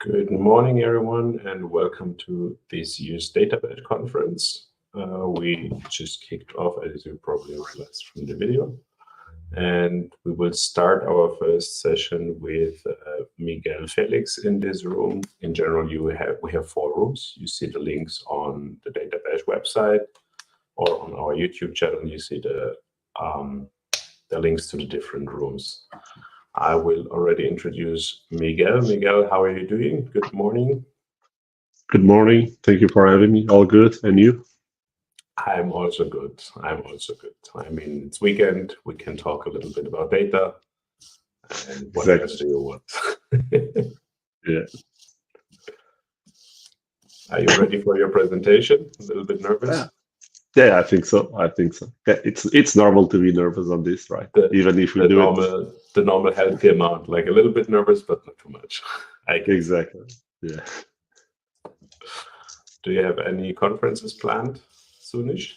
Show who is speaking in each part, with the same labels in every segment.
Speaker 1: Good morning, everyone, and welcome to this year's DataBash conference. We just kicked off, as you probably realized from the video, and we will start our first session with Miguel Felix in this room. In general, we have 4 rooms. You see the links on the DataBash website or on our YouTube channel. You see the links to the different rooms. I will already introduce Miguel. Miguel, how are you doing? Good morning.
Speaker 2: Good morning. Thank you for having me. All good. And you?
Speaker 1: I'm also good. I mean, it's weekend. We can talk a little bit about data. And what else do you want?
Speaker 2: Yeah.
Speaker 1: Are you ready for your presentation? A little bit nervous?
Speaker 2: Yeah, I think so. Yeah, it's normal to be nervous on this, right? Even if we do
Speaker 1: the normal healthy amount, like a little bit nervous, but not too much.
Speaker 2: Exactly. Yeah.
Speaker 1: Do you have any conferences planned soonish?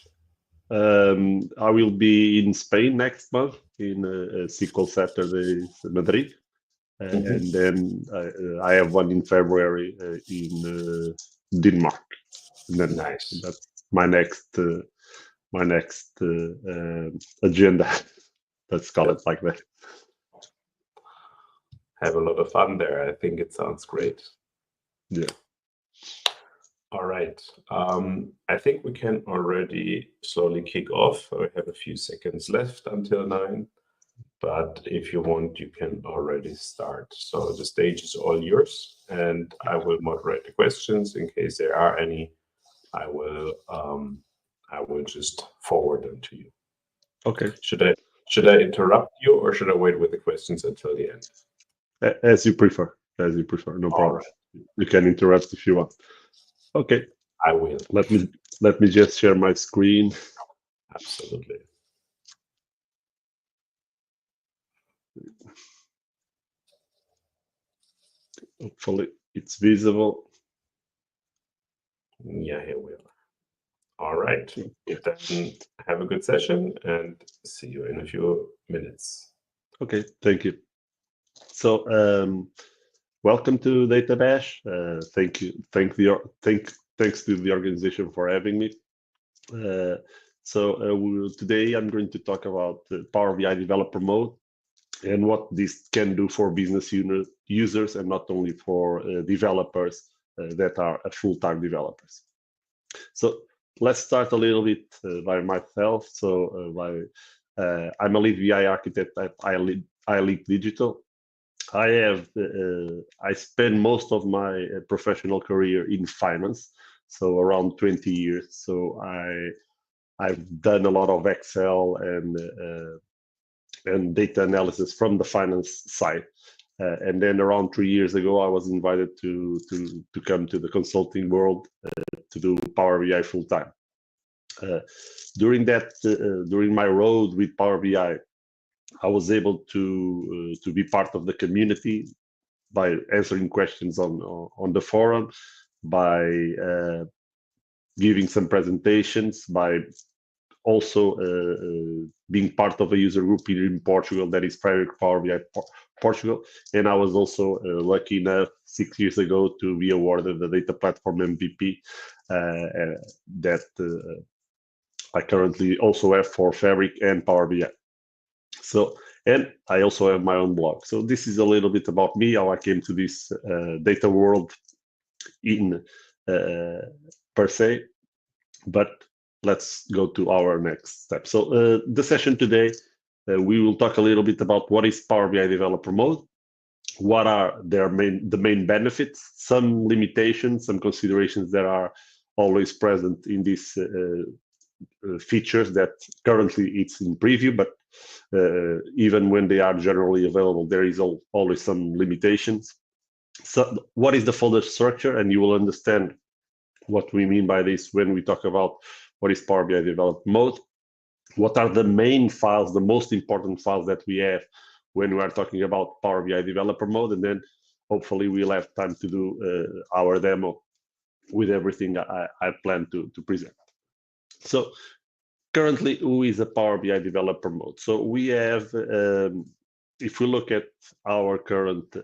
Speaker 2: I will be in Spain next month in SQL Saturdays Madrid, and then I have one in February in Denmark. And then
Speaker 1: nice.
Speaker 2: That's my next agenda. Let's call it like that.
Speaker 1: Have a lot of fun there. I think it sounds great.
Speaker 2: Yeah.
Speaker 1: All right. I think we can already slowly kick off. We have a few seconds left until 9. But if you want, you can already start. So the stage is all yours, and I will moderate the questions in case there are any. I will just forward them to you.
Speaker 2: Okay.
Speaker 1: Should I interrupt you, or should I wait with the questions until the end?
Speaker 2: As you prefer. No problem. Right. You can interrupt if you want. Okay.
Speaker 1: I will.
Speaker 2: Let me just share my screen.
Speaker 1: Absolutely.
Speaker 2: Hopefully it's visible.
Speaker 1: Yeah, here we are. All right. Then have a good session and see you in a few minutes.
Speaker 2: Okay, thank you. So welcome to DataBash. Thanks to the organization for having me. Today I'm going to talk about Power BI Developer Mode and what this can do for business users and not only for developers that are full-time developers. So let's start a little bit by myself. I'm a lead BI architect at iLeap Digital. I spent most of my professional career in finance, so around 20 years. So I've done a lot of Excel and data analysis from the finance side. And then around 3 years ago, I was invited to come to the consulting world to do Power BI full time. During my road with Power BI, I was able to be part of the community by answering questions on the forum, by giving some presentations, by also being part of a user group here in Portugal that is Fabric Power BI Portugal. And I was also lucky enough 6 years ago to be awarded the Data Platform MVP that I currently also have for Fabric and Power BI. So, and I also have my own blog. So this is a little bit about me, how I came to this data world in per se. But let's go to our next step. So the session today, we will talk a little bit about what is Power BI Developer Mode, what are the main benefits, some limitations, some considerations that are always present in these features that currently it's in preview, but even when they are generally available, there is always some limitations. So what is the folder structure? And you will understand what we mean by this when we talk about what is Power BI Developer Mode. What are the main files, the most important files that we have when we are talking about Power BI Developer Mode, and then hopefully we'll have time to do our demo with everything I plan to present. So currently, who is a Power BI Developer Mode? So we have, if we look at our current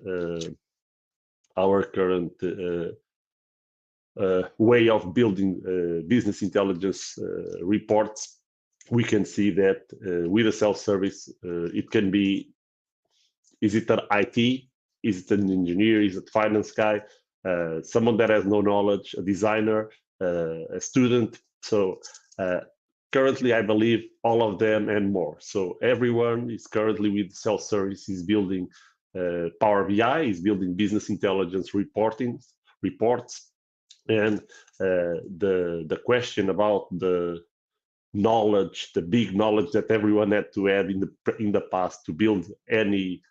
Speaker 2: our current way of building business intelligence reports, we can see that with a self-service, it can be, is it an IT, is it an engineer, is it a finance guy, someone that has no knowledge, a designer, a student. So currently, I believe all of them and more. So everyone is currently with self-service, is building Power BI, is building business intelligence reports. And the question about the knowledge, the big knowledge that everyone had to have in the past to build any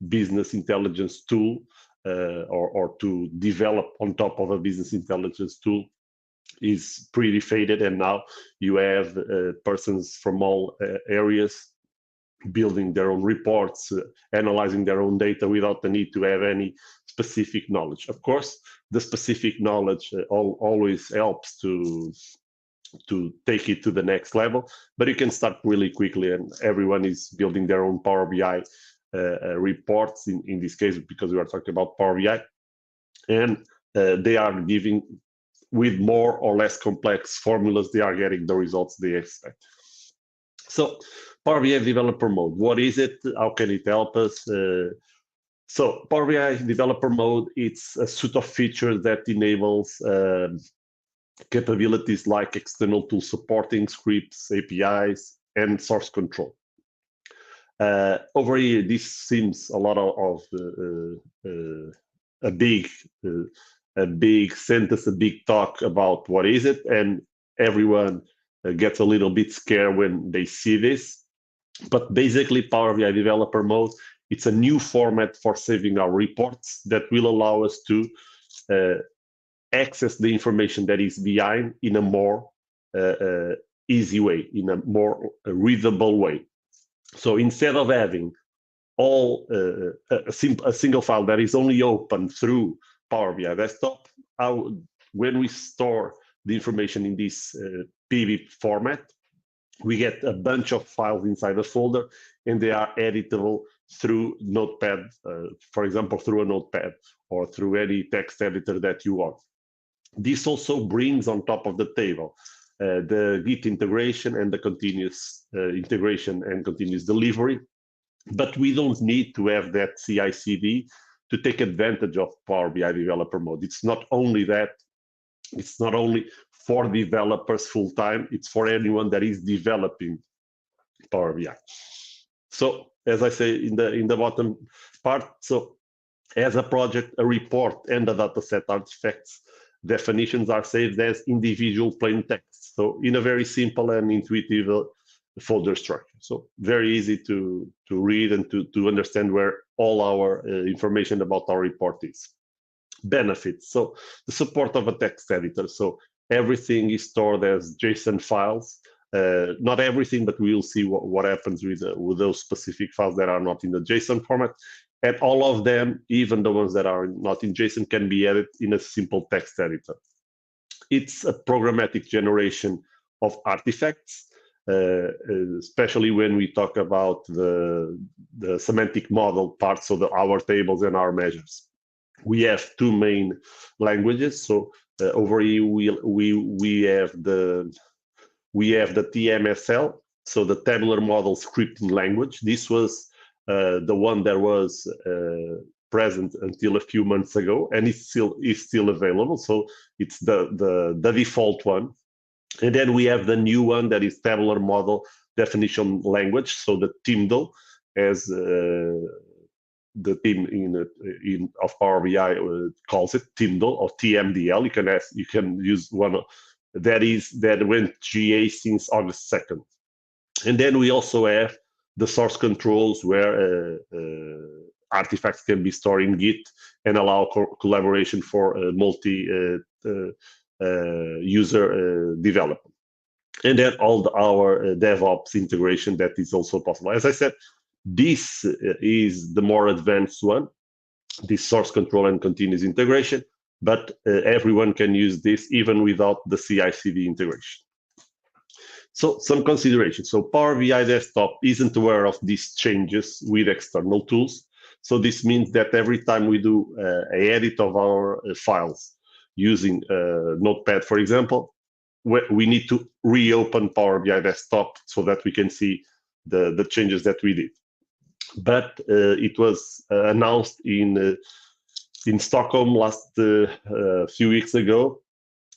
Speaker 2: business intelligence tool or to develop on top of a business intelligence tool is pretty faded. And now you have persons from all areas building their own reports, analyzing their own data without the need to have any specific knowledge. Of course, the specific knowledge always helps to take it to the next level, but you can start really quickly, and everyone is building their own Power BI reports in this case, because we are talking about Power BI, and they are giving, with more or less complex formulas, they are getting the results they expect. So Power BI Developer Mode, what is it? How can it help us? So Power BI Developer Mode, it's a suite of features that enables capabilities like external tool supporting, scripts, APIs, and source control. Over here, this seems a lot of a big sentence, a big talk about what is it, and everyone gets a little bit scared when they see this. But basically, Power BI Developer Mode, it's a new format for saving our reports that will allow us to access the information that is behind in a more easy way, in a more readable way. So instead of having all a single file that is only open through Power BI Desktop, when we store the information in this PB format, we get a bunch of files inside a folder, and they are editable through Notepad, for example, through a Notepad or through any text editor that you want. This also brings on top of the table the Git integration and the continuous integration and continuous delivery. But we don't need to have that CI/CD to take advantage of Power BI Developer Mode. It's not only that, it's not only for developers full-time, it's for anyone that is developing Power BI. So as I say in the bottom part, so as a project, a report and a dataset artifacts definitions are saved as individual plain text. So in a very simple and intuitive folder structure. So very easy to read and to understand where all our information about our report is. Benefits. So the support of a text editor. So everything is stored as JSON files. Not everything, but we will see what happens with those specific files that are not in the JSON format. And all of them, even the ones that are not in JSON, can be added in a simple text editor. It's a programmatic generation of artifacts, especially when we talk about the semantic model part, so our tables and our measures. We have two main languages. So over here we have the TMSL, so the tabular model scripting language. This was the one that was present until a few months ago, and it is still available. So it's the default one. And then we have the new one that is tabular model definition language. So the TIMDL, as the team of Power BI calls it, TIMDL or TMDL. You can use one that went GA since August 2nd. And then we also have the source controls where artifacts can be stored in Git and allow collaboration for multi-user development. And then all our DevOps integration that is also possible. As I said, this is the more advanced one, this source control and continuous integration, but everyone can use this even without the CI/CD integration. So some considerations. So Power BI Desktop isn't aware of these changes with external tools. So this means that every time we do an edit of our files using Notepad, for example, we need to reopen Power BI Desktop so that we can see the changes that we did. But it was announced in Stockholm last few weeks ago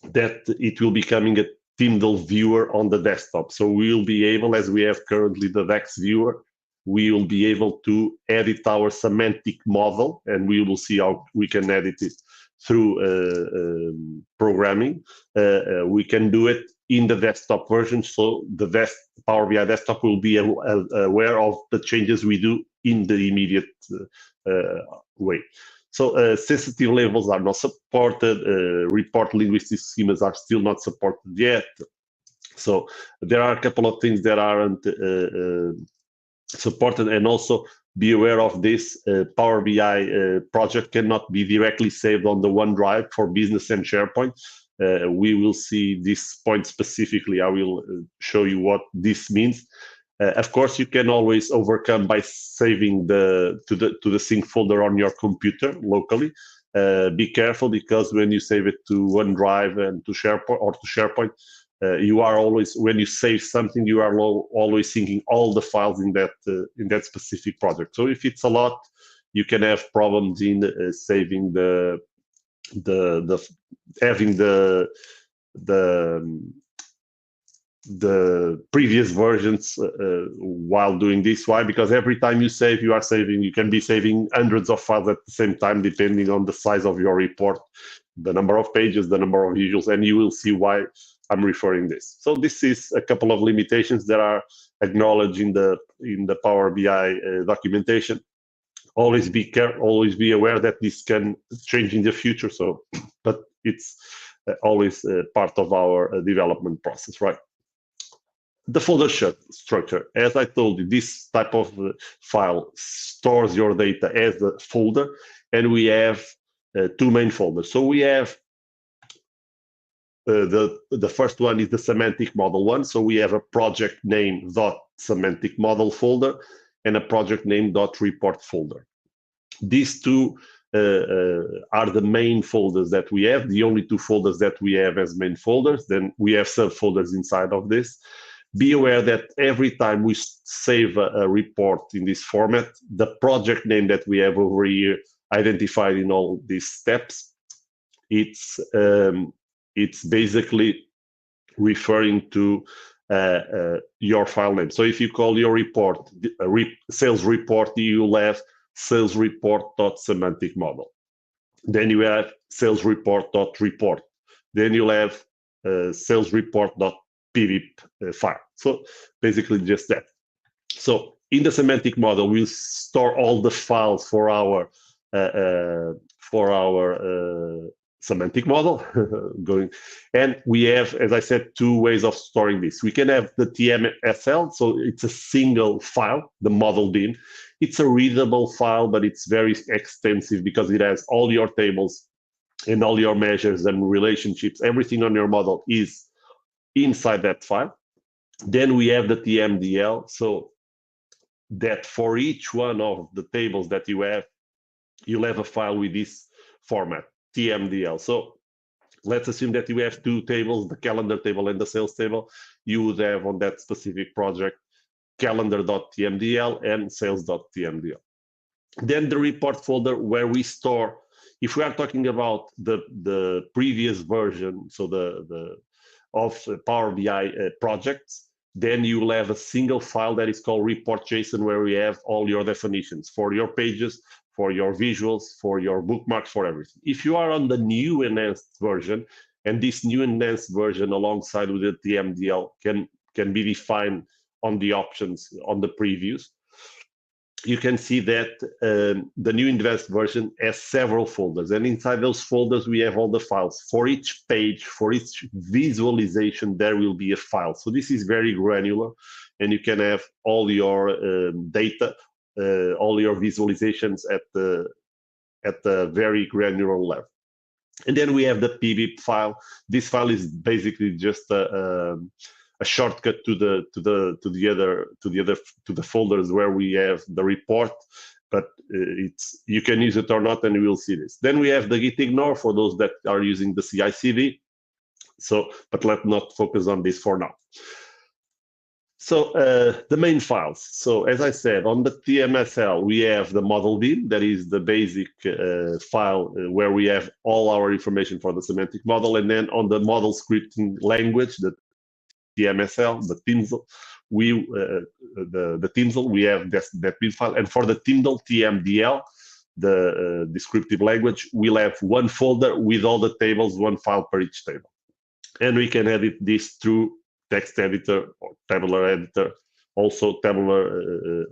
Speaker 2: that it will be becoming a Tyndall viewer on the desktop. So we will be able, as we have currently the VEX viewer, we will be able to edit our semantic model, and we will see how we can edit it through programming. We can do it in the desktop version, so the Power BI Desktop will be aware of the changes we do in the immediate way. So sensitive levels are not supported, report linguistic schemas are still not supported yet. So there are a couple of things that aren't supported, and also be aware of this. Power BI project cannot be directly saved on the OneDrive for Business and SharePoint. We will see this point specifically. I will show you what this means. Of course, you can always overcome by saving to the sync folder on your computer locally. Be careful, because when you save it to OneDrive and to SharePoint, you are always, when you save something, you are always syncing all the files in that specific project. So if it's a lot, you can have problems in saving having the previous versions while doing this. Why? Because every time you save, you can be saving hundreds of files at the same time, depending on the size of your report, the number of pages, the number of visuals, and you will see why I'm referring this. So this is a couple of limitations that are acknowledged in the Power BI documentation. Always be aware that this can change in the future. So, but it's always part of our development process, right? The folder structure, as I told you, this type of file stores your data as a folder, and we have two main folders. So we have the first one is the semantic model one. So we have a project name .semantic model folder and a project name .report folder. These two are the main folders that we have, the only two folders that we have as main folders. Then we have subfolders inside of this. Be aware that every time we save a report in this format, the project name that we have over here identified in all these steps, it's basically referring to your file name. So if you call your report sales report, you'll have sales report.semantic model. Then you have sales report.report. Then you'll have sales report.pvip file. So basically just that. So in the semantic model, we'll store all the files for our semantic model and we have, as I said, two ways of storing this. We can have the TMSL, so it's a single file, the model bin. It's a readable file, but it's very extensive because it has all your tables and all your measures and relationships. Everything on your model is inside that file. Then we have the TMDL, so that for each one of the tables that you have, you'll have a file with this format, TMDL. So let's assume that you have two tables, the calendar table and the sales table. You would have on that specific project calendar.tmdl and sales.tmdl. Then the report folder where we store, if we are talking about the previous version, so of Power BI projects, then you will have a single file that is called report.json, where we have all your definitions for your pages, for your visuals, for your bookmarks, for everything. If you are on the new enhanced version, and this new enhanced version alongside with the TMDL can be defined on the options on the previews, you can see that the new advanced version has several folders, and inside those folders we have all the files. For each page, for each visualization, there will be a file. So this is very granular, and you can have all your data, all your visualizations at the very granular level. And then we have the pvip file. This file is basically just a shortcut to the folders where we have the report but you can use it or not, and we will see this. Then we have the git ignore for those that are using the CI/CD. So, but let's not focus on this for now. So the main files. So as I said, on the TMSL, we have the model bin, that is the basic file where we have all our information for the semantic model. And then on the model scripting language, the TMSL, the TIMSL, the TIMSL, we have that bin file. And for the TIMDL, TMDL, the descriptive language, we'll have one folder with all the tables, one file per each table. And we can edit this through text editor or tabular editor, also tabular,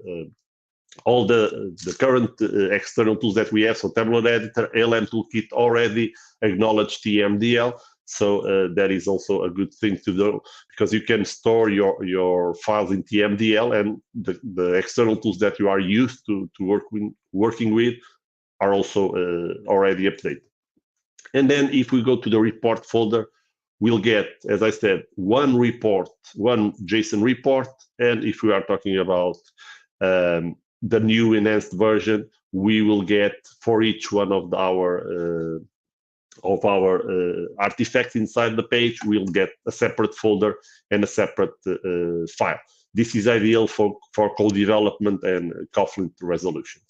Speaker 2: all the current external tools that we have. So tabular editor, ALM toolkit already acknowledge TMDL. So that is also a good thing to do, because you can store your files in TMDL, and the external tools that you are used to working with are also already updated. And then if we go to the report folder, we'll get, as I said, one report, one JSON report. And if we are talking about the new enhanced version, we will get for each one of our artifacts inside the page, we'll get a separate folder and a separate file. This is ideal for code development and conflict resolution.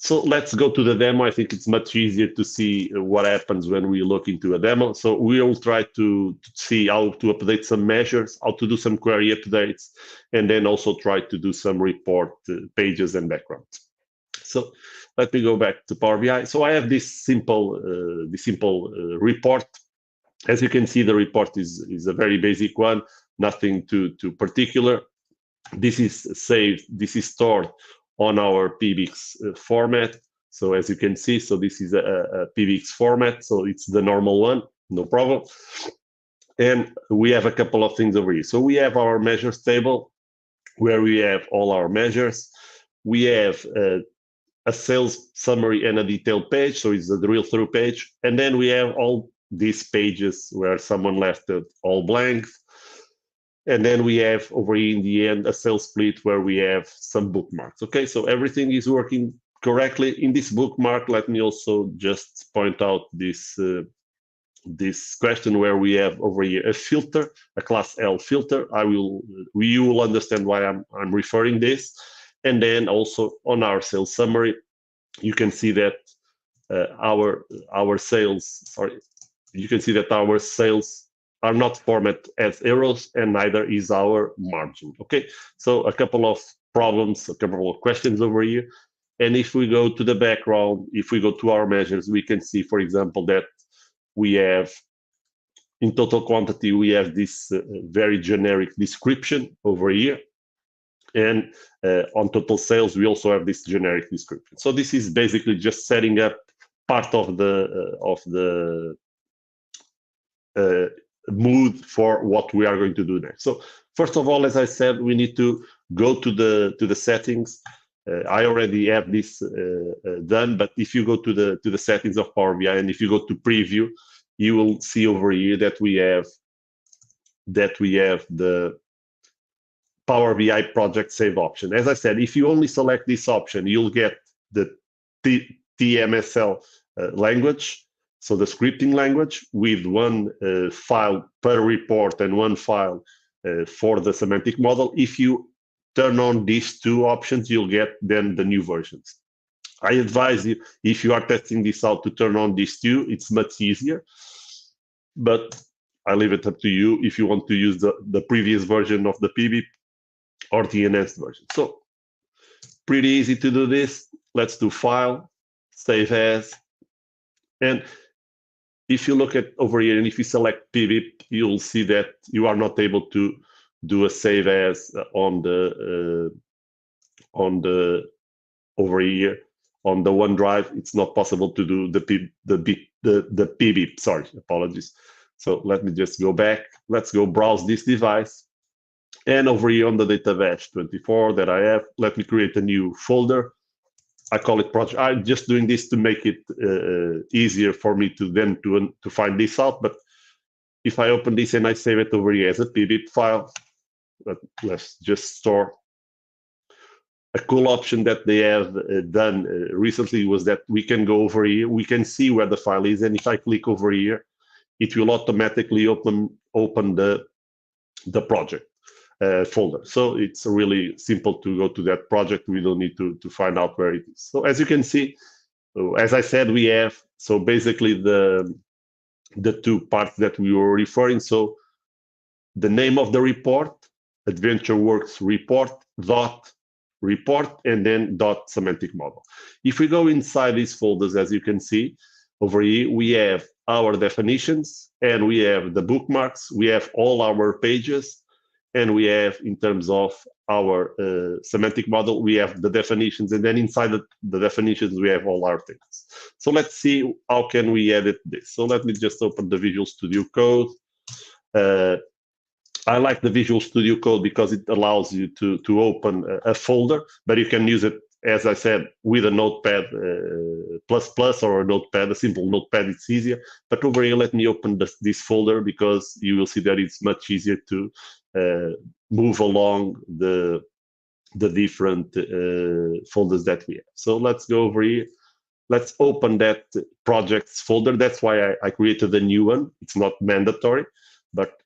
Speaker 2: So let's go to the demo. I think it's much easier to see what happens when we look into a demo. So we'll try to see how to update some measures, how to do some query updates, and then also try to do some report pages and backgrounds. So let me go back to Power BI. So I have this simple report. As you can see, the report is a very basic one, nothing too particular. This is saved. This is stored on our PBX format. So as you can see, so this is a PBX format. So it's the normal one, no problem. And we have a couple of things over here. So we have our measures table where we have all our measures. We have a sales summary and a detailed page. So it's the drill through page. And then we have all these pages where someone left it all blank. And then we have over here in the end a sales split where we have some bookmarks. Okay, so everything is working correctly. In this bookmark, let me also just point out this this question where we have over here a filter, a class L filter. You will understand why I'm referring this. And then also on our sales summary, you can see that our sales are not formatted as arrows, and neither is our margin. Okay, so a couple of problems, a couple of questions over here. And if we go to the background, if we go to our measures, we can see, for example, that we have in total quantity, we have this very generic description over here. And on total sales, we also have this generic description. So this is basically just setting up part of the mood for what we are going to do next. So first of all, as I said, we need to go to the settings. I already have this done, but if you go to the settings of Power BI, and if you go to preview, you will see over here that we have the Power BI project save option. As I said, if you only select this option, you'll get the TMSL language, so the scripting language, with one file per report and one file for the semantic model. If you turn on these two options, you'll get then the new versions. I advise you, if you are testing this out, to turn on these two. It's much easier, but I leave it up to you if you want to use the previous version of the PB or the enhanced version. So pretty easy to do this. Let's do File, Save As. And if you look at over here, and if you select PB, you'll see that you are not able to do a Save As on the over here on the OneDrive. It's not possible to do the PB. Sorry, apologies. So let me just go back. Let's go browse this device. And over here on the data batch 24 that I have, let me create a new folder. I call it project. I'm just doing this to make it easier for me to find this out. But if I open this and I save it over here as a PB file, let's just store a cool option that they have done recently was that we can go over here, we can see where the file is, and if I click over here, it will automatically open the project folder. So it's really simple to go to that project. We don't need to find out where it is. So as you can see, as I said, we have, so basically the two parts that we were referring. So the name of the report, AdventureWorks report, and then .semantic model. If we go inside these folders, as you can see over here, we have our definitions, and we have the bookmarks, we have all our pages, and we have, in terms of our semantic model, we have the definitions, and then inside the definitions, we have all our things. So let's see how can we edit this. So let me just open the Visual Studio Code. I like the Visual Studio Code because it allows you to open a folder, but you can use it, as I said, with a Notepad ++ or a Notepad, a simple Notepad, it's easier. But over here, let me open this folder because you will see that it's much easier to move along the different folders that we have. So let's go over here. Let's open that projects folder. That's why I created a new one. It's not mandatory, but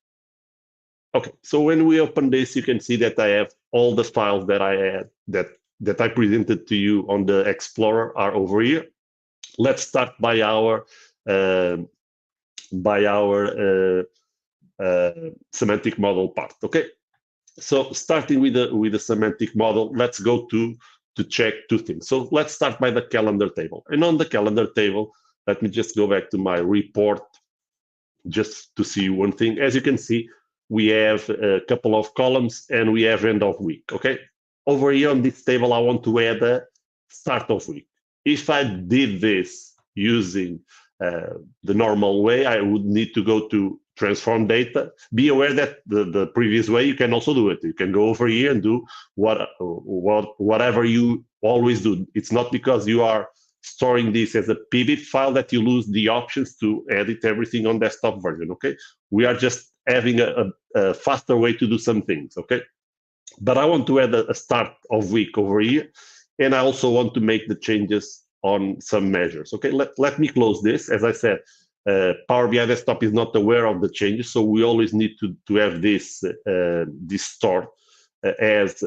Speaker 2: okay. So when we open this, you can see that I have all the files that I had that I presented to you on the Explorer are over here. Let's start by our semantic model part. Okay. So starting with the semantic model, let's go to check two things. So let's start by the calendar table. And on the calendar table, let me just go back to my report just to see one thing. As you can see, we have a couple of columns and we have end of week. Okay. Over here on this table, I want to add a start of week. If I did this using the normal way, I would need to go to transform data. Be aware that the previous way, you can also do it. You can go over here and do whatever you always do. It's not because you are storing this as a pivot file that you lose the options to edit everything on desktop version, okay? We are just having a faster way to do some things, okay? But I want to add a start of week over here, and I also want to make the changes on some measures, okay? Let me close this. As I said, Power BI Desktop is not aware of the changes, so we always need to have this stored as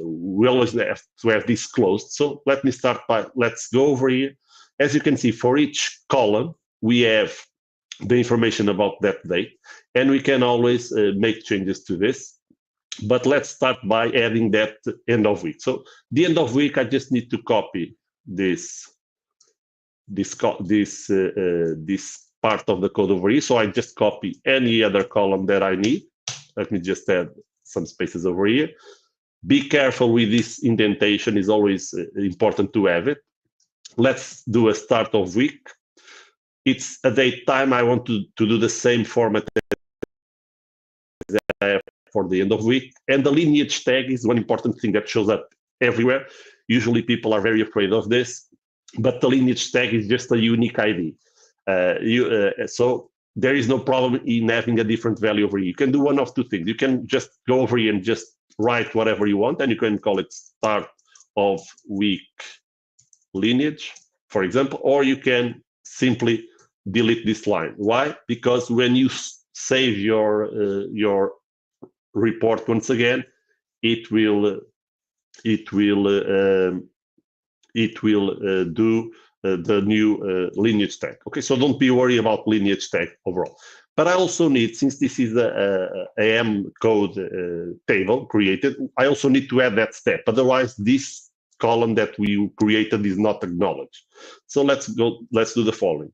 Speaker 2: we always have to have this closed. So let me start by, let's go over here. As you can see, for each column, we have the information about that date, and we can always make changes to this. But let's start by adding that end of week. So the end of week, I just need to copy this part of the code over here. So I just copy any other column that I need. Let me just add some spaces over here. Be careful with this indentation, is always important to have it. Let's do a start of week. It's a date time. I want to do the same format as I have for the end of week. And the lineage tag is one important thing that shows up everywhere. Usually people are very afraid of this, but the lineage tag is just a unique ID. So there is no problem in having a different value over here. You can do one of two things. You can just go over here and just write whatever you want, and you can call it start of week lineage, for example, or you can simply delete this line. Why? Because when you save your report once again, it will do the new lineage tag. Okay, so don't be worried about lineage tag overall. But I also need, since this is a AM code table created, I also need to add that step. Otherwise, this column that we created is not acknowledged. So let's do the following.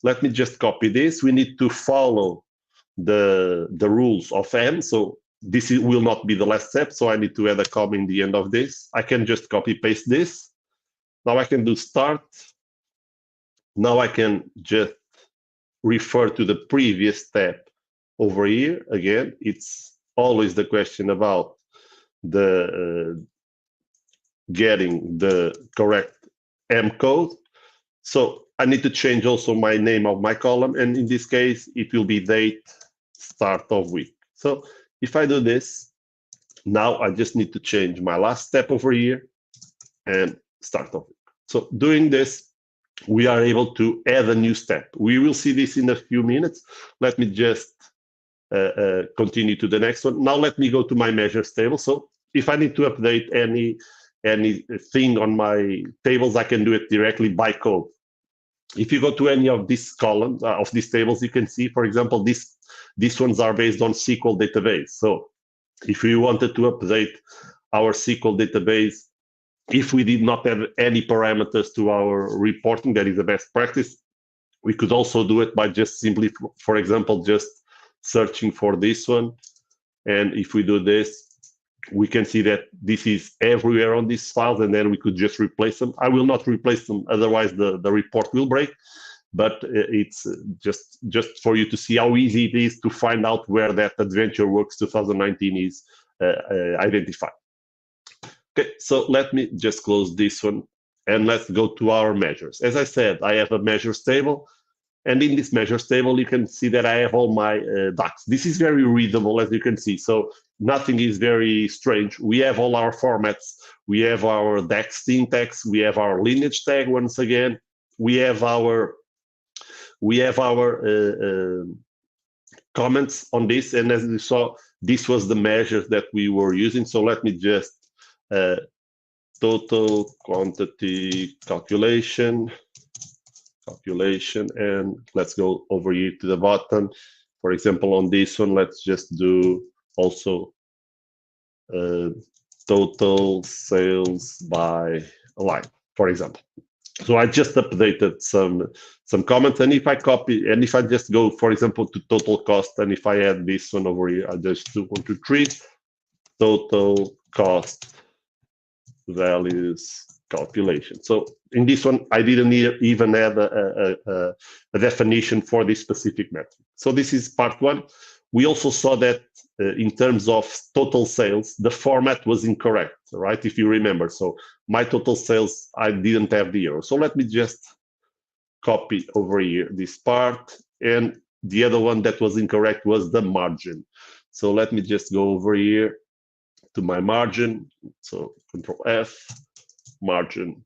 Speaker 2: Let me just copy this. We need to follow the rules of M. So this will not be the last step. So I need to add a comma in the end of this. I can just copy paste this. Now I can do start. Now I can just refer to the previous step over here. Again, it's always the question about the getting the correct M code. So I need to change also my name of my column, and in this case, it will be date start of week. So if I do this, Now I just need to change my last step over here and start off. So doing this, we are able to add a new step. We will see this in a few minutes. Let me just continue to the next one. Now let me go to my measures table. So if I need to update anything on my tables, I can do it directly by code. If you go to any of these columns of these tables, you can see, for example, these ones are based on SQL database. So if we wanted to update our SQL database, if we did not have any parameters to our reporting, that is the best practice, we could also do it by just simply, for example, just searching for this one. And if we do this, we can see that this is everywhere on these files, and then we could just replace them. I will not replace them, otherwise the report will break. But it's just for you to see how easy it is to find out where that AdventureWorks 2019 is identified. Okay, so let me just close this one and let's go to our measures. As I said, I have a measures table, and in this measures table, you can see that I have all my DAX. This is very readable, as you can see, so nothing is very strange. We have all our formats. We have our DAX syntax. We have our lineage tag once again. We have our comments on this, and as you saw, this was the measures that we were using. So let me just total quantity calculation, and let's go over here to the bottom. For example, on this one, let's just do also total sales by line, for example. So I just updated some comments, and if I copy, and if I just go, for example, to total cost, and if I add this one over here, I just do 1, 2, 3, total cost values calculation. So in this one, I didn't even add a definition for this specific metric. So this is part one. We also saw that in terms of total sales, the format was incorrect, right? If you remember, so my total sales, I didn't have the euro. So let me just copy over here this part, and the other one that was incorrect was the margin. So let me just go over here to my margin. So Control F, margin.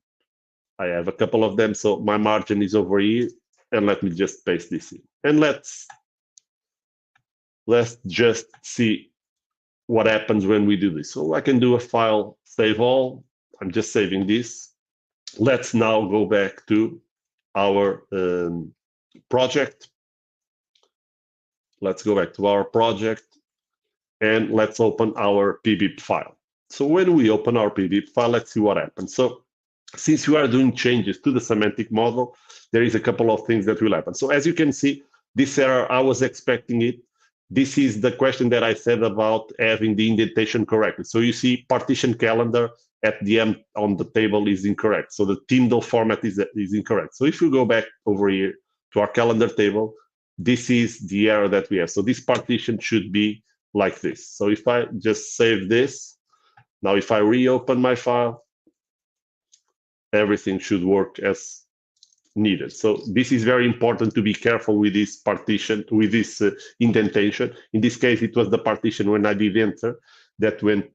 Speaker 2: I have a couple of them. So my margin is over here, and let me just paste this in. And let's just see what happens when we do this. So I can do a file, save all. I'm just saving this. Let's now go back to our project. Let's go back to our project, and let's open our pbip file. So when we open our pbip file, let's see what happens. So since we are doing changes to the semantic model, there is a couple of things that will happen. So as you can see, this error, I was expecting it. This is the question that I said about having the indentation corrected. So you see partition calendar at the end on the table is incorrect. So the Tyndall format is incorrect. So if you go back over here to our calendar table, this is the error that we have. So this partition should be like this. So if I just save this, now if I reopen my file, everything should work as needed. So this is very important to be careful with this partition, with this indentation. In this case, it was the partition when I did enter that went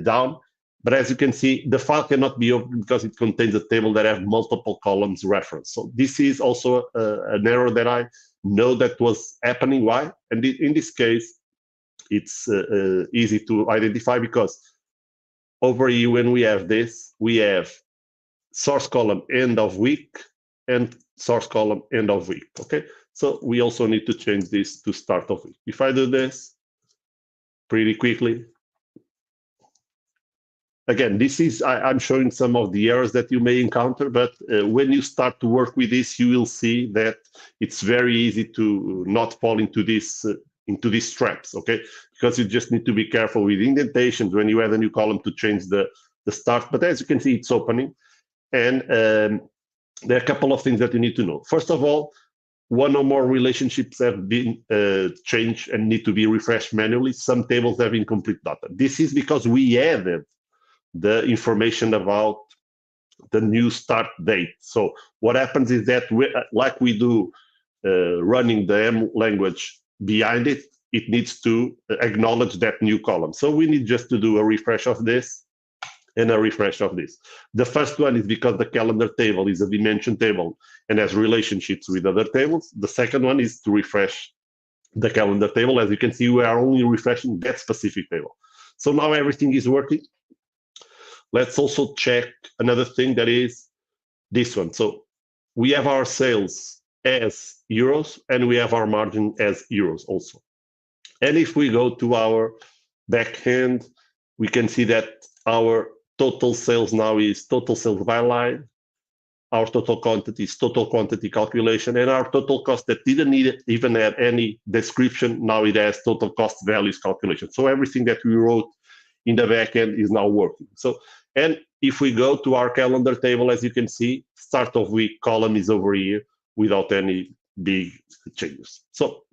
Speaker 2: down. But as you can see, the file cannot be opened because it contains a table that have multiple columns referenced. So this is also an error that I know that was happening. Why? And in this case, it's easy to identify because over here, when we have this, we have source column end of week and source column end of week. Okay, so we also need to change this to start of week. If I do this pretty quickly, again, this is I'm showing some of the errors that you may encounter, but when you start to work with this, you will see that it's very easy to not fall into these traps. Okay, because you just need to be careful with indentations when you add a new column to change the start. But as you can see, it's opening. And there are a couple of things that you need to know. First of all, one or more relationships have been changed and need to be refreshed manually. Some tables have incomplete data. This is because we added the information about the new start date. So what happens is that like we do running the M language behind it, it needs to acknowledge that new column. So we need just to do a refresh of this and a refresh of this. The first one is because the calendar table is a dimension table and has relationships with other tables. The second one is to refresh the calendar table. As you can see, we are only refreshing that specific table. So now everything is working. Let's also check another thing, that is this one. So we have our sales as euros and we have our margin as euros also. And if we go to our backhand, we can see that our total sales now is total sales by line, our total quantity is total quantity calculation, and our total cost that didn't even have any description, now it has total cost values calculation. So everything that we wrote in the backend is now working. So, and if we go to our calendar table, as you can see, start of week column is over here without any big changes. So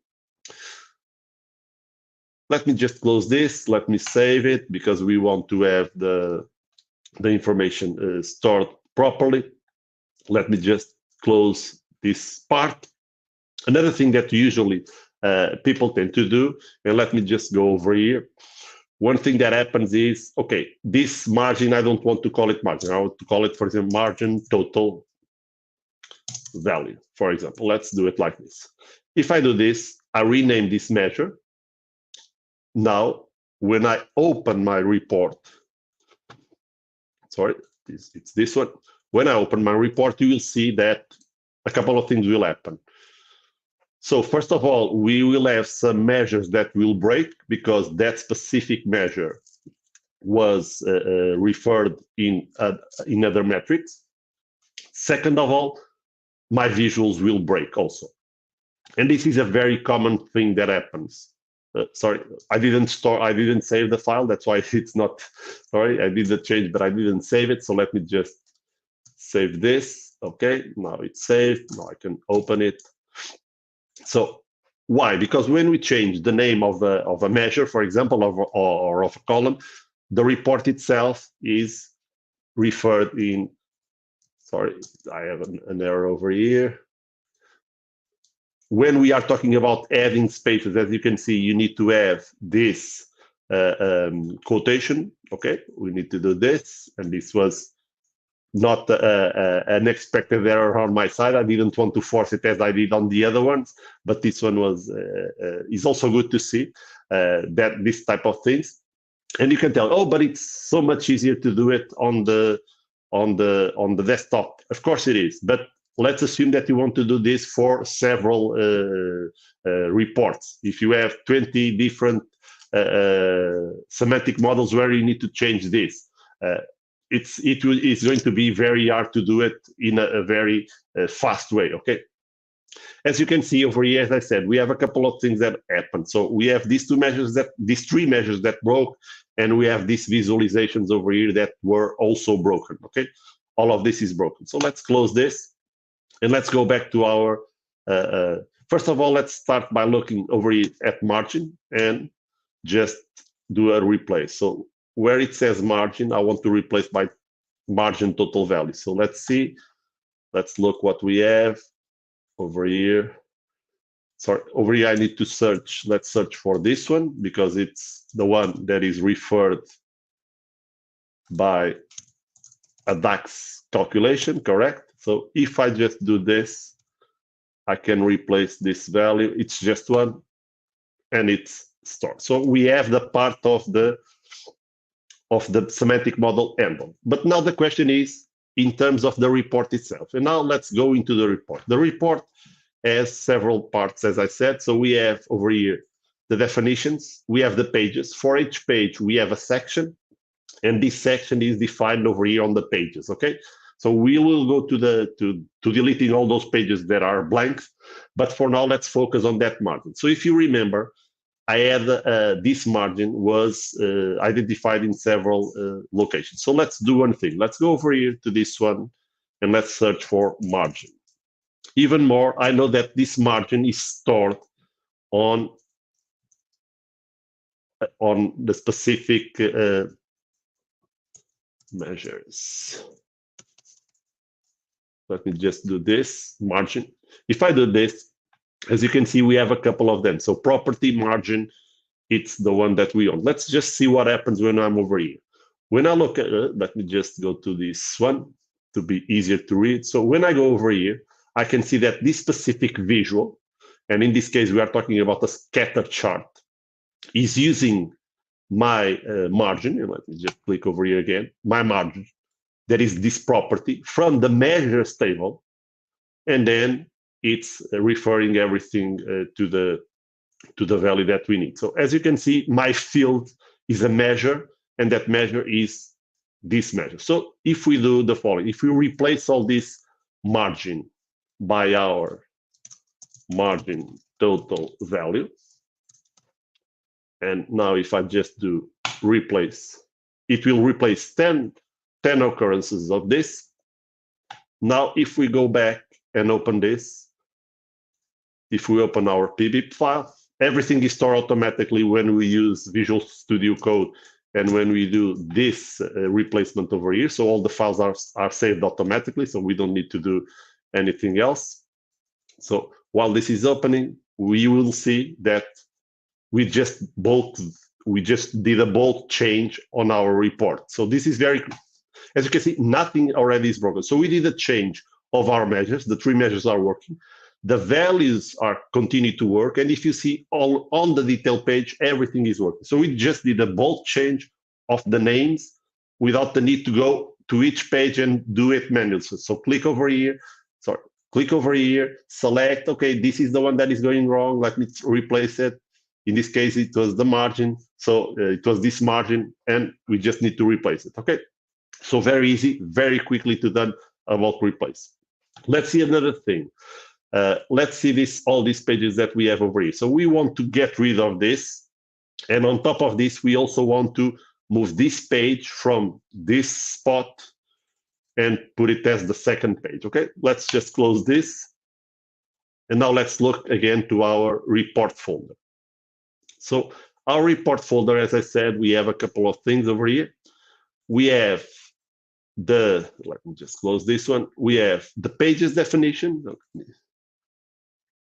Speaker 2: let me just close this. Let me save it because we want to have the information stored properly. Let me just close this part. Another thing that usually people tend to do, and let me just go over here. One thing that happens is, okay, this margin, I don't want to call it margin. I want to call it, for example, margin total value, for example. Let's do it like this. If I do this, I rename this measure. Now, when I open my report, sorry, it's this one. When I open my report, you will see that a couple of things will happen. So first of all, we will have some measures that will break because that specific measure was referred in other metrics. Second of all, my visuals will break also. And this is a very common thing that happens. Sorry, I didn't save the file. That's why it's not, sorry, I did the change, but I didn't save it. So let me just save this. Okay, now it's saved. Now I can open it. So why? Because when we change the name of a measure, for example, or of a column, the report itself is referred in, sorry, I have an error over here. When we are talking about adding spaces, as you can see, you need to have this quotation. Okay, we need to do this, and this was not an expected error on my side. I didn't want to force it as I did on the other ones, but this one was is also good to see that this type of things. And you can tell, oh, but it's so much easier to do it on the desktop. Of course it is, but let's assume that you want to do this for several reports. If you have 20 different semantic models where you need to change this, it's going to be very hard to do it in a very fast way. Okay. As you can see over here, as I said, we have a couple of things that happen. So we have these these three measures that broke, and we have these visualizations over here that were also broken. Okay, all of this is broken. So let's close this, and let's go back to our. First of all, let's start by looking over here at margin and just do a replace. So where it says margin, I want to replace by margin total value. So let's see. Let's look what we have over here. Sorry, over here I need to search. Let's search for this one because it's the one that is referred by a DAX calculation, correct? So if I just do this, I can replace this value. It's just one, and it's stored. So we have the part of the semantic model handled. But now the question is in terms of the report itself. And now let's go into the report. The report has several parts, as I said. So we have over here the definitions, we have the pages. For each page, we have a section, and this section is defined over here on the pages. Okay, so we will go to deleting all those pages that are blank, but for now, let's focus on that margin. So if you remember, I had this margin was identified in several locations. So let's do one thing. Let's go over here to this one, and let's search for margin. Even more, I know that this margin is stored on the specific measures. Let me just do this margin. If I do this, as you can see, we have a couple of them. So property margin, it's the one that we own. Let's just see what happens when I'm over here. When I look at, let me just go to this one to be easier to read. So when I go over here, I can see that this specific visual, and in this case, we are talking about a scatter chart, is using my margin. And let me just click over here again, my margin, that is this property from the measures table. And then it's referring everything to the value that we need. So as you can see, my field is a measure, and that measure is this measure. So if we do the following, if we replace all this margin by our margin total value, and now if I just do replace, it will replace 10 occurrences of this. Now if we go back and open this, if we open our pbip file, everything is stored automatically when we use Visual Studio Code and when we do this replacement over here. So all the files are saved automatically, so we don't need to do anything else. So while this is opening, we will see that we just did a bulk change on our report. So this is very, as you can see, nothing already is broken. So we did a change of our measures. The three measures are working. The values are continue to work. And if you see all on the detail page, everything is working. So we just did a bulk change of the names without the need to go to each page and do it manually. So click over here, select, okay, this is the one that is going wrong. Let me replace it. In this case, it was the margin. So it was this margin, and we just need to replace it, okay? So very easy, very quickly to done about replace. Let's see another thing. Let's see all these pages that we have over here. So we want to get rid of this. And on top of this, we also want to move this page from this spot and put it as the second page, okay? Let's just close this. And now let's look again to our report folder. So our report folder, as I said, we have a couple of things over here. We have let me just close this one. We have the pages definition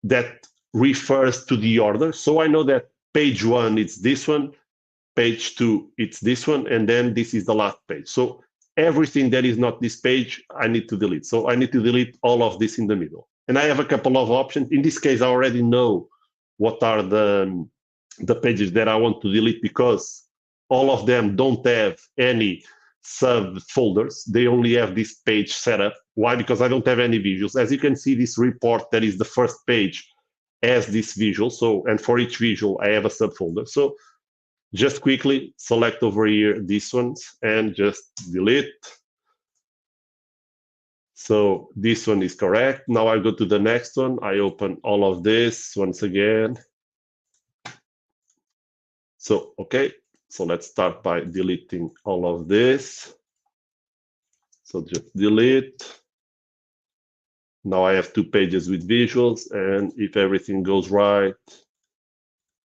Speaker 2: that refers to the order. So I know that page 1, it's this one, page 2, it's this one, and then this is the last page. So everything that is not this page, I need to delete. So I need to delete all of this in the middle. And I have a couple of options. In this case, I already know what are the pages that I want to delete, because all of them don't have any subfolders. They only have this page set up. Why? Because I don't have any visuals. As you can see, this report that is the first page has this visual. So, and for each visual, I have a subfolder. So just quickly select over here these ones and just delete. So this one is correct. Now I go to the next one. I open all of this once again. So, okay. So let's start by deleting all of this. So just delete. Now I have 2 pages with visuals, and if everything goes right,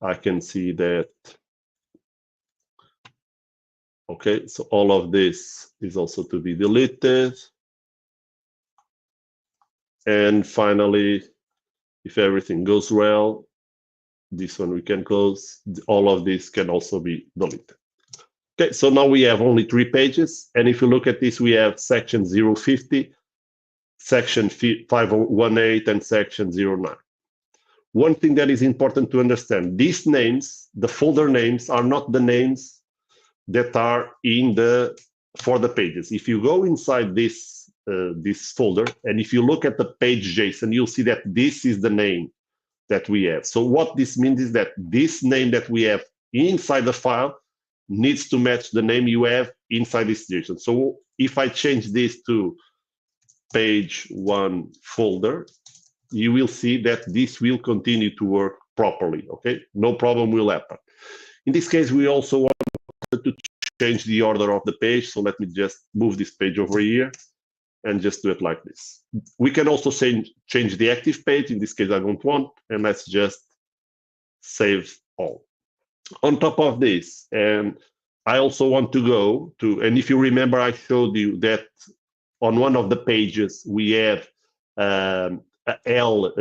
Speaker 2: I can see that. Okay, so all of this is also to be deleted. And finally, if everything goes well, this one we can close. All of this can also be deleted. Okay, so now we have only 3 pages. And if you look at this, we have section 050, section 518, and section 09. One thing that is important to understand, these names, the folder names, are not the names that are for the pages. If you go inside this folder, and if you look at the page JSON, you'll see that this is the name that we have. So what this means is that this name that we have inside the file needs to match the name you have inside this JSON. So if I change this to page 1 folder, you will see that this will continue to work properly, okay? No problem will happen. In this case, we also wanted to change the order of the page. So let me just move this page over here and just do it like this. We can also change the active page. In this case, I don't want, and let's just save all. On top of this, and I also want to go to, and if you remember, I showed you that on one of the pages, we have a AL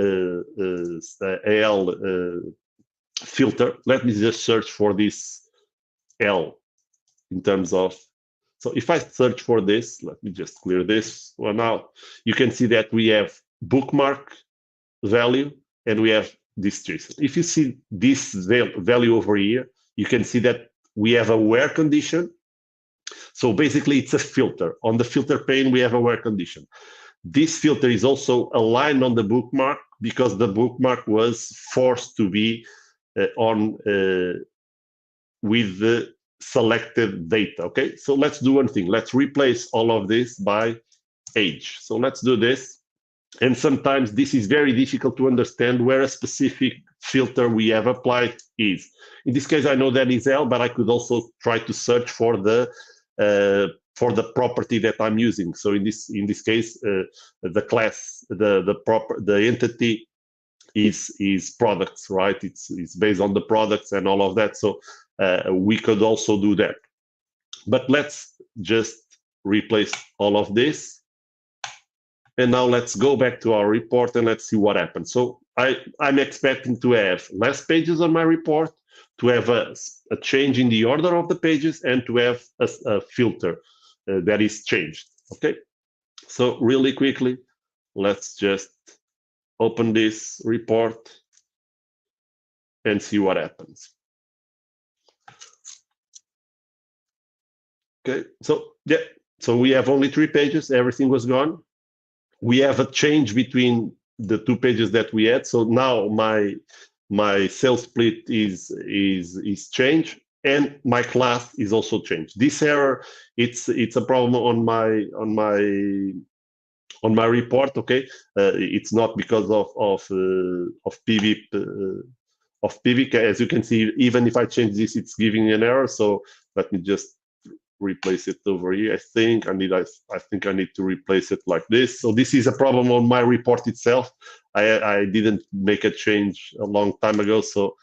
Speaker 2: filter. Let me just search for this L in terms of. So if I search for this, let me just clear this one out. You can see that we have bookmark value and we have this trace. If you see this value over here, you can see that we have a where condition. So basically it's a filter. On the filter pane, we have a where condition. This filter is also aligned on the bookmark because the bookmark was forced to be on with the selected data. Okay, so let's do one thing. Let's replace all of this by age. So let's do this. And sometimes this is very difficult to understand where a specific filter we have applied is. In this case, I know that is L, but I could also try to search for the property that I'm using. So in this case, the class, the entity is products, right? It's based on the products and all of that. So we could also do that. But let's just replace all of this. And now let's go back to our report and let's see what happens. So I'm expecting to have less pages on my report, to have a change in the order of the pages, and to have a filter that is changed. Okay, so really quickly, let's just open this report and see what happens. Okay, so yeah, so we have only 3 pages, everything was gone. We have a change between the 2 pages that we had. So now my cell split is changed and my class is also changed. This error, it's a problem on my report. Okay, it's not because of pvip of pvik. As you can see, even if I change this, it's giving an error. So let me just replace it over here. I think I need to replace it like this. So this is a problem on my report itself. I didn't make a change a long time ago, so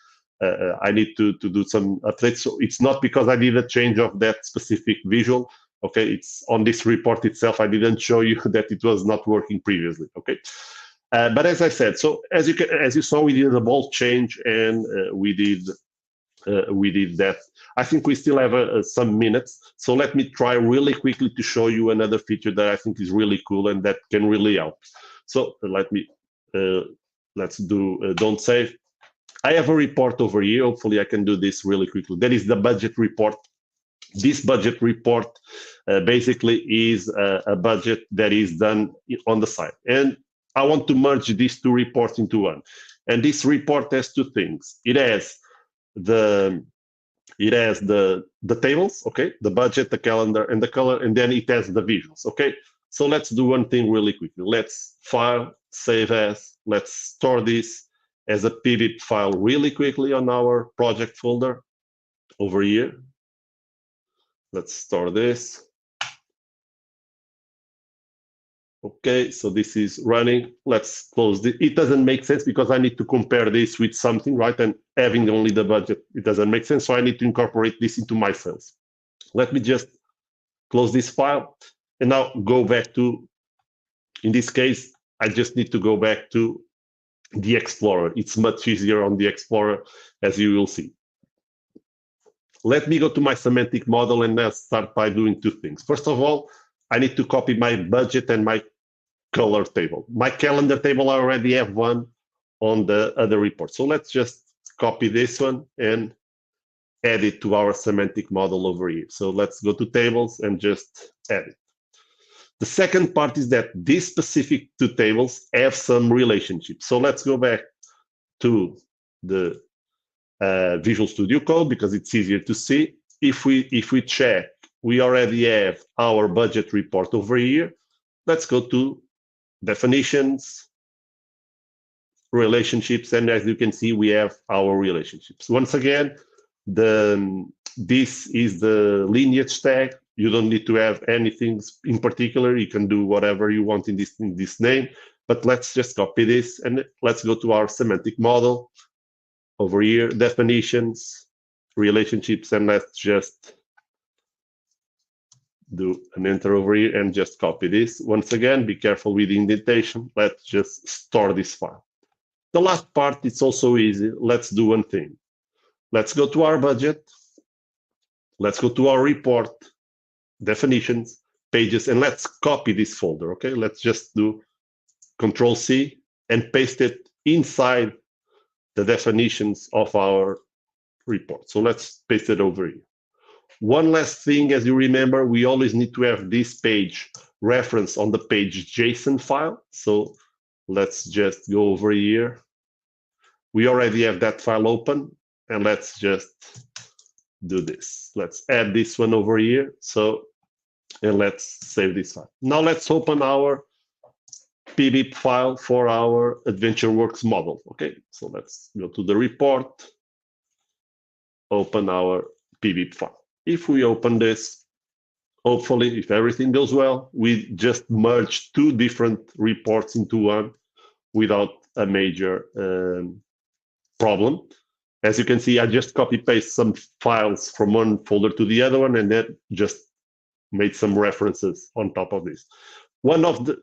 Speaker 2: I need to do some updates. So it's not because I did a change of that specific visual. Okay, it's on this report itself. I didn't show you that it was not working previously. Okay, but as I said, so as you saw, we did a bold change and we did that. I think we still have some minutes, so let me try really quickly to show you another feature that I think is really cool and that can really help. So let's do don't save. I have a report over here. Hopefully I can do this really quickly. That is the budget report. This budget report basically is a budget that is done on the site, and I want to merge these 2 reports into one. And this report has 2 things. It has the tables, okay, the budget, the calendar, and the color, and then it has the visuals. Okay, so let's do one thing really quickly. Let's file, save as, let's store this as a pvip file really quickly on our project folder over here. Let's store this. Okay, so this is running. Let's close this. It doesn't make sense because I need to compare this with something, right? And having only the budget, it doesn't make sense. So I need to incorporate this into my cells. Let me just close this file and now go back to, in this case, I just need to go back to the Explorer. It's much easier on the Explorer, as you will see. Let me go to my semantic model and let's start by doing 2 things. First of all, I need to copy my budget and my color table. My calendar table, I already have one on the other report. So let's just copy this one and add it to our semantic model over here. So let's go to tables and just add it. The second part is that these specific 2 tables have some relationships. So let's go back to the Visual Studio Code because it's easier to see. If we check, we already have our budget report over here. Let's go to definitions, relationships, and as you can see, we have our relationships. Once again, this is the lineage tag. You don't need to have anything in particular. You can do whatever you want in this name, but let's just copy this and let's go to our semantic model over here, definitions, relationships, and let's just do an enter over here and just copy this. Once again, be careful with the indentation. Let's just store this file. The last part, it's also easy. Let's do one thing. Let's go to our budget. Let's go to our report, definitions, pages, and let's copy this folder, okay? Let's just do Control-C and paste it inside the definitions of our report. So let's paste it over here. One last thing, as you remember, we always need to have this page reference on the page JSON file. So let's just go over here. We already have that file open, and let's just do this. Let's add this one over here. So, and let's save this file. Now let's open our PBIP file for our AdventureWorks model. Okay, so let's go to the report, open our PBIP file. If we open this, hopefully, if everything goes well, we just merge two different reports into one without a major problem. As you can see, I just copy-paste some files from one folder to the other one, and then just made some references on top of this.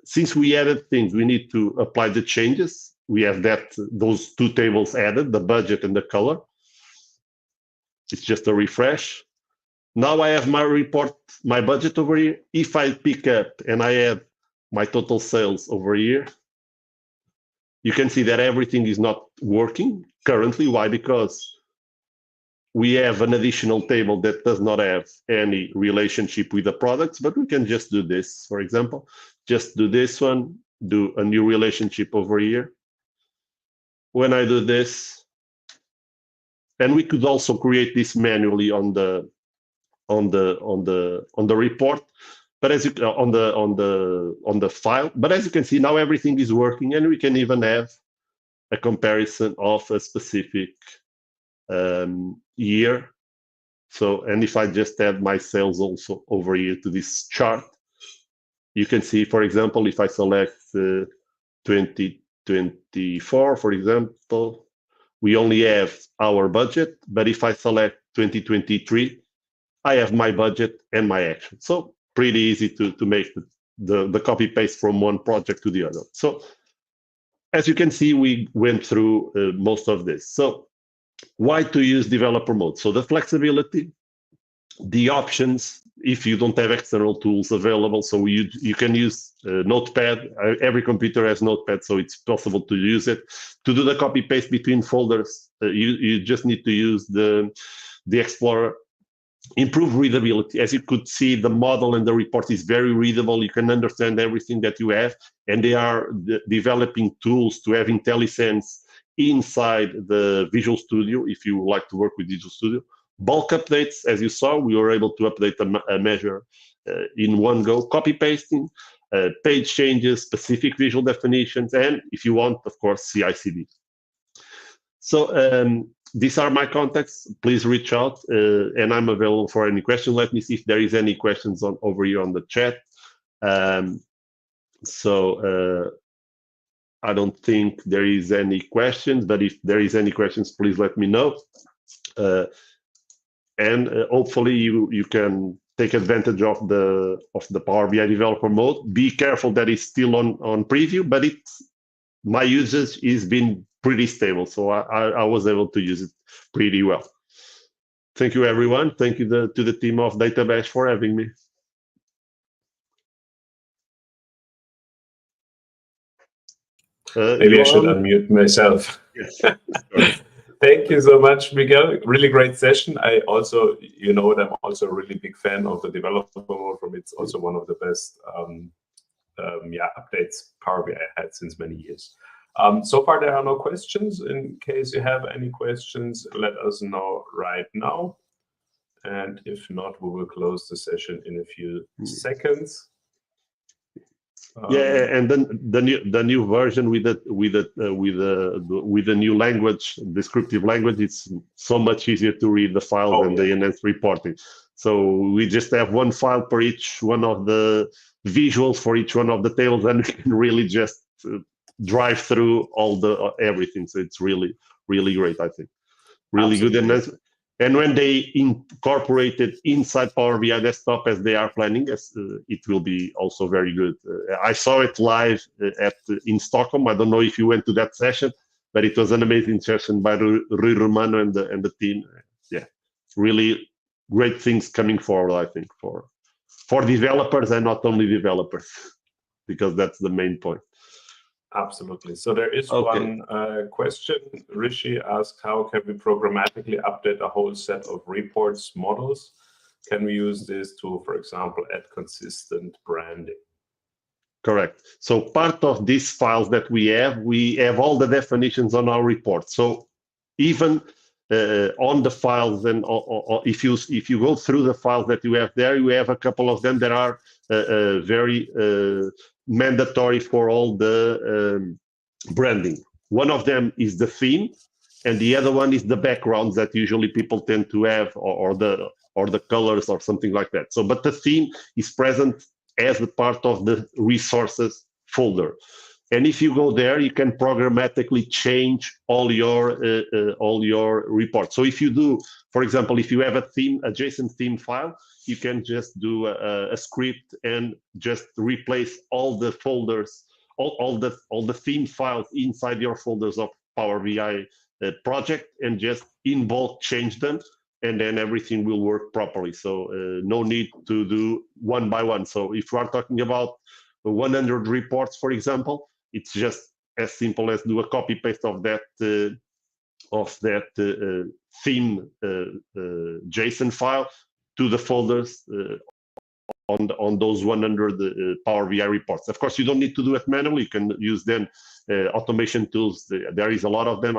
Speaker 2: Since we added things, we need to apply the changes. We have those two tables added, the budget and the color. It's just a refresh. Now I have my report, my budget over here. If I pick up and I add my total sales over here, you can see that everything is not working currently. Why? Because we have an additional table that does not have any relationship with the products, but we can just do this, for example. Just do this one, do a new relationship over here. When I do this, and we could also create this manually on the report, but as you on the file. But as you can see, now everything is working, and we can even have a comparison of a specific year. So, and if I just add my sales also over here to this chart, you can see, for example, if I select 2024, for example, we only have our budget, but if I select 2023, I have my budget and my action. So pretty easy to make the copy paste from one project to the other. So as you can see, we went through most of this. So why to use developer mode? So the flexibility, the options, if you don't have external tools available, so you can use Notepad. Every computer has Notepad, so it's possible to use it. To do the copy paste between folders, you just need to use the Explorer. Improve readability. As you could see, the model and the report is very readable. You can understand everything that you have, and they are developing tools to have IntelliSense inside the Visual Studio if you like to work with Visual Studio. Bulk updates, as you saw, we were able to update a measure in one go. Copy pasting, page changes, specific visual definitions, and if you want, of course, CI/CD. So these are my contacts. Please reach out, and I'm available for any questions. Let me see if there is any questions over here on the chat. I don't think there is any questions, but if there is any questions, please let me know. And hopefully you can take advantage of the Power BI developer mode. Be careful that it's still on preview, but my usage has been pretty stable, so I was able to use it pretty well. Thank you, everyone. Thank you to the team of DataBash for having me.
Speaker 1: Maybe I should unmute myself.
Speaker 2: Yes.
Speaker 1: Thank you so much, Miguel. Really great session. I also, you know, I'm also a really big fan of the developer mode. From it's also one of the best updates Power BI had since many years. So far, there are no questions. In case you have any questions, let us know right now. And if not, we will close the session in a few seconds.
Speaker 2: Yeah, and then the new version with the new language, descriptive language, it's so much easier to read the files and the enhanced reporting. So we just have one file per each one of the visuals for each one of the tables, and we can really just drive through everything. So it's really great, I think. Really good enhancement. And when they incorporate it inside Power BI Desktop as they are planning, it will be also very good. I saw it live in Stockholm. I don't know if you went to that session, but it was an amazing session by Rui Romano and the team. Yeah, really great things coming forward, I think, for developers and not only developers, because that's the main point.
Speaker 1: Absolutely. So there is
Speaker 2: Okay.
Speaker 1: one question. Rishi asked, how can we programmatically update a whole set of reports models? Can we use this to, for example, add consistent branding?
Speaker 2: Correct. So part of these files that we have all the definitions on our report. So even on the files, and if you go through the files that you have there, you have a couple of them that are very mandatory for all the branding. One of them is the theme, and the other one is the backgrounds that usually people tend to have, or the colors or something like that. So, but the theme is present as a part of the resources folder. And if you go there, you can programmatically change all your reports. So if you do, for example, if you have a JSON theme file, you can just do a script and just replace all the folders, all the theme files inside your folders of Power BI project, and just in bulk change them, and then everything will work properly. So no need to do one by one. So if you are talking about 100 reports, for example, it's just as simple as do a copy paste of that theme JSON file to the folders on those 100 Power BI reports. Of course, you don't need to do it manually. You can use then automation tools. There is a lot of them.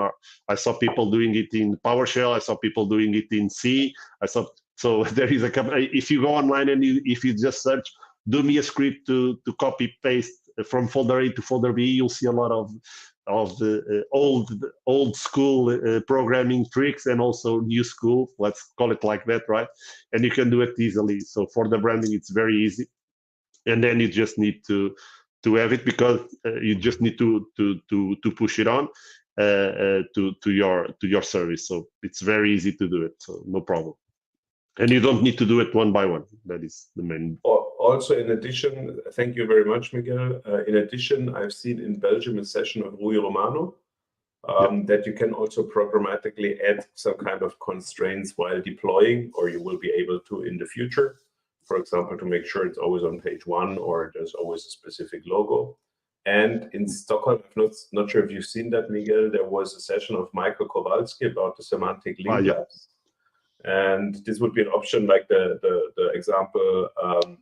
Speaker 2: I saw people doing it in PowerShell. I saw people doing it in C. So there is a couple. If you go online and if you just search, do me a script to copy paste from folder A to folder B, you'll see a lot of the old school programming tricks, and also new school, let's call it like that, right? And you can do it easily. So for the branding, it's very easy. And then you just need to have it, because you just need to push it on to your service. So it's very easy to do it. So no problem. And you don't need to do it one by one. That is the main.
Speaker 1: Also, in addition, thank you very much, Miguel. In addition, I've seen in Belgium a session of Rui Romano that you can also programmatically add some kind of constraints while deploying, or you will be able to in the future. For example, to make sure it's always on page 1, or there's always a specific logo. And in Stockholm, I'm not sure if you've seen that, Miguel, there was a session of Michael Kowalski about the semantic link labs. And this would be an option like the example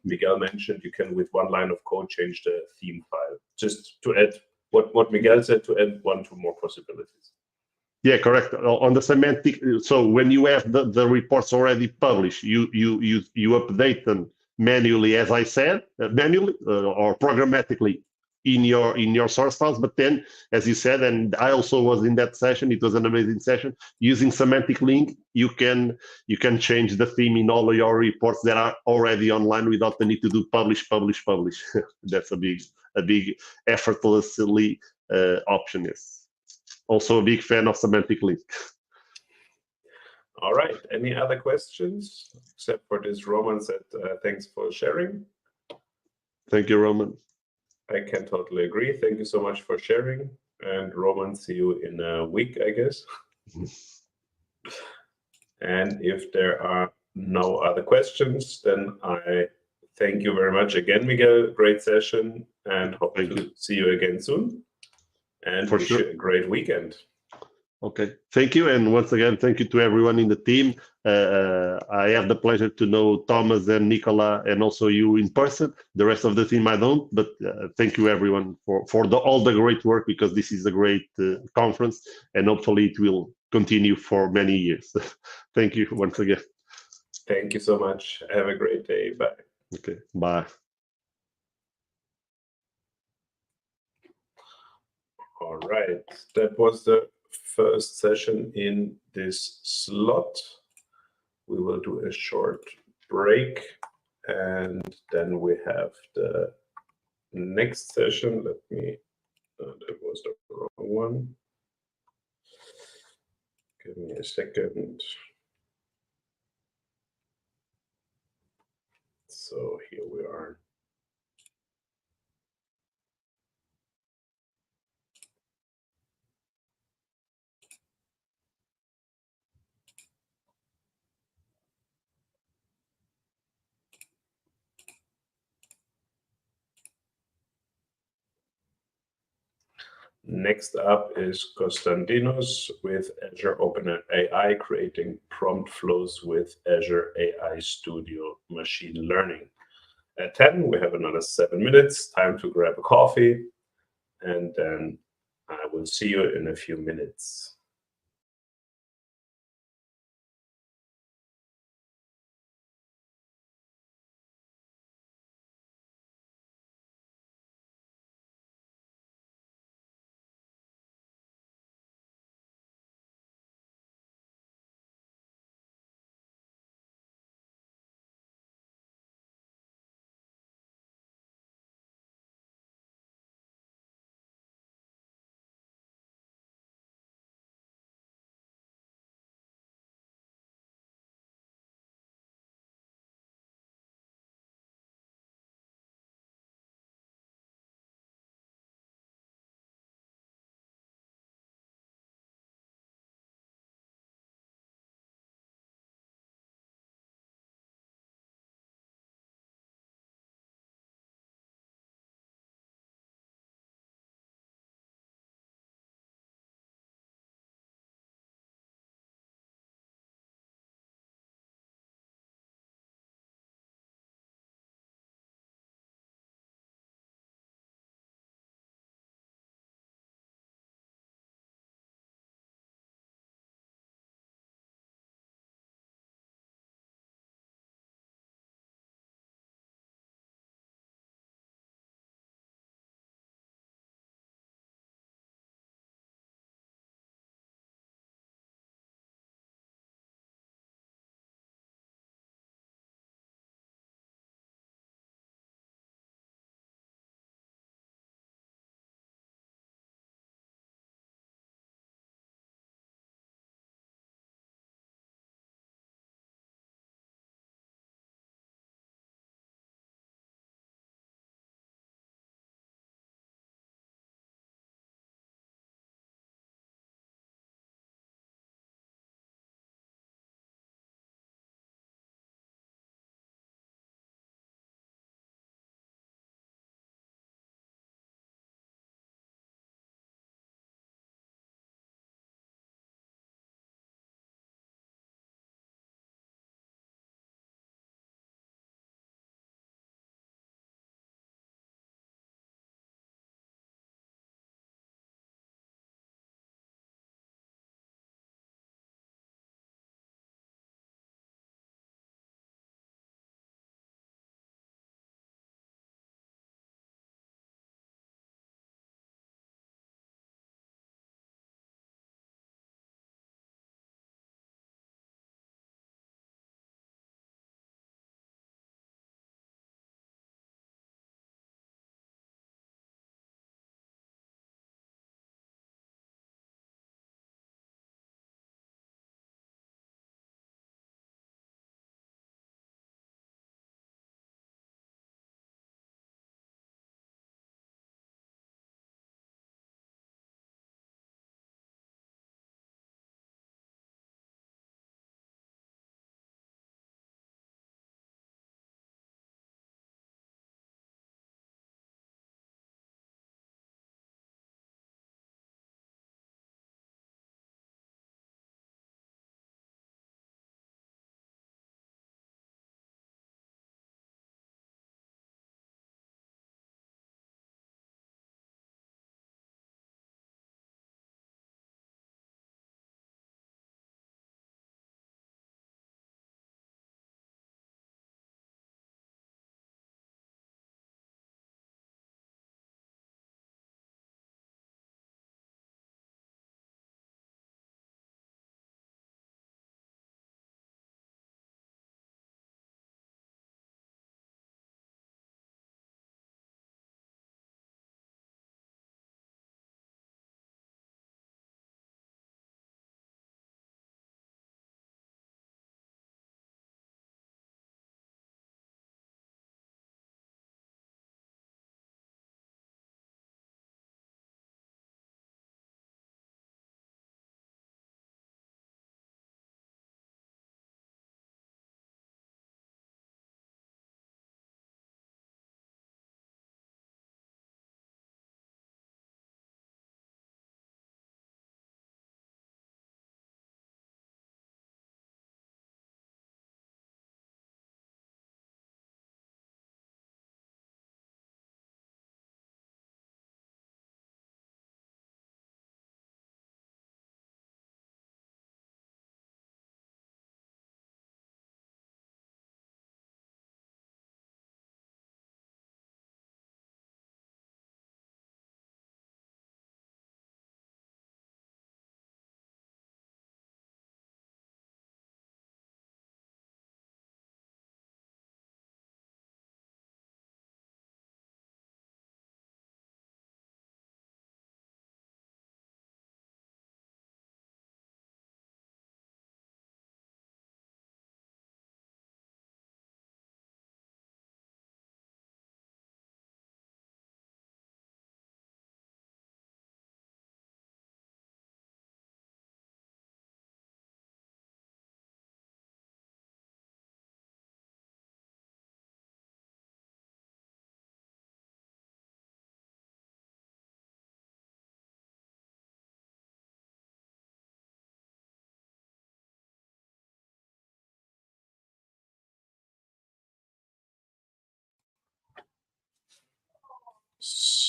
Speaker 1: Miguel mentioned. You can, with one line of code, change the theme file. Just to add what Miguel said, to add 1 to more possibilities.
Speaker 2: Yeah, correct. On the semantic, so when you have the reports already published, you update them manually, as I said, manually or programmatically in your source files. But then, as you said, and I also was in that session, it was an amazing session. Using semantic link, you can change the theme in all of your reports that are already online without the need to do publish. That's a big effortlessly option. Yes. Also a big fan of semantic link.
Speaker 1: All right. Any other questions? Except for this, Roman said, thanks for sharing.
Speaker 2: Thank you, Roman.
Speaker 1: I can totally agree. Thank you so much for sharing. And Roman, see you in a week, I guess. And if there are no other questions, then I thank you very much again, Miguel. Great session, and hope to see you again soon. And wish you a great weekend.
Speaker 2: Okay, thank you. And once again, thank you to everyone in the team. I have the pleasure to know Thomas and Nicola, and also you in person. The rest of the team I don't, but thank you everyone for all the great work, because this is a great conference, and hopefully it will continue for many years. Thank you once again.
Speaker 1: Thank you so much. Have a great day. Bye.
Speaker 2: Okay, bye.
Speaker 1: All right, that was the first session in this slot. We will do a short break, and then we have the next session. Let me, that was the wrong one. Give me a second. So here we are. Next up is Konstantinos with Azure OpenAI creating prompt flows with Azure AI Studio Machine Learning. At 10, we have another 7 minutes, time to grab a coffee, and then I will see you in a few minutes.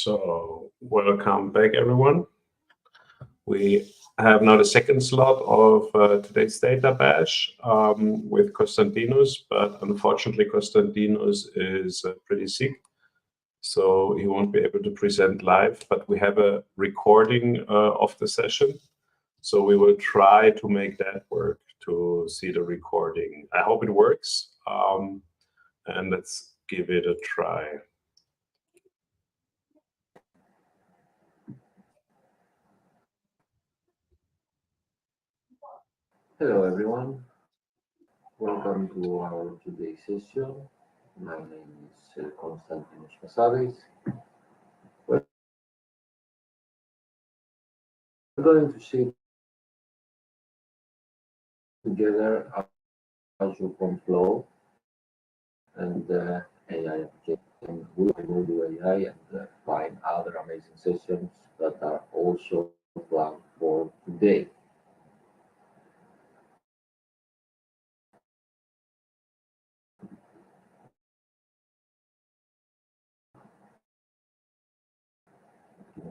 Speaker 1: So, welcome back, everyone. We have now the second slot of today's data bash with Konstantinos, but unfortunately, Konstantinos is pretty sick, so he won't be able to present live. But we have a recording of the session, so we will try to make that work to see the recording. I hope it works, and let's give it a try.
Speaker 3: Hello everyone, welcome to our today's session. My name is Konstantinos Massadis. We're going to see together Azure Flow and AI application. We will do AI and find other amazing sessions that are also planned for today.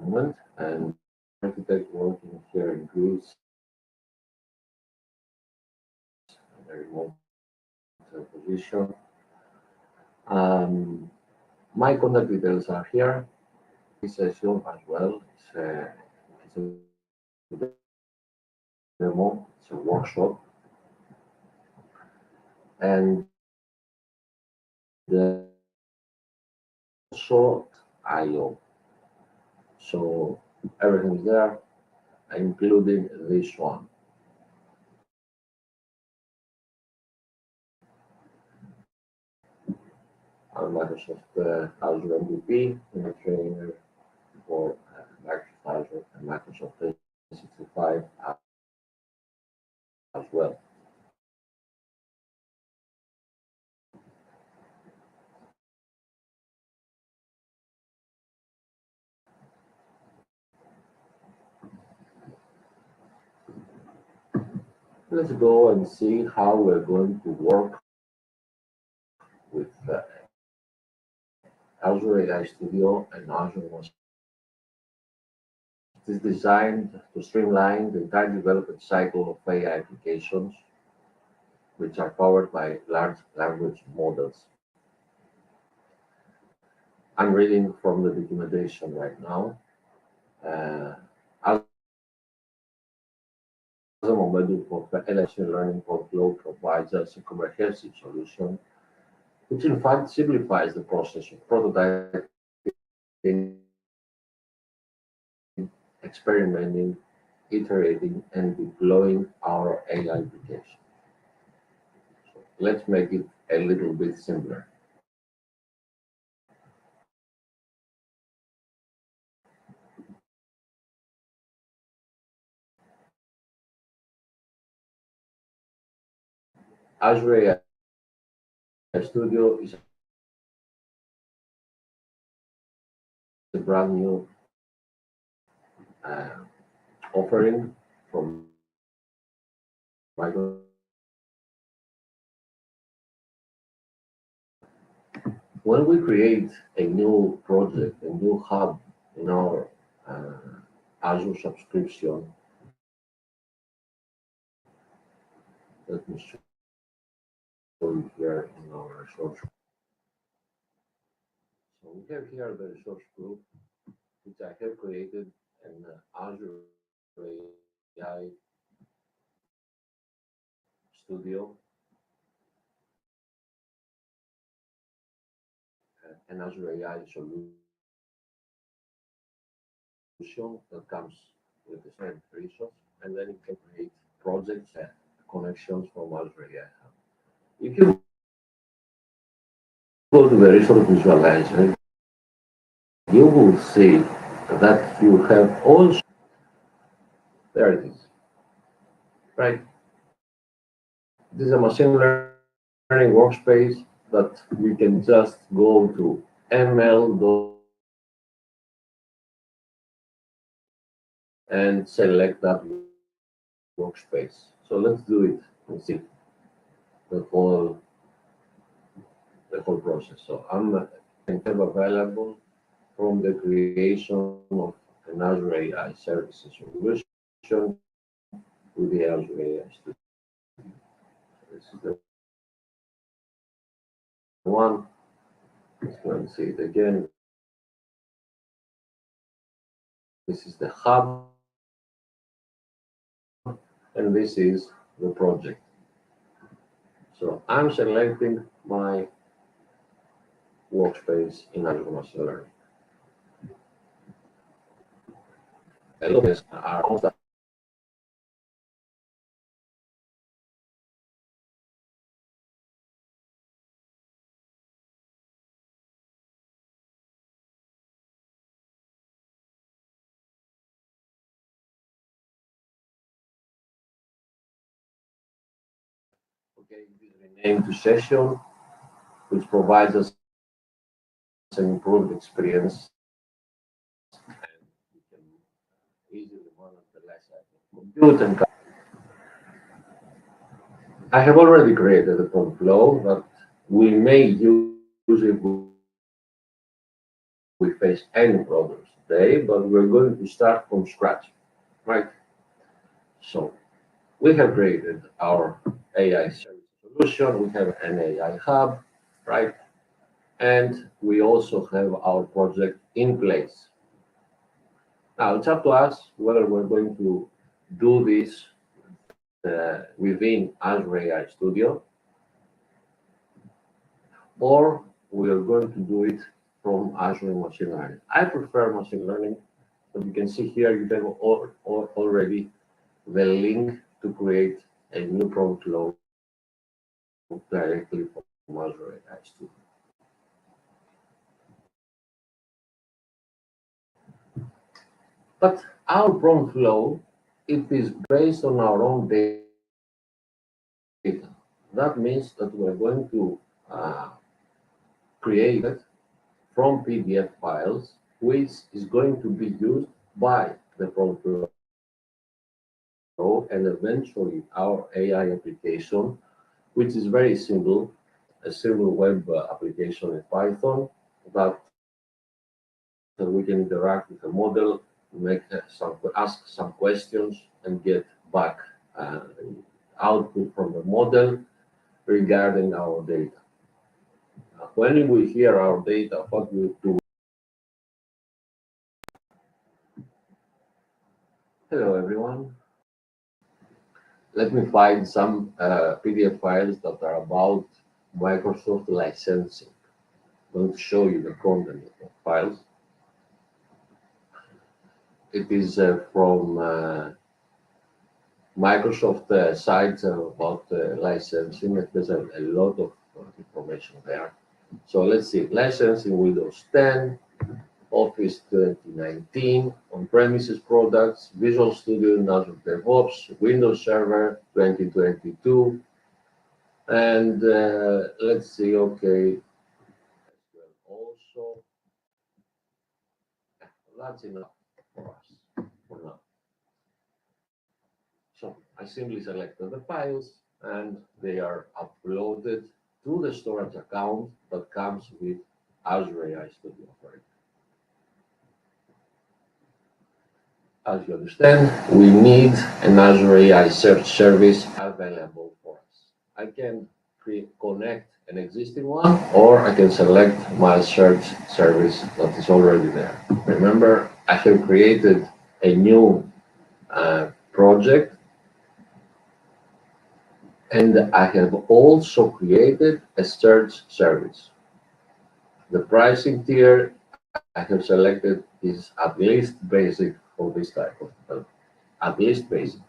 Speaker 3: Moment and architect working here in Greece, a remote position. My contact details are here. This session as well. It's a demo. It's a workshop, and also I/O. So everything is there, including this one. Our Microsoft Azure MVP and a trainer for Microsoft Azure and Microsoft 365 as well. Let's go and see how we're going to work with Azure AI Studio and Azure OneStream. It is designed to streamline the entire development cycle of AI applications, which are powered by large language models. I'm reading from the documentation right now. As a module for LSU learning workflow provides us a comprehensive solution, which in fact simplifies the process of prototyping, experimenting, iterating, and deploying our AI application. So let's make it a little bit simpler. Azure AI Studio is a brand new offering from Microsoft. When we create a new project, a new hub in our Azure subscription, let me show you here in our resource. So we have here the resource group, which I have created in Azure AI Studio and Azure AI solution that comes with the same resource, and then you can create projects and connections from Azure AI. If you go to the resource visualizer, you will see that you have also, there it is, right? This is a machine learning workspace that you can just go to ML and select that workspace. So let's do it and see the whole process. So I'm available from the creation of an Azure AI services solution with the Azure AI Studio. This is the one. Let's go and see it again. This is the hub, and this is the project. So I'm selecting my workspace in Azure Machine Learning. Elements are constant. Okay, it is renamed to session, which provides us an improved experience, and we can easily monitor less compute and. I have already created a prompt flow that we may use if we face any problems today, but we're going to start from scratch, right? So we have created our AI service solution. We have an AI hub, right? And we also have our project in place. Now it's up to us whether we're going to do this within Azure AI Studio, or we are going to do it from Azure Machine Learning. I prefer machine learning, but you can see here you have already the link to create a new prompt flow directly from Azure AI Studio. But our prompt flow, it is based on our own data. That means that we're going to create it from PDF files, which is going to be used by the prompt flow and eventually our AI application, which is very simple, a simple web application in Python that we can interact with the model, ask some questions, and get back output from the model regarding our data. When we hear our data, what we do? Hello, everyone. Let me find some PDF files that are about Microsoft licensing. I'm going to show you the content of the files. It is from Microsoft sites about licensing. There's a lot of information there. So let's see, licensing Windows 10, Office 2019, on-premises products, Visual Studio and Azure DevOps, Windows Server 2022, and let's see, okay, also, that's enough for us for now. So I simply selected the files and they are uploaded to the storage account that comes with Azure AI Studio Operator. As you understand, we need an Azure AI search service available for us. I can connect an existing one, or I can select my search service that is already there. Remember, I have created a new project, and I have also created a search service. The pricing tier I have selected is at least basic for this type of development. At least basic.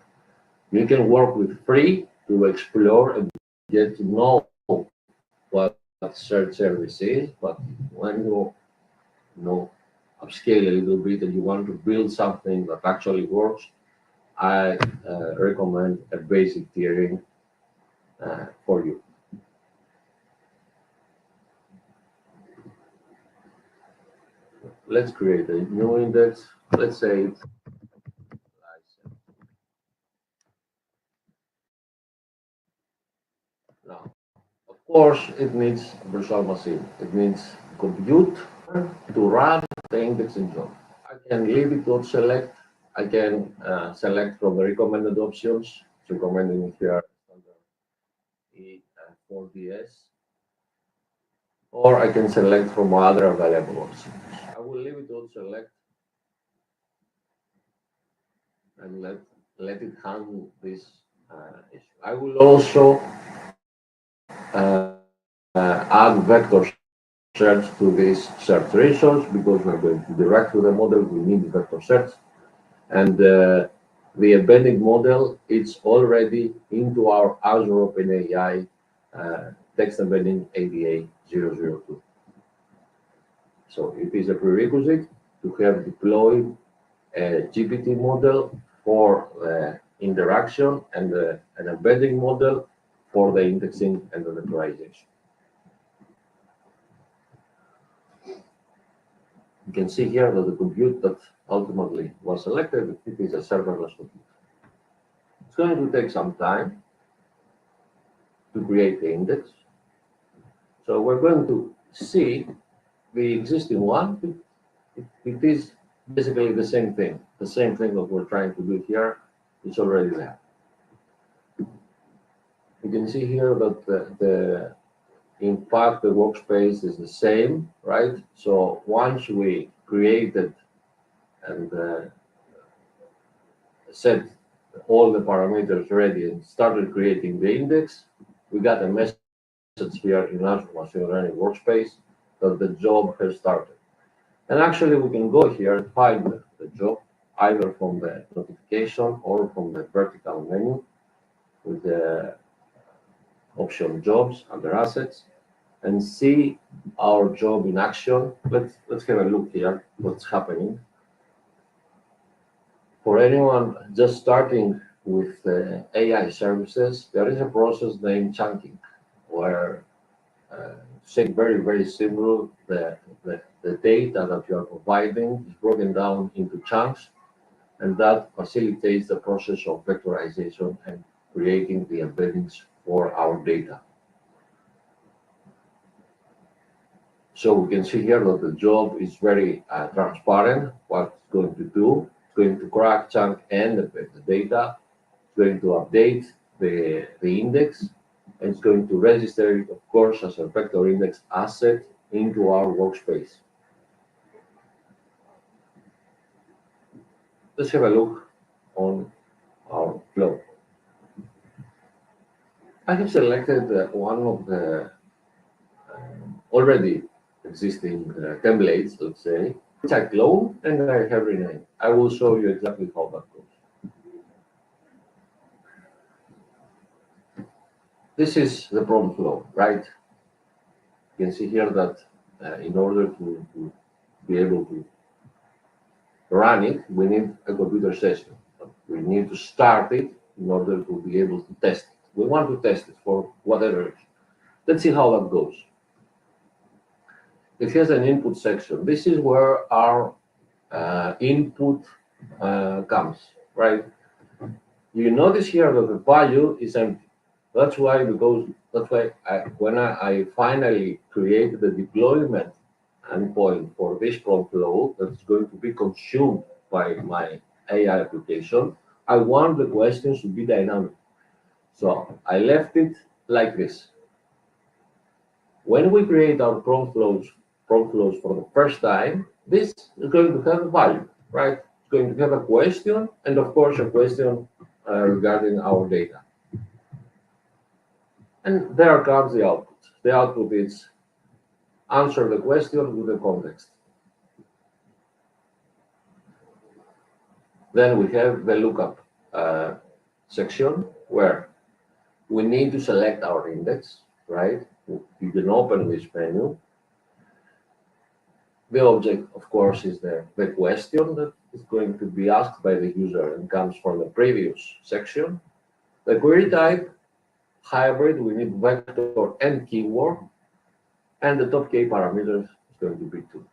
Speaker 3: You can work with free to explore and get to know what search service is, but when you upscale a little bit and you want to build something that actually works, I recommend a basic tiering for you. Let's create a new index. Let's say it's now. Of course, it needs virtual machine. It needs compute to run the indexing job. I can leave it to select. I can select from the recommended options. It's recommending here E4DS, or I can select from other available options. I will leave it to select and let it handle this issue. I will also add vector search to this search resource because we're going to direct to the model. We need vector search, and the embedding model is already into our Azure OpenAI text embedding ADA 002. So it is a prerequisite to have deployed a GPT model for the interaction and an embedding model for the indexing and the vectorization. You can see here that the compute that ultimately was selected, it is a serverless compute. It's going to take some time to create the index. So we're going to see the existing one. It is basically the same thing. The same thing that we're trying to do here is already there. You can see here that in fact, the workspace is the same, right? So once we created and set all the parameters ready and started creating the index, we got a message here in Azure Machine Learning Workspace that the job has started. And actually, we can go here and find the job either from the notification or from the vertical menu with the option jobs under assets and see our job in action. Let's have a look here, what's happening. For anyone just starting with AI services, there is a process named chunking, where say very simple, the data that you are providing is broken down into chunks, and that facilitates the process of vectorization and creating the embeddings for our data. So we can see here that the job is very transparent, what it's going to do. It's going to crack chunk and the data. It's going to update the index, and it's going to register it, of course, as a vector index asset into our workspace. Let's have a look on our flow. I have selected one of the already existing templates, let's say, which I clone and I have renamed. I will show you exactly how that goes. This is the prompt flow, right? You can see here that in order to be able to run it, we need a computer session. We need to start it in order to be able to test it. We want to test it for whatever reason. Let's see how that goes. It has an input section. This is where our input comes, right? You notice here that the value is empty. That's why, when I finally create the deployment endpoint for this prompt flow that's going to be consumed by my AI application, I want the questions to be dynamic. So I left it like this. When we create our prompt flows for the first time, this is going to have a value, right? It's going to have a question, and of course a question regarding our data. And there comes the output. The output is answer the question with the context. Then we have the lookup section where we need to select our index, right? You can open this menu. The object, of course, is the question that is going to be asked by the user and comes from the previous section. The query type, hybrid, we need vector and keyword, and the top K parameters is going to be 2.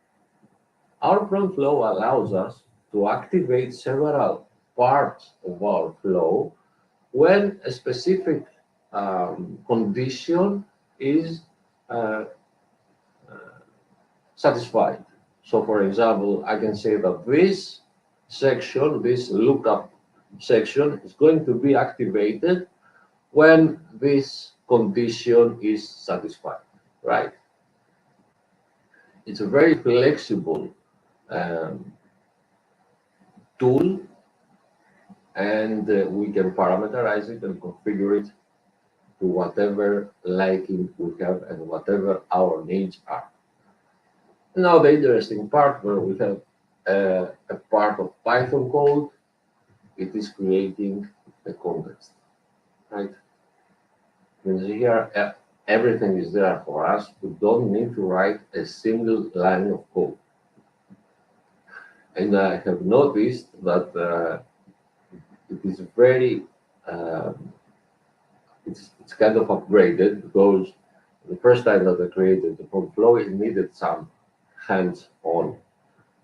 Speaker 3: Our prompt flow allows us to activate several parts of our flow when a specific condition is satisfied. So for example, I can say that this section, this lookup section, is going to be activated when this condition is satisfied, right? It's a very flexible tool, and we can parameterize it and configure it to whatever liking we have and whatever our needs are. Now the interesting part, where we have a part of Python code, it is creating the context, right? And here, everything is there for us. We don't need to write a single line of code. And I have noticed that it is very, it's kind of upgraded, because the first time that I created the prompt flow, it needed some hands-on.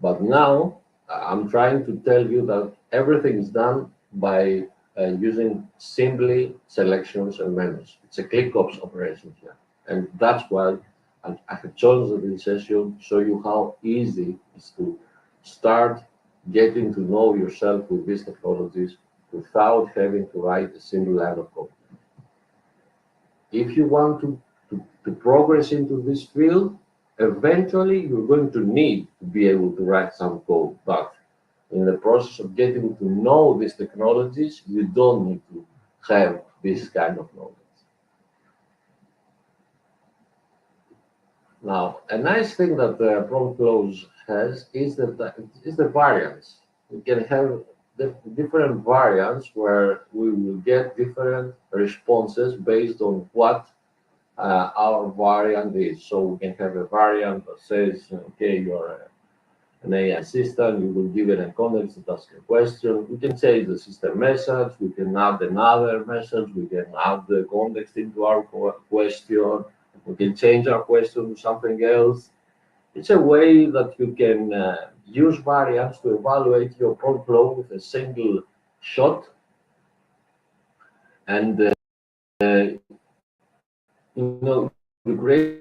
Speaker 3: But now I'm trying to tell you that everything is done by using simply selections and menus. It's a ClickOps operation here. And that's why I have chosen this session to show you how easy it is to start getting to know yourself with these technologies without having to write a single line of code. If you want to progress into this field, eventually you're going to need to be able to write some code, but in the process of getting to know these technologies, you don't need to have this kind of knowledge. Now, a nice thing that the prompt flows has is the variance. We can have different variants where we will get different responses based on what our variant is. So we can have a variant that says, okay, you're an AI assistant, you will give it a context to ask a question. We can change the system message, we can add another message, we can add the context into our question, we can change our question to something else. It's a way that you can use variants to evaluate your prompt flow with a single shot. And you create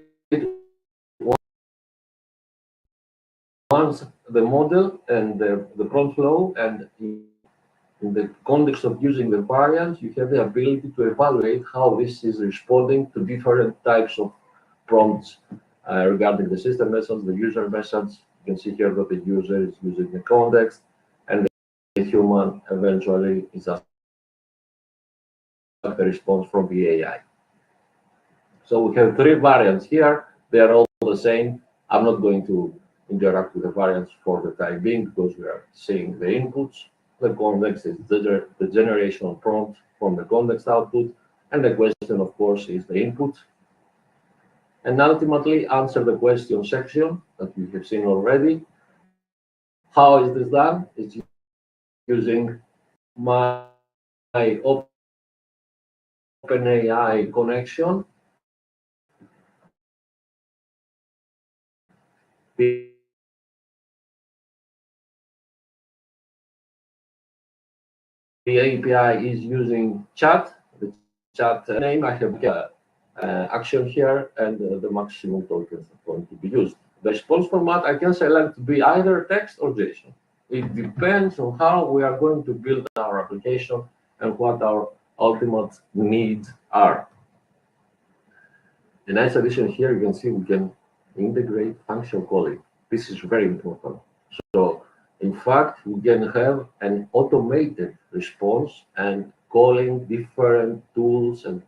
Speaker 3: once the model and the prompt flow, and in the context of using the variants, you have the ability to evaluate how this is responding to different types of prompts regarding the system message, the user message. You can see here that the user is using the context, and the human eventually is asking the response from the AI. So we have three variants here. They are all the same. I'm not going to interact with the variants for the time being because we are seeing the inputs. The context is the generational prompt from the context output, and the question, of course, is the input. And ultimately answer the question section that we have seen already. How is this done? It's using my OpenAI connection. The API is using chat. The chat name, I have action here, and the maximum tokens are going to be used. The response format, I can select to be either text or JSON. It depends on how we are going to build our application and what our ultimate needs are. A nice addition here, you can see we can integrate function calling. This is very important. So, in fact, we can have an automated response and calling different tools, and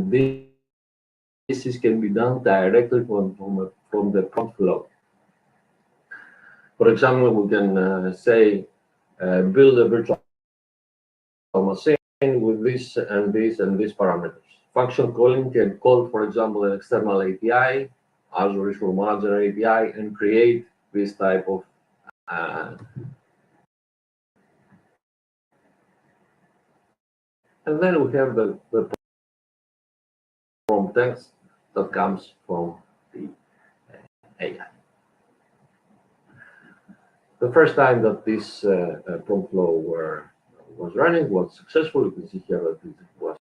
Speaker 3: this can be done directly from the prompt flow. For example, we can say, build a virtual machine with this and this and these parameters. Function calling can call, for example, an external API, Azure Resource Manager API, and create this type of and then we have the prompt text that comes from the AI. The first time that this prompt flow was running was successful. You can see here that it was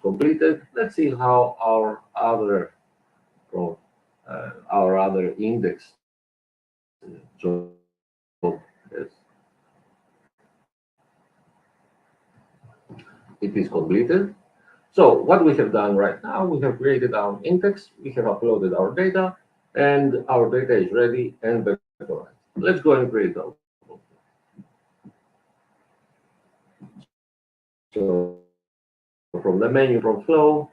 Speaker 3: completed. Let's see how our other index So, yes, it is completed. So what we have done right now, we have created our index, we have uploaded our data, and our data is ready and vectorized. Let's go and create our. So from the menu from Flow,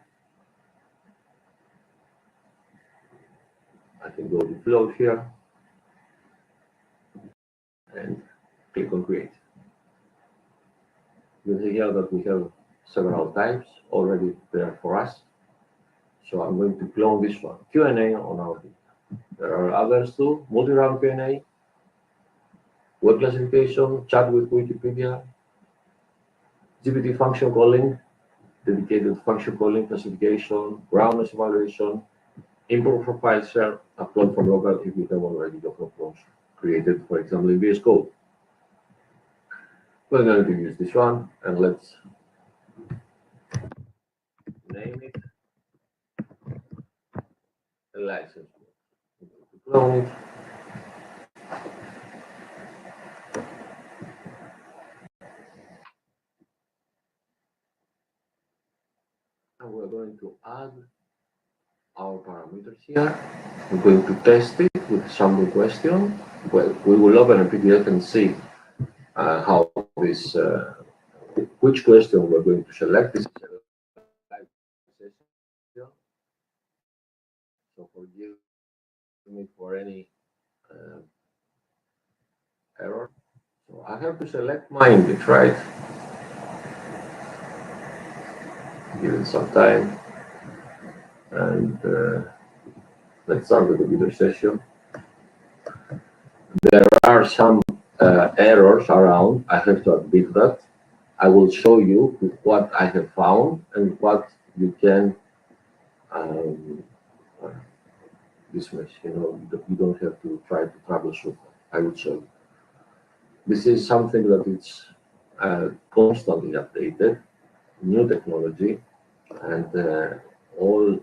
Speaker 3: I can go to Flow here and click on Create. You see here that we have several types already there for us. So I'm going to clone this one, Q&A on our data. There are others too, multi-round Q&A, web classification, chat with Wikipedia, GPT function calling, dedicated function calling classification, groundness evaluation, import profile share, upload from local if you have already Docker flows created, for example, in VS Code. We're going to use this one, and let's name it a license. Clone it. And we're going to add our parameters here. We're going to test it with sample question. Well, we will open a PDF and see how this, which question we're going to select. This is a live session. So forgive me for any error. So I have to select my index, right? Give it some time. And let's start the computer session. There are some errors around. I have to admit that. I will show you what I have found and what you can dismiss. You don't have to try to troubleshoot. I will show you. This is something that is constantly updated, new technology, and all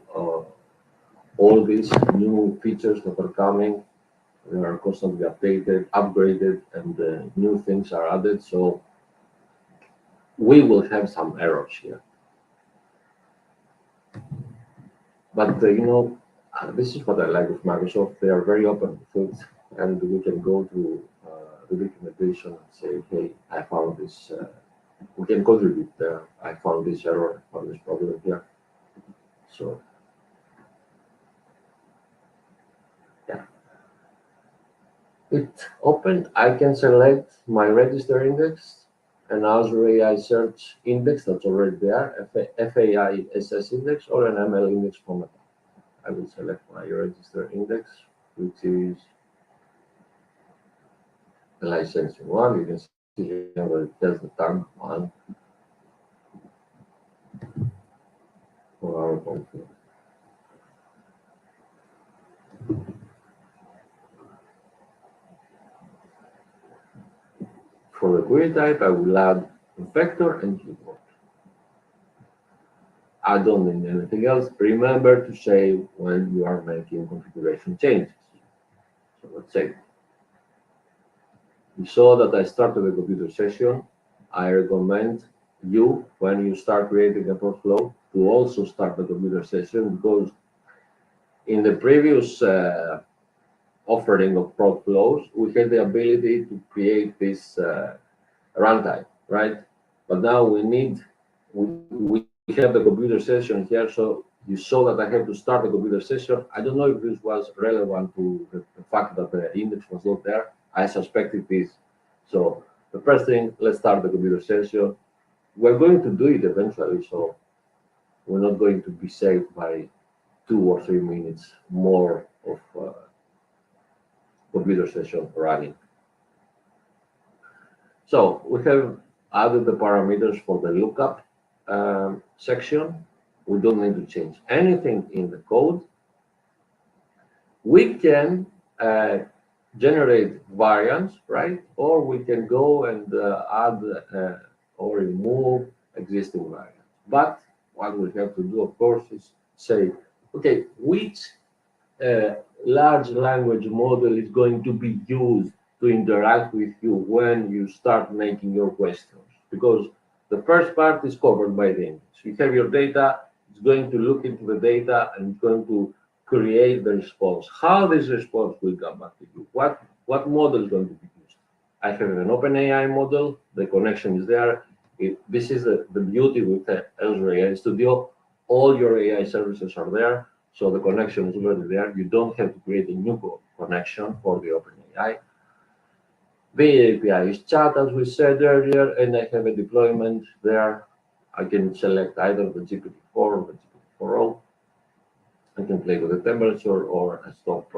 Speaker 3: these new features that are coming, they are constantly updated, upgraded, and new things are added. So we will have some errors here. But this is what I like with Microsoft. They are very open with it, and we can go to the documentation and say, hey, I found this. We can contribute there. I found this error, I found this problem here. So, yeah. It opened. I can select my register index, an Azure AI search index that's already there, FAI SS index, or an ML index format. I will select my register index, which is the licensing one. You can see here where it tells the tag one for our config. For the query type, I will add vector and keyboard. I don't need anything else. Remember to save when you are making configuration changes. So let's save. You saw that I started the computer session. I recommend you, when you start creating a workflow, to also start the computer session, because in the previous offering of prod flows, we had the ability to create this runtime, right? But now we have the computer session here, so you saw that I have to start the computer session. I don't know if this was relevant to the fact that the index was not there. I suspect it is. So the first thing, let's start the computer session. We're going to do it eventually, so we're not going to be saved by 2 or 3 minutes more of computer session running. So we have added the parameters for the lookup section. We don't need to change anything in the code. We can generate variants, right? Or we can go and add or remove existing variants. But what we have to do, of course, is say, okay, which large language model is going to be used to interact with you when you start making your questions. Because the first part is covered by the index. You have your data, it's going to look into the data and it's going to create the response. How this response will come back to you? What model is going to be used? I have an OpenAI model, the connection is there. This is the beauty with the Azure AI Studio. All your AI services are there, so the connection is already there. You don't have to create a new connection for the OpenAI. The API is chat, as we said earlier, and I have a deployment there. I can select either the GPT-4 or the GPT-4o. I can play with the temperature or a stop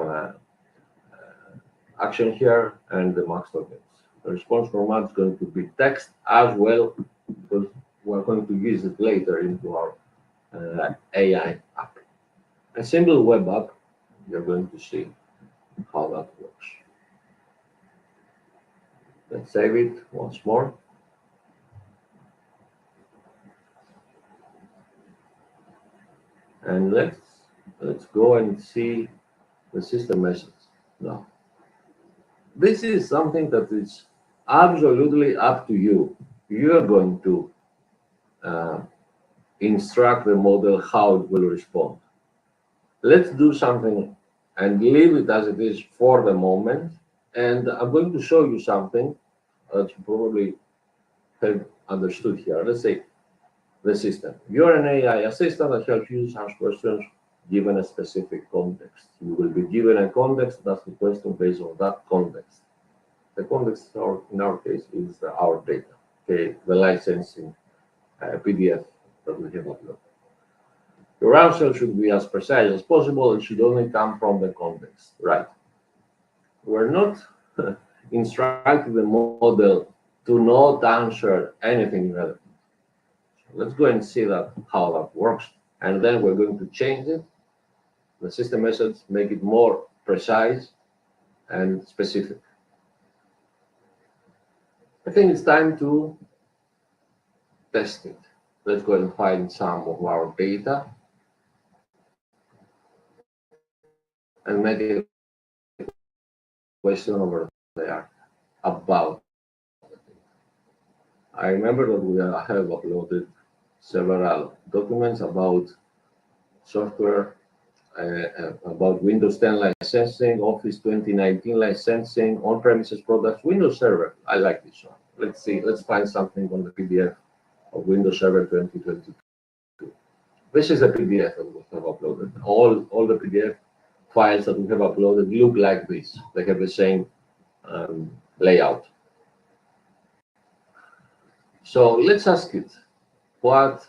Speaker 3: action here and the max tokens. The response format is going to be text as well, because we're going to use it later into our AI app. A simple web app, you're going to see how that works. Let's save it once more. And let's go and see the system message now. This is something that is absolutely up to you. You are going to instruct the model how it will respond. Let's do something and leave it as it is for the moment. And I'm going to show you something that you probably have understood here. Let's say the system. You're an AI assistant that helps you ask questions given a specific context. You will be given a context, that's the question based on that context. The context in our case is our data, okay, the licensing PDF that we have uploaded. Your answer should be as precise as possible and should only come from the context, right? We're not instructing the model to not answer anything relevant. Let's go and see how that works, and then we're going to change it, the system message, make it more precise and specific. I think it's time to test it. Let's go and find some of our data and make a question over there about it. I remember that we have uploaded several documents about software, about Windows 10 licensing, Office 2019 licensing, on-premises products, Windows Server. I like this one. Let's see, let's find something on the PDF of Windows Server 2022. This is a PDF that we have uploaded. All the PDF files that we have uploaded look like this. They have the same layout. So let's ask it, what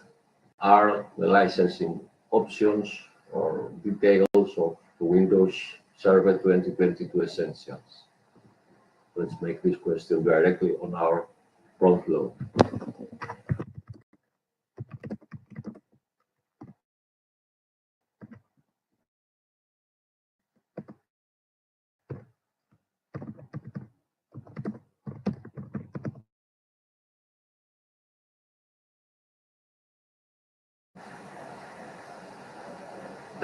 Speaker 3: are the licensing options or details of the Windows Server 2022 Essentials? Let's make this question directly on our prompt load.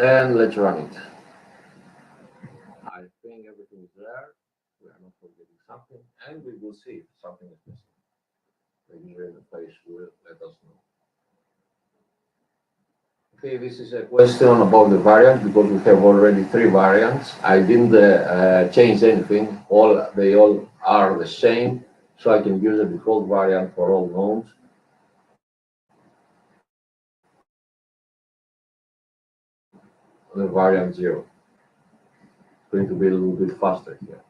Speaker 3: And let's run it. I think everything is there. We are not forgetting something, and we will see if something is missing. The user interface will let us know. Okay, this is a question about the variant because we have already 3 variants. I didn't change anything. They all are the same, so I can use the default variant for all nodes. The variant 0. It's going to be a little bit faster here.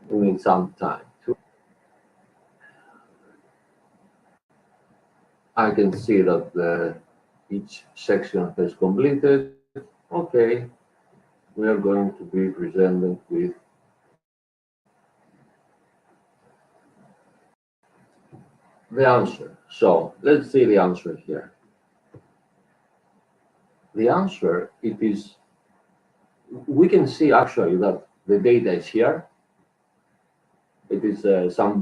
Speaker 3: We need some time. I can see that each section has completed. Okay, we are going to be presented with the answer. So let's see the answer here. The answer, it is we can see actually that the data is here. It is some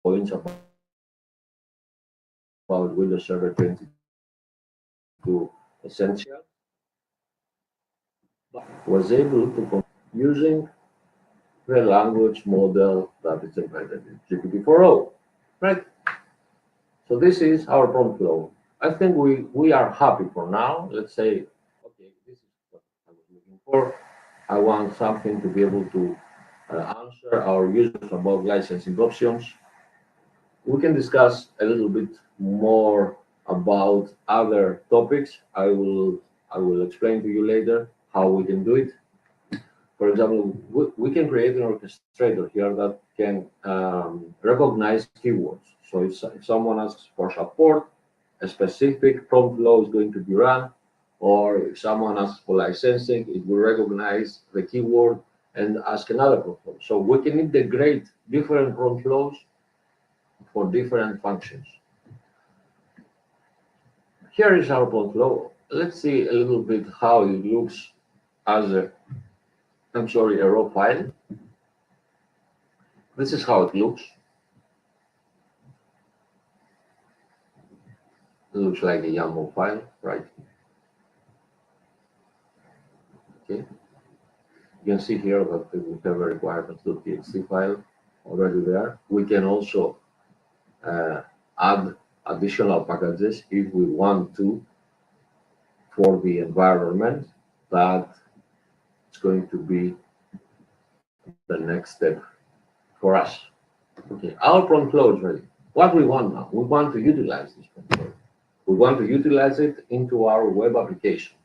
Speaker 3: points about Windows Server 22 Essential. But was able to using the language model that is embedded in GPT-4o, right? So this is our prompt flow. I think we are happy for now. Let's say, okay, this is what I was looking for. I want something to be able to answer our users about licensing options. We can discuss a little bit more about other topics. I will explain to you later how we can do it. For example, we can create an orchestrator here that can recognize keywords. So if someone asks for support, a specific prompt flow is going to be run, or if someone asks for licensing, it will recognize the keyword and ask another prompt flow. So we can integrate different prompt flows for different functions. Here is our prompt flow. Let's see a little bit how it looks as a raw file. This is how it looks. It looks like a YAML file, right? Okay. You can see here that we have a requirements.txt file already there. We can also add additional packages if we want to for the environment. That is going to be the next step for us. Okay, our prompt flow is ready. What we want now, we want to utilize this prompt flow. We want to utilize it into our web application.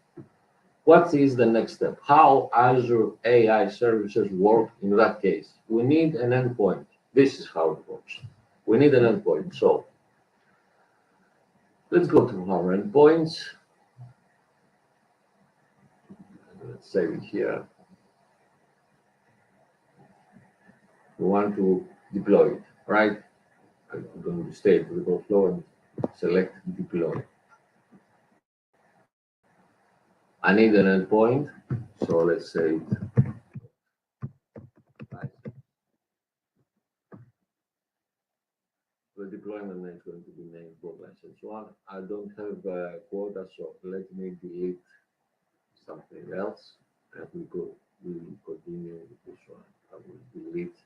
Speaker 3: What is the next step? How Azure AI services work in that case? We need an endpoint. This is how it works. We need an endpoint. So let's go to our endpoints. Let's save it here. We want to deploy it, right? I'm going to stay to the prompt flow and select deploy. I need an endpoint, so let's say the deployment name is going to be named license1. I don't have a quota, so let me delete something else, and we will continue with this one. I will delete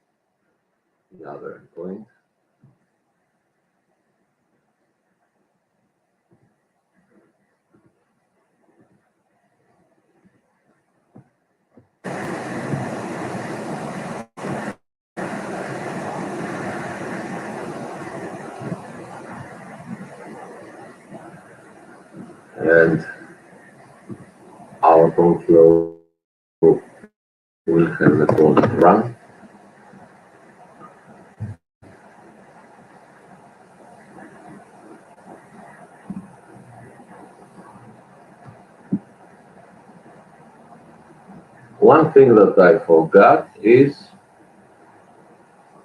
Speaker 3: the other endpoint. And our prompt flow will have the code run. One thing that I forgot is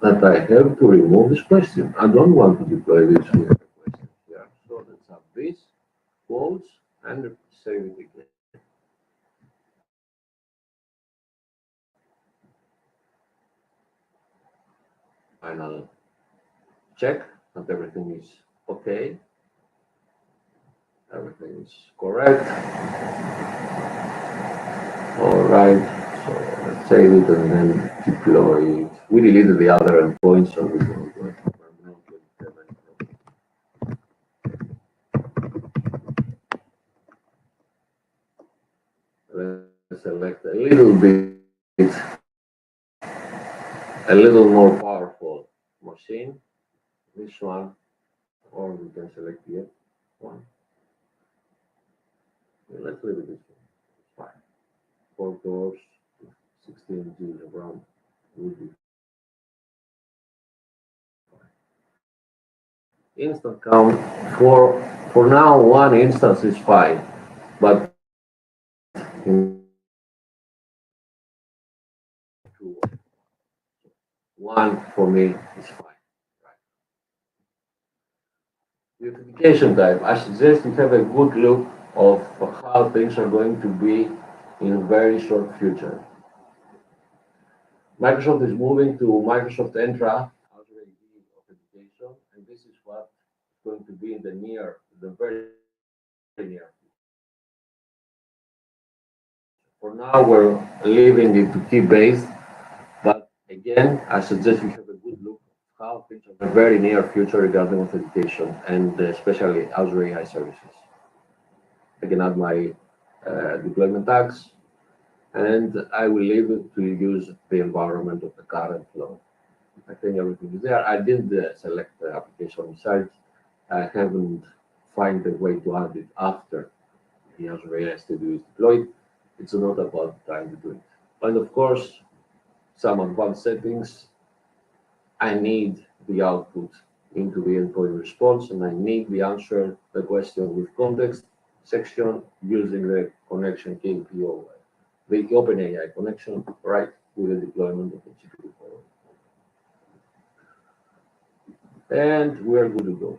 Speaker 3: that I have to remove this question. I don't want to deploy this with a question here. So let's have this, quotes, and save it again. Final check that everything is okay. Everything is correct. All right, so let's save it and then deploy it. We deleted the other endpoints, so we don't go to let's select a little more powerful machine. This one, or we can select the one. Let's leave it this one. It's fine. 4 cores, 16 GB of RAM will be fine. Instant count for now, one instance is fine, but one for me is fine. Right. The authentication type. I suggest you have a good look of how things are going to be in a very short future. Microsoft is moving to Microsoft Entra Azure AD authentication, and this is what is going to be in the very near future. For now, we're leaving it to key-based, but again, I suggest you have a good look at how things are in the very near future regarding authentication and especially Azure AI services. I can add my deployment tags, and I will leave it to use the environment of the current flow. I think everything is there. I didn't select the application site. I haven't find a way to add it after the Azure AI Studio is deployed. It's not about time to do it. And of course, some advanced settings, I need the output into the endpoint response, and I need the answer the question with context section using the connection KPO, the OpenAI connection, right, with the deployment of the GPT. And we're good to go.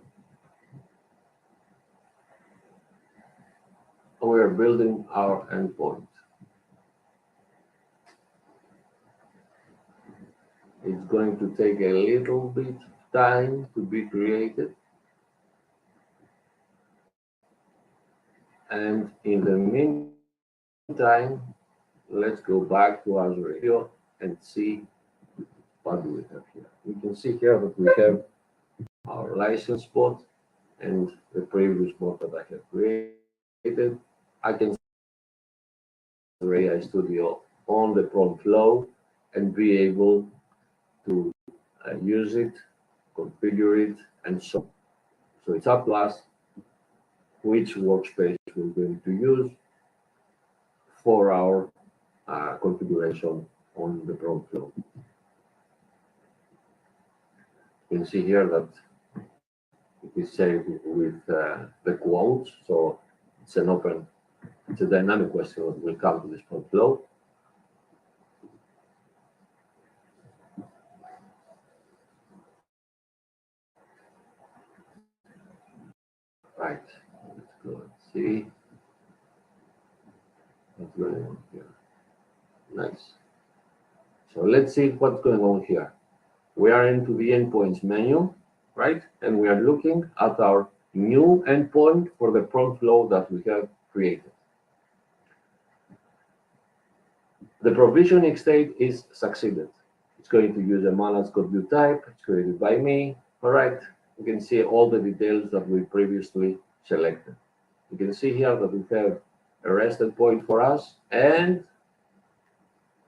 Speaker 3: We are building our endpoint. It's going to take a little bit of time to be created. And in the meantime, let's go back to Azure Radio and see what do we have here. We can see here that we have our license spot and the previous spot that I have created. I can see Azure AI Studio on the prompt flow and be able to use it, configure it, and so on. So it's up to us which workspace we're going to use for our configuration on the prompt flow. You can see here that it is saved with the quotes, so it's a dynamic question that will come to this prompt flow. Right, let's go and see what's going on here. Nice. So let's see what's going on here. We are into the endpoints menu, right? And we are looking at our new endpoint for the prompt flow that we have created. The provisioning state is succeeded. It's going to use a managed code view type. It's created by me. All right. You can see all the details that we previously selected. You can see here that we have a REST endpoint for us, and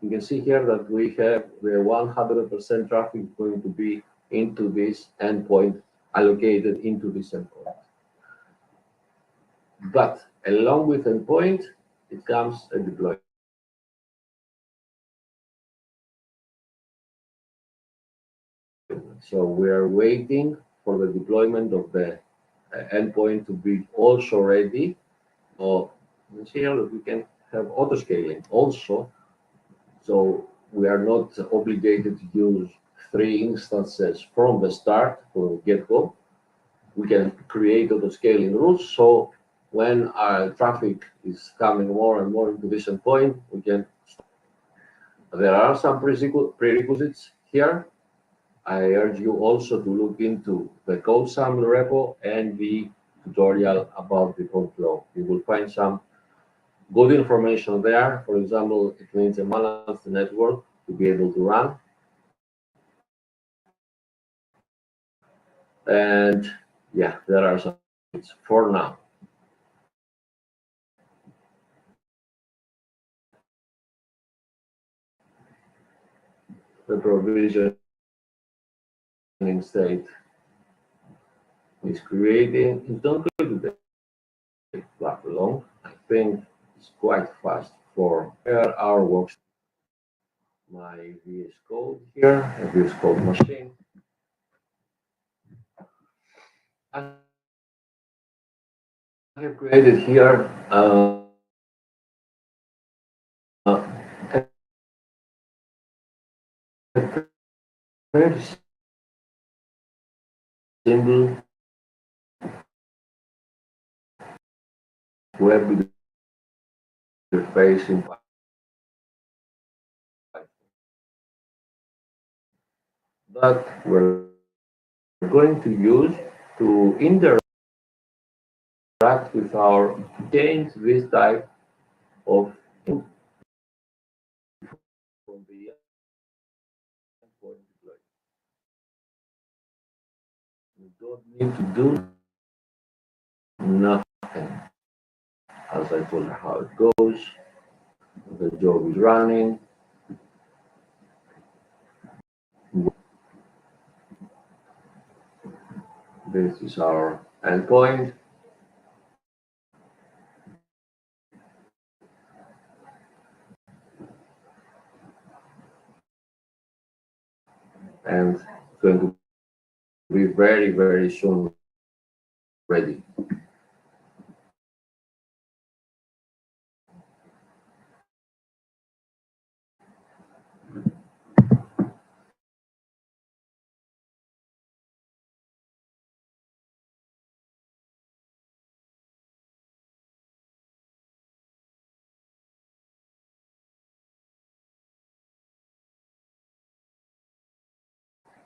Speaker 3: you can see here that we have the 100% traffic going to be into this endpoint, allocated into this endpoint. But along with endpoint, it comes a deployment. So we are waiting for the deployment of the endpoint to be also ready. Or here we can have auto scaling also. So we are not obligated to use 3 instances from the start, from the get-go. We can create auto scaling rules. So when our traffic is coming more and more into this endpoint, we can stop. There are some prerequisites here. I urge you also to look into the code sample repo and the tutorial about the prompt flow. You will find some good information there. For example, it needs a managed network to be able to run. And yeah, there are some things for now. The provisioning state is creating. It's not going to take that long. I think it's quite fast for our works. My VS Code here, a VS Code machine. I have created here a very simple web interface in Python. That we're going to use to interact with our change this type of input from the endpoint deploy. We don't need to do nothing. As I told you how it goes, the job is running. This is our endpoint. And it's going to be very, very soon ready.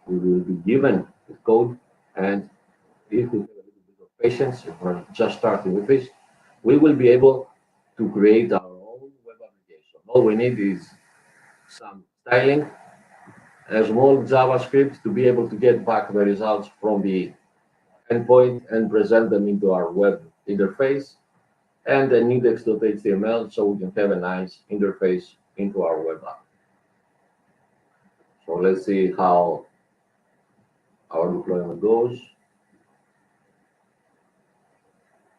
Speaker 3: We will be given the code, and if we have a little bit of patience, if we're just starting with this, we will be able to create our own web application. All we need is some styling, a small JavaScript to be able to get back the results from the endpoint and present them into our web interface, and an index.html so we can have a nice interface into our web app. So let's see how our deployment goes.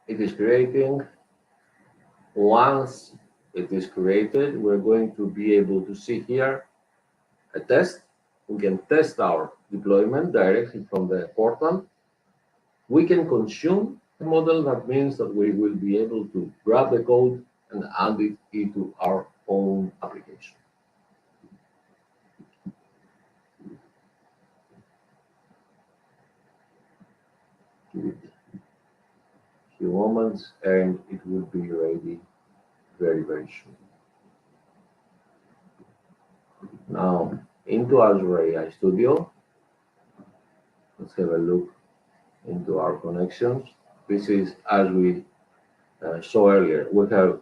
Speaker 3: It is creating. Once it is created, we're going to be able to see here a test. We can test our deployment directly from the portal. We can consume the model. That means that we will be able to grab the code and add it into our own application. Few moments and it will be ready very, very soon. Now into Azure AI Studio, let's have a look into our connections. This is, as we saw earlier, we have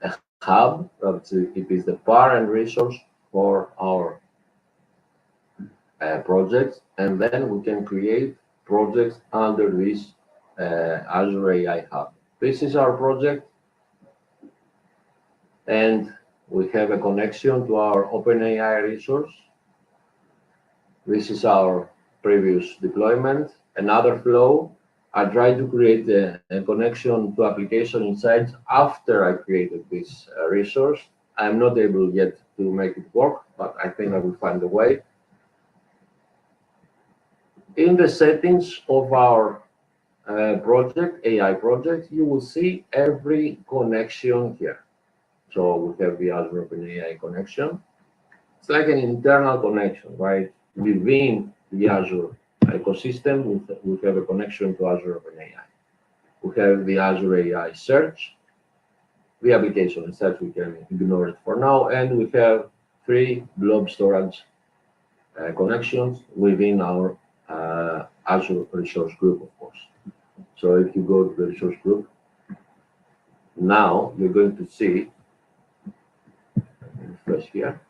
Speaker 3: a hub that it is the parent resource for our projects, and then we can create projects under this Azure AI Hub. This is our project, and we have a connection to our OpenAI resource. This is our previous deployment. Another flow, I tried to create a connection to application insights after I created this resource. I'm not able yet to make it work, but I think I will find a way. In the settings of our project, AI project, you will see every connection here. So we have the Azure OpenAI connection. It's like an internal connection, right? Within the Azure ecosystem, we have a connection to Azure OpenAI. We have the Azure AI search, the application search, we can ignore it for now, and we have 3 blob storage connections within our Azure resource group, of course. So if you go to the resource group, now you're going to see, refresh here,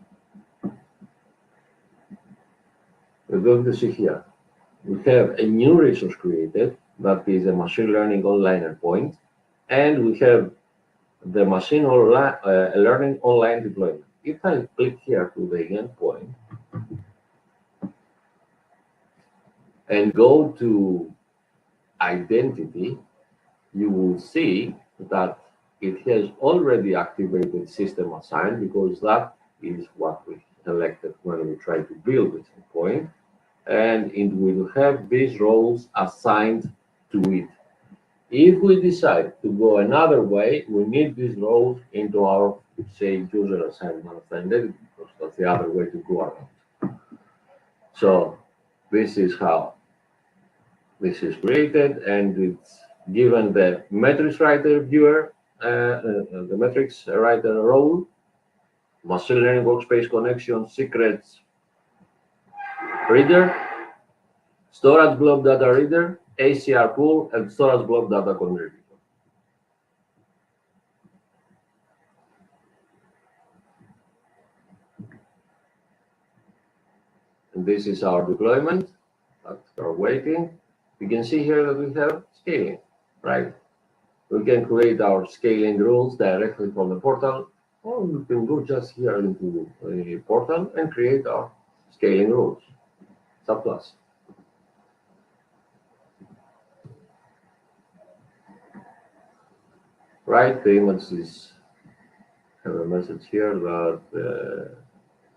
Speaker 3: you're going to see here, we have a new resource created that is a machine learning online endpoint, and we have the machine learning online deployment. If I click here to the endpoint and go to identity, you will see that it has already activated system assign, because that is what we selected when we try to build this endpoint, and it will have these roles assigned to it. If we decide to go another way, we need these roles into our, say, user assigned identity, because that's the other way to go around. So this is how this is created, and it's given the metrics writer viewer the metrics, write a role, machine learning workspace connection, secrets reader, storage blob data reader, ACR pool, and storage blob data contributor. And this is our deployment that we're waiting. You can see here that we have scaling, right? We can create our scaling rules directly from the portal, or we can go just here into the portal and create our scaling rules. It's up to us. Right, the image is, have a message here that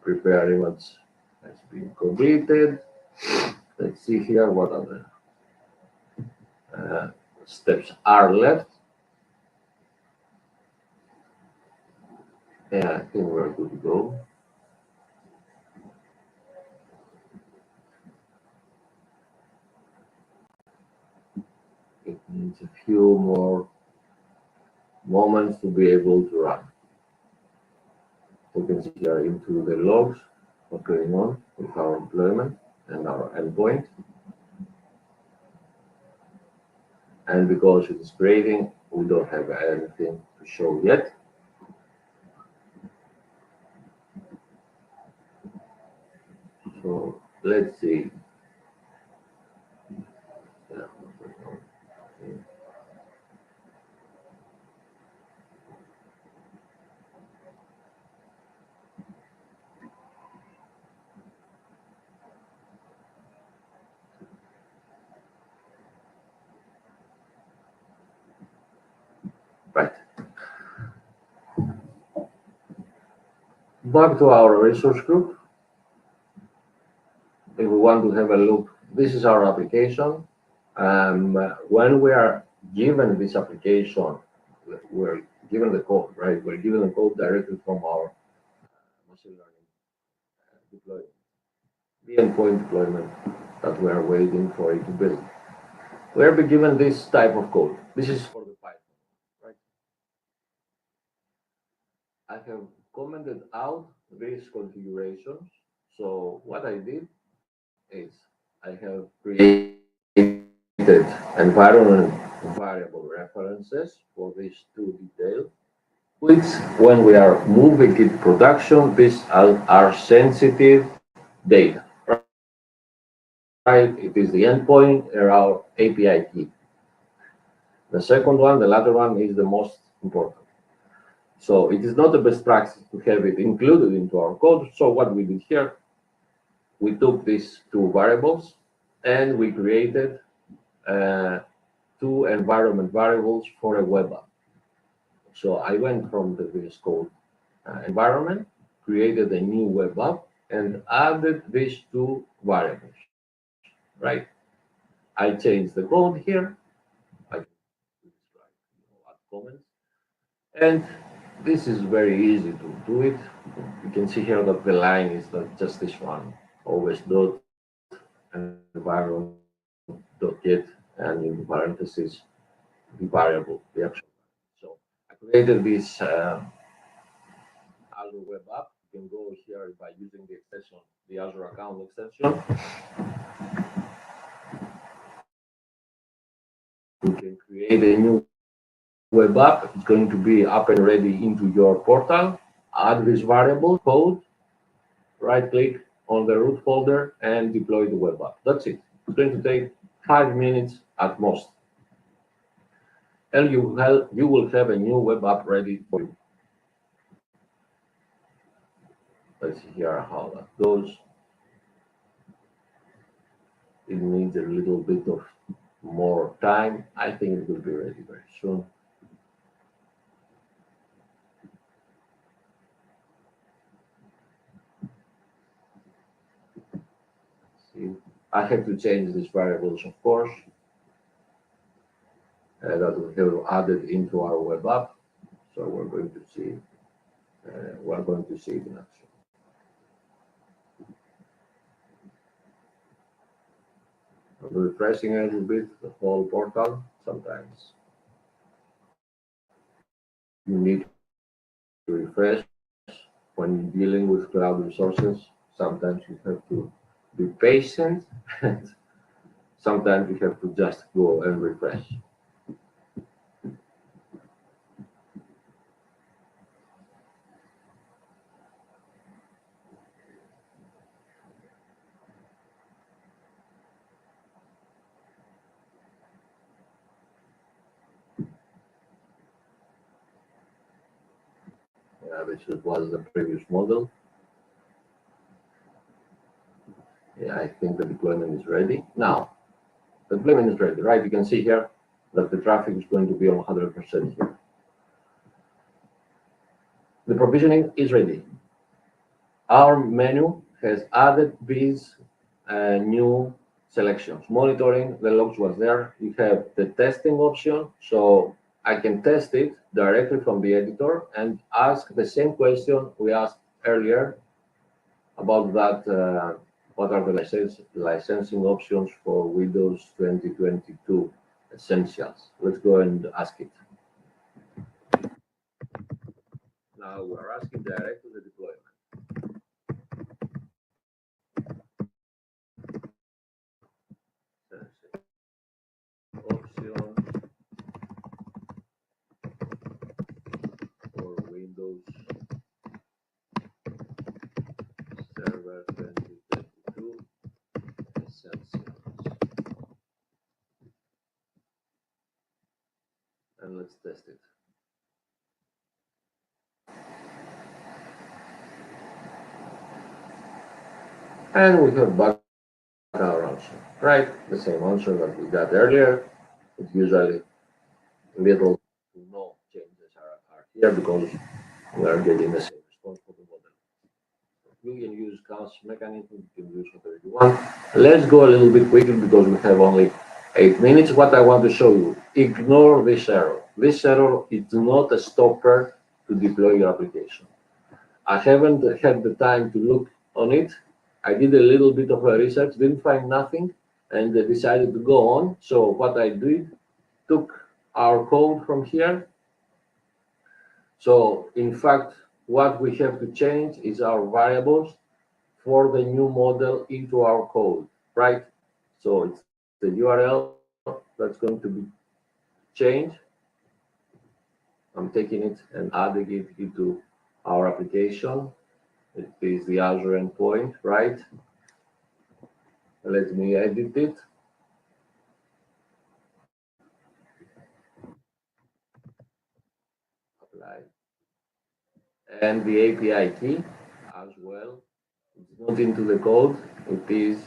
Speaker 3: prepare image has been completed. Let's see here what other steps are left. Yeah, I think we're good to go. It needs a few more moments to be able to run. You can see here into the logs what's going on with our deployment and our endpoint. And because it is grading, we don't have anything to show yet. So let's see. Right. Back to our resource group. If we want to have a look, this is our application. When we are given this application, we're given the code, right? We're given the code directly from our machine learning deployment, the endpoint deployment that we are waiting for it to build. We're given this type of code. This is for the Python, right? I have commented out these configurations. So what I did is I have created environment variable references for these two details, which when we are moving it production, these are sensitive data, right? It is the endpoint or our API key. The second one, the latter one, is the most important. So it is not the best practice to have it included into our code. So what we did here, we took these two variables and we created two environment variables for a web app. So I went from the VS Code environment, created a new web app, and added these two variables, right? I changed the code here. I can add comments. And this is very easy to do it. You can see here that the line is not just this one, always dot environment dot get, and in parentheses the variable, the actual. So I created this Azure web app. You can go here by using the extension, the Azure account extension. You can create a new web app. It's going to be up and ready into your portal. Add this variable code, right click on the root folder and deploy the web app. That's it. It's going to take 5 minutes at most. And you will have a new web app ready for you. Let's see here how that goes. It needs a little bit of more time. I think it will be ready very soon. See, I have to change these variables, of course, that we have added into our web app. So we're going to see it in action. I'm refreshing a little bit the whole portal. Sometimes You need to refresh when dealing with cloud resources. Sometimes you have to be patient, and sometimes you have to just go and refresh. This was the previous model. Yeah, I think the deployment is ready. Now, the deployment is ready, right? You can see here that the traffic is going to be on 100% here. The provisioning is ready. Our menu has added these new selections. Monitoring the logs was there. You have the testing option, so I can test it directly from the editor and ask the same question we asked earlier about that. What are the licensing options for Windows 2022 Essentials? Let's go and ask it. Now we're asking direct to the deployment. Options for Windows Server 2022 Essentials. And let's test it. And we have back our answer, right? The same answer that we got earlier. It's usually little to no changes are here because we are getting the same response for the model. You can use cache mechanism, you can use whatever you want. Let's go a little bit quicker because we have only 8 minutes. What I want to show you, ignore this error. This error is not a stopper to deploy your application. I haven't had the time to look on it. I did a little bit of a research, didn't find nothing, and decided to go on. So what I did, took our code from here. So in fact, what we have to change is our variables for the new model into our code, right? So it's the URL that's going to be changed. I'm taking it and adding it into our application. It is the Azure endpoint, right? Let me edit it. Apply. And the API key as well. It's not into the code. It is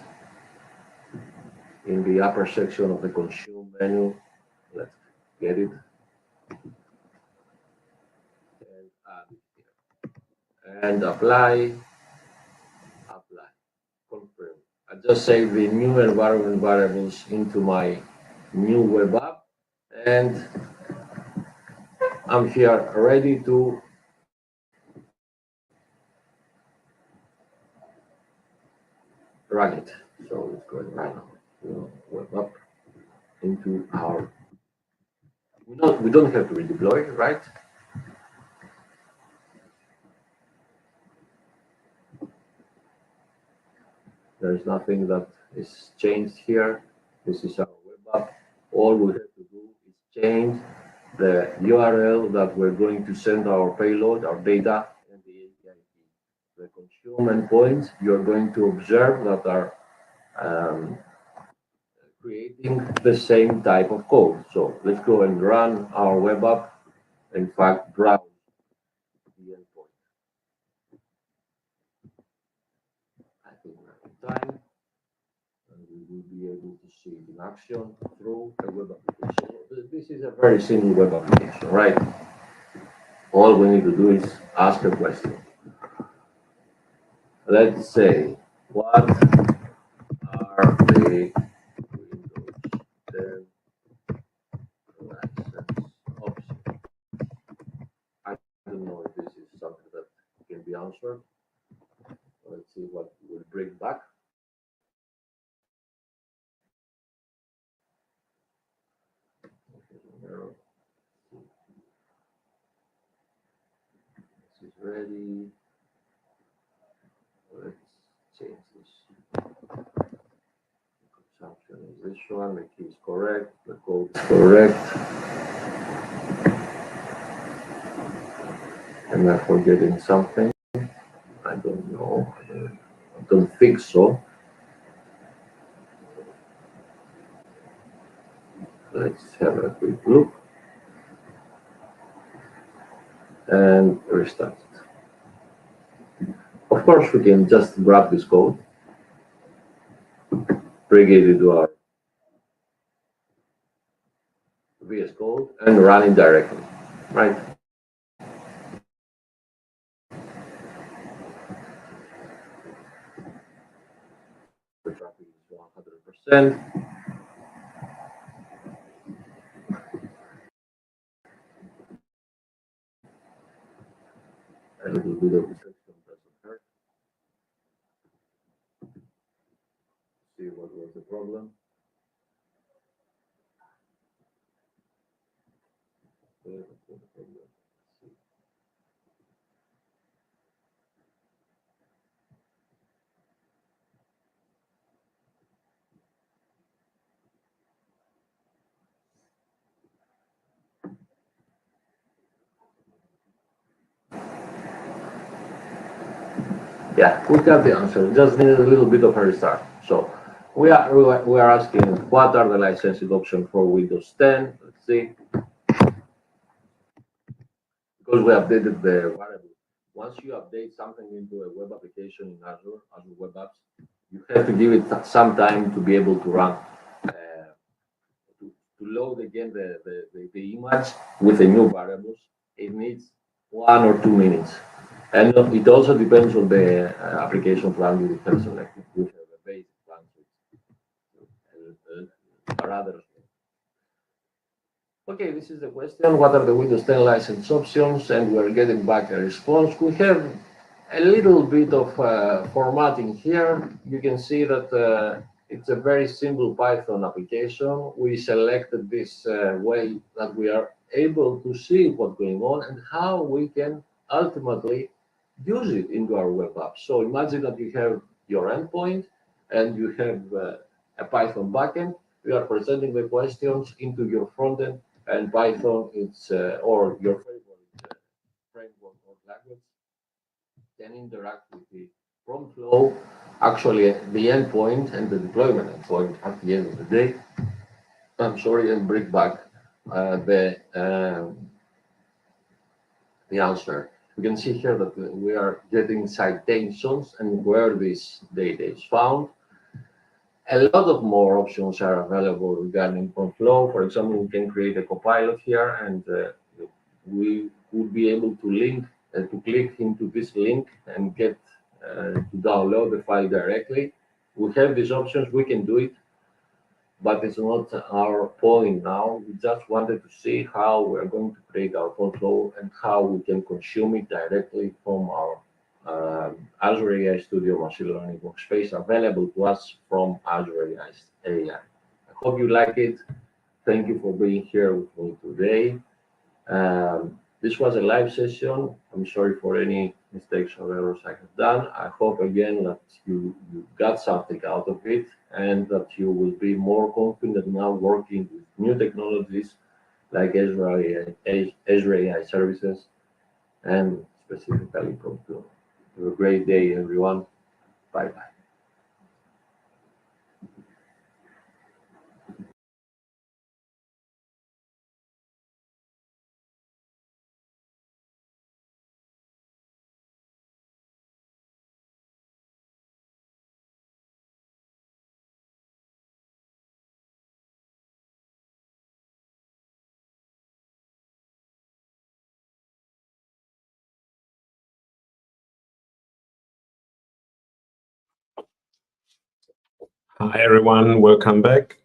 Speaker 3: in the upper section of the consume menu. Let's get it. And add it here. And apply. Apply. Confirm. I just save the new environment variables into my new web app, and I'm here ready to run it. So let's go and run web app into our. We don't have to redeploy, right? There's nothing that is changed here. This is our web app. All we have to do is change the URL that we're going to send our payload, our data, and the API key. The consume endpoints, you're going to observe that are creating the same type of code. So let's go and run our web app. In fact, browse the endpoint. I think we're in time. And we will be able to see it in action through a web application. This is a very simple web application, right? All we need to do is ask a question. Let's say, what are the Windows 10 license options? I don't know if this is something that can be answered. Let's see what will bring back. ready. Let's change this. Consumption is this one. The key is correct. The code is correct. Am I forgetting something? I don't know. I don't think so. Let's have a quick look and restart it. Of course, we can just grab this code, bring it into our VS Code, and run it directly, right? The traffic is 100%. A little bit of detection doesn't hurt. See what was the problem. Yeah, we got the answer. Just needed a little bit of a restart. So we are asking what are the licensing options for Windows 10. Let's see. Because we updated the variable. Once you update something into a web application in Azure Web Apps, you have to give it some time to be able to run, to load again the image with the new variables. It needs 1 or 2 minutes. And it also depends on the application plan you have selected. We have a basic plan, rather. Okay, this is the question. What are the Windows 10 license options? And we're getting back a response. We have a little bit of formatting here. You can see that it's a very simple Python application. We selected this way that we are able to see what's going on and how we can ultimately use it into our web app. So imagine that you have your endpoint and you have a Python backend. We are presenting the questions into your frontend, and Python, it's or your favorite framework or language, can interact with the prompt flow, actually the endpoint and the deployment endpoint at the end of the day. I'm sorry, and bring back the answer. You can see here that we are getting citations and where this data is found. A lot of more options are available regarding prompt flow. For example, we can create a copilot here, and we would be able to link to click into this link and get to download the file directly. We have these options. We can do it, but it's not our point now. We just wanted to see how we're going to create our prompt flow and how we can consume it directly from our Azure AI Studio Machine Learning Workspace available to us from Azure AI. I hope you like it. Thank you for being here with me today. This was a live session. I'm sorry for any mistakes or errors I have done. I hope again that you got something out of it and that you will be more confident now working with new technologies like Azure AI services and specifically prompt flow. Have a great day, everyone. Bye-bye.
Speaker 1: Hi, everyone. Welcome back.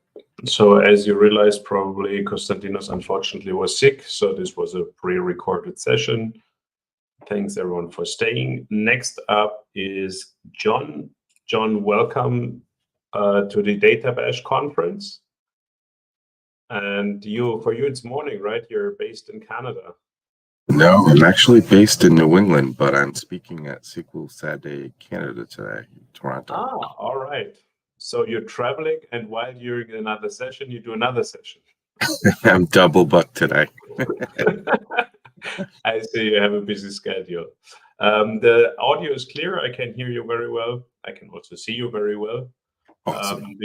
Speaker 1: So as you realized, probably Konstantinos unfortunately was sick. So this was a pre-recorded session. Thanks, everyone, for staying. Next up is John. John, welcome to the Data Bash conference. And for you, it's morning, right? You're based in Canada.
Speaker 4: No, I'm actually based in New England, but I'm speaking at SQL Saturday, Canada today, Toronto.
Speaker 1: Ah, all right. So you're traveling, and while you're in another session, you do another session.
Speaker 4: I'm double booked today.
Speaker 1: I see you have a busy schedule. The audio is clear. I can hear you very well. I can also see you very well.
Speaker 4: Awesome.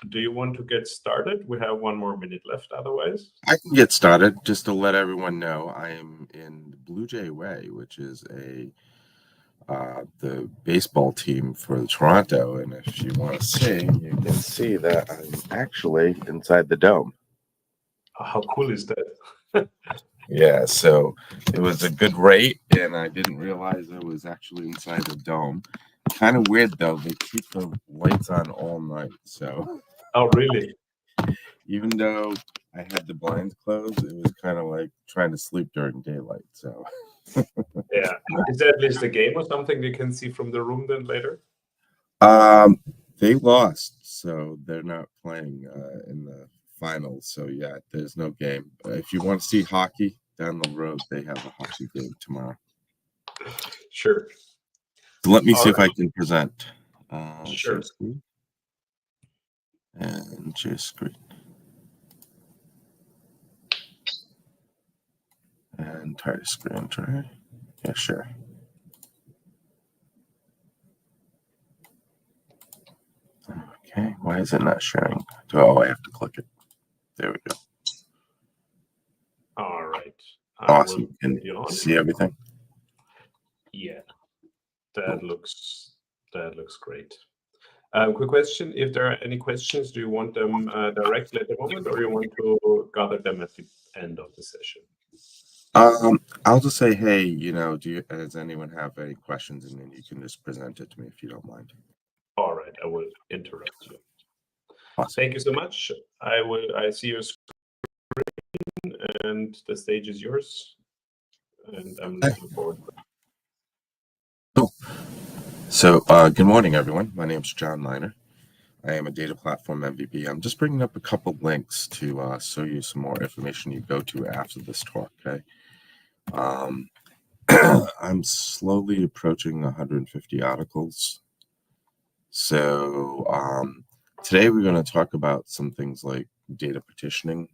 Speaker 1: Do you want to get started? We have 1 more minute left. Otherwise,
Speaker 4: I can get started. Just to let everyone know, I am in Blue Jay Way, which is the baseball team for Toronto. And if you want to see, you can see that I'm actually inside the dome.
Speaker 1: how cool is that?
Speaker 4: Yeah, so it was a good rate, and I didn't realize I was actually inside the dome. Kind of weird though, they keep the lights on all night. So
Speaker 1: Oh, really?
Speaker 4: even though I had the blinds closed, it was kind of like trying to sleep during daylight. So
Speaker 1: Yeah. Is there at least a game or something you can see from the room then later?
Speaker 4: they lost, so they're not playing in the finals. So yeah, there's no game. If you want to see hockey down the road, they have a hockey game tomorrow.
Speaker 1: Sure.
Speaker 4: So let me
Speaker 1: All
Speaker 4: see if I
Speaker 1: right.
Speaker 4: can present.
Speaker 1: Sure.
Speaker 4: Share screen and share screen and entire screen try. Yeah, sure. Okay, why is it not sharing? Oh, I have to click it. There we go.
Speaker 1: All right.
Speaker 4: Awesome. Can
Speaker 1: put you
Speaker 4: you
Speaker 1: on.
Speaker 4: see everything?
Speaker 1: Yeah, that looks great. Quick question: if there are any questions, do you want them directly at the moment, or you want to gather them at the end of the session?
Speaker 4: I'll just say, hey, does anyone have any questions? And then you can just present it to me if you don't mind.
Speaker 1: All right, I will interrupt you.
Speaker 4: Awesome.
Speaker 1: Thank you so much. I see your screen, and the stage is yours. And I'm looking forward.
Speaker 4: Cool. So, good morning, everyone. My name is John Miner. I am a data platform MVP. I'm just bringing up a couple links to show you some more information you go to after this talk. Okay. I'm slowly approaching 150 articles. So today we're going to talk about some things like data partitioning,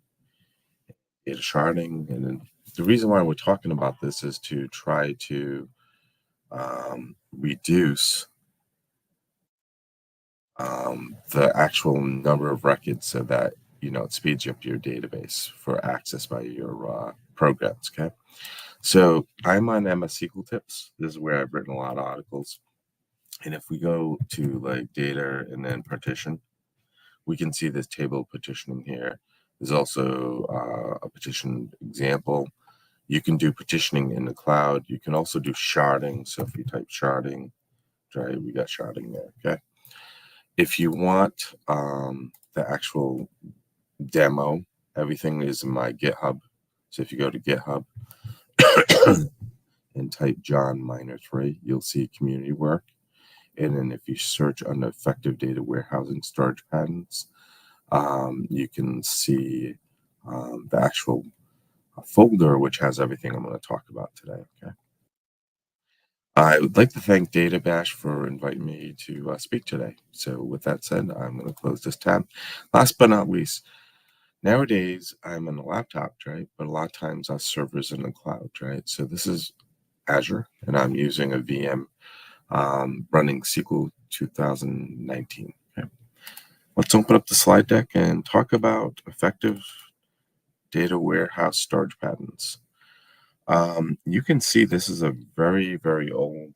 Speaker 4: data sharding, and the reason why we're talking about this is to try to reduce the actual number of records so that it speeds up your database for access by your programs. Okay, so I'm on MS SQL Tips. This is where I've written a lot of articles. And if we go to like data and then partition, we can see this table partitioning here. There's also a partition example. You can do partitioning in the cloud. You can also do sharding. So if you type sharding, right, we got sharding there. Okay. If you want the actual demo, everything is in my GitHub. So if you go to GitHub and type John Miner 3, you'll see community work. And then if you search under effective data warehousing storage patterns, you can see the actual folder, which has everything I'm going to talk about today. Okay. I would like to thank DataBash for inviting me to speak today. So with that said, I'm going to close this tab. Last but not least, nowadays I'm on a laptop, right? But a lot of times our server's in the cloud, right? So this is Azure, and I'm using a VM running SQL 2019. Okay. Let's open up the slide deck and talk about effective data warehouse storage patterns. You can see this is a very, very old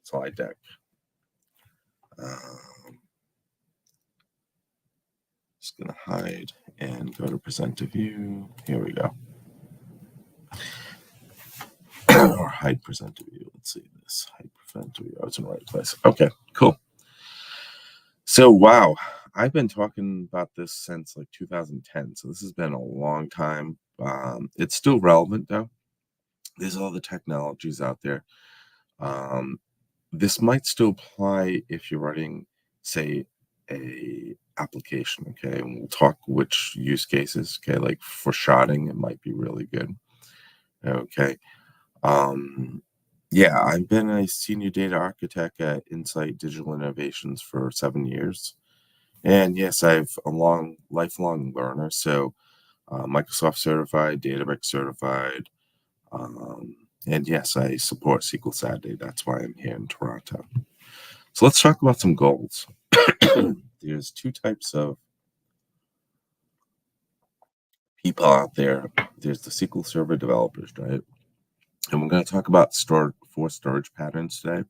Speaker 4: slide deck. Just going to hide and go to present to view. Here we go. Or hide present to view. Let's see this. Hide present to view. I was in the right place. Okay, cool. So, wow. I've been talking about this since like 2010. So this has been a long time. It's still relevant though. There's all the technologies out there. This might still apply if you're writing, say, a application. Okay, and we'll talk which use cases. Okay, like for sharding, it might be really good. Okay, Yeah, I've been a senior data architect at Insight Digital Innovations for 7 years. And yes, I've a lifelong learner. So Microsoft certified, Databricks certified. And yes, I support SQL Saturday. That's why I'm here in Toronto. So let's talk about some goals. There's two types of people out there. There's the SQL Server developers, right? And we're going to talk about four storage patterns today.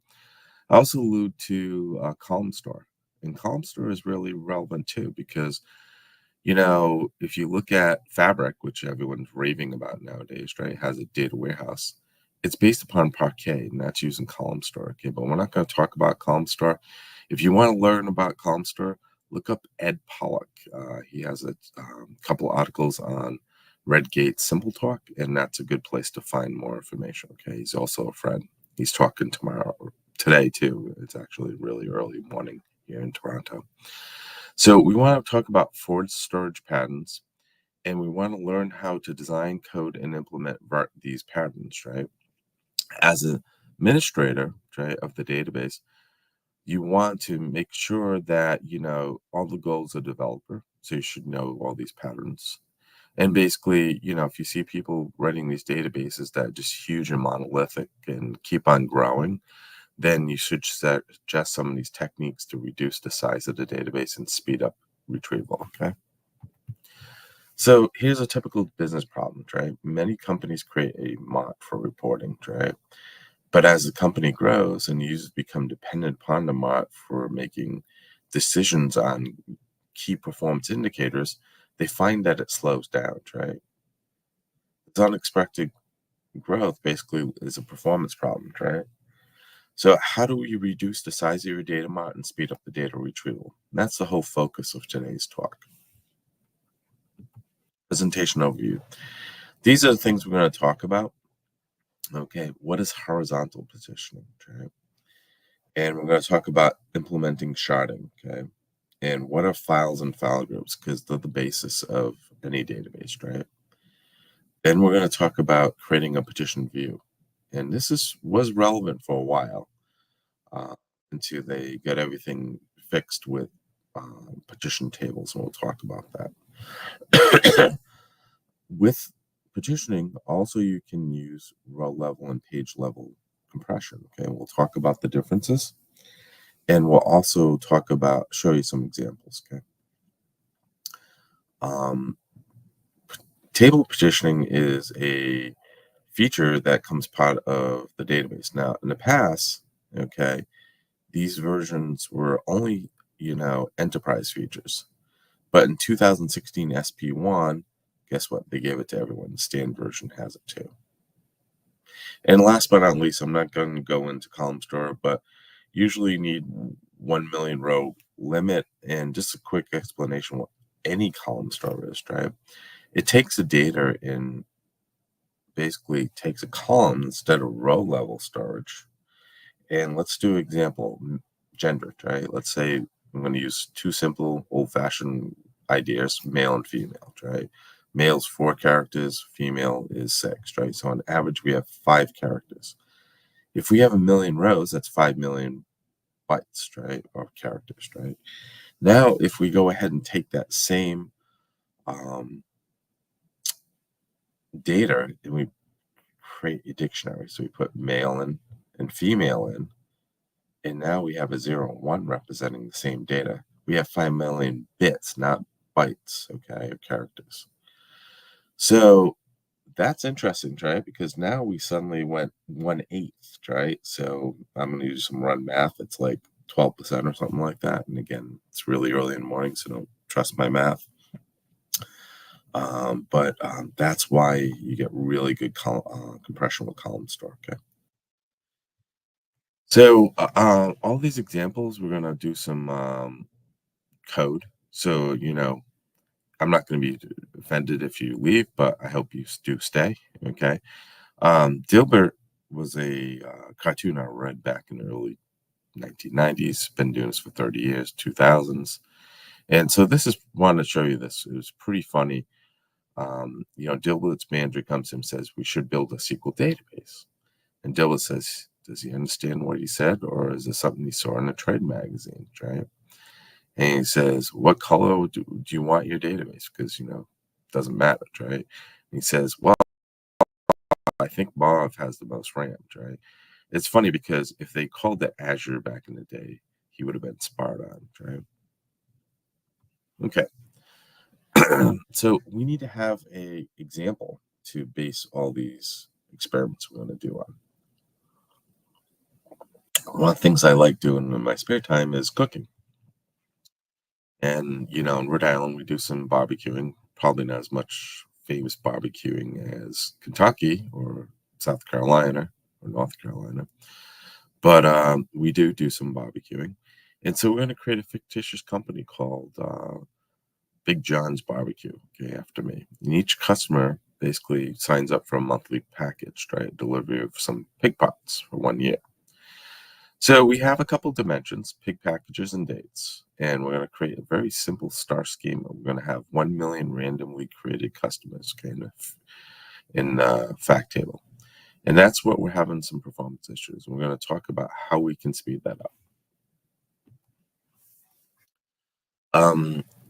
Speaker 4: I also allude to column store. And column store is really relevant too, because, if you look at Fabric, which everyone's raving about nowadays, right, has a data warehouse. It's based upon Parquet, and that's using column store. Okay, but we're not going to talk about column store. If you want to learn about column store, look up Ed Pollock. He has a couple articles on Redgate Simple Talk, and that's a good place to find more information. Okay, he's also a friend. He's talking today too. It's actually really early morning here in Toronto. So we want to talk about forward storage patterns, and we want to learn how to design, code, and implement these patterns, right? As an administrator, right, of the database, you want to make sure that all the goals of the developer. So you should know all these patterns. And basically, if you see people writing these databases that are just huge and monolithic and keep on growing, then you should suggest some of these techniques to reduce the size of the database and speed up retrieval. Okay. So here's a typical business problem, right? Many companies create a mart for reporting, right? But as the company grows and users become dependent upon the mart for making decisions on key performance indicators, they find that it slows down, right? This unexpected growth basically is a performance problem, right? So how do we reduce the size of your data mart and speed up the data retrieval? And that's the whole focus of today's talk. Presentation overview. These are the things we're going to talk about. Okay, what is horizontal positioning? Okay? And we're going to talk about implementing sharding. Okay, and what are files and file groups? Because they're the basis of any database, right? Then we're going to talk about creating a partition view, and this was relevant for a while until they got everything fixed with partition tables, and we'll talk about that. With partitioning, also you can use row level and page level compression. Okay, we'll talk about the differences, and we'll also show you some examples. Okay, table partitioning is a feature that comes part of the database. Now, in the past, okay, these versions were only enterprise features, but in 2016 SP1, guess what? They gave it to everyone. The standard version has it too. And last but not least, I'm not going to go into column store, but usually you need 1 million row limit. And just a quick explanation what any column store is, right? It takes the data and basically takes a column instead of row level storage. And let's do an example, gendered, right? Let's say I'm going to use two simple old-fashioned ideas, male and female, right? Male's 4 characters, female is 6, right? So on average, we have 5 characters. If we have 1 million rows, that's 5 million bytes, right? Or characters, right? Now, if we go ahead and take that same data and we create a dictionary, so we put male in and female in, and now we have a 0 and 1 representing the same data. We have 5 million bits, not bytes, okay, or characters. So that's interesting, right? Because now we suddenly went 1/8, right? So I'm going to use some run math. It's like 12% or something like that. And again, it's really early in the morning, so don't trust my math. But that's why you get really good compression with column store, okay? So all these examples, we're going to do some code. So, I'm not going to be offended if you leave, but I hope you do stay. Okay. Dilbert was a cartoon I read back in the early 1990s, been doing this for 30 years, 2000s. And so wanted to show you this. It was pretty funny. Dilbert's manager comes to him and says, we should build a SQL database. And Dilla says, does he understand what he said, or is it something he saw in a trade magazine, right? And he says, what color do you want your database? Because, it doesn't matter, right? And he says, well, I think Mauve has the most RAM, right? It's funny because if they called it Azure back in the day, he would have been spot on, right? Okay. So we need to have a example to base all these experiments we're going to do on. One of the things I like doing in my spare time is cooking. And, in Rhode Island, we do some barbecuing, probably not as much famous barbecuing as Kentucky or South Carolina or North Carolina. But we do some barbecuing. And so we're going to create a fictitious company called Big John's Barbecue, okay, after me. And each customer basically signs up for a monthly package, right? Delivery of some pig pots for 1 year. So we have a couple dimensions, pig packages and dates. And we're going to create a very simple star schema. We're going to have 1 million randomly created customers, okay, in fact table. And that's what we're having some performance issues. We're going to talk about how we can speed that up.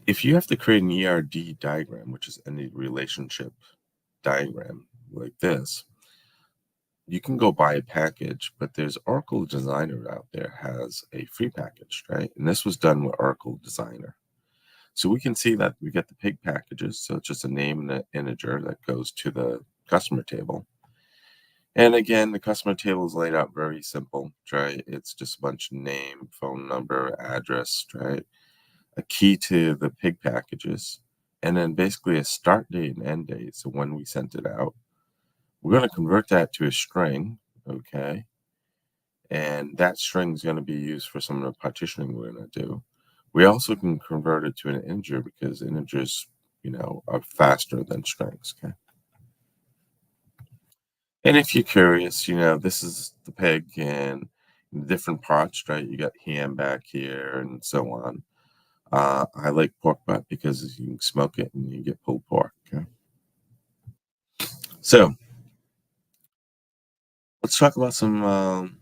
Speaker 4: If you have to create an ERD diagram, which is any relationship diagram like this, you can go buy a package, but there's Oracle Designer out there has a free package, right? And this was done with Oracle Designer. So we can see that we get the pig packages. So it's just a name and an integer that goes to the customer table. And again, the customer table is laid out very simple, right? It's just a bunch of name, phone number, address, right? A key to the pig packages, and then basically a start date and end date. So when we sent it out, we're going to convert that to a string, okay? And that string is going to be used for some of the partitioning we're going to do. We also can convert it to an integer because integers, are faster than strings, okay? And if you're curious, this is the pig and different parts, right? You got ham back here and so on. I like pork butt because you can smoke it and you get pulled pork, okay? So let's talk about some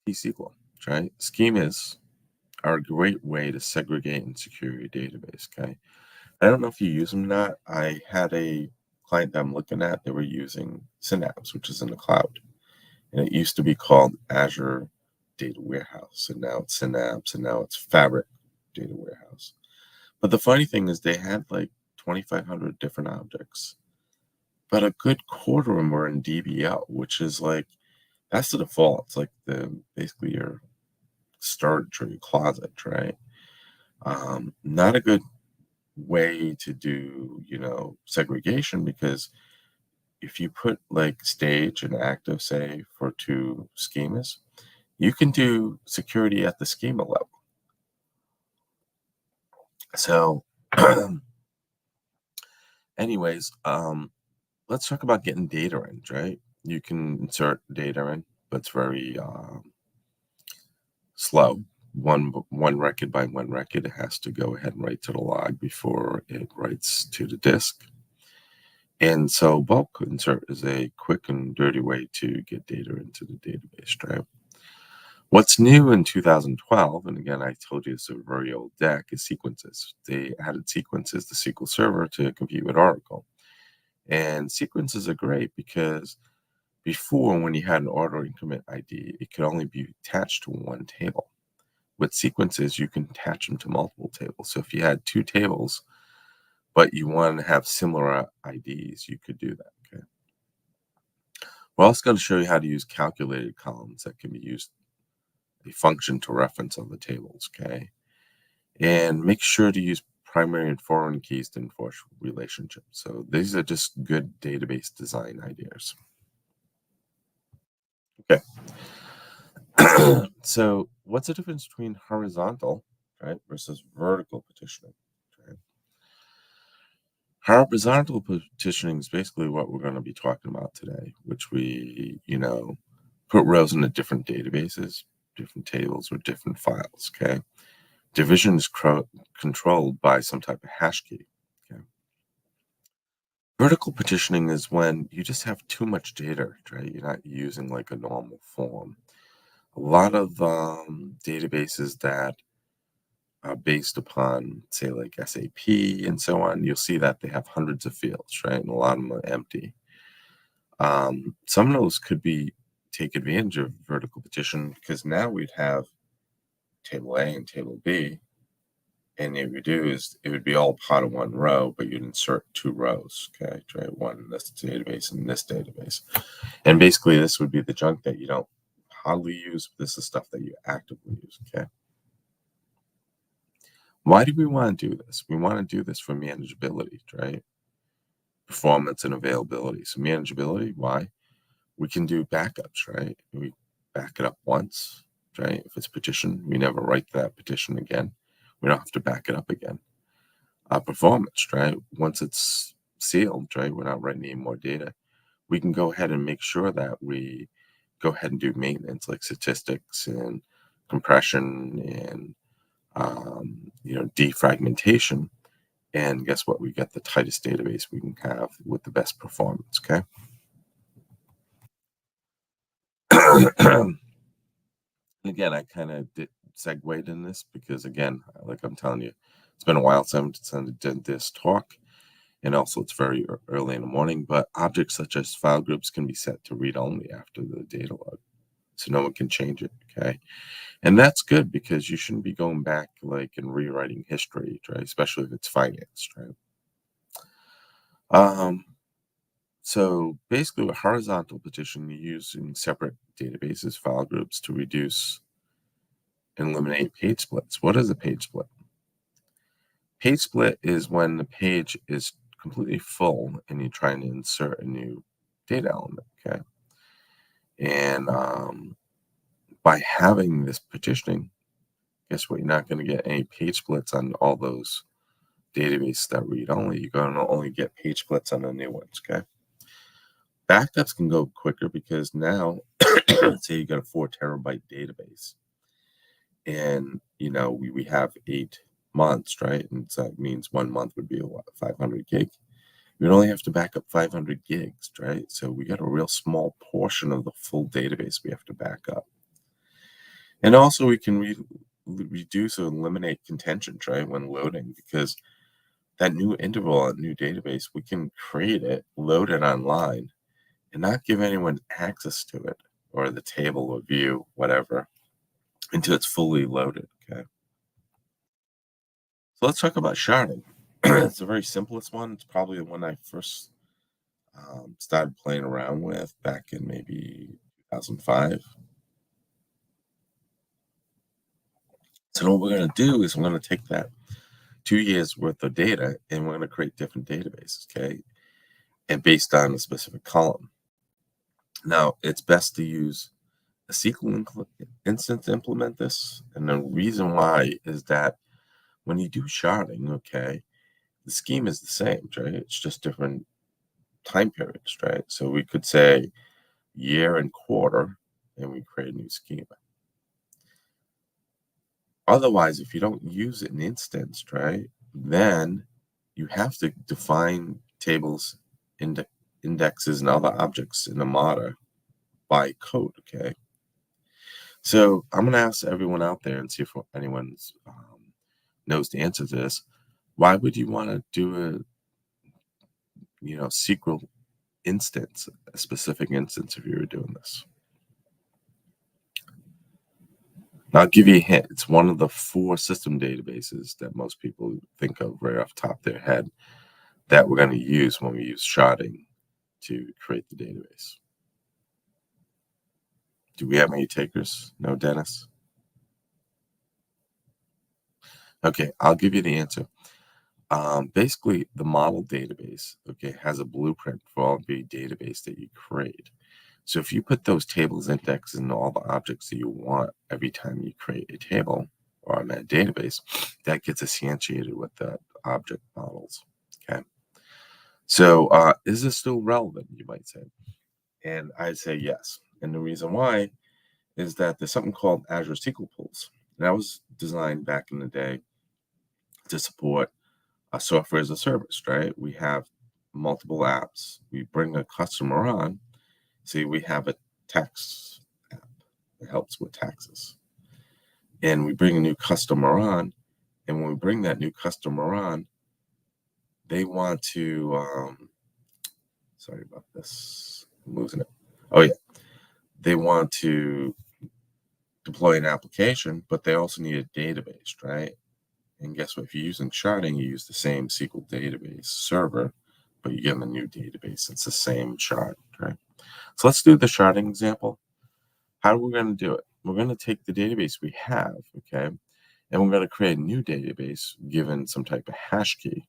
Speaker 4: T-SQL, right? Schemas are a great way to segregate and secure your database, okay? I don't know if you use them or not. I had a client that I'm looking at, they were using Synapse, which is in the cloud. And it used to be called Azure Data Warehouse, and now it's Synapse, and now it's Fabric Data Warehouse. But the funny thing is they had like 2,500 different objects, but a good quarter of them were in DBL, which is like, that's the default. It's like basically your storage or your closet, right? Not a good way to do, segregation, because if you put like stage and active, say, for two schemas, you can do security at the schema level. So anyways, let's talk about getting data in, right? You can insert data in, but it's very slow. One record by one record, it has to go ahead and write to the log before it writes to the disk. And so bulk insert is a quick and dirty way to get data into the database, right? What's new in 2012, and again, I told you it's a very old deck, is sequences. They added sequences to SQL Server to compete with Oracle. And sequences are great because before, when you had an auto increment ID, it could only be attached to one table. With sequences, you can attach them to multiple tables. So if you had two tables, but you want to have similar IDs, you could do that, okay? We're also going to show you how to use calculated columns that can be used, a function to reference other tables, okay? And make sure to use primary and foreign keys to enforce relationships. So these are just good database design ideas. Okay. So what's the difference between horizontal, right, versus vertical partitioning? Right? Horizontal partitioning is basically what we're going to be talking about today, which we, put rows into different databases, different tables, or different files, okay? Division is controlled by some type of hash key, okay? Vertical partitioning is when you just have too much data, right? You're not using like a normal form. A lot of databases that are based upon, say, like SAP and so on, you'll see that they have hundreds of fields, right? And a lot of them are empty. Some of those could be take advantage of vertical partition because now we'd have table A and table B. And if you do is it would be all part of one row, but you'd insert two rows, okay? Right, one in this database and this database. And basically this would be the junk that you don't hardly use. This is stuff that you actively use, okay? Why do we want to do this? We want to do this for manageability, right? Performance and availability. So manageability, why? We can do backups, right? We back it up once, right? If it's petition, we never write that petition again. We don't have to back it up again. Performance, right? Once it's sealed, right? We're not writing any more data. We can go ahead and make sure that we go ahead and do maintenance like statistics and compression and defragmentation. And guess what? We get the tightest database we can have with the best performance, okay? Again, I kind of segued in this because, again, like I'm telling you, it's been a while since I did this talk, and also it's very early in the morning, but objects such as file groups can be set to read only after the data log, so no one can change it, okay? And that's good because you shouldn't be going back like and rewriting history, right? Especially if it's finance, right? So basically with horizontal partition, you're using separate databases, file groups to reduce and eliminate page splits. What is a page split? Page split is when the page is completely full and you're trying to insert a new data element, okay? And by having this partitioning, guess what? You're not going to get any page splits on all those databases that read only. You're going to only get page splits on the new ones, okay? Backups can go quicker because now, let's say you got a 4 terabyte database, and we have 8 months, right? And so that means 1 month would be 500 gig. We'd only have to back up 500 gigs, right? So we got a real small portion of the full database we have to back up. And also we can reduce or eliminate contention, right, when loading, because that new interval, a new database, we can create it, load it online, and not give anyone access to it or the table or view, whatever, until it's fully loaded, okay? So let's talk about sharding. It's the very simplest one. It's probably the one I first started playing around with back in maybe 2005. So what we're going to do is we're going to take that 2 years worth of data and we're going to create different databases, okay? And based on a specific column. Now, it's best to use a SQL instance to implement this. And the reason why is that when you do sharding, okay, the scheme is the same, right? It's just different time periods, right? So we could say year and quarter, and we create a new schema. Otherwise, if you don't use an instance, right, then you have to define tables, indexes, and other objects in the Mata by code, okay? So I'm going to ask everyone out there and see if anyone knows the answer to this. Why would you want to do a SQL instance, a specific instance, if you were doing this? Now, I'll give you a hint. It's one of the 4 system databases that most people think of right off the top of their head that we're going to use when we use sharding to create the database. Do we have any takers? No, Dennis? Okay, I'll give you the answer. Basically, the model database, okay, has a blueprint for all the database that you create. So if you put those tables, indexes, and all the objects that you want every time you create a table or on that database, that gets associated with the object models, okay? So is this still relevant, you might say? And I'd say yes. And the reason why is that there's something called Azure SQL Pools. And that was designed back in the day to support software as a service, right? We have multiple apps. We bring a customer on. See, we have a tax app that helps with taxes. And we bring a new customer on. And when we bring that new customer on, they want to, sorry about this, I'm losing it. Oh, yeah. They want to deploy an application, but they also need a database, right? And guess what? If you're using sharding, you use the same SQL database server, but you get a new database. It's the same shard, right? So let's do the sharding example. How are we going to do it? We're going to take the database we have, okay, and we're going to create a new database given some type of hash key.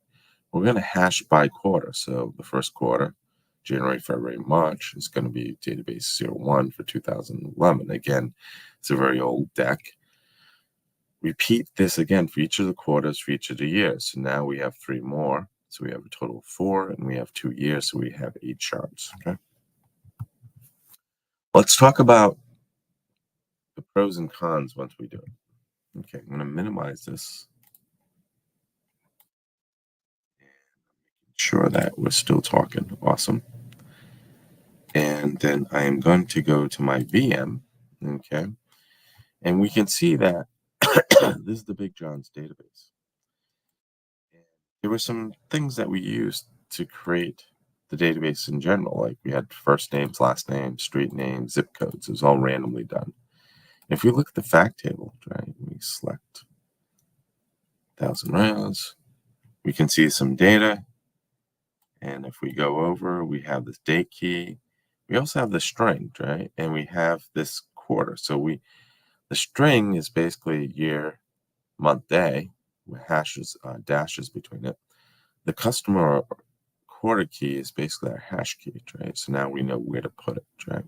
Speaker 4: We're going to hash by quarter. So the first quarter, January, February, March, is going to be database 01 for 2011. Again, it's a very old deck. Repeat this again for each of the quarters, for each of the years. So now we have 3 more. So we have a total of 4, and we have 2 years. So we have 8 shards. Okay. Let's talk about the pros and cons once we do it. Okay, I'm going to minimize this. Sure that we're still talking. Awesome. And then I am going to go to my VM. Okay. And we can see that this is the Big John's database. And there were some things that we used to create the database in general. Like we had first names, last names, street names, zip codes. It was all randomly done. If we look at the fact table, right, we select 1,000 rows, we can see some data. And if we go over, we have this date key. We also have the string, right? And we have this quarter. So the string is basically year, month, day, with hashes, dashes between it. The customer quarter key is basically our hash key, right? So now we know where to put it, right?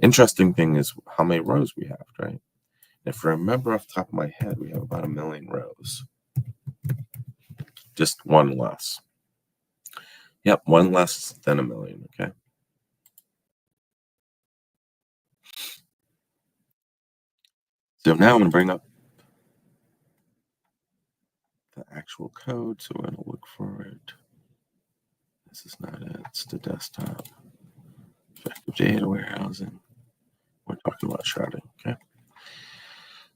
Speaker 4: Interesting thing is how many rows we have, right? If I remember off the top of my head, we have about 1 million rows. Just one less. Yep, one less than 1 million, okay? So now I'm going to bring up the actual code. So we're going to look for it. This is not it. It's the desktop. Effective data warehousing. We're talking about sharding, okay?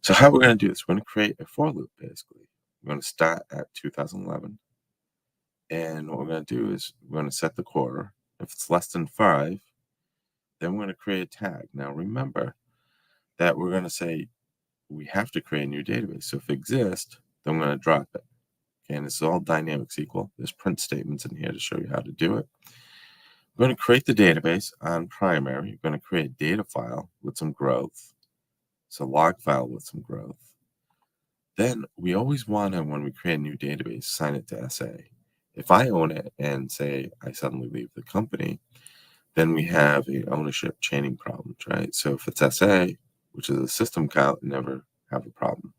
Speaker 4: So how we're going to do this, we're going to create a for loop, basically. We're going to start at 2011. And what we're going to do is we're going to set the quarter. If it's less than 5, then we're going to create a tag. Now, remember that we're going to say we have to create a new database. So if it exists, then we're going to drop it. Okay, and this is all dynamic SQL. There's print statements in here to show you how to do it. We're going to create the database on primary. We're going to create a data file with some growth. So log file with some growth. Then we always want to, when we create a new database, sign it to SA. If I own it and say I suddenly leave the company, then we have an ownership chaining problem, right? So if it's SA, which is a system count, never have a problem.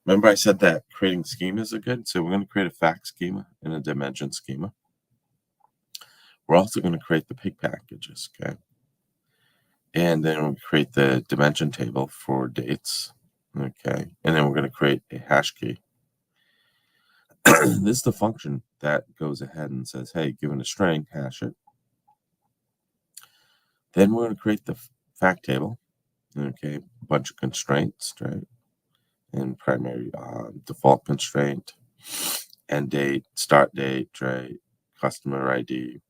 Speaker 4: Remember I said that creating schemas are good? So we're going to create a fact schema and a dimension schema. We're also going to create the pig packages, okay? And then we'll create the dimension table for dates, okay? And then we're going to create a hash key. This is the function that goes ahead and says, hey, given a string, hash it. Then we're going to create the fact table, okay? A bunch of constraints, right? And primary default constraint, end date, start date, right? Customer ID.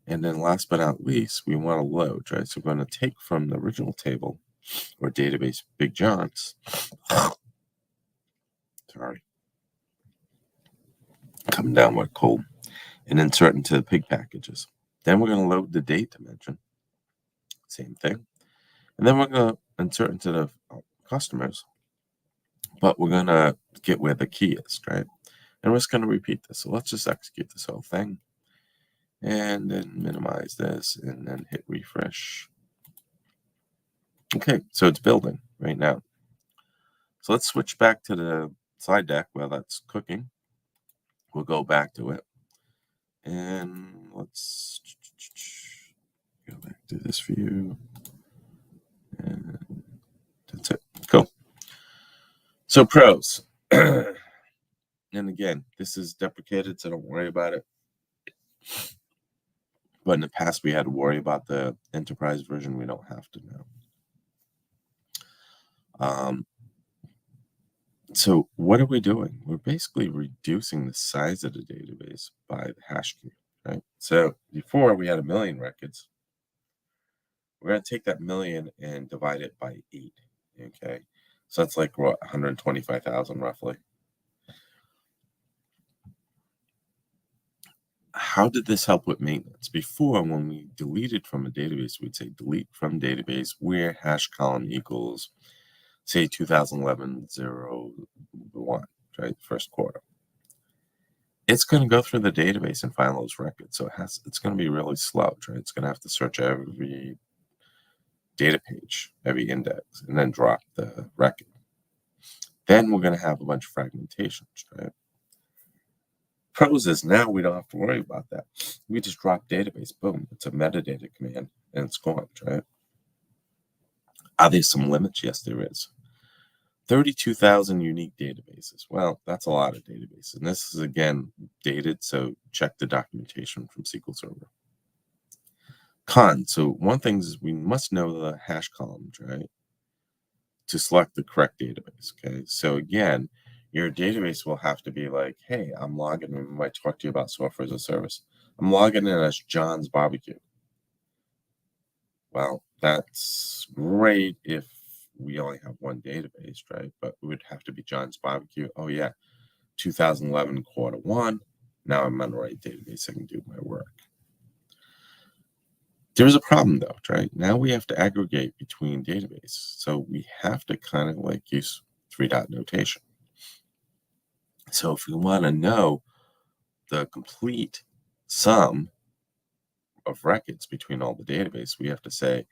Speaker 4: And then last but not least, we want to load, right? So we're going to take from the original table or database Big John's. Sorry. Coming down with cold. And insert into the pig packages. Then we're going to load the date dimension. Same thing. And then we're going to insert into the customers. But we're going to get where the key is, right? And we're just going to repeat this. So let's just execute this whole thing. And then minimize this and then hit refresh. Okay, so it's building right now. So let's switch back to the slide deck while that's cooking. We'll go back to it. And let's go back to this view. And that's it. Cool. So pros. And again, this is deprecated, so don't worry about it. But in the past, we had to worry about the enterprise version. We don't have to now. So what are we doing? We're basically reducing the size of the database by the hash key, right? So before we had 1 million records. We're going to take that million and divide it by 8, okay? So that's like, what, 125,000 roughly. How did this help with maintenance? Before, when we deleted from a database, we'd say delete from database where hash column equals, say, 2011-01, right? First quarter. It's going to go through the database and find those records. So it's going to be really slow, right? It's going to have to search every data page, every index, and then drop the record. Then we're going to have a bunch of fragmentations, right? Pros is now we don't have to worry about that. We just drop database, boom, it's a metadata command, and it's gone, right? Are there some limits? Yes, there is. 32,000 unique databases. Well, that's a lot of databases. And this is, again, dated, so check the documentation from SQL Server. Con, so one thing is we must know the hash columns, right, to select the correct database, okay? So again, your database will have to be like, hey, I'm logging in. We might talk to you about software as a service. I'm logging in as John's Barbecue. Well, that's great if we only have one database, right? But it would have to be John's Barbecue. Oh, yeah, 2011 quarter 1. Now I'm on the right database. I can do my work. There's a problem, though, right? Now we have to aggregate between databases. So we have to kind of like use 3-dot notation. So if we want to know the complete sum of records between all the database, we have to say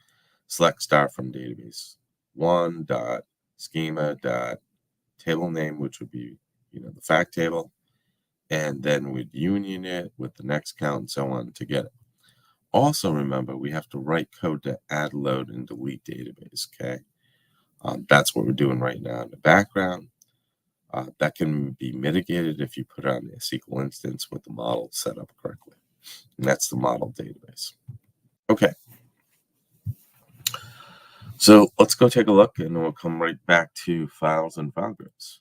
Speaker 4: select start from database 1 dot schema dot table name, which would be, the fact table, and then we'd union it with the next count and so on to get it. Also remember, we have to write code to add, load, and delete database, okay? That's what we're doing right now in the background. That can be mitigated if you put on a SQL instance with the model set up correctly. And that's the model database. Okay. So let's go take a look, and then we'll come right back to files and file groups.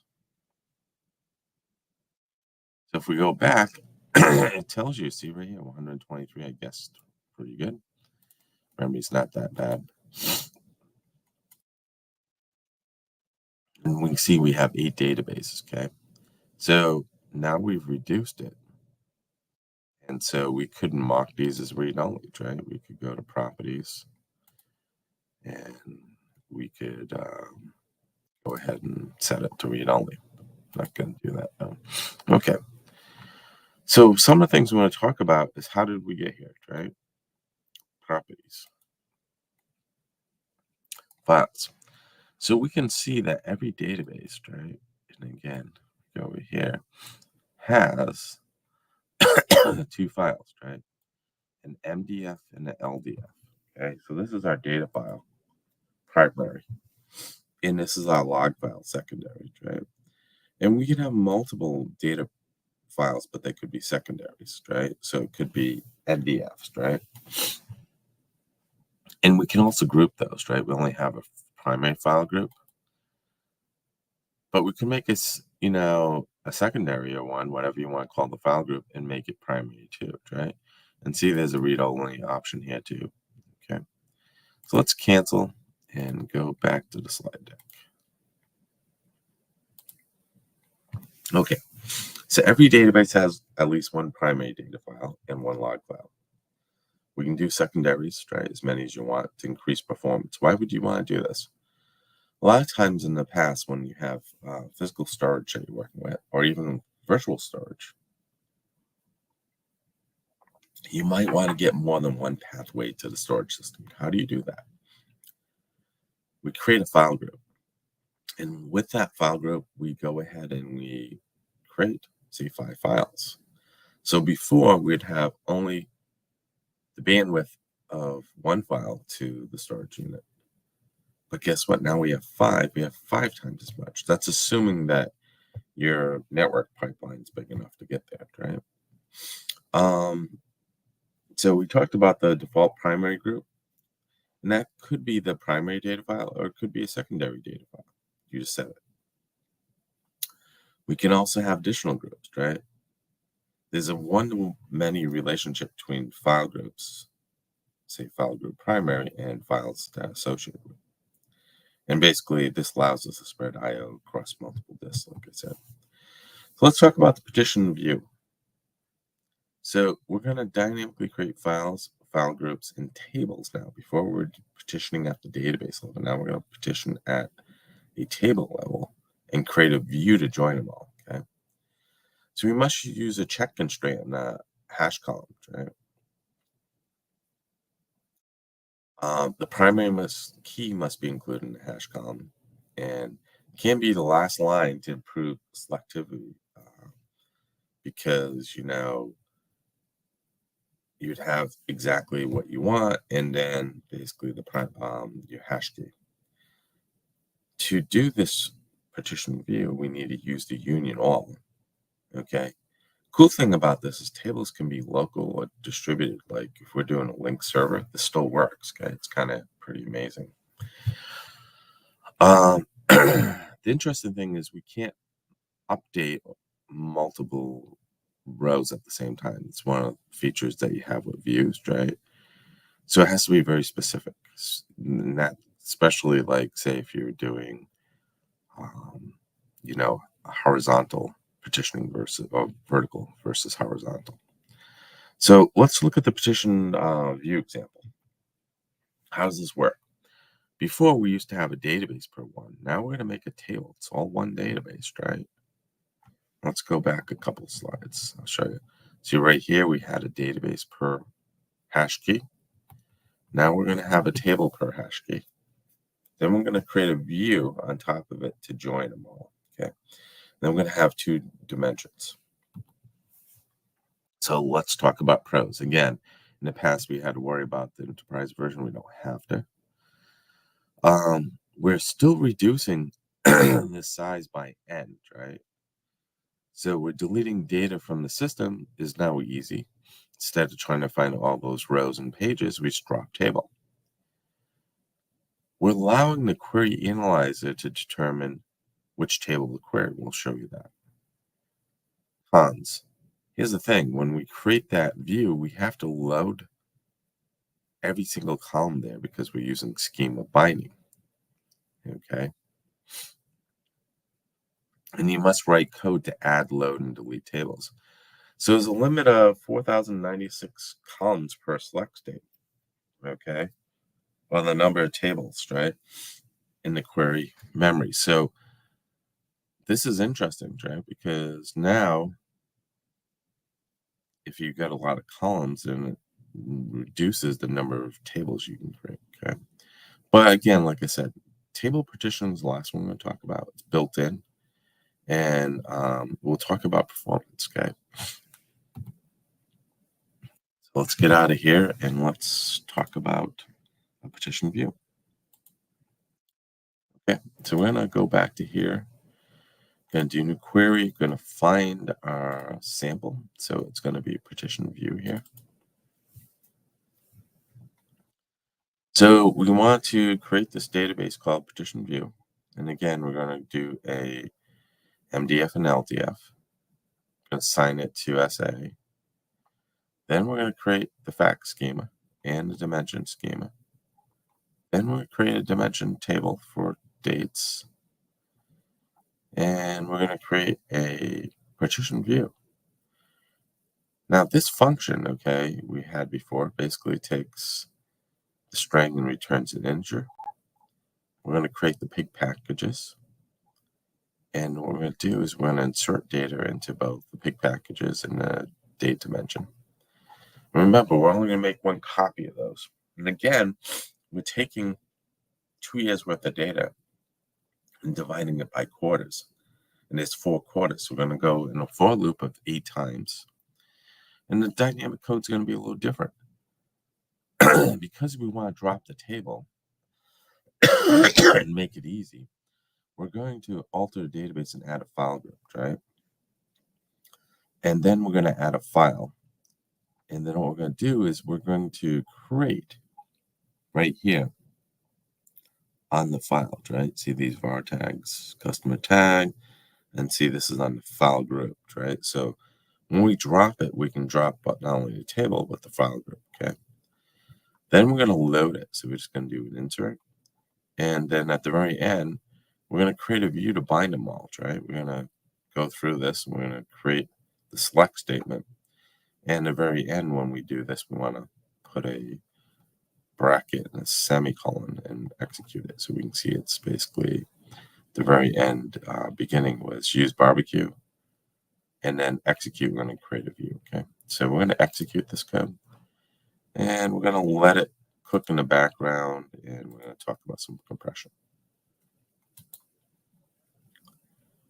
Speaker 4: So if we go back, it tells you, see right here, 123, I guess, pretty good. Memory's not that bad. And we can see we have 8 databases, okay? So now we've reduced it. And so we couldn't mark these as read-only, right? We could go to properties, and we could go ahead and set it to read-only. Not going to do that, though. Okay. So some of the things we want to talk about is how did we get here, right? Properties. Files. So we can see that every database, right, and again, go over here, has 2 files, right? An MDF and an LDF. Okay, so this is our data file, primary, and this is our log file, secondary, right? And we can have multiple data files, but they could be secondaries, right? So it could be NDFs, right? And we can also group those, right? We only have a primary file group, but we can make a secondary or one, whatever you want to call the file group, and make it primary too, right? And see, there's a read-only option here too. Okay, so let's cancel and go back to the slide deck. Okay, so every database has at least one primary data file and one log file. We can do secondaries, right? As many as you want to increase performance. Why would you want to do this? A lot of times in the past, when you have physical storage that you're working with, or even virtual storage, you might want to get more than one pathway to the storage system. How do you do that? We create a file group. And with that file group, we go ahead and we create, say, 5 files. So before, we'd have only the bandwidth of one file to the storage unit. But guess what? Now we have 5. We have 5 times as much. That's assuming that your network pipeline is big enough to get that, right? So we talked about the default primary group, and that could be the primary data file or it could be a secondary data file. You just set it. We can also have additional groups, right? There's a one-to-many relationship between file groups, say file group primary and files that associated with. And basically, this allows us to spread I/O across multiple disks, like I said. So let's talk about the partition view. So we're going to dynamically create files, file groups, and tables now. Before we're partitioning at the database level, now we're going to partition at a table level and create a view to join them all. Okay. So we must use a check constraint on the hash columns, right? The primary key must be included in the hash column and can be the last line to improve selectivity because, you'd have exactly what you want and then basically your hash key. To do this partition view, we need to use the union all. Okay. Cool thing about this is tables can be local or distributed. Like if we're doing a link server, this still works. Okay. It's kind of pretty amazing. The interesting thing is we can't update multiple rows at the same time. It's one of the features that you have with views, right? So it has to be very specific. And that, especially like say if you're doing, a horizontal partitioning versus vertical versus horizontal. So let's look at the partition view example. How does this work? Before we used to have a database per one. Now we're going to make a table. It's all one database, right? Let's go back a couple of slides. I'll show you. See right here, we had a database per hash key. Now we're going to have a table per hash key. Then we're going to create a view on top of it to join them all. Okay. Then we're going to have two dimensions. So let's talk about pros. Again, in the past, we had to worry about the enterprise version. We don't have to. We're still reducing the size by n, right? So we're deleting data from the system is now easy. Instead of trying to find all those rows and pages, we just drop table. We're allowing the query analyzer to determine which table to query. We'll show you that. Cons. Here's the thing. When we create that view, we have to load every single column there because we're using schema binding. Okay. And you must write code to add, load, and delete tables. So there's a limit of 4,096 columns per select state. Okay. Well, the number of tables, right, in the query memory. So this is interesting, right? Because now, if you've got a lot of columns, then it reduces the number of tables you can create. Okay. But again, like I said, table partition is the last one we're going to talk about. It's built in. And we'll talk about performance, okay? So let's get out of here and let's talk about a partition view. Okay, so we're gonna go back to here. Gonna do new query, gonna find our sample. So it's gonna be partition view here. So we want to create this database called partition view. And again, we're gonna do a MDF and LDF. Assign it to SA. Then we're going to create the fact schema and the dimension schema. Then we're going to create a dimension table for dates. And we're going to create a partition view. Now this function, okay, we had before, basically takes the string and returns an integer. We're going to create the pig packages. And what we're going to do is we're going to insert data into both the pig packages and the date dimension. Remember, we're only going to make one copy of those. And again, we're taking 2 years worth of data and dividing it by quarters. And there's 4 quarters. So we're going to go in a for loop of 8 times. And the dynamic code is going to be a little different. Because we want to drop the table and make it easy, we're going to alter the database and add a file group, right? And then we're going to add a file. And then what we're going to do is we're going to create right here on the file, right? See these var tags, customer tag, and see this is on the file group, right? So when we drop it, we can drop not only the table, but the file group, okay? Then we're going to load it. So we're just going to do an insert. And then at the very end, we're going to create a view to bind them all, right? We're going to go through this. And we're going to create the select statement. And at the very end, when we do this, we want to put a bracket and a semicolon and execute it. So we can see it's basically the very end, beginning was use barbecue. And then execute, we're going to create a view, okay? So we're going to execute this code. And we're going to let it cook in the background, and we're going to talk about some compression.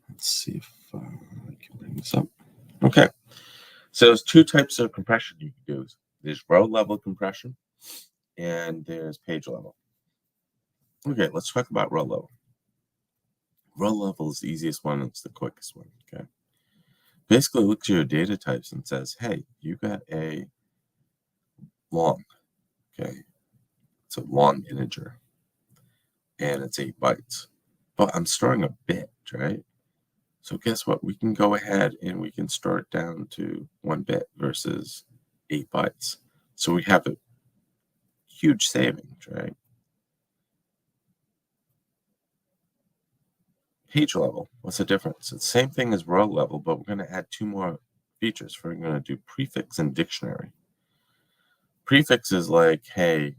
Speaker 4: Let's see if I can bring this up. Okay, so there's two types of compression you can do. There's row level compression, and there's page level. Okay, let's talk about row level. Row level is the easiest one, it's the quickest one, okay? Basically, it looks at your data types and says, hey, you got a long, okay? It's a long integer, and it's 8 bytes. But I'm storing a bit, right? So guess what? We can go ahead and we can store it down to 1 bit versus 8 bytes. So we have a huge savings, right? Page level, what's the difference? It's the same thing as row level, but we're going to add 2 more features. We're going to do prefix and dictionary. Prefix is like, hey,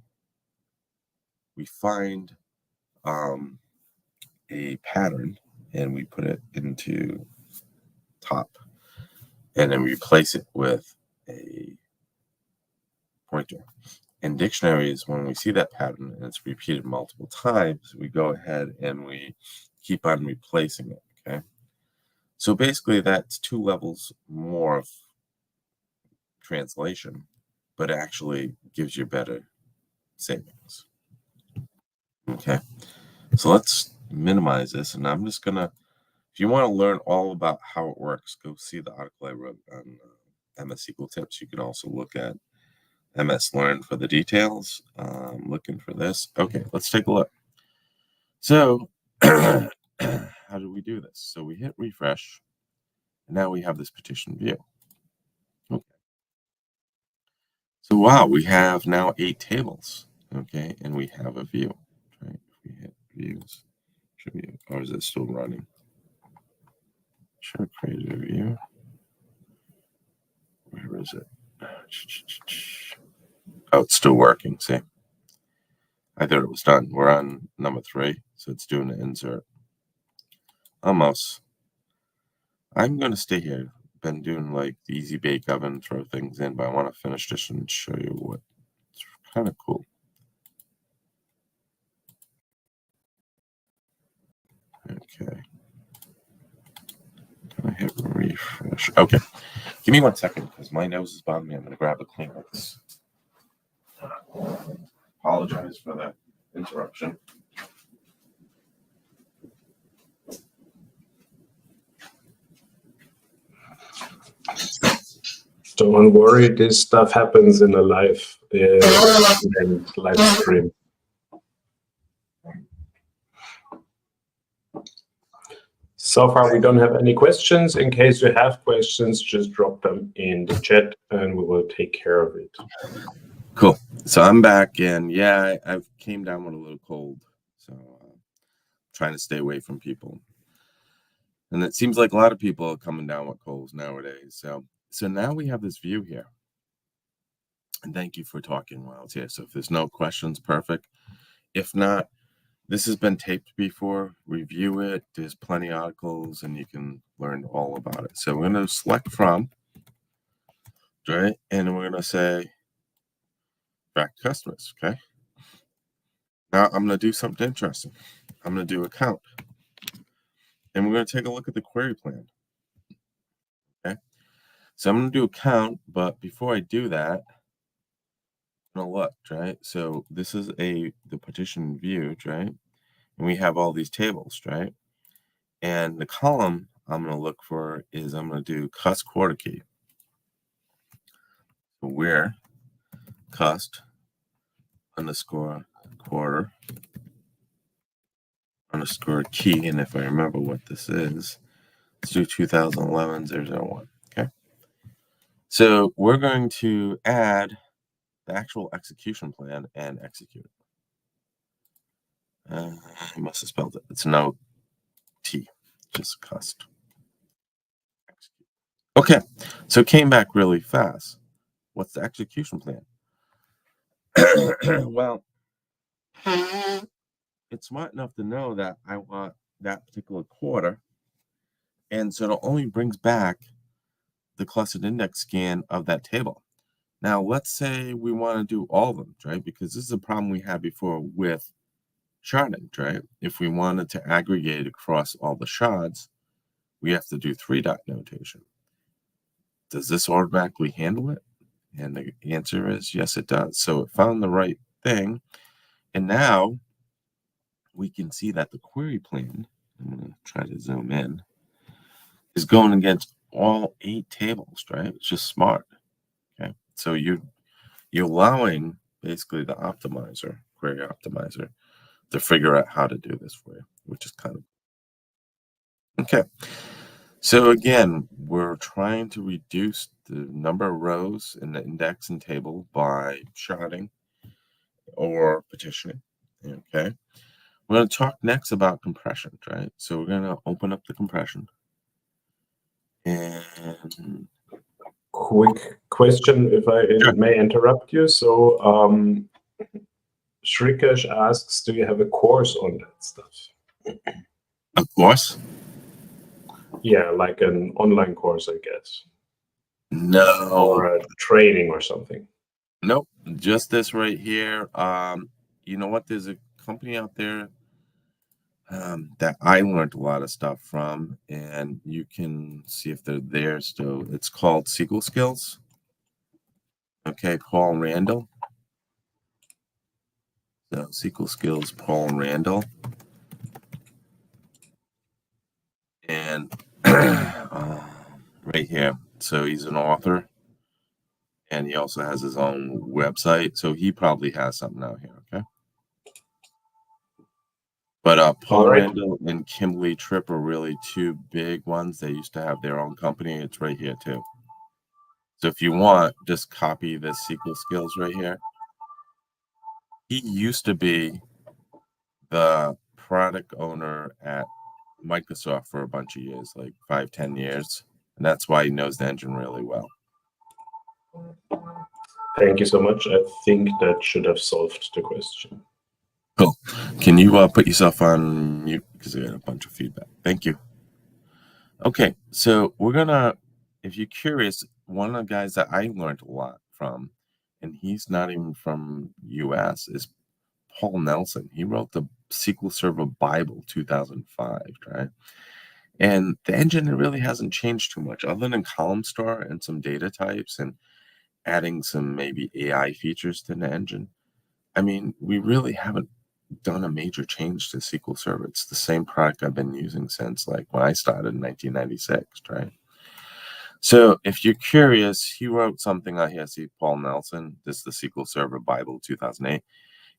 Speaker 4: we find a pattern and we put it into top, and then we replace it with a pointer. And dictionary is when we see that pattern and it's repeated multiple times, we go ahead and we keep on replacing it, okay? So basically that's 2 levels more of translation, but actually gives you better savings. Okay, so let's minimize this, and I'm just gonna, if you want to learn all about how it works, go see the article I wrote on MS SQL Tips. You can also look at MS Learn for the details. Looking for this. Okay, let's take a look. So how do we do this? So we hit refresh, and now we have this petition view. Okay. So wow, we have now 8 tables. Okay, and we have a view. Right? If we hit views, should be, or is it still running? Should have created a view. Where is it? Oh, it's still working. See, I thought it was done. We're on number 3, so it's doing the insert. Almost. I'm going to stay here. Been doing like the easy bake oven, throw things in, but I want to finish this and show you what. It's kind of cool. Okay. Can I hit refresh? Okay. Give me 1 second because my nose is bothering me. I'm going to grab a Kleenex. Apologize for that interruption.
Speaker 1: Don't worry, this stuff happens in a live stream. So far, we don't have any questions. In case you have questions, just drop them in the chat and we will take care of it.
Speaker 4: Cool. So I'm back, and yeah, I came down with a little cold, so trying to stay away from people. And it seems like a lot of people are coming down with colds nowadays. So now we have this view here. And thank you for talking while it's here. So if there's no questions, perfect. If not, this has been taped before. Review it. There's plenty of articles, and you can learn all about it. So we're going to select from, right? And we're going to say back to customers, okay? Now I'm going to do something interesting. I'm going to do account. And we're going to take a look at the query plan. Okay. So I'm going to do account, but before I do that, I'm going to look, right? So this is the partition view, right? And we have all these tables, right? And the column I'm going to look for is I'm going to do cust quarter key. where cust underscore quarter underscore key, and if I remember what this is, let's do 2011-001. Okay. So we're going to add the actual execution plan and execute it. I must have spelled it. It's no T, just cust. Execute. Okay, so it came back really fast. What's the execution plan? Well, it's smart enough to know that I want that particular quarter, and so it only brings back the clustered index scan of that table. Now, let's say we want to do all of them, right? Because this is a problem we had before with sharding, right? If we wanted to aggregate across all the shards, we have to do 3-dot notation. Does this automatically handle it? And the answer is yes, it does. So it found the right thing. And now we can see that the query plan, I'm going to try to zoom in, is going against all 8 tables, right? It's just smart. Okay. So you're allowing basically the optimizer, query optimizer, to figure out how to do this for you, which is kind of okay. So again, we're trying to reduce the number of rows in the index and table by sharding or partitioning. Okay. We're going to talk next about compression, right? So we're going to open up the compression. And
Speaker 1: Quick question, if I may interrupt you. So Shrikesh asks, do you have a course on that stuff?
Speaker 4: of course.
Speaker 1: Yeah, like an online course, I guess.
Speaker 4: No.
Speaker 1: Or a training or something.
Speaker 4: Nope. Just this right here. You know what? There's a company out there that I learned a lot of stuff from, and you can see if they're there still. It's called SQL Skills. Okay, Paul Randall. So SQL Skills, Paul Randall. And right here. So he's an author, and he also has his own website. So he probably has something out here, okay? But Paul Randall and Kimberly Tripp are really 2 big ones. They used to have their own company. It's right here too. So if you want, just copy this SQL Skills right here. He used to be the product owner at Microsoft for a bunch of years, like 5-10 years. And that's why he knows the engine really well.
Speaker 1: Thank you so much. I think that should have solved the question.
Speaker 4: Cool. Can you put yourself on mute because I got a bunch of feedback. Thank you. Okay, so we're gonna, if you're curious, one of the guys that I learned a lot from, and he's not even from US, is Paul Nelson. He wrote the SQL Server Bible 2005, right? And the engine really hasn't changed too much other than column store and some data types and adding some maybe AI features to the engine. I mean, we really haven't done a major change to SQL Server. It's the same product I've been using since like when I started in 1996, right? So if you're curious, he wrote something out here. See, Paul Nelson, this is the SQL Server Bible 2008.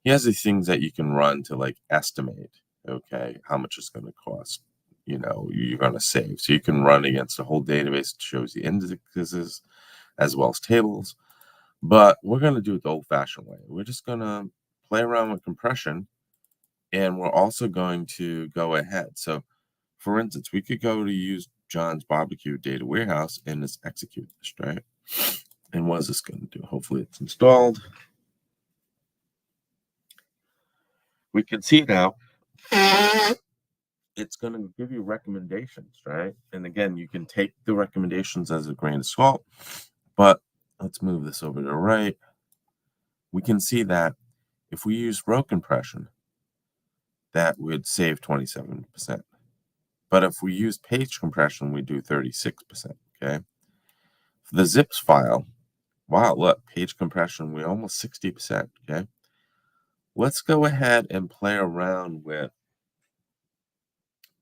Speaker 4: He has these things that you can run to like estimate, okay, how much it's going to cost, you know, you're going to save. So you can run against the whole database. It shows the indexes as well as tables. But we're going to do it the old-fashioned way. We're just going to play around with compression, and we're also going to go ahead. So, for instance, we could go to use John's Barbecue Data Warehouse and just execute this, right? And what is this going to do? Hopefully it's installed. We can see now it's going to give you recommendations, right? And again, you can take the recommendations as a grain of salt, but let's move this over to the right. We can see that if we use row compression, that would save 27%. But if we use page compression, we do 36%, okay? For the zips file, wow, look, page compression, we're almost 60%, okay? Let's go ahead and play around with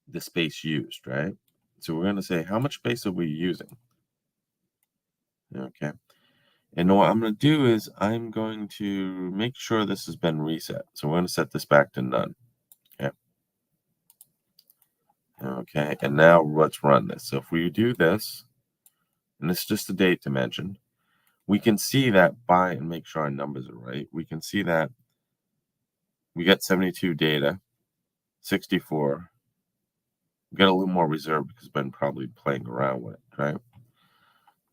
Speaker 4: the space used, right? So we're going to say, how much space are we using? Okay. And what I'm going to do is I'm going to make sure this has been reset. So we're going to set this back to none. Okay. Okay. And now let's run this. So if we do this, and it's just a date dimension, we can see that by, and make sure our numbers are right, we can see that we got 72 data, 64. We got a little more reserve because I've been probably playing around with it, right?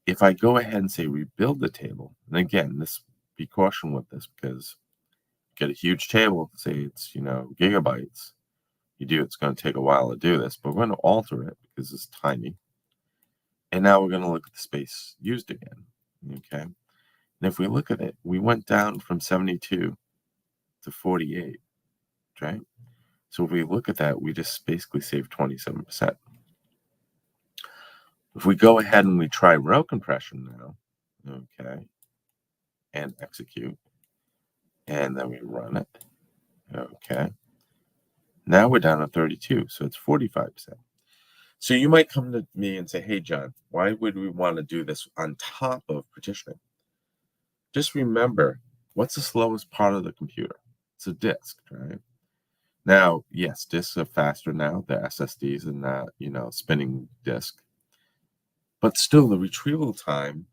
Speaker 4: If I go ahead and say rebuild the table, and again, be caution with this because you get a huge table, say it's gigabytes. It's going to take a while to do this, but we're going to alter it because it's tiny. And now we're going to look at the space used again. Okay. And if we look at it, we went down from 72 to 48, right? So if we look at that, we just basically saved 27%. If we go ahead and we try row compression now, okay, and execute, and then we run it, okay. Now we're down to 32, so it's 45%. So you might come to me and say, hey, John, why would we want to do this on top of partitioning? Just remember, what's the slowest part of the computer? It's a disk, right? Now, yes, disks are faster now. The SSDs are not, spinning disk. But still, the retrieval time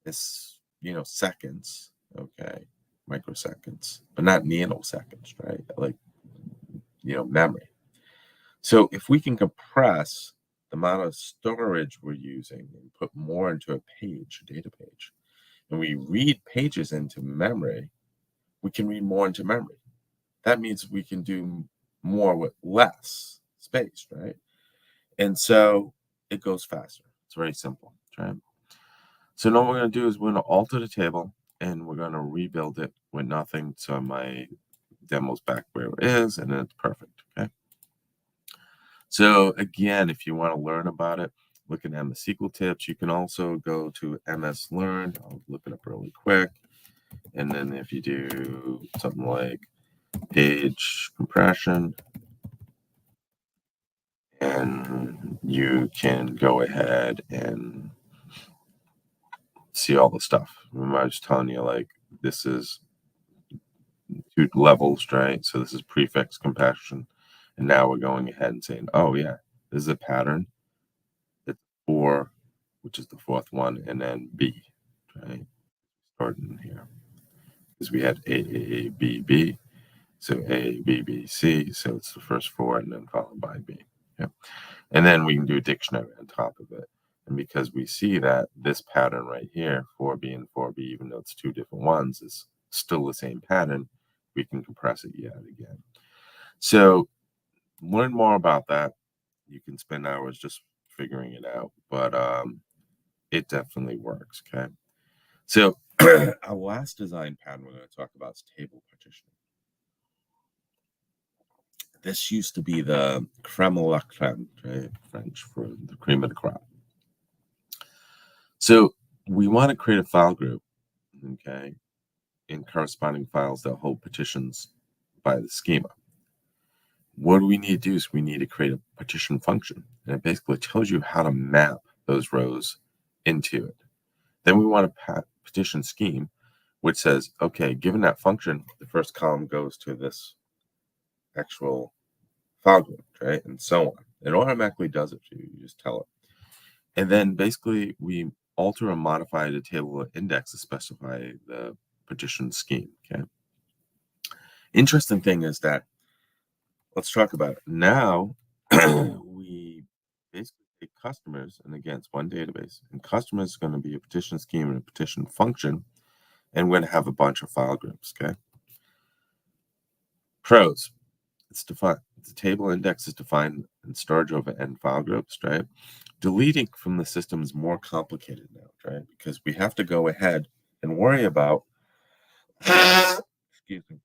Speaker 4: is, seconds, okay, microseconds, but not nanoseconds, right? Like, memory. So if we can compress the amount of storage we're using and put more into a data page, and we read pages into memory, we can read more into memory. That means we can do more with less space, right? And so it goes faster. It's very simple, right? So now what we're going to do is we're going to alter the table and we're going to rebuild it with nothing. So my demo's back where it is, and then it's perfect, okay? So again, if you want to learn about it, look at MS SQL tips. You can also go to MS Learn. I'll look it up really quick. And then if you do something like page compression, and you can go ahead and see all the stuff. Remember, I was telling you, like, this is 2 levels, right? So this is prefix compression. And now we're going ahead and saying, oh, yeah, this is a pattern. It's 4, which is the 4th one, and then B, right? Starting here. Because we had A, B, B. So A, B, B, C. So it's the first 4 and then followed by B. Yeah. And then we can do a dictionary on top of it. And because we see that this pattern right here, 4B and 4B, even though it's 2 different ones, is still the same pattern, we can compress it yet again. So learn more about that. You can spend hours just figuring it out, but it definitely works, okay? So our last design pattern we're going to talk about is table partitioning. This used to be the crème de la crème, right? French for the cream of the crop. So we want to create a file group, okay, and corresponding files that hold partitions by the schema. What do we need to do is we need to create a partition function, and it basically tells you how to map those rows into it. Then we want a partition scheme, which says, okay, given that function, the first column goes to this actual file group, right, and so on. It automatically does it for you. You just tell it. And then basically we alter or modify the table index to specify the partition scheme, okay? Interesting thing is that, let's talk about it. Now, we basically take customers, and again, it's one database, and customers is going to be a partition scheme and a partition function, and we're going to have a bunch of file groups, okay? Pros, it's defined. The table index is defined in storage over n file groups, right? Deleting from the system is more complicated now, right? Because we have to go ahead and worry about, excuse me,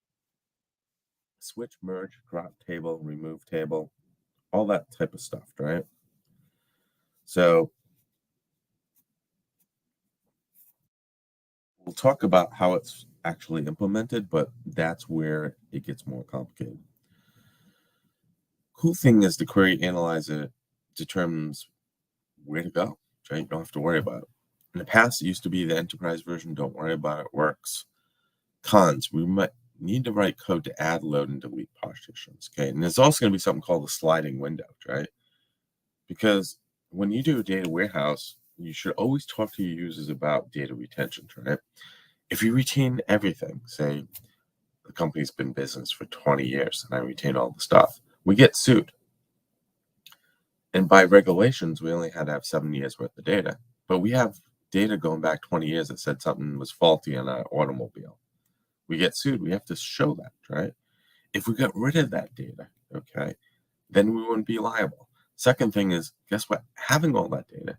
Speaker 4: switch, merge, drop table, remove table, all that type of stuff, right? So we'll talk about how it's actually implemented, but that's where it gets more complicated. Cool thing is the query analyzer determines where to go, right? You don't have to worry about it. In the past, it used to be the enterprise version. Don't worry about it. It works. Cons, we might need to write code to add, load, and delete partitions. Okay, and there's also going to be something called a sliding window, right? Because when you do a data warehouse, you should always talk to your users about data retention, right? If you retain everything, say the company's been in business for 20 years and I retain all the stuff, we get sued. And by regulations, we only had to have 7 years worth of data. But we have data going back 20 years that said something was faulty on our automobile. We get sued. We have to show that, right? If we got rid of that data, okay, then we wouldn't be liable. Second thing is, guess what? Having all that data,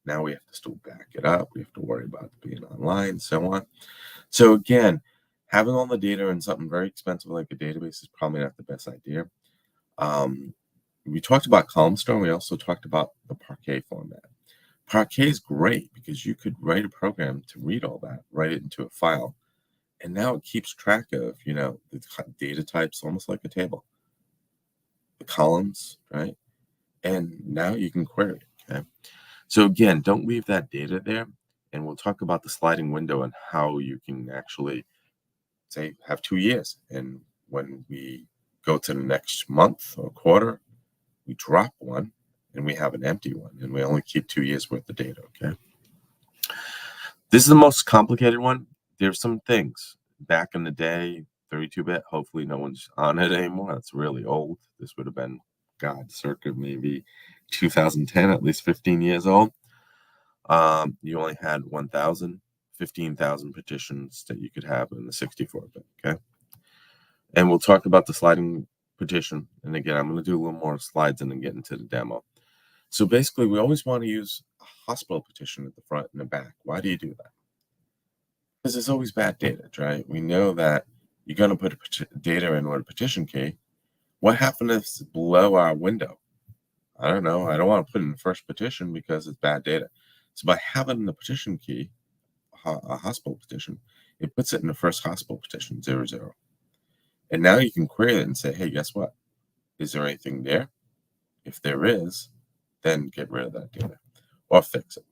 Speaker 4: now we have to still back it up. We have to worry about it being online, so on. So again, having all the data in something very expensive like a database is probably not the best idea. We talked about column store. We also talked about the Parquet format. Parquet is great because you could write a program to read all that, write it into a file, and now it keeps track of, the data types, almost like a table, the columns, right? And now you can query it, okay? So again, don't leave that data there. And we'll talk about the sliding window and how you can actually, say, have 2 years. And when we go to the next month or quarter, we drop one and we have an empty one. And we only keep 2 years worth of data, okay? This is the most complicated one. There's some things back in the day, 32-bit, hopefully no one's on it anymore. It's really old. This would have been, circa maybe 2010, at least 15 years old. You only had 1,000, 15,000 petitions that you could have in the 64-bit, okay? And we'll talk about the sliding petition. And again, I'm going to do a little more slides and then get into the demo. So basically, we always want to use a hospital petition at the front and the back. Why do you do that? Because there's always bad data, right? We know that you're going to put data in with a petition key. What happens if it's below our window? I don't know. I don't want to put in the first petition because it's bad data. So by having the petition key, a hospital petition, it puts it in the first hospital petition, 00. And now you can query it and say, hey, guess what? Is there anything there? If there is, then get rid of that data or fix it.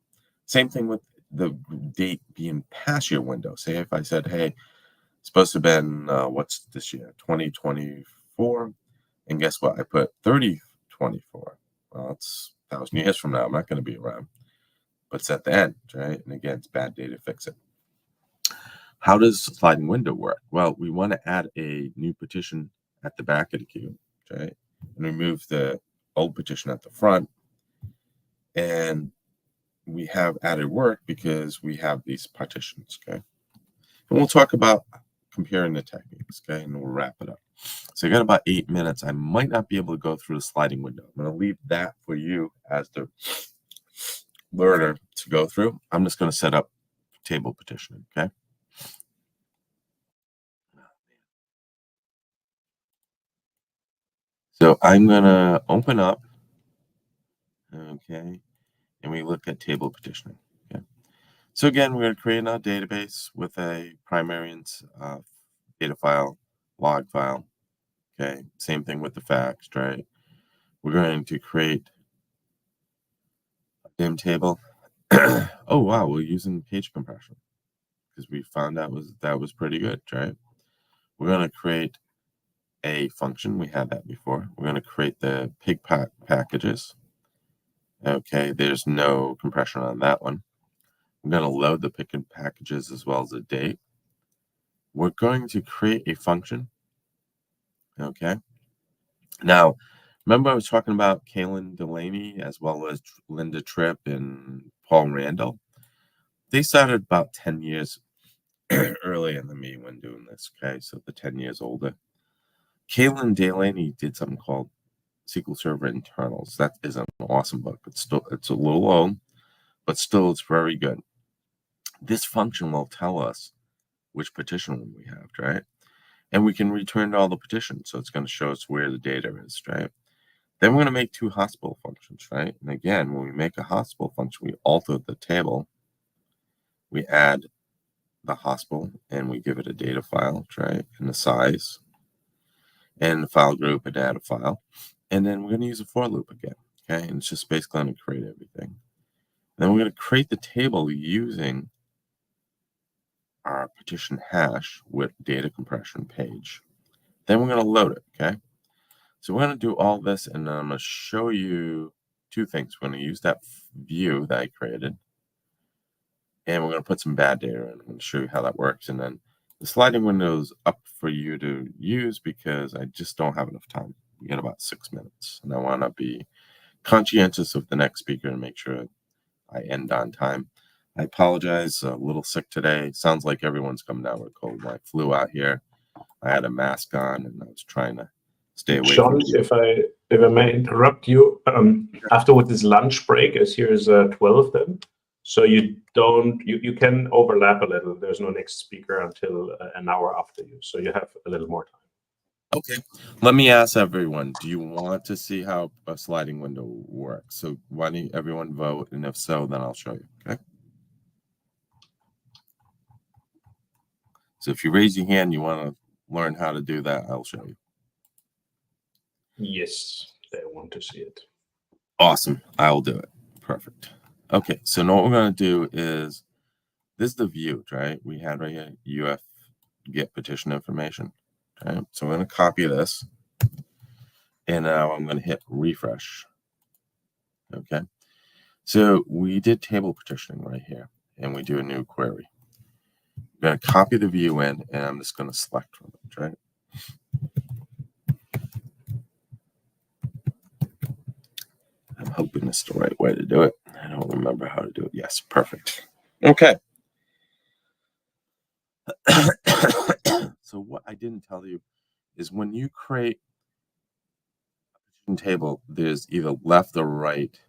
Speaker 4: Same thing with the date being past your window. Say if I said, hey, it's supposed to have been, what's this year? 2024. And guess what? I put 3024. Well, it's 1,000 years from now. I'm not going to be around. But it's at the end, right? And again, it's bad data, fix it. How does sliding window work? Well, we want to add a new petition at the back of the queue, right? And remove the old petition at the front. And we have added work because we have these partitions, okay? And we'll talk about comparing the techniques, okay? And we'll wrap it up. So I got about 8 minutes. I might not be able to go through the sliding window. I'm going to leave that for you as the learner to go through. I'm just going to set up table petitioning, okay? So I'm going to open up, okay, and we look at table petitioning, okay? So again, we're going to create a database with a primary and data file, log file, okay? Same thing with the facts, right? We're going to create a dim table. Oh, wow, we're using page compression because we found out that was pretty good, right? We're going to create a function. We had that before. We're going to create the pig packages. Okay, there's no compression on that one. I'm going to load the pig packages as well as the date. We're going to create a function. Okay. Now, remember I was talking about Kaylin Delaney as well as Linda Tripp and Paul Randall? They started about 10 years earlier than me when doing this, okay? So the 10 years older. Kaylin Delaney did something called SQL Server Internals. That is an awesome book. It's a little old, but still it's very good. This function will tell us which petition we have, right? And we can return all the petitions. So it's going to show us where the data is, right? Then we're going to make 2 hospital functions, right? And again, when we make a hospital function, we alter the table. We add the hospital and we give it a data file, right? And the size and the file group and add a file. And then we're going to use a for loop again, okay? And it's just basically going to create everything. Then we're going to create the table using our petition hash with data compression page. Then we're going to load it, okay? So we're going to do all this, and then I'm going to show you two things. We're going to use that view that I created, and we're going to put some bad data in. I'm going to show you how that works, and then the sliding window is up for you to use because I just don't have enough time. We got about 6 minutes, and I want to be conscientious of the next speaker and make sure I end on time. I apologize, a little sick today. Sounds like everyone's coming down with a cold. I flew out here. I had a mask on, and I was trying to stay away
Speaker 1: Sean,
Speaker 4: from
Speaker 1: if I may interrupt you, after this lunch break, as here is 12 then, so you can overlap a little. There's no next speaker until an hour after you, so you have a little more time.
Speaker 4: Okay. Let me ask everyone, do you want to see how a sliding window works? So why don't everyone vote, and if so, then I'll show you, okay? So if you raise your hand, you want to learn how to do that, I'll show you.
Speaker 1: Yes, they want to see it.
Speaker 4: Awesome. I'll do it. Perfect. Okay, so now what we're going to do is, this is the view, right? We had right here, UF get petition information. Okay, so we're going to copy this, and now I'm going to hit refresh. Okay, so we did table petitioning right here, and we do a new query. I'm going to copy the view in, and I'm just going to select from it, right? I'm hoping it's the right way to do it. I don't remember how to do it. Yes, perfect. Okay. So what I didn't tell you is when you create a petition table, there's either left or right.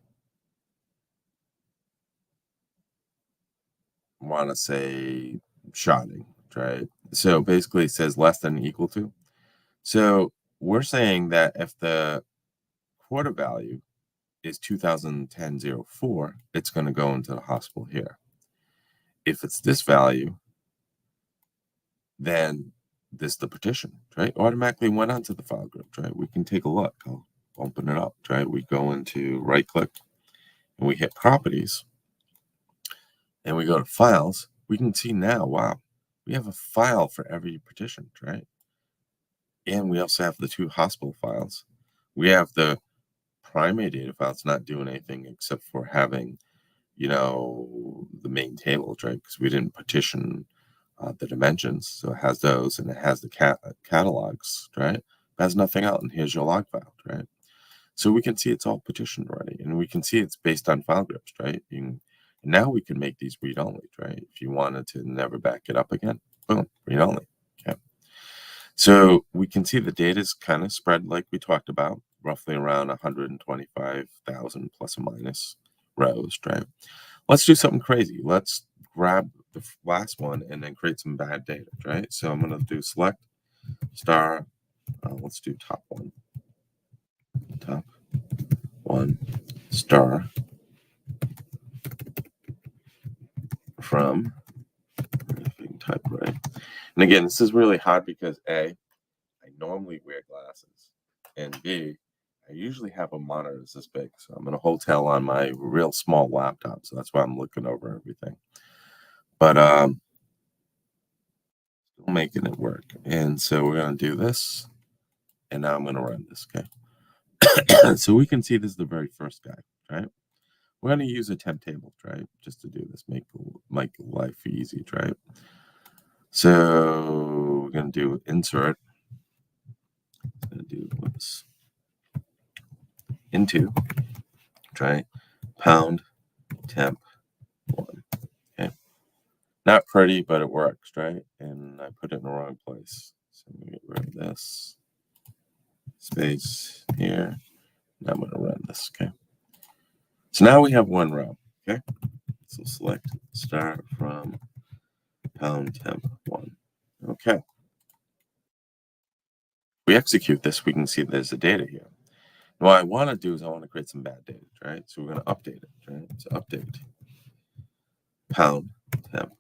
Speaker 4: I want to say sharding, right? So basically it says less than or equal to. So we're saying that if the quarter value is 2010-04, it's going to go into the hospital here. If it's this value, then this the petition, right? Automatically went onto the file group, right? We can take a look. I'll open it up, right? We go into right click and we hit properties and we go to files. We can see now, wow, we have a file for every petition, right? And we also have the two hospital files. We have the primary data files not doing anything except for having, you know, the main tables, right? Because we didn't petition the dimensions. So it has those, and it has the catalogs, right? It has nothing else. And here's your log file, right? So we can see it's all petitioned already, and we can see it's based on file groups, right? Now we can make these read only, right? If you wanted to never back it up again, boom, read only. Okay. So we can see the data is kind of spread like we talked about, roughly around 125,000 plus or minus rows, right? Let's do something crazy. Let's grab the last one and then create some bad data, right? So I'm going to do select star. Let's do top one star from, if you can type right. And again, this is really hard because A, I normally wear glasses, and B, I usually have a monitor that's this big. So I'm in a hotel on my real small laptop, so that's why I'm looking over everything. But still making it work. And so we're going to do this, and now I'm going to run this, okay? So we can see this is the very first guy, right? We're going to use a temp table, right? Just to do this, make life easy, right? So we're going to do insert. Going to do whoops. Into, try pound temp one. Okay. Not pretty, but it works, right? And I put it in the wrong place. So I'm going to get rid of this space here. Now I'm going to run this, okay? So now we have one row, okay? So select start from pound temp one. Okay. We execute this, we can see there's the data here. What I want to do is I want to create some bad data, right? So we're going to update it, right? So update pound temp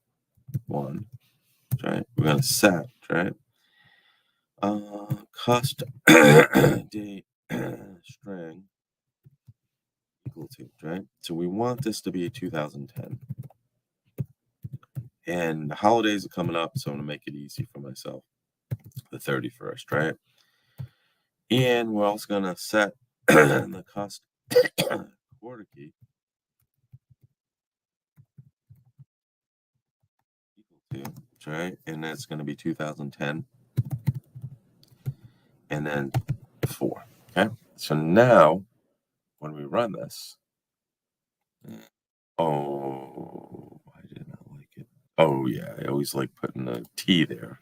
Speaker 4: one, right? We're going to set, right? Cost date string equal to, right? So we want this to be 2010. And the holidays are coming up, so I'm going to make it easy for myself. The 31st, right? And we're also going to set the cost quarter key equal to, right? And that's going to be 2010. And then 4. Okay. So now when we run this, oh, I did not like it. Oh yeah, I always like putting the T there.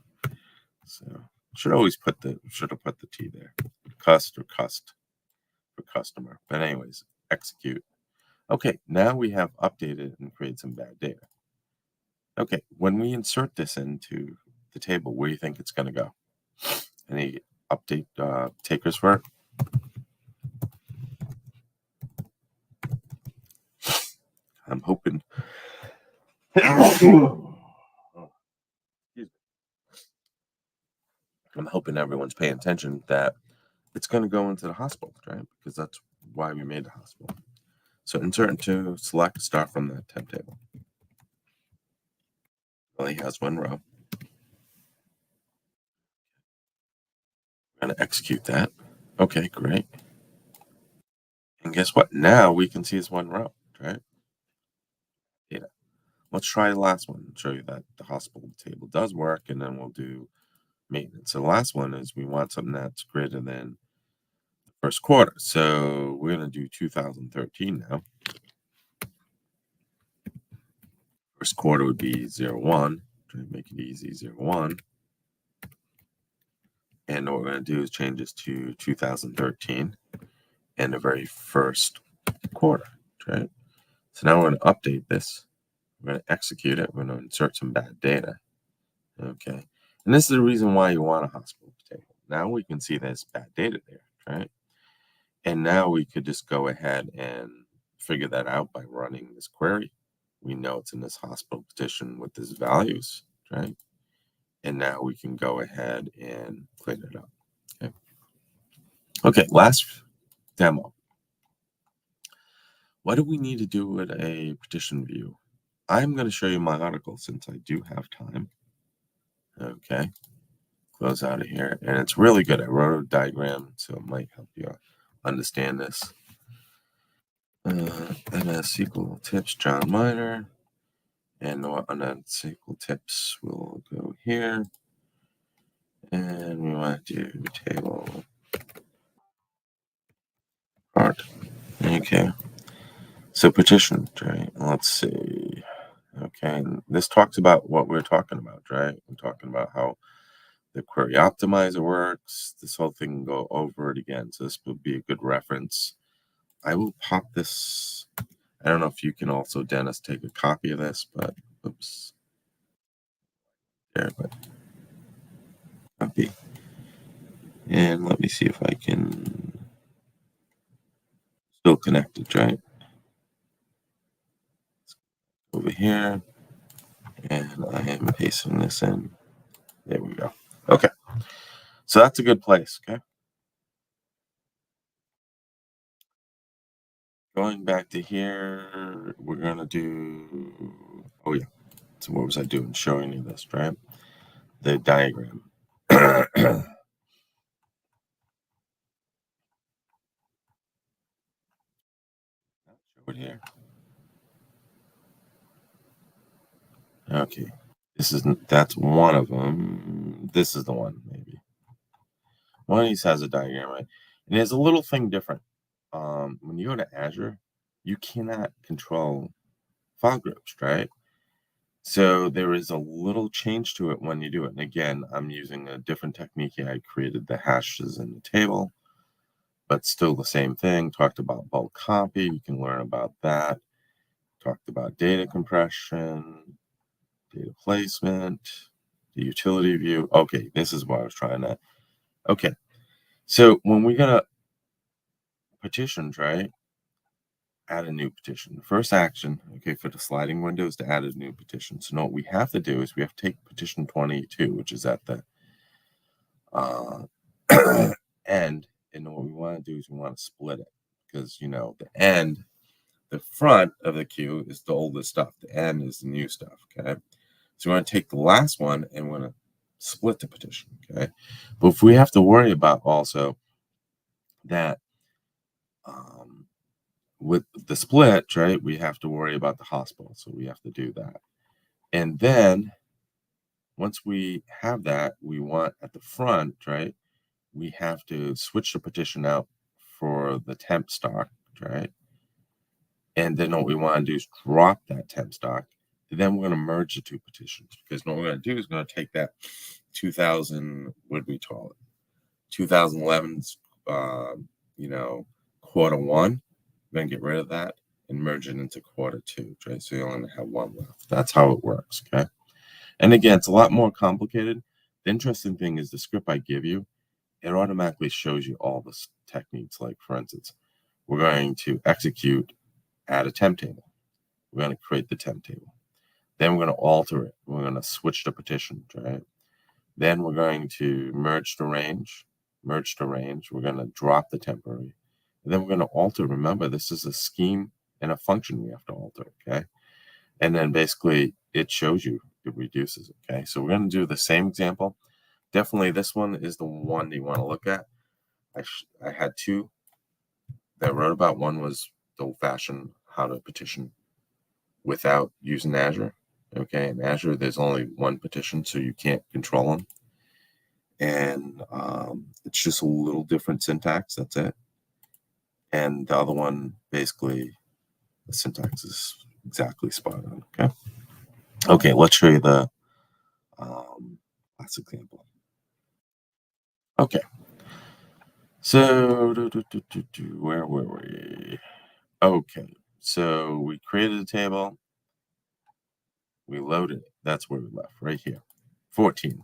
Speaker 4: So should have put the T there. Cust or cust for customer. But anyways, execute. Okay, now we have updated and created some bad data. Okay, when we insert this into the table, where do you think it's going to go? Any update takers for it? I'm hoping. I'm hoping everyone's paying attention that it's going to go into the hospital, right? Because that's why we made the hospital. So insert into select, start from the temp table. Only has one row. We're going to execute that. Okay, great. And guess what? Now we can see it's one row, right? Data. Let's try the last one. Show you that the hospital table does work, and then we'll do maintenance. So the last one is we want something that's greater than the first quarter. So we're going to do 2013 now. First quarter would be 01. Try to make it easy, 01. And what we're going to do is change this to 2013 and the very first quarter, right? So now we're going to update this. We're going to execute it. We're going to insert some bad data. Okay. And this is the reason why you want a hospital table. Now we can see there's bad data there, right? And now we could just go ahead and figure that out by running this query. We know it's in this hospital petition with these values, right? And now we can go ahead and clean it up. Okay. Okay, last demo. What do we need to do with a petition view? I'm going to show you my article since I do have time. Okay, close out of here. And it's really good. I wrote a diagram, so it might help you understand this. MS SQL tips, John Miner. And on SQL tips, we'll go here. And we want to do table part. Okay. So petition, right? Let's see. Okay. And this talks about what we're talking about, right? We're talking about how the query optimizer works. This whole thing can go over it again. So this would be a good reference. I will pop this. I don't know if you can also, Dennis, take a copy of this, but oops. There, but copy. And let me see if I can still connect it, right? Over here. And I am pasting this in. There we go. Okay. So that's a good place, okay? Going back to here, we're going to do, oh yeah. So what was I doing? Showing you this, right? The diagram. Show it here. Okay. That's one of them. This is the one, maybe. One of these has a diagram, right? And there's a little thing different. When you go to Azure, you cannot control file groups, right? So there is a little change to it when you do it. And again, I'm using a different technique here. I created the hashes in the table, but still the same thing. Talked about bulk copy. You can learn about that. Talked about data compression, data placement, the utility view. Okay, this is what I was trying to. Okay, so when we got petitions, right? Add a new petition. The first action, okay, for the sliding window is to add a new petition. So now what we have to do is we have to take petition 22, which is at the end. And what we want to do is we want to split it because, you know, the end the front of the queue is the oldest stuff. The end is the new stuff, okay? So we're going to take the last one and we're going to split the petition, okay? But if we have to worry about also that with the split, right, we have to worry about the hospital. So we have to do that. And then once we have that, we want at the front, right, we have to switch the petition out for the temp stock, right? And then what we want to do is drop that temp stock. And then we're going to merge the two petitions, because what we're going to do is going to take that 2000, what do we call it? 2011's, quarter one. We're going to get rid of that and merge it into quarter two, right? So you only have one left. That's how it works, okay? And again, it's a lot more complicated. The interesting thing is the script I give you, it automatically shows you all the techniques. Like, for instance, we're going to execute add a temp table. We're going to create the temp table. Then we're going to alter it. We're going to switch the petition, right? Then we're going to merge the range. We're going to drop the temporary. And then we're going to alter. Remember, this is a scheme and a function we have to alter, okay? And then basically it shows you, it reduces, okay? So we're going to do the same example. Definitely this one is the one that you want to look at. I had two that I wrote about. One was the old-fashioned how to petition without using Azure. Okay, in Azure, there's only one petition, so you can't control them. And it's just a little different syntax, that's it. And the other one, basically, the syntax is exactly spot on, okay? Okay, let's show you the last example. Okay, so where were we? Okay, so we created a table. We loaded it. That's where we left, right here. 14.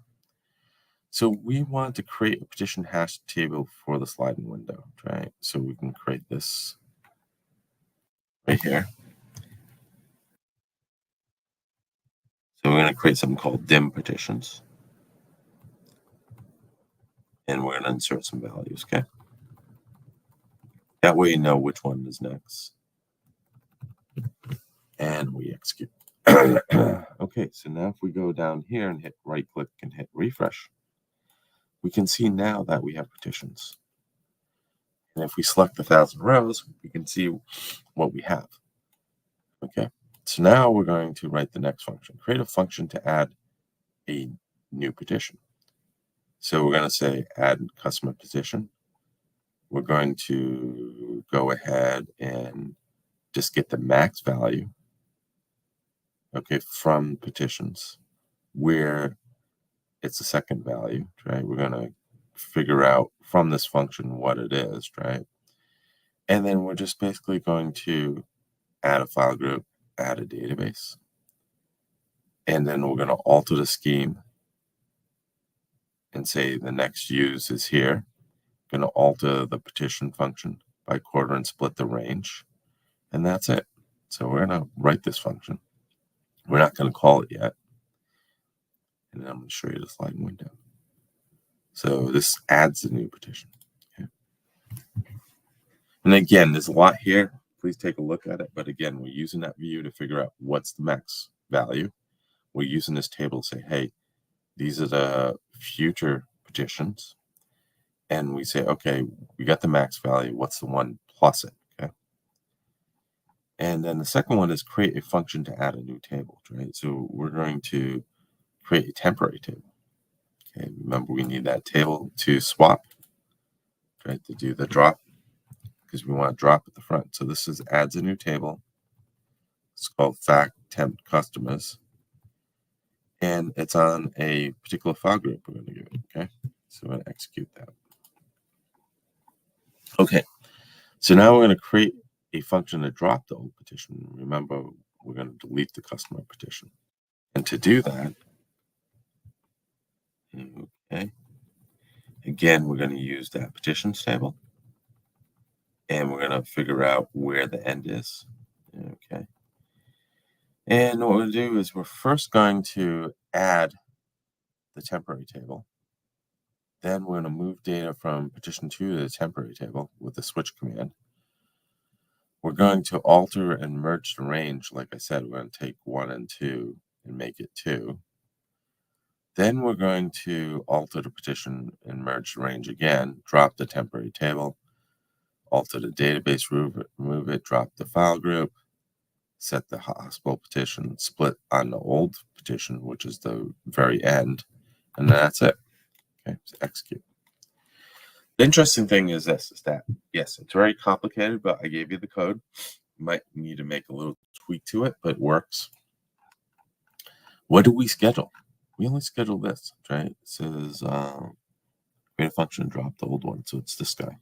Speaker 4: So we want to create a petition hash table for the sliding window, right? So we can create this right here. So we're going to create something called dim petitions. And we're going to insert some values, okay? That way you know which one is next. And we execute. Okay, so now if we go down here and hit right click and hit refresh, we can see now that we have petitions. And if we select the 1,000 rows, we can see what we have. Okay, so now we're going to write the next function. Create a function to add a new petition. So we're going to say add customer petition. We're going to go ahead and just get the max value, okay, from petitions, where it's the second value, right? We're going to figure out from this function what it is, right? And then we're just basically going to add a file group, add a database. And then we're going to alter the scheme and say the next use is here. Going to alter the petition function by quarter and split the range. And that's it. So we're going to write this function. We're not going to call it yet. And then I'm going to show you the sliding window. So this adds a new petition. Okay. And again, there's a lot here. Please take a look at it. But again, we're using that view to figure out what's the max value. We're using this table to say, hey, these are the future petitions. And we say, okay, we got the max value. What's the one plus it? Okay. And then the second one is create a function to add a new table, right? So we're going to create a temporary table. Okay. Remember, we need that table to swap, right? To do the drop, because we want to drop at the front. So this is adds a new table. It's called fact temp customers. And it's on a particular file group we're going to give it, okay? So we're going to execute that. Okay, so now we're going to create a function to drop the old petition. Remember, we're going to delete the customer petition. And to do that, okay, again, we're going to use that petitions table. And we're going to figure out where the end is, okay? And what we'll do is we're first going to add the temporary table. Then we're going to move data from petition 2 to the temporary table with the switch command. We're going to alter and merge the range. Like I said, we're going to take 1 and 2 and make it 2. Then we're going to alter the partition and merge the range again, drop the temporary table, alter the database, remove it, drop the file group, set the hospital partition, split on the old partition, which is the very end, and that's it. Okay, so execute. The interesting thing is this, is that, yes, it's very complicated, but I gave you the code. You might need to make a little tweak to it, but it works. What do we schedule? We only schedule this, right? It says create a function, drop the old one, so it's this guy.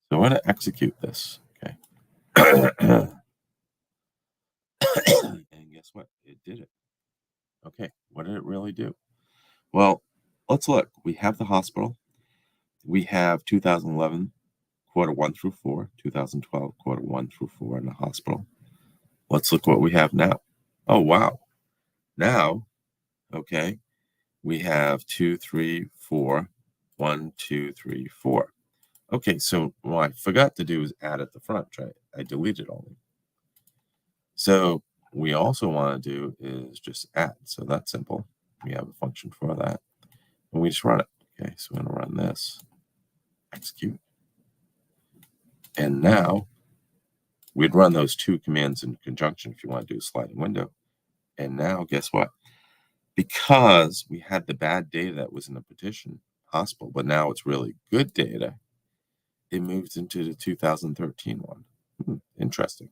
Speaker 4: So we're going to execute this, okay? And guess what? It did it. Okay, what did it really do? Well, let's look. We have the hospital. We have 2011, quarter 1 through 4, 2012, quarter 1 through 4 in the hospital. Let's look what we have now. Oh, wow. Now, okay, we have 2, 3, 4, 1, 2, 3, 4. Okay, so what I forgot to do is add at the front, right? I deleted all of them. So we also want to do is just add. So that's simple. We have a function for that. And we just run it. Okay, so we're going to run this. Execute. And now we'd run those two commands in conjunction if you want to do a sliding window. And now guess what? Because we had the bad data that was in the partition hospital, but now it's really good data, it moves into the 2013 one. Interesting.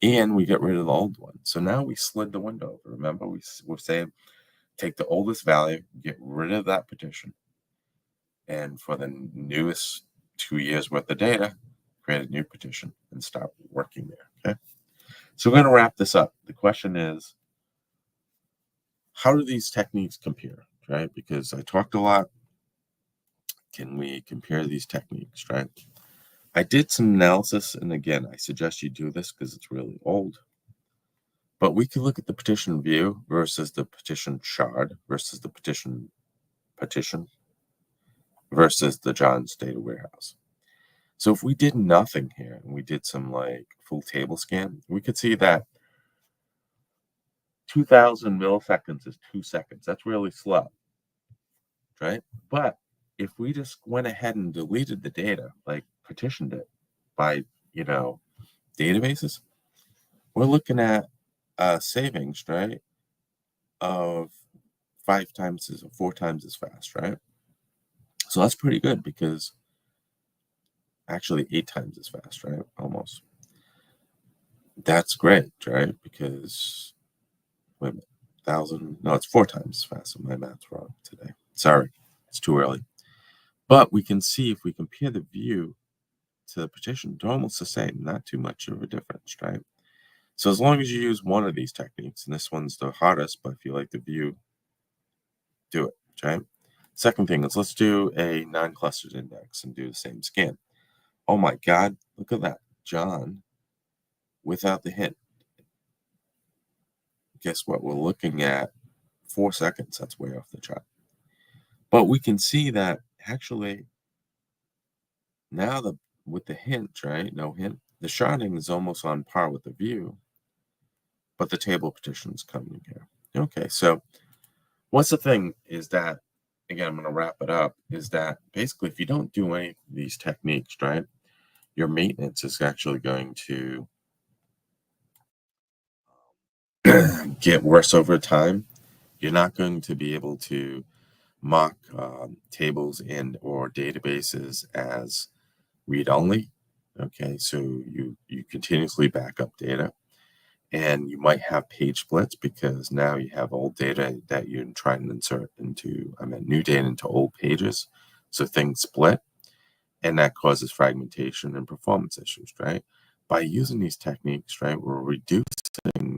Speaker 4: And we get rid of the old one. So now we slid the window over. Remember, we're saying take the oldest value, get rid of that partition. And for the newest 2 years worth of data, create a new partition and start working there. Okay. So we're going to wrap this up. The question is, how do these techniques compare, right? Because I talked a lot. Can we compare these techniques, right? I did some analysis, and again, I suggest you do this because it's really old. But we can look at the partition view versus the partition shard versus the partition versus the John's data warehouse. So if we did nothing here and we did some like full table scan, we could see that 2000 milliseconds is 2 seconds. That's really slow, right? But if we just went ahead and deleted the data, like partitioned it by, databases, we're looking at savings, right, of 5 times or 4 times as fast, right? So that's pretty good because actually 8 times as fast, right? Almost. That's great, right? Because, wait a minute, 1,000, no, it's 4 times as fast. So my math's wrong today. Sorry, it's too early. But we can see if we compare the view to the partition, they're almost the same, not too much of a difference, right? So as long as you use one of these techniques, and this one's the hardest, but if you like the view, do it, right? Second thing is let's do a non-clustered index and do the same scan. Oh my God, look at that. John, without the hint. Guess what? We're looking at 4 seconds. That's way off the chart. But we can see that actually now with the hint, right? No hint. The sharding is almost on par with the view, but the table partition is coming here. Okay, so what's the thing is that, again, I'm going to wrap it up, is that basically if you don't do any of these techniques, right, your maintenance is actually going to get worse over time. You're not going to be able to mock tables and or databases as read-only. Okay, so you continuously back up data, and you might have page splits because now you have old data that you're trying to insert into, new data into old pages. So things split, and that causes fragmentation and performance issues, right? By using these techniques, right, we're reducing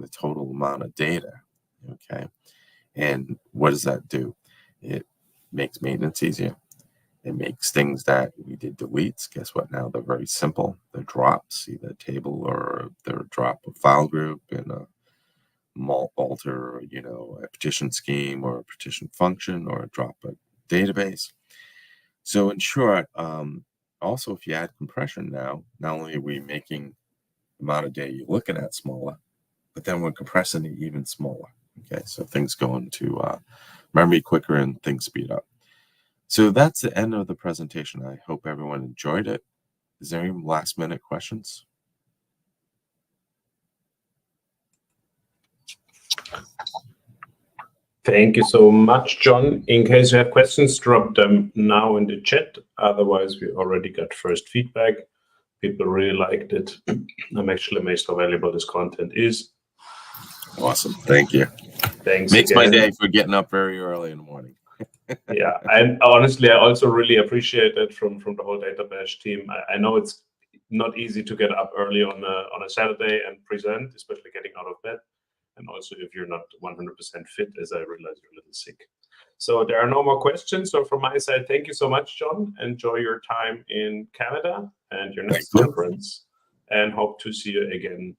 Speaker 4: the total amount of data, okay? And what does that do? It makes maintenance easier. It makes things that we did deletes. Guess what? Now they're very simple. They're drops, either a table or they're a drop of file group in a alter, a partition scheme or a partition function or a drop of database. So in short, also, if you add compression now, not only are we making the amount of data you're looking at smaller, but then we're compressing it even smaller. Okay, so things go into memory quicker and things speed up. So that's the end of the presentation. I hope everyone enjoyed it. Is there any last minute questions?
Speaker 1: Thank you so much, John. In case you have questions, drop them now in the chat. Otherwise, we already got first feedback. People really liked it. I'm actually amazed how valuable this content is.
Speaker 4: Awesome. Thank you.
Speaker 1: Thanks
Speaker 4: Makes
Speaker 1: again.
Speaker 4: my day for getting up very early in the morning.
Speaker 1: Yeah, and honestly, I also really appreciate it from the whole Data Bash team. I know it's not easy to get up early on a Saturday and present, especially getting out of bed. And also if you're not 100% fit, as I realize you're a little sick. So there are no more questions. So from my side, thank you so much, John. Enjoy your time in Canada and your next conference, and hope to see you again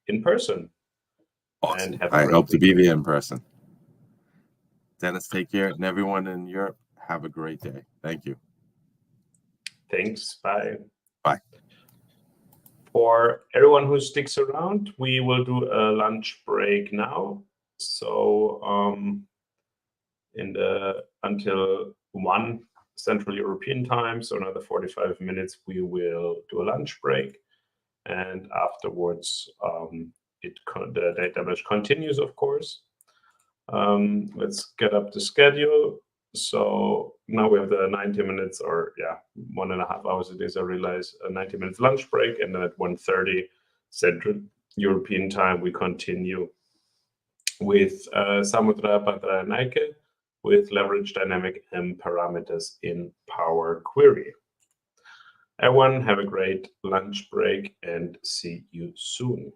Speaker 1: in person.
Speaker 4: Awesome.
Speaker 1: And have
Speaker 4: I hope to be there in person. Dennis, take care. And everyone in Europe, have a great day. Thank you.
Speaker 1: Thanks. Bye.
Speaker 4: Bye.
Speaker 1: For everyone who sticks around, we will do a lunch break now. So until 1 Central European time, so another 45 minutes, we will do a lunch break. And afterwards, the Data Bash continues, of course. Let's get up the schedule. So now we have the 90 minutes, or 1.5 hours it is, I realize, a 90 minutes lunch break. And then at 1:30 Central European time, we continue with Samudra Patranaike with leverage dynamic M parameters in Power Query. Everyone, have a great lunch break and see you soon.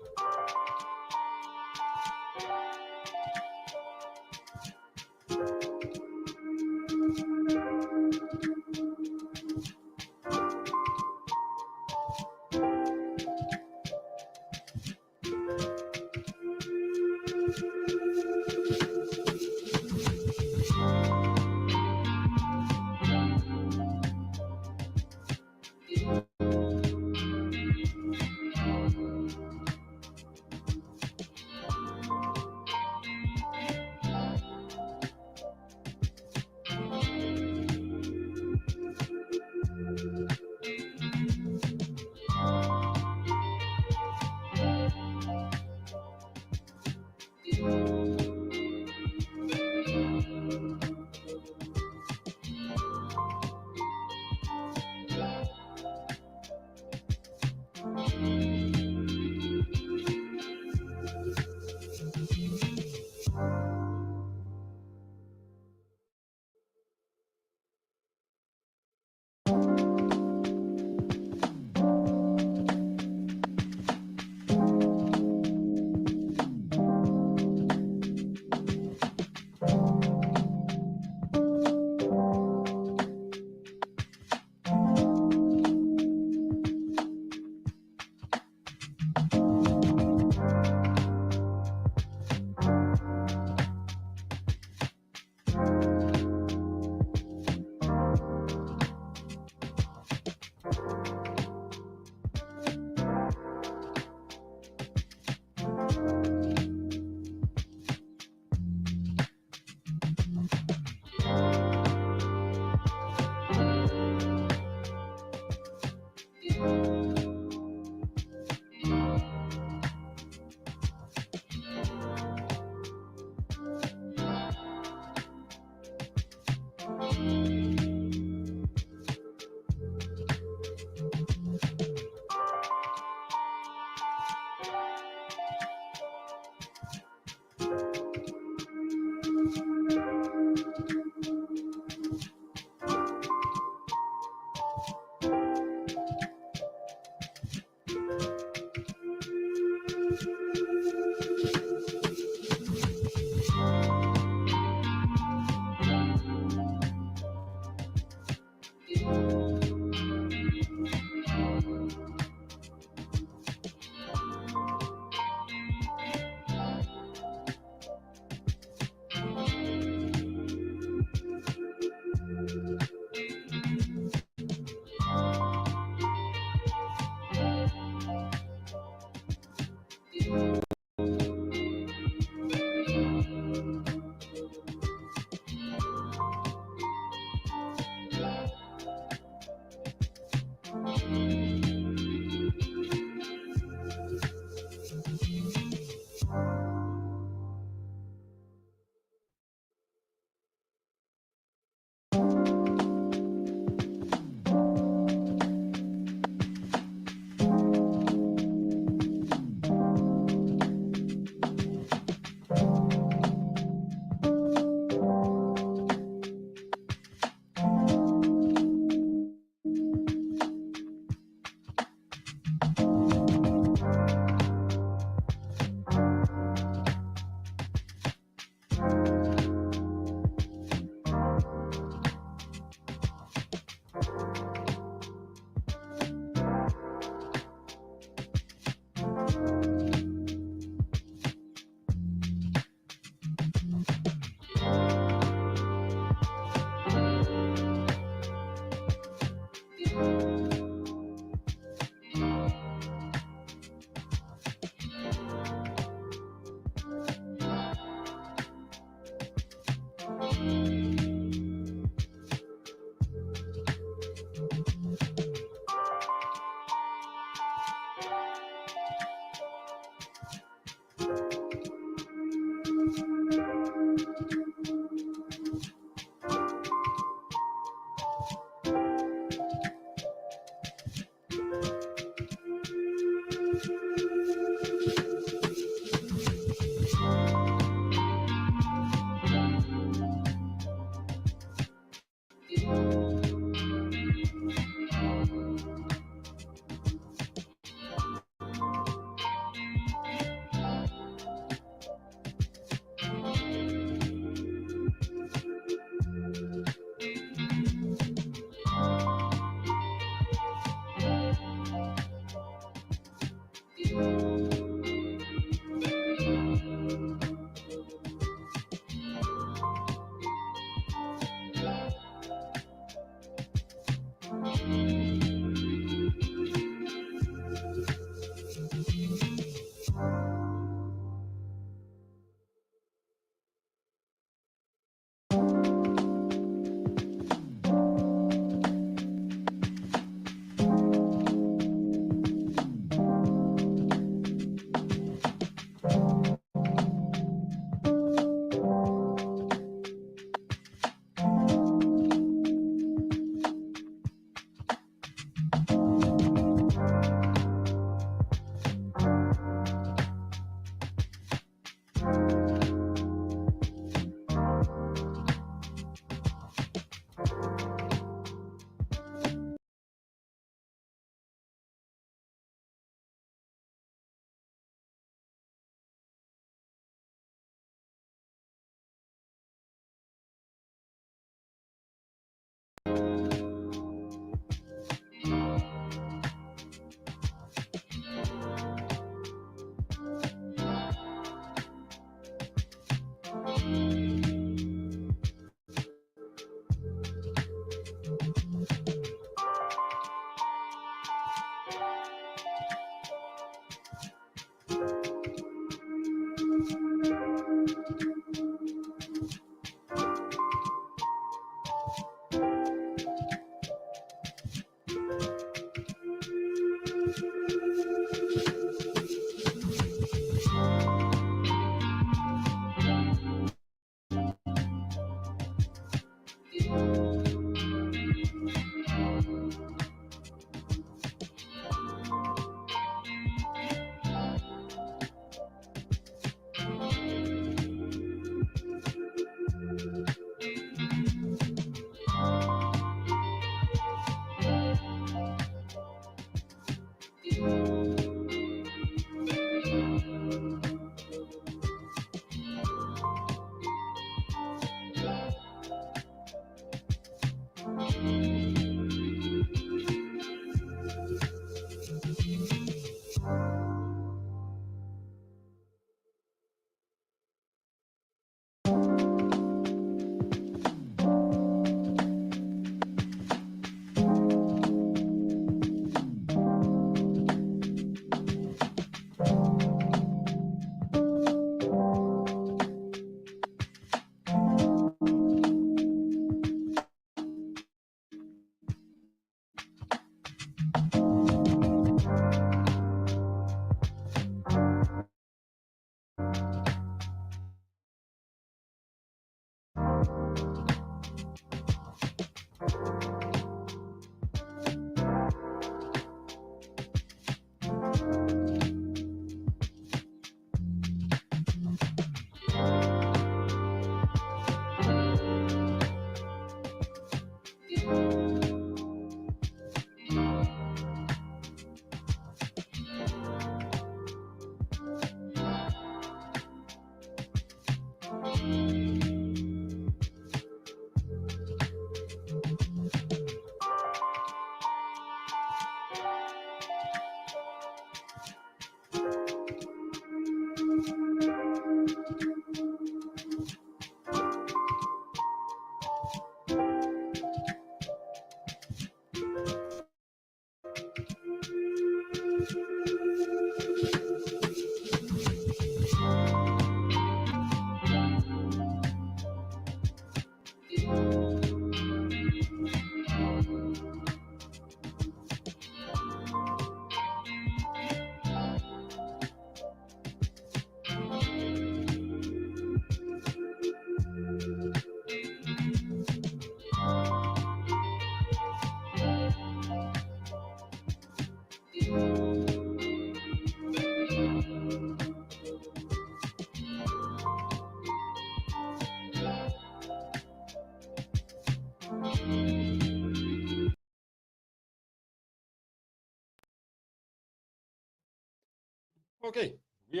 Speaker 5: Okay, we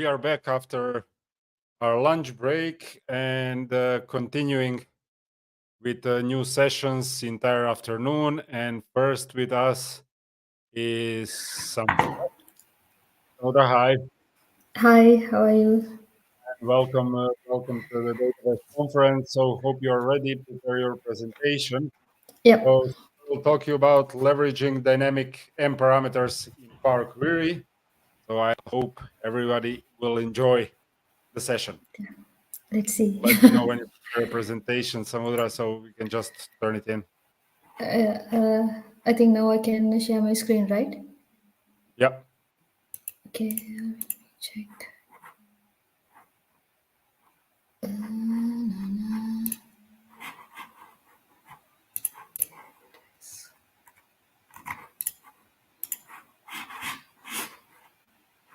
Speaker 5: are back after our lunch break and continuing with new sessions entire afternoon. And first with us is Samudha. Samudha, hi.
Speaker 6: Hi, how are you?
Speaker 5: Welcome to the Database Conference. So hope you're ready to prepare your presentation.
Speaker 6: Yep.
Speaker 5: So we'll talk to you about leveraging dynamic M parameters in Power Query. So I hope everybody will enjoy the session.
Speaker 6: Let's see.
Speaker 5: Let me know when you prepare a presentation, Samudra, so we can just turn it in.
Speaker 6: I think now I can share my screen, right?
Speaker 5: Yeah.
Speaker 6: Okay, let me check.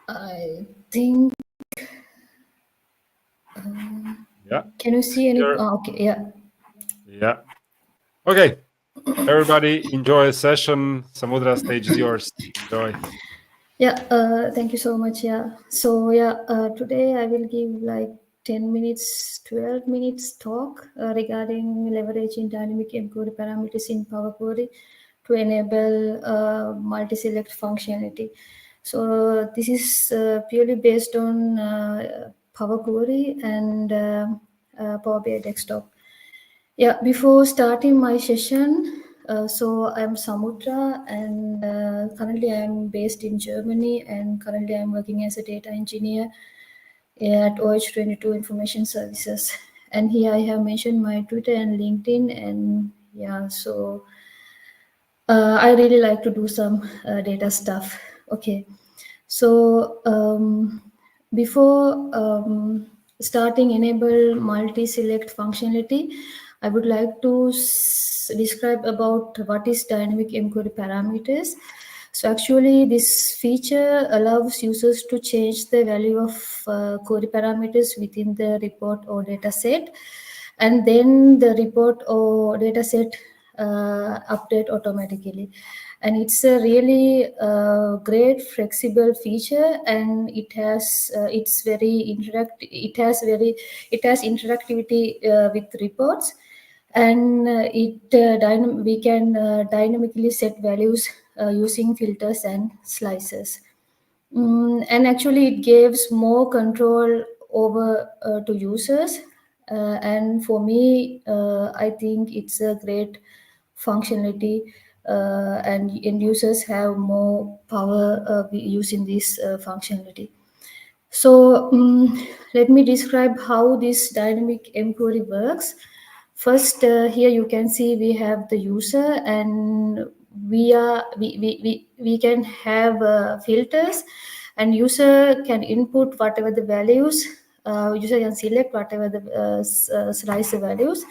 Speaker 6: I think.
Speaker 5: Yeah.
Speaker 6: Can you see any?
Speaker 5: Here.
Speaker 6: Oh, okay, yeah.
Speaker 5: Yeah. Okay. Everybody enjoy a session. Samudra, stage is yours. Enjoy.
Speaker 6: Yeah, thank you so much. Yeah. So, yeah, today I will give like 10 minutes, 12 minutes talk regarding leveraging dynamic M-Query parameters in Power Query to enable multi-select functionality. So, this is purely based on Power Query and Power BI Desktop. Yeah, before starting my session, so I'm Samudra, and currently I'm based in Germany, and currently I'm working as a data engineer at OH22 Information Services. And here I have mentioned my Twitter and LinkedIn, and yeah, so I really like to do some data stuff. Okay, so before starting enable multi-select functionality, I would like to describe about what is dynamic M-Query parameters. So actually this feature allows users to change the value of query parameters within the report or data set, and then the report or data set update automatically. And it's a really great flexible feature, and it has it has interactivity with reports, and we can dynamically set values using filters and slices. And actually it gives more control over to users, and for me I think it's a great functionality, and end users have more power using this functionality. So let me describe how this dynamic M-Query works. First, here you can see we have the user, and we can have filters, and user can input whatever the values. User can select whatever the slicer values,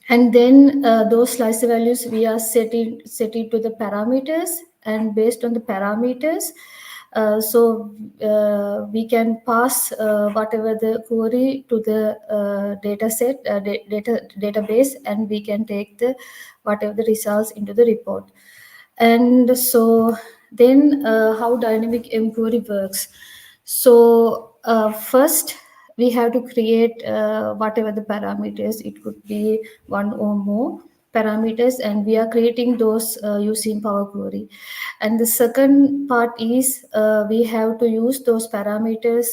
Speaker 6: and then those slicer values we are setting to the parameters, and based on the parameters, we can pass whatever the query to the data set database, and we can take the whatever the results into the report. And so then how dynamic M-Query works. So first we have to create whatever the parameters. It could be one or more parameters, and we are creating those using Power Query. And the second part is we have to use those parameters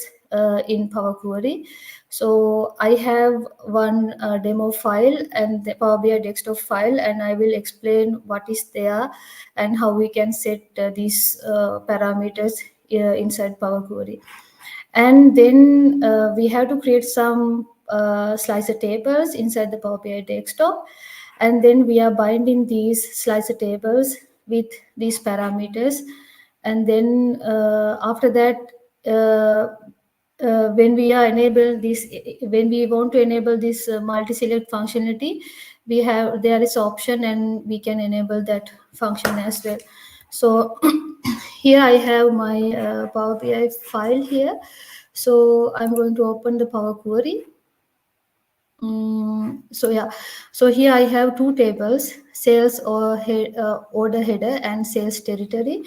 Speaker 6: in Power Query. So I have one demo file and the Power BI desktop file, and I will explain what is there and how we can set these parameters inside Power Query. And then we have to create some slicer tables inside the Power BI desktop, and then we are binding these slicer tables with these parameters. And then after that, when we want to enable this multi-select functionality, there is option, and we can enable that function as well. So here I have my Power BI file here. So I'm going to open the Power Query. So yeah, so here I have two tables: sales or order header and sales territory,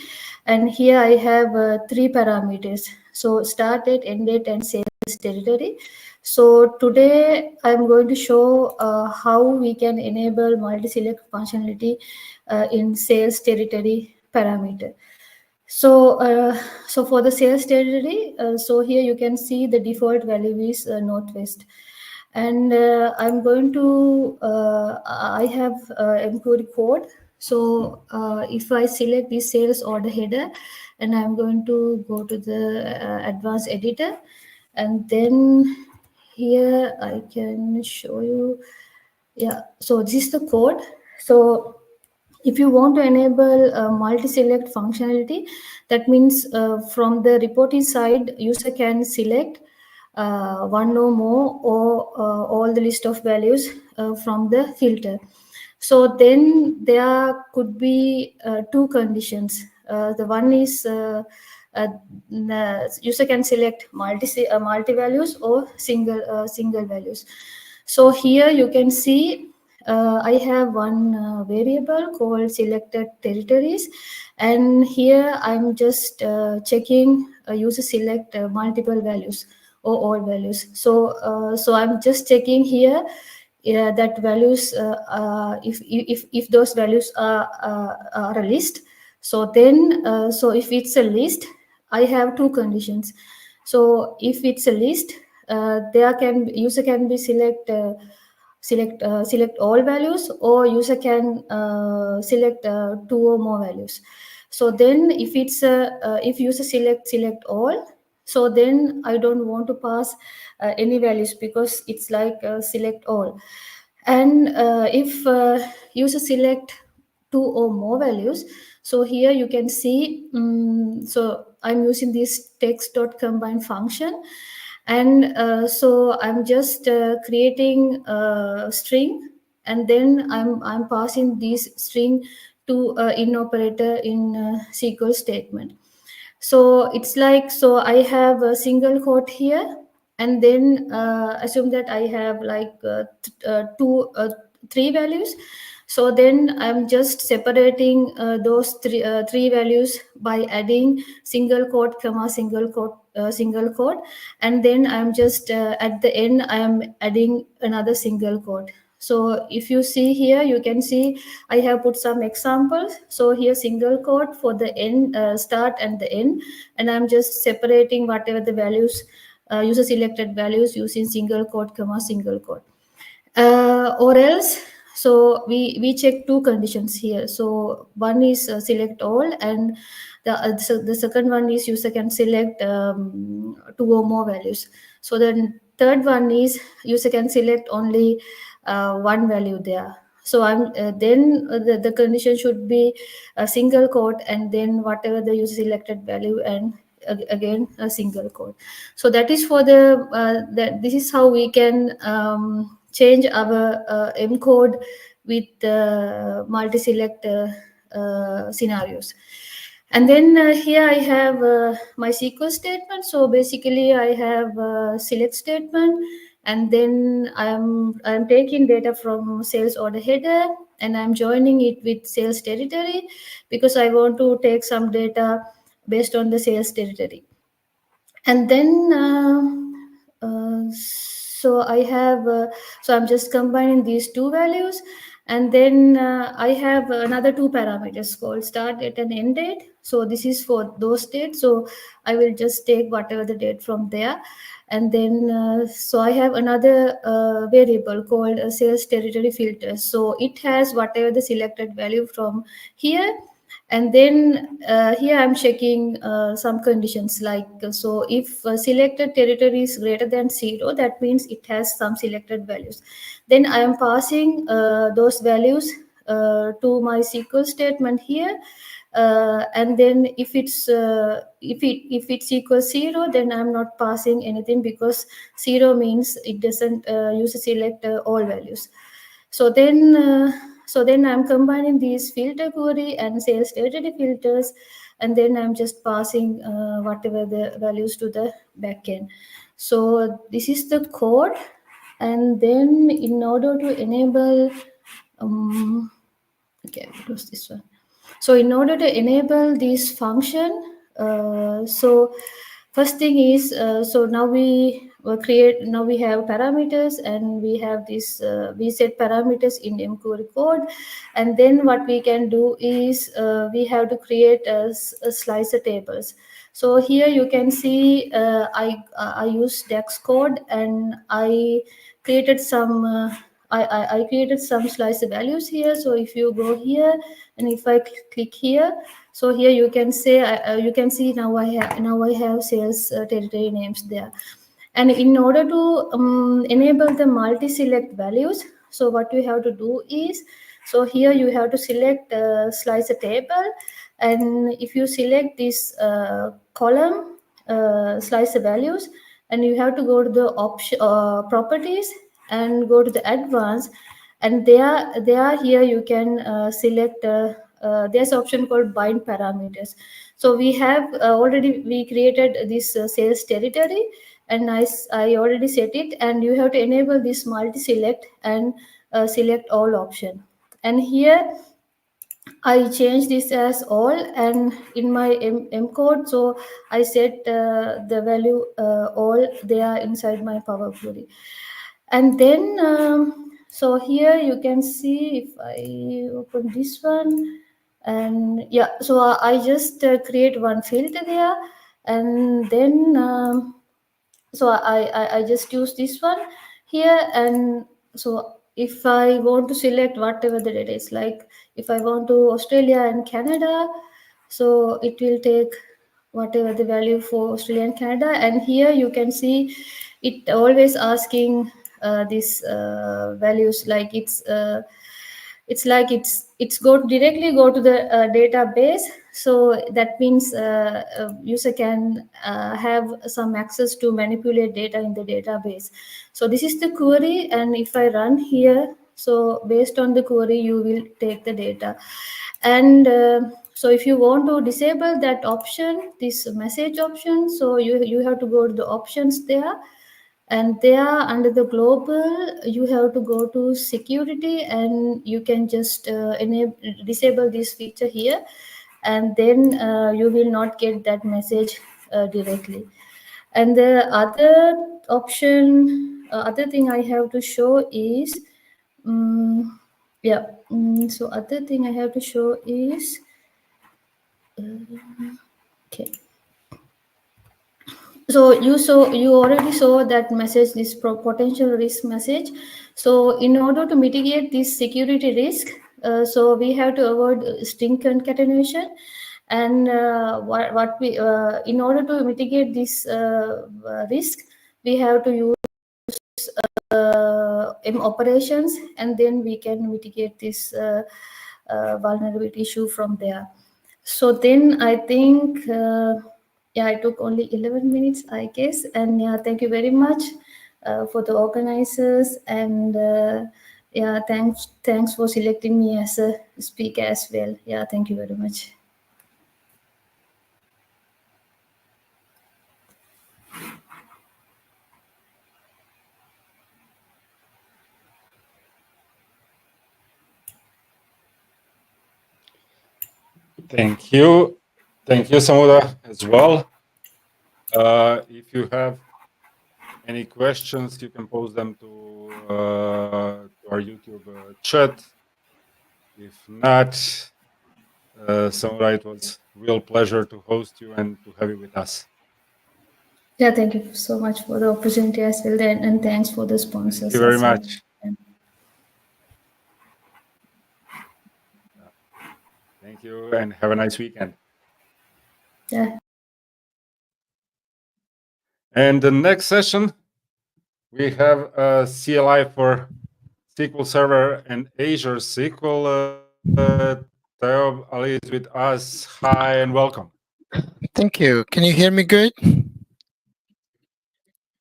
Speaker 6: and here I have three parameters: so start date, end date, and sales territory. So today I'm going to show how we can enable multi-select functionality in sales territory parameter. So, so for the sales territory, so here you can see the default value is Northwest, and I'm going to I have MQuery code. So if I select this sales order header, and I'm going to go to the advanced editor, and then here I can show you. Yeah, so this is the code. So if you want to enable multi-select functionality, that means from the reporting side, user can select one or more or all the list of values from the filter. So then there could be two conditions. The one is the user can select multi values or single values. So here you can see I have one variable called selected territories, and here I'm just checking user select multiple values or all values. So I'm just checking here that values if those values are a list. So then so if it's a list, I have two conditions. So if it's a list, user can be select all values, or user can select two or more values. So then if user select all, so then I don't want to pass any values, because it's like select all. And if user select two or more values, so here you can see so I'm using this text.combine function, and so I'm just creating a string, and then I'm passing this string to in operator in SQL statement. So it's like, so I have a single quote here, and then assume that I have like three values. So then I'm just separating those three values by adding single quote comma single quote, and then I'm just at the end I am adding another single quote. So if you see here, you can see I have put some examples. So here single quote for the end, start and the end, and I'm just separating whatever the values, user selected values, using single quote comma single quote. Or else, so we check two conditions here. So one is select all, and the second one is user can select two or more values. So then third one is user can select only one value there. So then the condition should be a single quote, and then whatever the user selected value, and again a single quote. So that is for the this is how we can change our M code with multi-select scenarios. And then here I have my SQL statement. So basically I have a select statement, and then I'm taking data from sales order header, and I'm joining it with sales territory, because I want to take some data based on the sales territory. And then so I have so I'm just combining these two values, and then I have another two parameters called start date and end date. So this is for those dates, so I will just take whatever the date from there. And then so I have another variable called sales territory filter. So it has whatever the selected value from here. And then here I'm checking some conditions, like so if selected territory is greater than 0, that means it has some selected values. Then I am passing those values to my SQL statement here. And then if it's equals 0, then I'm not passing anything, because 0 means it doesn't use a select all values. So then I'm combining these filter query and sales territory filters, and then I'm just passing whatever the values to the backend. So this is the code. And then in order to enable, okay, it was this one. So in order to enable this function, so first thing is, so now we now we have parameters, and we have this, we set parameters in mQuery code. And then what we can do is, we have to create a slicer tables. So here you can see, I use DAX code, and I created some, I created some slicer values here. So if you go here, and if I click here, so here you can say, you can see now I have sales territory names there. And in order to enable the multi-select values, so what you have to do is, so here you have to select slicer table, and if you select this column slicer values, and you have to go to the option properties and go to the advanced, and there here you can select there's option called bind parameters. So we have already we created this sales territory, and I already set it, and you have to enable this multi select and select all option. And here I change this as all, and in my M code, so I set the value all there inside my Power Query. And then, so here you can see, if I open this one, and yeah, so I just create one field there, and then, so I just use this one here. And so if I want to select whatever the data is, like if I want to Australia and Canada, so it will take whatever the value for Australia and Canada. And here you can see it always asking these values, like it's like it's directly go to the database. So that means user can have some access to manipulate data in the database. So this is the query, and if I run here, so based on the query you will take the data. And so if you want to disable that option, this message option, so you have to go to the options there, and there under the global you have to go to security, and you can just disable this feature here, and then you will not get that message directly. And the other option, other thing I have to show is, so other thing I have to show is, okay, so you already saw that message, this potential risk message. So in order to mitigate this security risk, so we have to avoid string concatenation. And what we in order to mitigate this risk, we have to use M operations, and then we can mitigate this vulnerability issue from there. So then I think, yeah, I took only 11 minutes, I guess. And yeah, thank you very much for the organizers. And yeah, thanks for selecting me as a speaker as well. Yeah, thank you very much.
Speaker 5: Thank you. Thank you, Samuda, as well. If you have any questions, you can pose them to our YouTube chat. If not, Samuda, it was a real pleasure to host you and to have you with us.
Speaker 6: Yeah, thank you so much for the opportunity as well, and thanks for the sponsors.
Speaker 5: Thank you very much. Thank you, and have a nice weekend.
Speaker 6: Yeah. And
Speaker 5: the next session, we have a CLI for SQL Server and Azure SQL. Tayob Ali is with us. Hi and welcome.
Speaker 7: Thank you. Can you hear me good?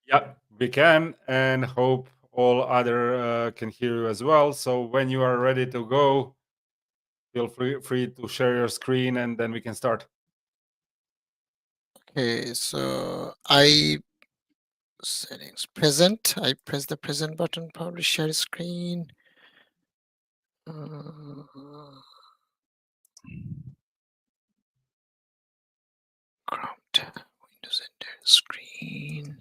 Speaker 5: Yeah, we can, and hope all other can hear you as well. So when you are ready to go, feel free to share your screen, and then we can start.
Speaker 7: Okay, so I settings present. I press the present button, probably share screen. Chrome tab, Windows Enter screen.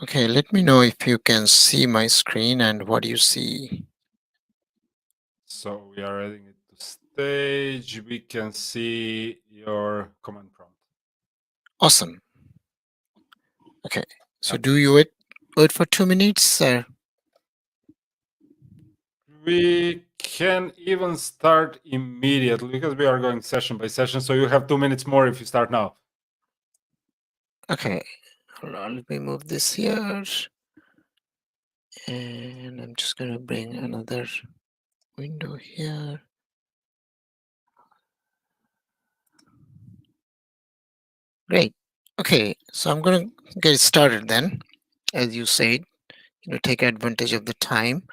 Speaker 7: Okay, let me know if you can see my screen and what you see.
Speaker 5: So we are adding it to stage. We can see your command prompt.
Speaker 7: Awesome. Okay, so do you wait for 2 minutes?
Speaker 5: We can even start immediately because we are going session by session. So you have 2 minutes more if you start now.
Speaker 7: Okay, hold on, let me move this here. And I'm just going to bring another window here. Great. Okay, so I'm going to get started then. As you said, take advantage of the time.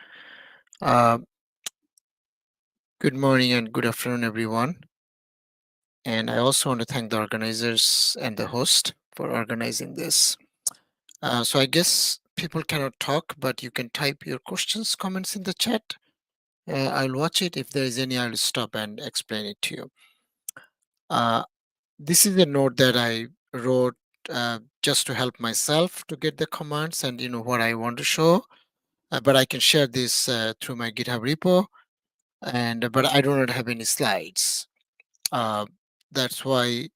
Speaker 7: Good morning and good afternoon, everyone. And I also want to thank the organizers and the host for organizing this. So I guess people cannot talk, but you can type your questions, comments in the chat. I'll watch it. If there is any, I'll stop and explain it to you. This is a note that I wrote just to help myself to get the commands and what I want to show. But I can share this through my GitHub repo, but I do not have any slides. That's why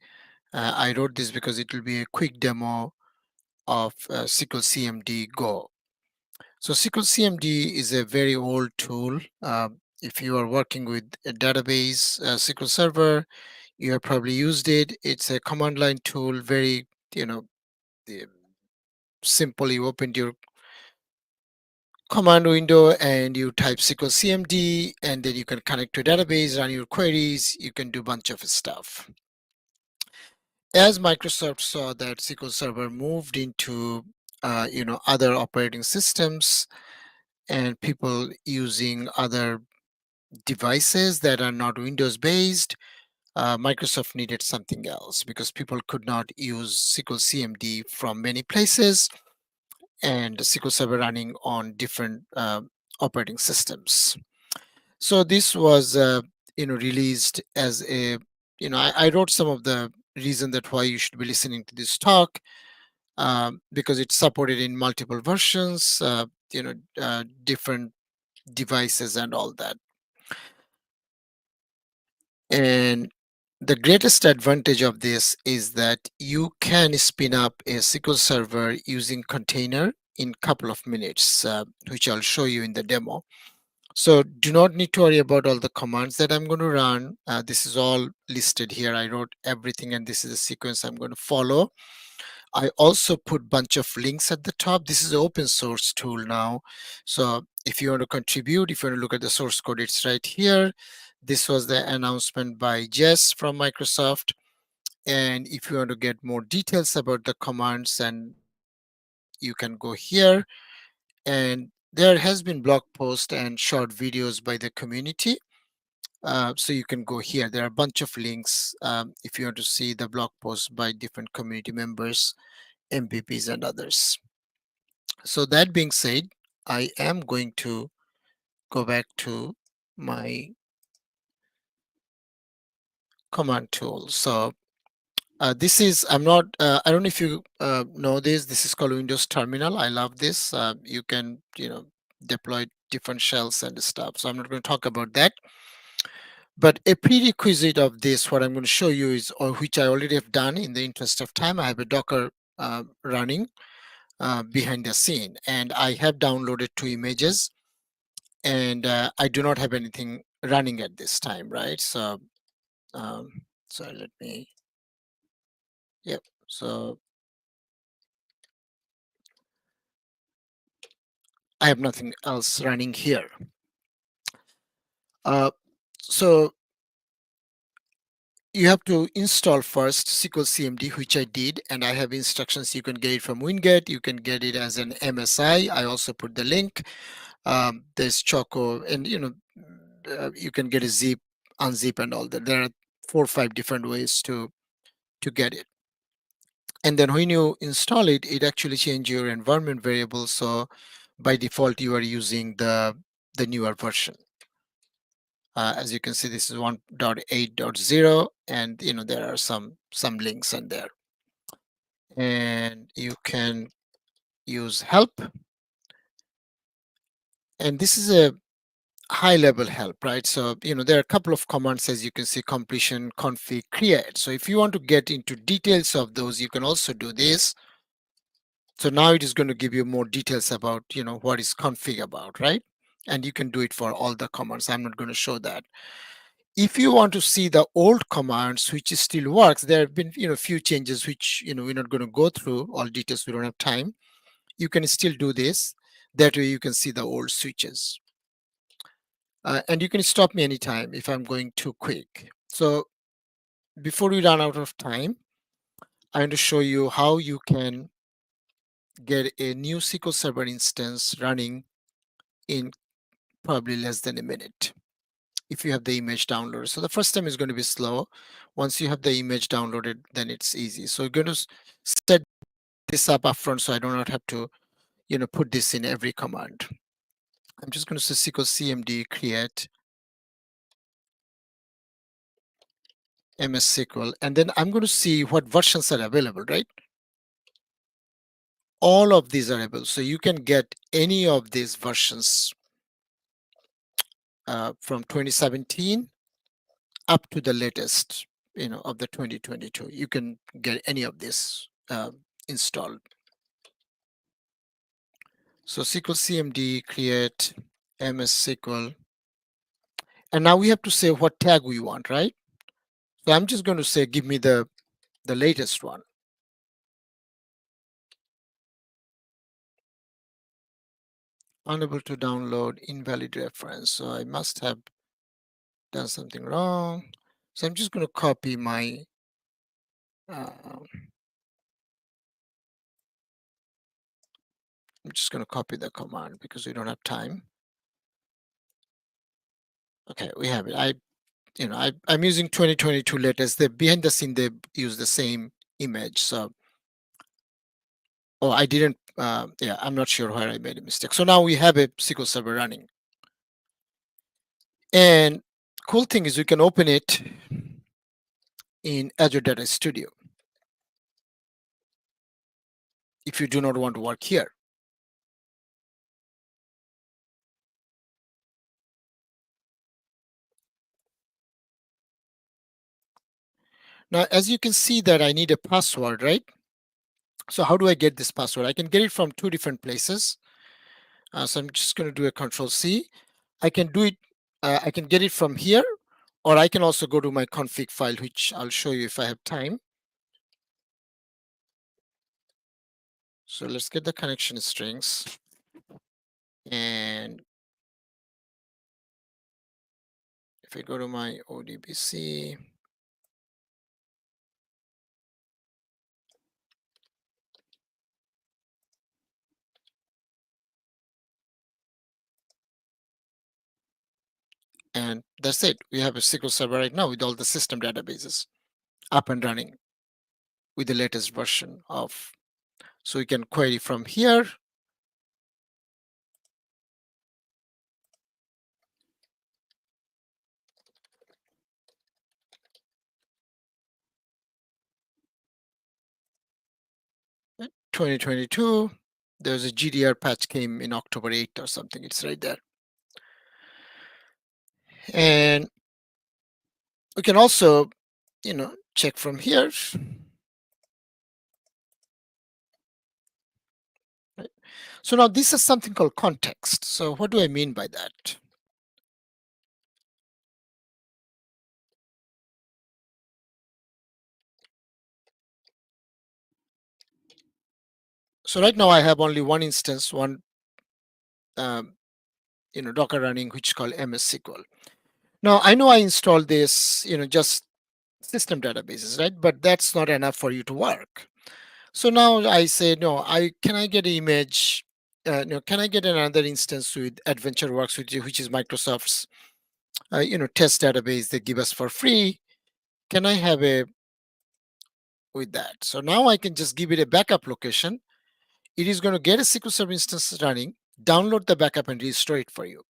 Speaker 7: I wrote this, because it will be a quick demo of SQL CMD Go. So SQL CMD is a very old tool. If you are working with a database, SQL Server, you have probably used it. It's a command line tool, very, simple. You open your command window and you type SQL CMD, and then you can connect to a database, run your queries. You can do a bunch of stuff. As Microsoft saw that SQL Server moved into other operating systems and people using other devices that are not Windows based, Microsoft needed something else, because people could not use SQL CMD from many places and SQL Server running on different operating systems. So this was released as a I wrote some of the reason that why you should be listening to this talk, because it's supported in multiple versions, different devices and all that. And the greatest advantage of this is that you can spin up a SQL Server using container in a couple of minutes, which I'll show you in the demo. So do not need to worry about all the commands that I'm going to run. This is all listed here. I wrote everything, and this is the sequence I'm going to follow. I also put a bunch of links at the top. This is an open source tool now. So if you want to contribute, if you want to look at the source code, it's right here. This was the announcement by Jess from Microsoft. And if you want to get more details about the commands, and you can go here. And there has been blog posts and short videos by the community. So you can go here. There are a bunch of links if you want to see the blog posts by different community members, MVPs, and others. So that being said, I am going to go back to my command tool. So this is, I don't know if you know this. This is called Windows Terminal. I love this. You can, deploy different shells and stuff. So I'm not going to talk about that. But a prerequisite of this, what I'm going to show you is, or which I already have done in the interest of time, I have a Docker running behind the scene, and I have downloaded 2 images, and I do not have anything running at this time, right? So, so let me, yep. So I have nothing else running here. So you have to install first SQL CMD, which I did, and I have instructions. You can get it from Winget. You can get it as an MSI. I also put the link. There's Choco, and you can get a zip, unzip, and all that. There are 4 or 5 different ways to get it. And then when you install it, it actually changes your environment variable. So by default, you are using the newer version. As you can see, this is 1.8.0, and there are some links in there. And you can use help. And this is a high level help, right? So, there are a couple of commands, as you can see: completion, config, create. So if you want to get into details of those, you can also do this. So now it is going to give you more details about, what is config about, right? And you can do it for all the commands. I'm not going to show that. If you want to see the old commands, which still works, there have been, few changes, which, we're not going to go through all details. We don't have time. You can still do this. That way you can see the old switches. And you can stop me anytime if I'm going too quick. So before we run out of time, I'm going to show you how you can get a new SQL Server instance running in probably less than a minute if you have the image downloaded. So the first time is going to be slow. Once you have the image downloaded, then it's easy. So you're going to set this up upfront so I do not have to, put this in every command. I'm just going to say SQL CMD create MS SQL, and then I'm going to see what versions are available, right? All of these are available. So you can get any of these versions from 2017 up to the latest, of the 2022. You can get any of this installed. So SQL CMD create MS SQL. And now we have to say what tag we want, right? So I'm just going to say, give me the latest one. Unable to download, invalid reference. So I must have done something wrong. So I'm just going to copy my I'm just going to copy the command because we don't have time. Okay, we have it. I'm using 2022 latest. The behind the scene they use the same image. So, I didn't. Yeah, I'm not sure where I made a mistake. So now we have a SQL Server running. And cool thing is we can open it in Azure Data Studio if you do not want to work here. Now, as you can see that I need a password, right? So how do I get this password? I can get it from 2 different places. So I'm just going to do a Control-C. I can do it. I can get it from here, or I can also go to my config file, which I'll show you if I have time. So let's get the connection strings. And if I go to my ODBC, and that's it. We have a SQL Server right now with all the system databases up and running with the latest version of. So we can query from here. In 2022, there's a GDR patch came in October 8th or something. It's right there. And we can also, check from here. Right. So now this is something called context. So what do I mean by that? So right now I have only one instance, one Docker running, which is called MS SQL. Now I know I installed this, just system databases, right? But that's not enough for you to work. So now I say, no, can I get an image? Can I get another instance with AdventureWorks, which is Microsoft's, test database they give us for free? can I have a with that? So now I can just give it a backup location. It is going to get a SQL Server instance running, download the backup and restore it for you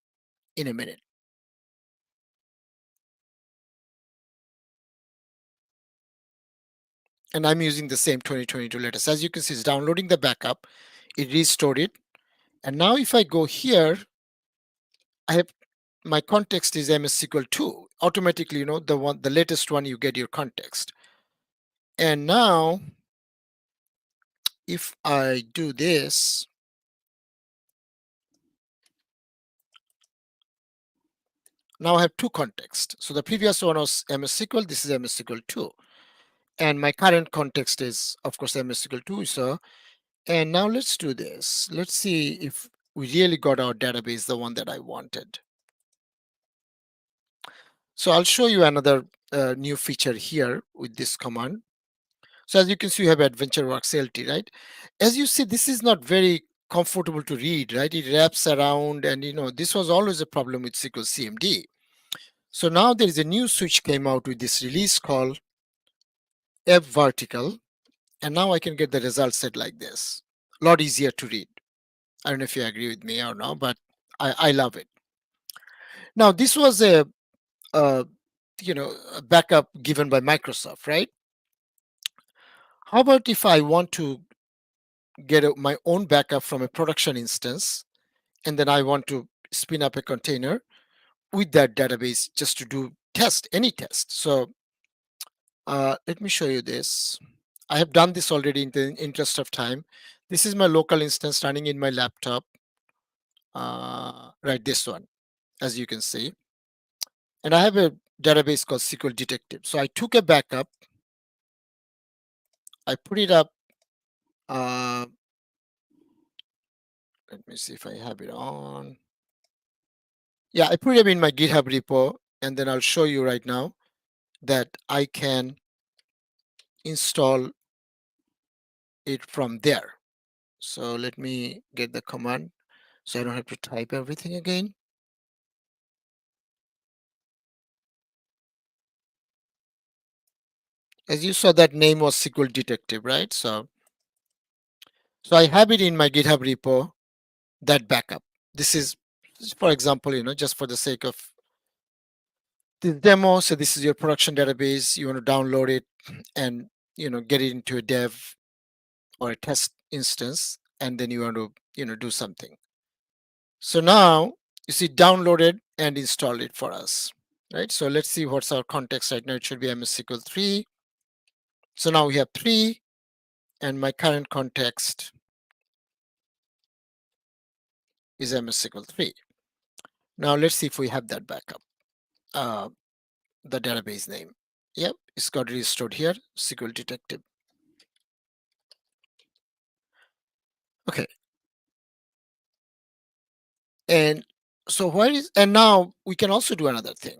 Speaker 7: in a minute. And I'm using the same 2022 latest. As you can see, it's downloading the backup. It restored it. And now if I go here, I have my context is MS SQL 2. Automatically, you know, the latest one, you get your context. And now if I do this, now I have two contexts. So the previous one was MS SQL, this is MS SQL 2. And my current context is, of course, MS SQL 2. So, and now let's do this. Let's see if we really got our database, the one that I wanted. So I'll show you another new feature here with this command. So as you can see, you have AdventureWorks LT, right? As you see, this is not very comfortable to read, right? It wraps around, and you know, this was always a problem with SQL CMD. So now there is a new switch came out with this release called F Vertical, and now I can get the result set like this. A lot easier to read. I don't know if you agree with me or not, but I love it. Now this was a you know, a backup given by Microsoft, right? How about if I want to get my own backup from a production instance, and then I want to spin up a container with that database just to do any test. So let me show you this. I have done this already in the interest of time. This is my local instance running in my laptop, right, this one, as you can see. And I have a database called SQL Detective. So I took a backup, I put it up. Let me see if I have it on. Yeah, I put it in my GitHub repo, and then I'll show you right now that I can install it from there. So let me get the command so I don't have to type everything again. As you saw, that name was SQL Detective, right? So I have it in my GitHub repo, that backup. This is, for example, you know, just for the sake of the demo. So this is your production database. You want to download it and, you know, get it into a dev or a test instance, and then you want to, you know, do something. So now you see downloaded and installed it for us, right? So let's see what's our context right now. It should be MS SQL 3. So now we have 3, and my current context is MS SQL 3. Now let's see if we have that backup, the database name. Yep, it's got restored here, SQL Detective. Okay. And so and now we can also do another thing.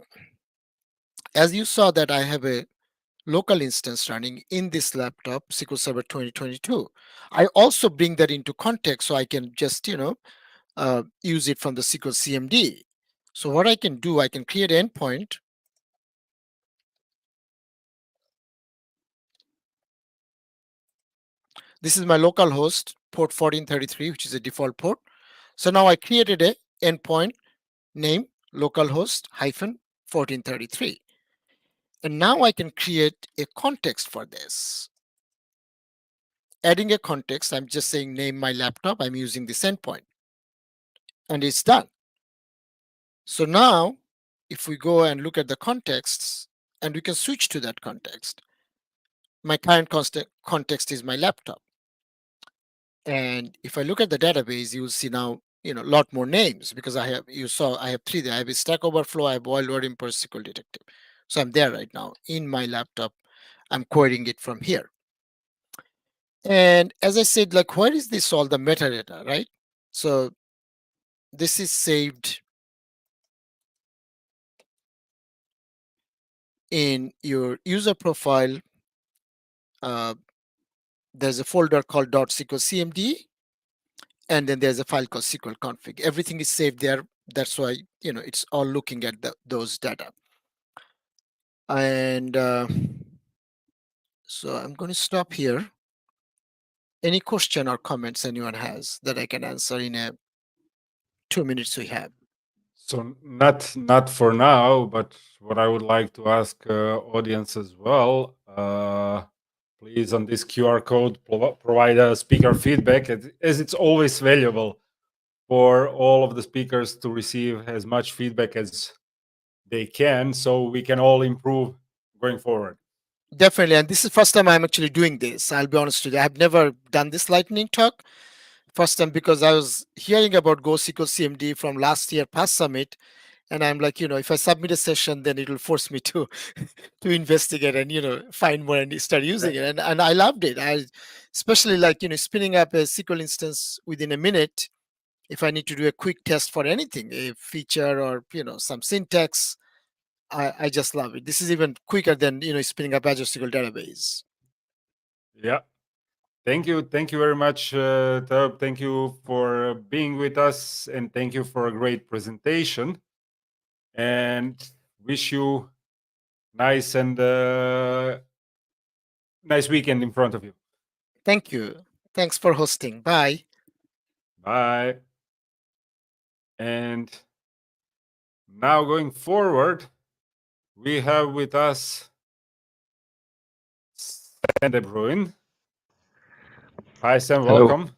Speaker 7: As you saw that I have a local instance running in this laptop, SQL Server 2022. I also bring that into context so I can just, you know, use it from the SQL CMD. So what I can do, I can create an endpoint. This is my local host, port 1433, which is a default port. So now I created a endpoint name localhost hyphen 1433. And now I can create a context for this. Adding a context, I'm just saying name my laptop. I'm using this endpoint. And it's done. So now, if we go and look at the contexts, and we can switch to that context. My current context is my laptop. And if I look at the database, you will see now, you know, a lot more names because I have 3 there. I have a Stack Overflow, I have Boiled Import SQL Detective. So I'm there right now in my laptop. I'm querying it from here. And as I said, like, where is this all the metadata, right? So this is saved in your user profile. There's a folder called .SQL CMD, and then there's a file called SQL config. Everything is saved there. That's why, you know, it's all looking at those data. And so I'm going to stop here. Any question or comments anyone has that I can answer in a 2 minutes we have?
Speaker 5: So not for now, but what I would like to ask audience as well, please on this QR code provide a speaker feedback, as it's always valuable for all of the speakers to receive as much feedback as they can, so we can all improve going forward.
Speaker 7: Definitely, and this is the first time I'm actually doing this. I'll be honest with you. I've never done this lightning talk. First time because I was hearing about GoSQL CMD from last year past summit, and I'm like, if I submit a session, then it will force me to to investigate and find more and start using it. And I loved it. I especially like spinning up a SQL instance within a minute. If I need to do a quick test for anything, a feature or some syntax, I just love it. This is even quicker than spinning up Azure SQL database.
Speaker 5: Yeah. Thank you very much, Tab. Thank you for being with us, and thank you for a great presentation. And wish you nice weekend in front of you.
Speaker 7: Thank you. Thanks for hosting. Bye.
Speaker 5: Bye. And now going forward, we have with us Sam De Bruin. Hi, Sam.
Speaker 8: Hello.
Speaker 5: Welcome.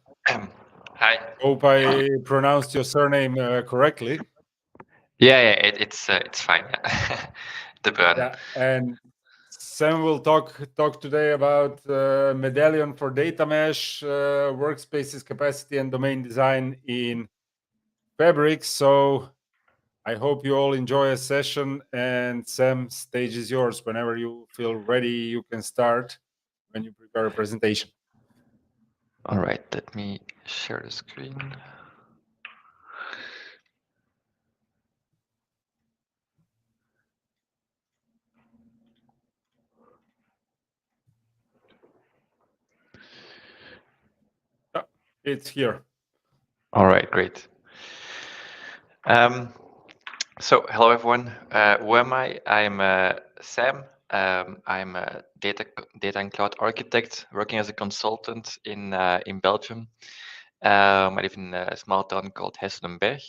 Speaker 8: Hi.
Speaker 5: Hope I pronounced your surname correctly.
Speaker 8: Yeah, it's fine. Yeah. De Bruin.
Speaker 5: Yeah, and Sam will talk today about Medallion for data mesh, workspaces capacity and domain design in Fabric. So I hope you all enjoy a session, and Sam, stage is yours. Whenever you feel ready, you can start when you prepare a presentation.
Speaker 8: All right, let me share the screen.
Speaker 5: It's here.
Speaker 8: All right, great. So hello everyone. Who am I? I'm Sam. I'm a data and cloud architect working as a consultant in Belgium. I live in a small town called Hessenberg.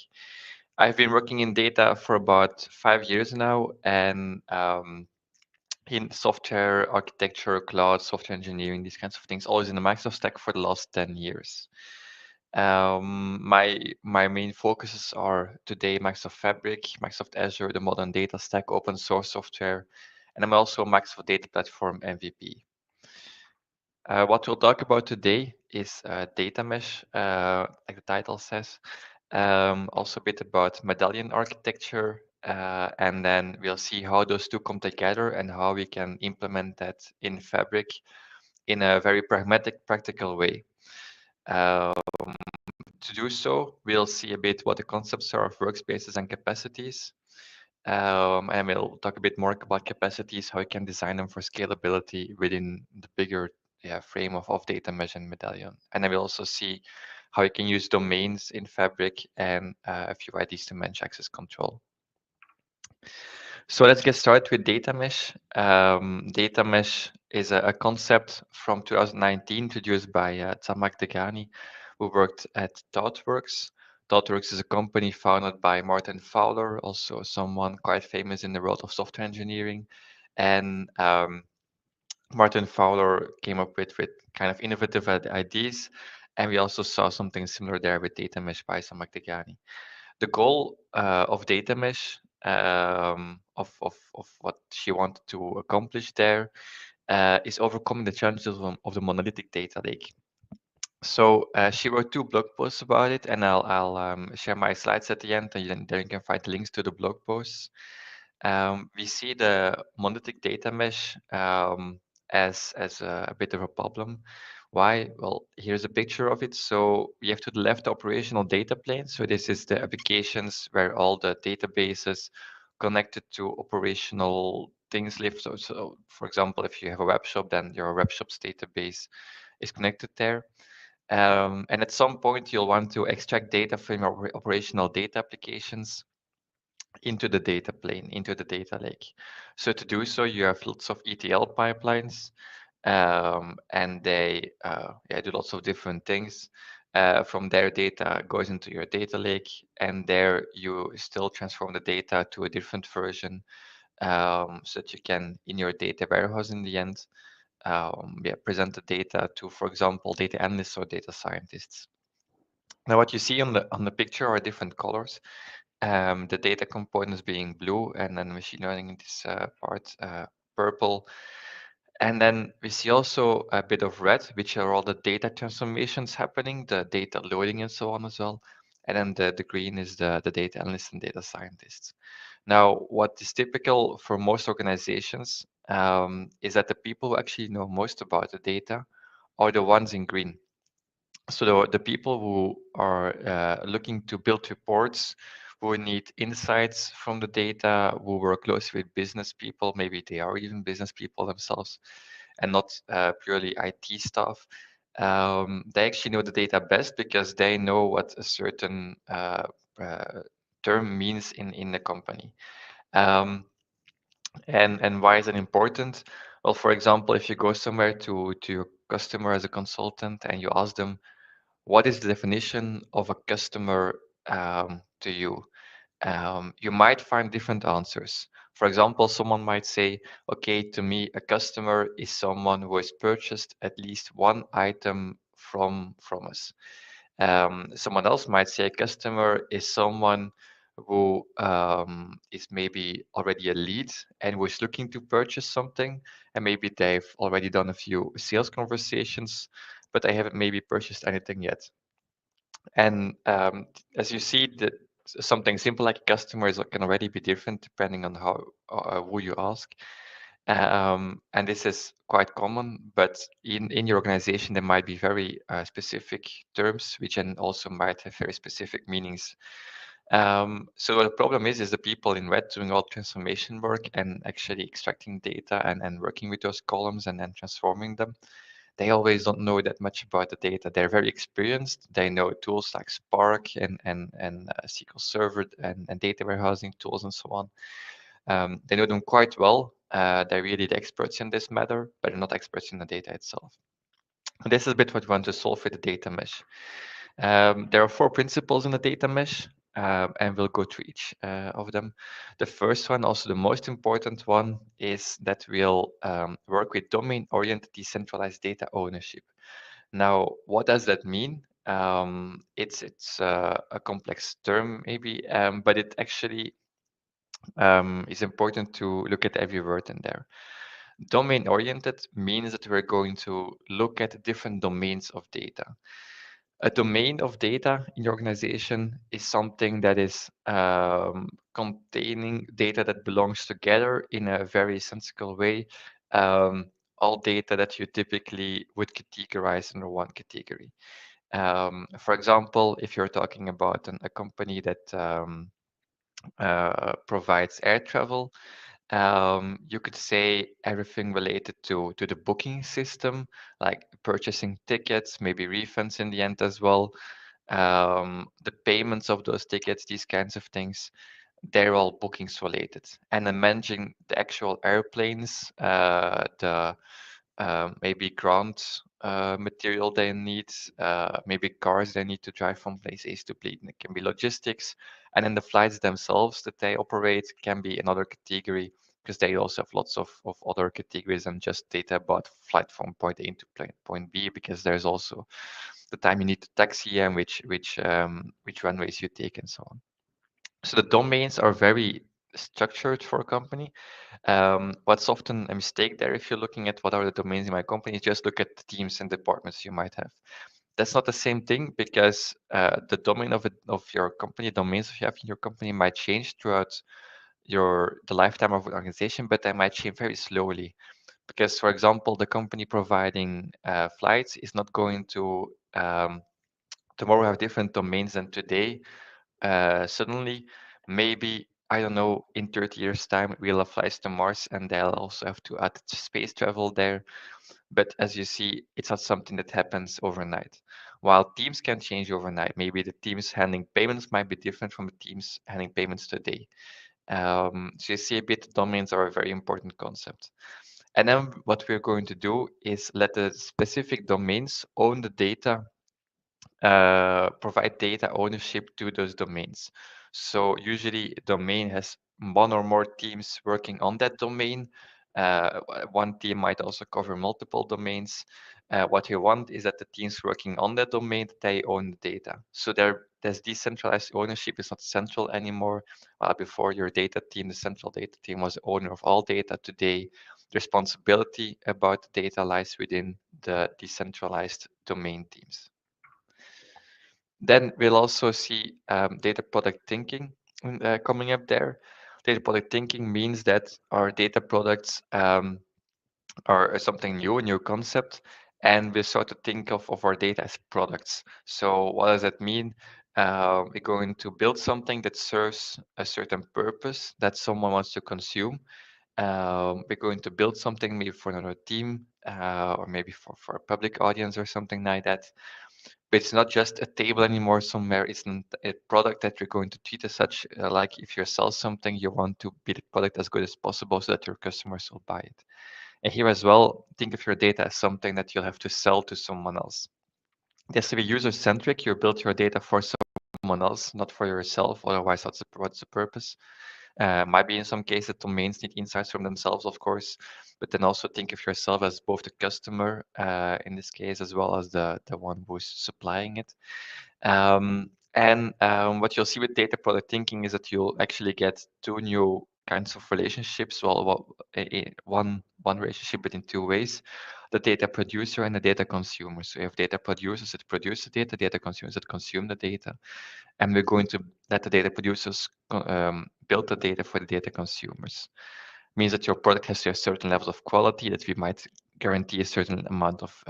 Speaker 8: I've been working in data for about 5 years now, and in software architecture, cloud, software engineering, these kinds of things, always in the Microsoft stack for the last 10 years. My main focuses are today Microsoft Fabric, Microsoft Azure, the modern data stack, open source software, and I'm also a Microsoft Data Platform MVP. What we'll talk about today is data mesh, like the title says. Also a bit about Medallion architecture, and then we'll see how those two come together and how we can implement that in Fabric in a very pragmatic, practical way. To do so, we'll see a bit what the concepts are of workspaces and capacities. And we'll talk a bit more about capacities, how you can design them for scalability within the bigger frame of data mesh and Medallion. And then we'll also see how you can use domains in Fabric and a few IDs to manage access control. So let's get started with data mesh. Data mesh is a concept from 2019 introduced by Zhamak Dehghani, who worked at ThoughtWorks. ThoughtWorks is a company founded by Martin Fowler, also someone quite famous in the world of software engineering. And Martin Fowler came up with kind of innovative ideas. And we also saw something similar there with data mesh by Zhamak Dehghani. The goal of data mesh, of what she wanted to accomplish there, is overcoming the challenges of the monolithic data lake. So she wrote 2 blog posts about it, and I'll share my slides at the end, and then you can find links to the blog posts. We see the monolithic data mesh as a bit of a problem. Why? Well, here's a picture of it. So we have to the left the operational data plane. So this is the applications where all the databases connected to operational things live. So for example, if you have a web shop, then your web shop's database is connected there. And at some point, you'll want to extract data from your operational data applications. into the data plane, into the data lake. So to do so, you have lots of ETL pipelines, and they do lots of different things. From their data goes into your data lake, and there you still transform the data to a different version, so that you can, in your data warehouse in the end, present the data to, for example, data analysts or data scientists. Now, what you see on the picture are different colors. The data components being blue, and then machine learning in this part purple. And then we see also a bit of red, which are all the data transformations happening, the data loading and so on as well. And then the green is the data analysts and data scientists. Now, what is typical for most organizations is that the people who actually know most about the data are the ones in green. So the people who are looking to build reports, who need insights from the data, who work closely with business people, maybe they are even business people themselves, and not purely IT staff. They actually know the data best because they know what a certain term means in the company. And why is it important? Well, for example, if you go somewhere to your customer as a consultant and you ask them, what is the definition of a customer to you? You might find different answers. For example, someone might say, okay, to me, a customer is someone who has purchased at least one item from us. Someone else might say a customer is someone who is maybe already a lead and who is looking to purchase something, and maybe they've already done a few sales conversations, but they haven't maybe purchased anything yet. And as you see, that something simple like customers can already be different depending on how who you ask. And this is quite common, but in your organization, there might be very specific terms, which then also might have very specific meanings. So the problem is the people in red doing all transformation work and actually extracting data and working with those columns and then transforming them. They always don't know that much about the data. They're very experienced. They know tools like Spark and SQL Server and data warehousing tools and so on. They know them quite well. They're really the experts in this matter, but they're not experts in the data itself. And this is a bit what we want to solve with the data mesh. There are 4 principles in the data mesh, and we'll go through each of them. The first one, also the most important one, is that we'll work with domain-oriented decentralized data ownership. Now, what does that mean? It's a complex term, maybe, but it actually is important to look at every word in there. Domain-oriented means that we're going to look at different domains of data. A domain of data in your organization is something that is containing data that belongs together in a very sensical way. All data that you typically would categorize under one category. For example, if you're talking about a company that provides air travel, you could say everything related to the booking system, like purchasing tickets, maybe refunds in the end as well, the payments of those tickets, these kinds of things. They're all bookings related. And then managing the actual airplanes, the maybe ground material they need, maybe cars they need to drive from place A to B. It can be logistics. And then the flights themselves that they operate can be another category, because they also have lots of other categories than just data about flight from point A to point B, because there's also the time you need to taxi and which runways you take and so on. So the domains are very structured for a company. What's often a mistake there, if you're looking at what are the domains in my company, just look at the teams and departments you might have. That's not the same thing, because the domain of your company, domains you have in your company might change throughout the lifetime of an organization, but they might change very slowly. Because, for example, the company providing flights is not going to tomorrow have different domains than today. Suddenly, maybe, I don't know, in 30 years' time, we'll have flights to Mars and they'll also have to add space travel there. But as you see, it's not something that happens overnight. While teams can change overnight, maybe the teams handling payments might be different from the teams handling payments today. So you see a bit, domains are a very important concept. And then what we're going to do is let the specific domains own the data, provide data ownership to those domains. So usually a domain has one or more teams working on that domain. One team might also cover multiple domains. What you want is that the teams working on that domain, they own the data. So there's decentralized ownership. It's not central anymore. Before, your data team, the central data team, was the owner of all data. Today, the responsibility about the data lies within the decentralized domain teams. Then we'll also see data product thinking coming up there. Data product thinking means that our data products are something new, a new concept, and we start to think of our data as products. So what does that mean? We're going to build something that serves a certain purpose that someone wants to consume. We're going to build something maybe for another team or maybe for a public audience or something like that. But it's not just a table anymore somewhere. It's a product that you're going to treat as such. Like if you sell something, you want to be the product as good as possible so that your customers will buy it. And here as well, think of your data as something that you'll have to sell to someone else. It has to be user-centric. You build your data for someone else, not for yourself. Otherwise, what's the purpose? Might be in some cases domains need insights from themselves, of course, but then also think of yourself as both the customer in this case, as well as the one who's supplying it. What you'll see with data product thinking is that you'll actually get two new kinds of relationships. Well, one relationship, but in two ways: the data producer and the data consumer. So you have data producers that produce the data consumers that consume the data, and we're going to let the data producers build the data for the data consumers. Means that your product has to have certain levels of quality, that we might guarantee a certain amount of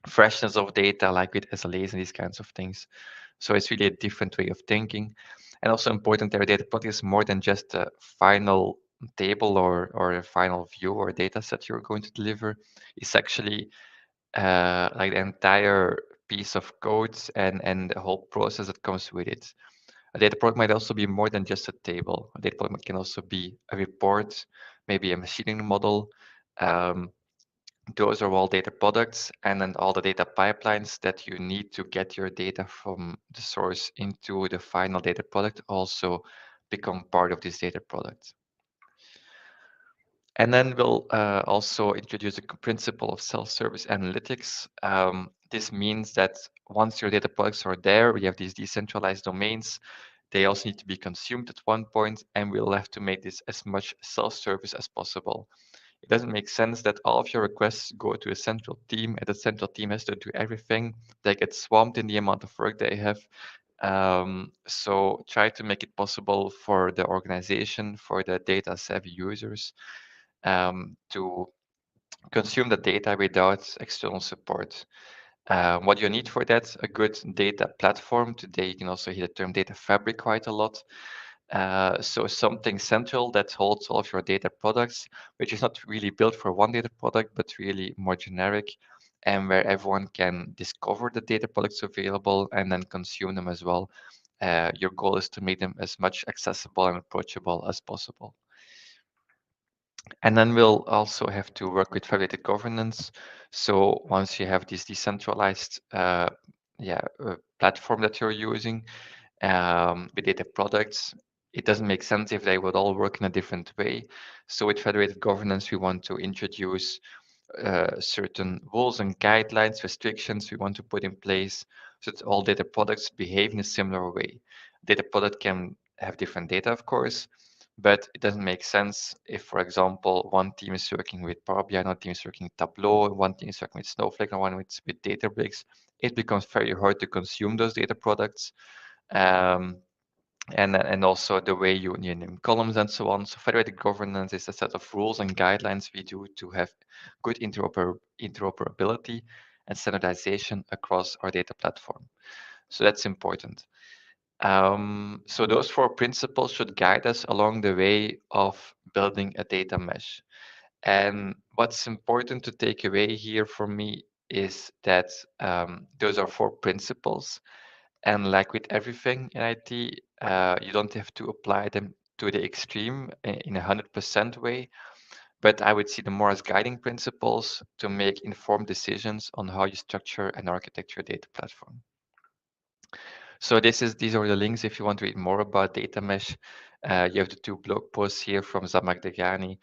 Speaker 8: freshness of data, like with SLAs and these kinds of things. So it's really a different way of thinking. And also important, their data product is more than just a final table or a final view or data set you're going to deliver. It's actually like the entire piece of code and the whole process that comes with it. A data product might also be more than just a table. A data product can also be a report, maybe a machine learning model. Those are all data products, and then all the data pipelines that you need to get your data from the source into the final data product also become part of this data product. And then we'll also introduce a principle of self-service analytics. This means that once your data products are there, we have these decentralized domains. They also need to be consumed at one point, and we'll have to make this as much self-service as possible. It doesn't make sense that all of your requests go to a central team, and the central team has to do everything. They get swamped in the amount of work they have. So try to make it possible for the organization, for the data-savvy users, to consume the data without external support. What you need for that, a good data platform. Today, you can also hear the term data fabric quite a lot. So something central that holds all of your data products, which is not really built for one data product, but really more generic, and where everyone can discover the data products available and then consume them as well. Your goal is to make them as much accessible and approachable as possible. And then we'll also have to work with federated governance. So once you have this decentralized platform that you're using with data products, it doesn't make sense if they would all work in a different way. So with federated governance, we want to introduce certain rules and guidelines, restrictions we want to put in place so that all data products behave in a similar way. Data product can have different data, of course, but it doesn't make sense if, for example, one team is working with Power BI, another team is working with Tableau, one team is working with Snowflake, and one with Databricks. It becomes very hard to consume those data products. And also the way you name columns and so on. So federated governance is a set of rules and guidelines we do to have good interoperability and standardization across our data platform. So that's important. So those four principles should guide us along the way of building a data mesh. And what's important to take away here for me is that those are four principles. And like with everything in IT, you don't have to apply them to the extreme in 100% way, but I would see them more as guiding principles to make informed decisions on how you structure and architecture a data platform. So these are the links if you want to read more about data mesh. You have the 2 blog posts here from Zamak Degani.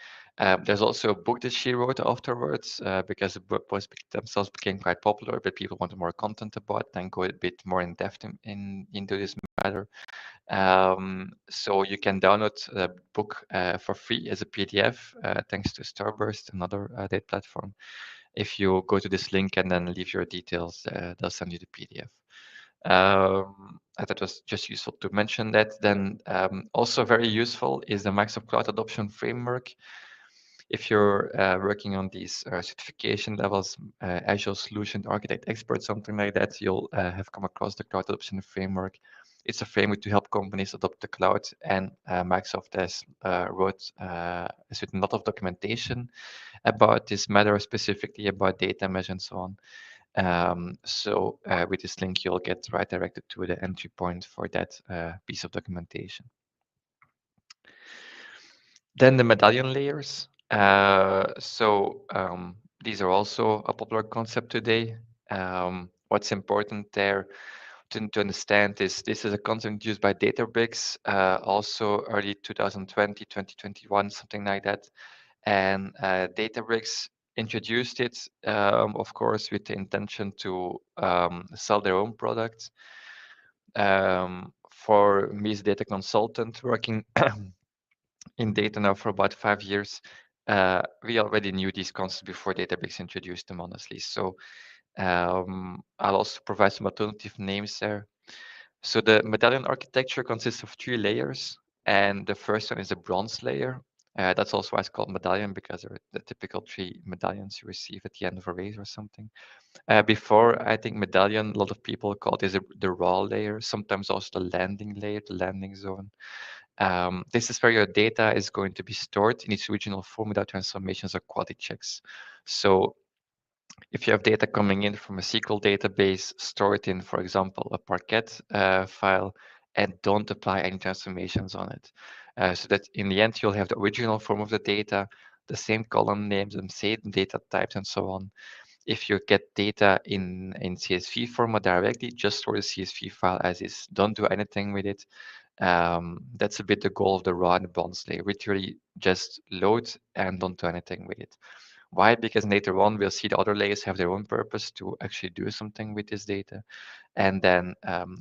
Speaker 8: There's also a book that she wrote afterwards because the blog posts themselves became quite popular, but people wanted more content about and go a bit more in depth into this matter. So you can download the book for free as a PDF, thanks to Starburst, another data platform. If you go to this link and then leave your details, they'll send you the PDF. I thought it was just useful to mention that. Then also very useful is the Microsoft Cloud Adoption Framework. If you're working on these certification levels, Azure Solution Architect Expert, something like that, you'll have come across the Cloud Adoption Framework. It's a framework to help companies adopt the cloud, and Microsoft has written a lot of documentation about this matter, specifically about data mesh and so on. So with this link, you'll get right directed to the entry point for that piece of documentation. Then the medallion layers. These are also a popular concept today. What's important there to understand is this is a concept used by Databricks, also early 2020, 2021, something like that. And Databricks introduced it, of course, with the intention to sell their own products. For me as a data consultant working in data now for about 5 years, we already knew these concepts before Databricks introduced them, honestly. So I'll also provide some alternative names there. So the medallion architecture consists of 3 layers, and the first one is a bronze layer. That's also why it's called medallion, because they're the typical 3 medallions you receive at the end of a race or something. Before, I think medallion, a lot of people call this the raw layer, sometimes also the landing layer, the landing zone. This is where your data is going to be stored in its original form without transformations or quality checks. So if you have data coming in from a SQL database, store it in, for example, a Parquet file, and don't apply any transformations on it. So that in the end, you'll have the original form of the data, the same column names, and same data types, and so on. If you get data in CSV format directly, just store the CSV file as is. Don't do anything with it. That's a bit the goal of the raw and bronze layer. Literally just load and don't do anything with it. Why? Because later on, we'll see the other layers have their own purpose to actually do something with this data. And then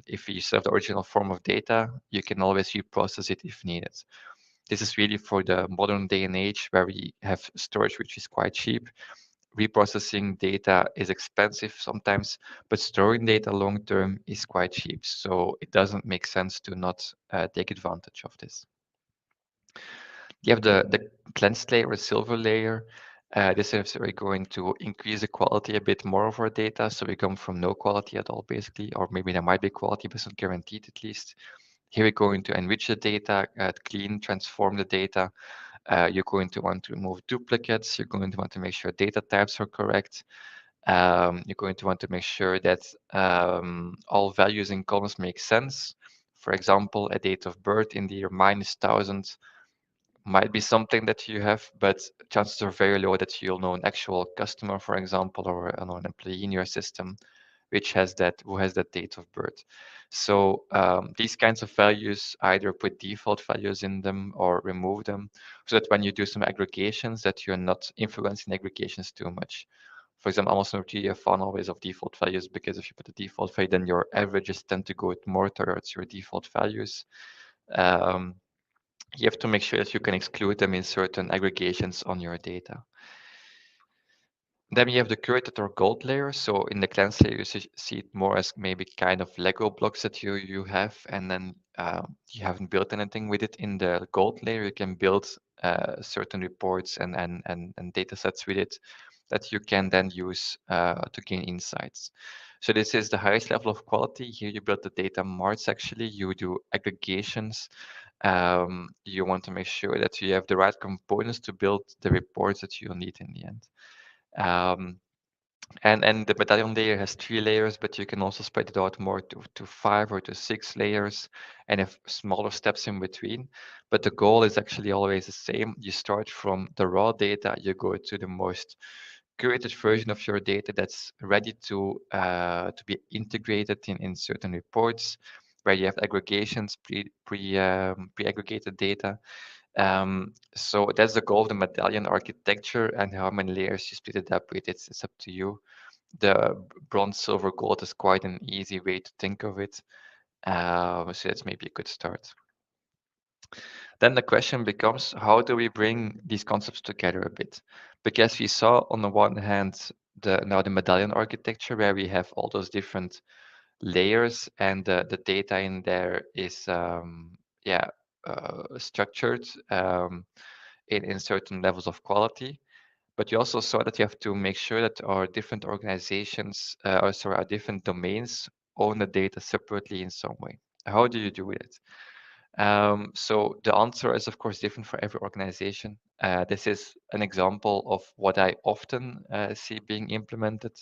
Speaker 8: if you still have the original form of data, you can always reprocess it if needed. This is really for the modern day and age where we have storage which is quite cheap. Reprocessing data is expensive sometimes, but storing data long term is quite cheap. So it doesn't make sense to not take advantage of this. You have the cleansed layer or silver layer. This is we're going to increase the quality a bit more of our data. So we come from no quality at all, basically, or maybe there might be quality, but it's not guaranteed at least. Here we're going to enrich the data, clean, transform the data. You're going to want to remove duplicates. You're going to want to make sure data types are correct. You're going to want to make sure that all values in columns make sense. For example, a date of birth in the year -1000 might be something that you have, but chances are very low that you'll know an actual customer, for example, or an employee in your system, who has that date of birth. So these kinds of values, either put default values in them or remove them, so that when you do some aggregations, that you're not influencing aggregations too much. For example, almost no fun always of default values, because if you put a default value, then your averages tend to go more towards your default values. You have to make sure that you can exclude them in certain aggregations on your data. Then you have the curated or gold layer. So in the cleanse layer, you see it more as maybe kind of Lego blocks that you have, and then you haven't built anything with it. In the gold layer, you can build certain reports and data sets with it that you can then use to gain insights. So this is the highest level of quality. Here you build the data marts, actually. You do aggregations. You want to make sure that you have the right components to build the reports that you'll need in the end. And the medallion layer has 3 layers, but you can also spread it out more to 5 or to 6 layers and have smaller steps in between. But the goal is actually always the same. You start from the raw data, you go to the most curated version of your data that's ready to be integrated in certain reports, where you have aggregations, pre-aggregated data. So that's the goal of the medallion architecture, and how many layers you split it up with, it's up to you. The bronze, silver, gold is quite an easy way to think of it. So that's maybe a good start. Then the question becomes, how do we bring these concepts together a bit? Because we saw on the one hand, the medallion architecture, where we have all those different layers, and the data in there is structured in certain levels of quality. But you also saw that you have to make sure that our different organizations, our different domains own the data separately in some way. How do you do it? So the answer is, of course, different for every organization. This is an example of what I often see being implemented.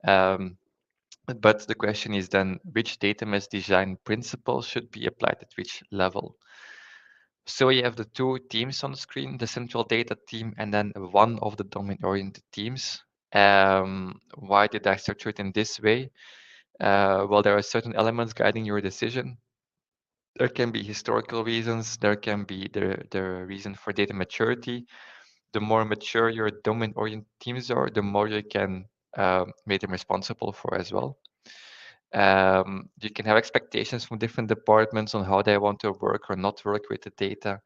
Speaker 8: But the question is then, which data mesh design principles should be applied at which level? So you have the two teams on the screen, the central data team and then one of the domain-oriented teams. Why did I structure it in this way? Well, there are certain elements guiding your decision. There can be historical reasons. There can be the reason for data maturity. The more mature your domain-oriented teams are, the more you can make them responsible for as well. You can have expectations from different departments on how they want to work or not work with the data.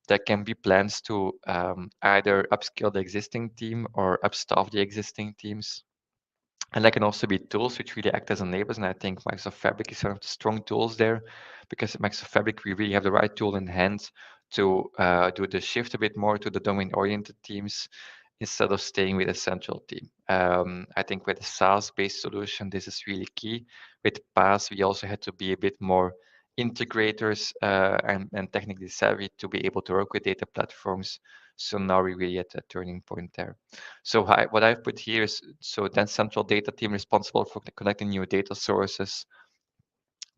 Speaker 8: There can be plans to either upskill the existing team or upstaff the existing teams. And there can also be tools which really act as enablers. And I think Microsoft Fabric is one of the strong tools there, because at Microsoft Fabric, we really have the right tool in hand to do the shift a bit more to the domain-oriented teams instead of staying with a central team. I think with a SaaS-based solution, this is really key. With PaaS, we also had to be a bit more integrators and technically savvy to be able to work with data platforms. So now we're really at a turning point there. So what I've put here is, so then central data team responsible for connecting new data sources.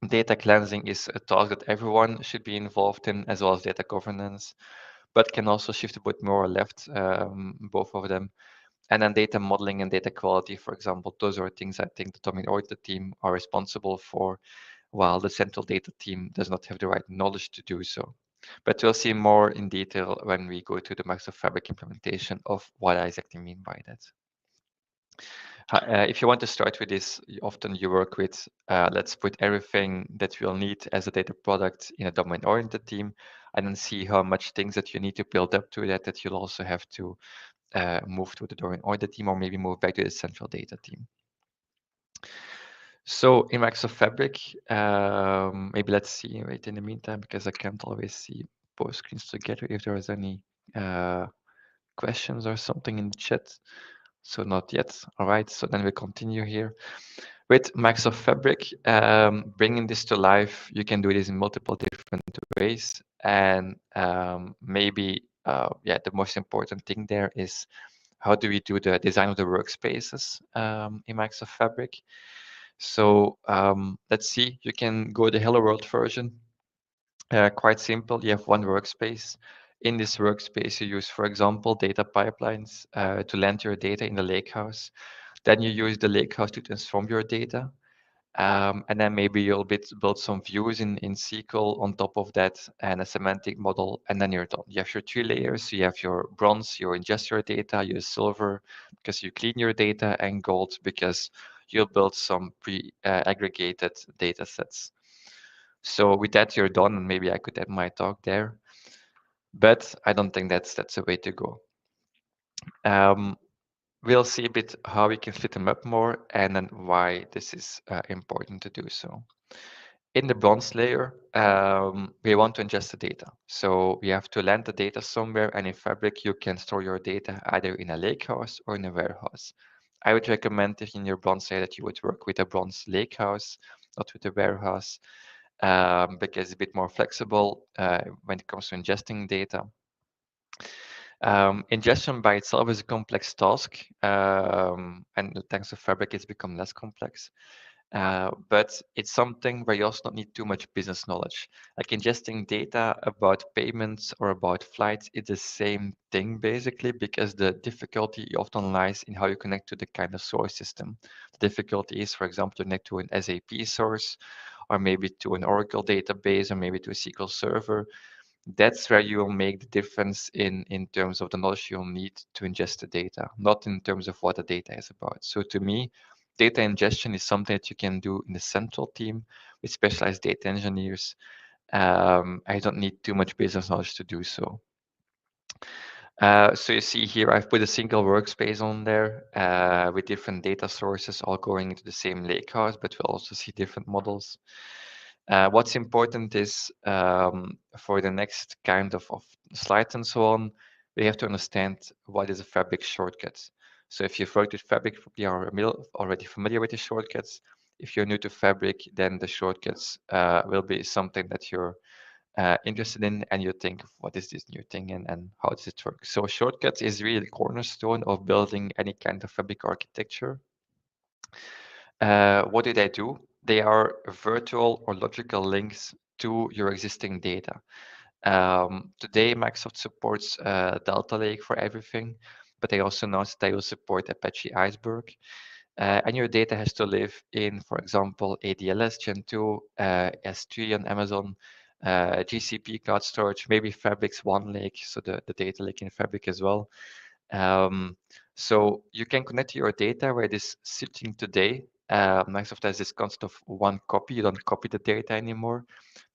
Speaker 8: Data cleansing is a task that everyone should be involved in, as well as data governance, but can also shift a bit more left, both of them. And then data modeling and data quality, for example, those are things I think the domain-oriented team are responsible for, while the central data team does not have the right knowledge to do so. But we'll see more in detail when we go to the Microsoft Fabric implementation of what I exactly mean by that. If you want to start with this, often you work with, let's put everything that we'll need as a data product in a domain-oriented team, and then see how much things that you need to build up to that you'll also have to move to the domain-oriented team, or maybe move back to the central data team. So in Microsoft Fabric, maybe let's see, wait in the meantime, because I can't always see both screens together, if there is any questions or something in the chat. So not yet. All right, so then we continue here. With Microsoft Fabric, bringing this to life, you can do this in multiple different ways. And maybe, the most important thing there is, how do we do the design of the workspaces in Microsoft Fabric? So let's see, you can go the Hello World version. Quite simple, you have one workspace. In this workspace, you use, for example, data pipelines to land your data in the lakehouse. Then you use the lakehouse to transform your data. And then maybe you'll build some views in SQL on top of that, and a semantic model, and then you're done. You have your 3 layers. You have your bronze, you ingest your data, you silver, because you clean your data, and gold, because you'll build some pre-aggregated data sets. So with that, you're done, and maybe I could end my talk there. But I don't think that's the way to go. We'll see a bit how we can fit them up more, and then why this is important to do so. In the bronze layer, we want to ingest the data. So we have to land the data somewhere, and in Fabric, you can store your data either in a lakehouse or in a warehouse. I would recommend, if in your bronze layer, that you would work with a bronze lakehouse, not with a warehouse, because it's a bit more flexible when it comes to ingesting data. Ingestion by itself is a complex task, and thanks to Fabric, it's become less complex. But it's something where you also don't need too much business knowledge. Like ingesting data about payments or about flights is the same thing basically, because the difficulty often lies in how you connect to the kind of source system. The difficulty is, for example, to connect to an SAP source, or maybe to an Oracle database, or maybe to a SQL server. That's where you will make the difference in terms of the knowledge you'll need to ingest the data, not in terms of what the data is about. So to me, data ingestion is something that you can do in the central team with specialized data engineers. I don't need too much business knowledge to do so. So you see here, I've put a single workspace on there with different data sources all going into the same lakehouse, but we'll also see different models. What's important is for the next kind of slides and so on, we have to understand what is a Fabric shortcut. So if you've worked with Fabric, you are already familiar with the shortcuts. If you're new to Fabric, then the shortcuts will be something that you're interested in, and you think, what is this new thing and how does it work? So shortcuts is really the cornerstone of building any kind of Fabric architecture. What do they do? They are virtual or logical links to your existing data. Today, Microsoft supports Delta Lake for everything, but they also announced they will support Apache Iceberg. And your data has to live in, for example, ADLS Gen 2, S3 on Amazon, GCP Cloud Storage, maybe Fabric's OneLake, so the data lake in Fabric as well. So you can connect to your data where it is sitting today. Microsoft has this concept of one copy. You don't copy the data anymore,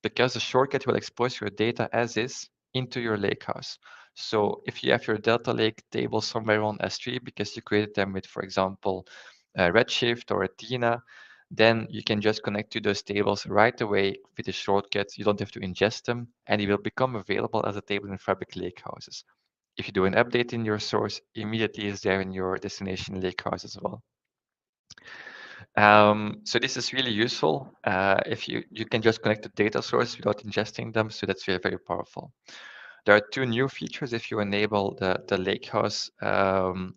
Speaker 8: because the shortcut will expose your data as is into your lakehouse. So if you have your Delta Lake table somewhere on S3 because you created them with, for example, Redshift or Athena, then you can just connect to those tables right away with the shortcut. You don't have to ingest them, and it will become available as a table in Fabric Lakehouses. If you do an update in your source, immediately is there in your destination lakehouse as well. So this is really useful. If you can just connect to data source without ingesting them, so that's very, very powerful. There are two new features if you enable the lakehouse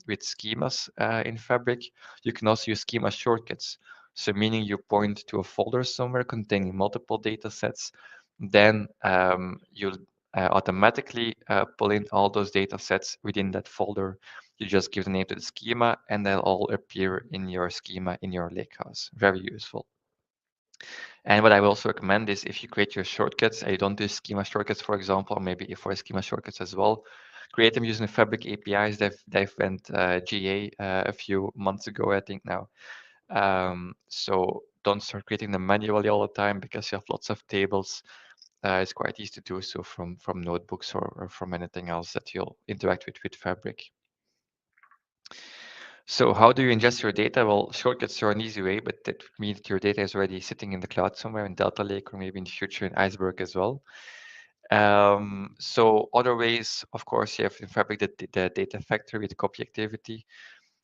Speaker 8: with schemas in Fabric. You can also use schema shortcuts. So meaning you point to a folder somewhere containing multiple data sets, then you'll automatically pull in all those data sets within that folder. You just give the name to the schema and they'll all appear in your schema in your lakehouse. Very useful. And what I will also recommend is if you create your shortcuts and you don't do schema shortcuts, for example, or maybe for schema shortcuts as well, create them using the Fabric APIs. They've went GA a few months ago, I think now. So don't start creating them manually all the time because you have lots of tables. It's quite easy to do so from notebooks or from anything else that you'll interact with Fabric. So how do you ingest your data? Well, shortcuts are an easy way, but that means that your data is already sitting in the cloud somewhere in Delta Lake or maybe in the future in Iceberg as well. So other ways, of course, you have in Fabric the data factory with copy activity.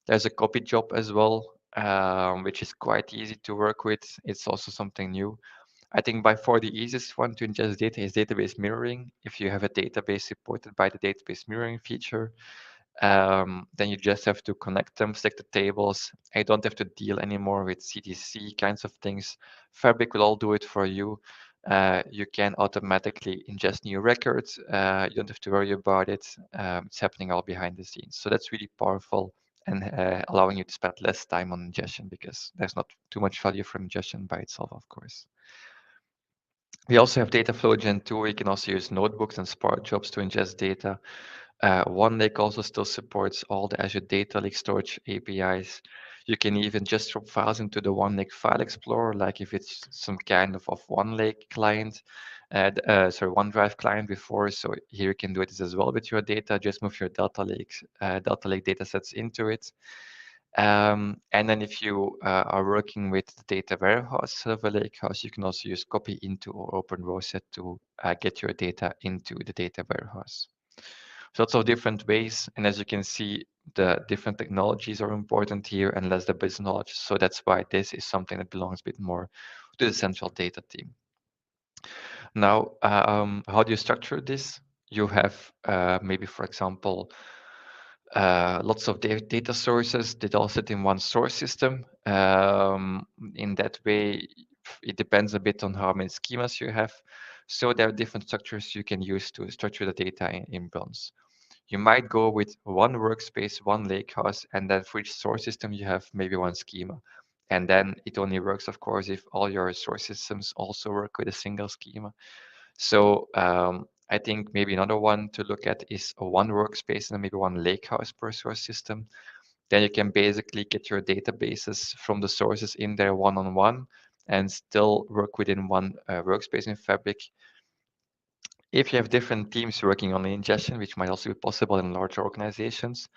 Speaker 8: There's a copy job as well, which is quite easy to work with. It's also something new. I think by far the easiest one to ingest data is database mirroring. If you have a database supported by the database mirroring feature, then you just have to connect them, stick the tables. I don't have to deal anymore with CDC kinds of things. Fabric will all do it for you. You can automatically ingest new records. You don't have to worry about it. It's happening all behind the scenes. So that's really powerful and allowing you to spend less time on ingestion because there's not too much value from ingestion by itself, of course. We also have Dataflow Gen 2. You can also use notebooks and Spark jobs to ingest data. OneLake also still supports all the Azure Data Lake storage APIs. You can even just drop files into the OneLake File Explorer, like if it's some kind of OneLake client, OneDrive client before. So here you can do it as well with your data. Just move your Delta Lake datasets into it. And then if you are working with the data warehouse, Silver Lakehouse, you can also use copy into or open rowset to get your data into the data warehouse. So lots of different ways. And as you can see, the different technologies are important here and less the business knowledge. So that's why this is something that belongs a bit more to the central data team. Now, how do you structure this? you have maybe, for example, lots of data sources that all sit in one source system. In that way, it depends a bit on how many schemas you have. So there are different structures you can use to structure the data in Bronze. You might go with one workspace, one lakehouse, and then for each source system, you have maybe one schema. And then it only works, of course, if all your source systems also work with a single schema. So I think maybe another one to look at is a one workspace and maybe one lakehouse per source system. Then you can basically get your databases from the sources in there one-on-one and still work within one workspace in Fabric. If you have different teams working on the ingestion, which might also be possible in larger organizations,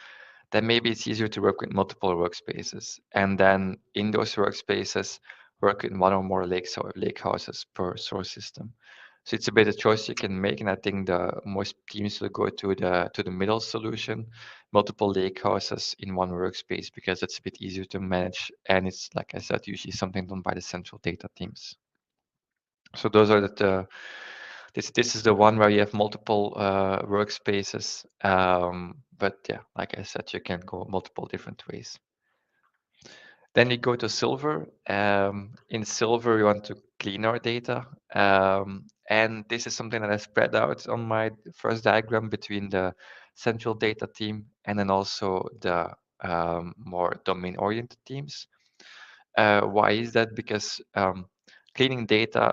Speaker 8: then maybe it's easier to work with multiple workspaces. And then in those workspaces, work with one or more lakehouses per source system. So it's a bit of choice you can make, and I think the most teams will go to the middle solution, multiple lakehouses in one workspace, because it's a bit easier to manage, and it's, like I said, usually something done by the central data teams. So those are this is the one where you have multiple workspaces, but yeah, like I said, you can go multiple different ways. Then we go to Silver. In Silver, we want to clean our data. And this is something that I spread out on my first diagram between the central data team and then also the more domain-oriented teams. Why is that? Because cleaning data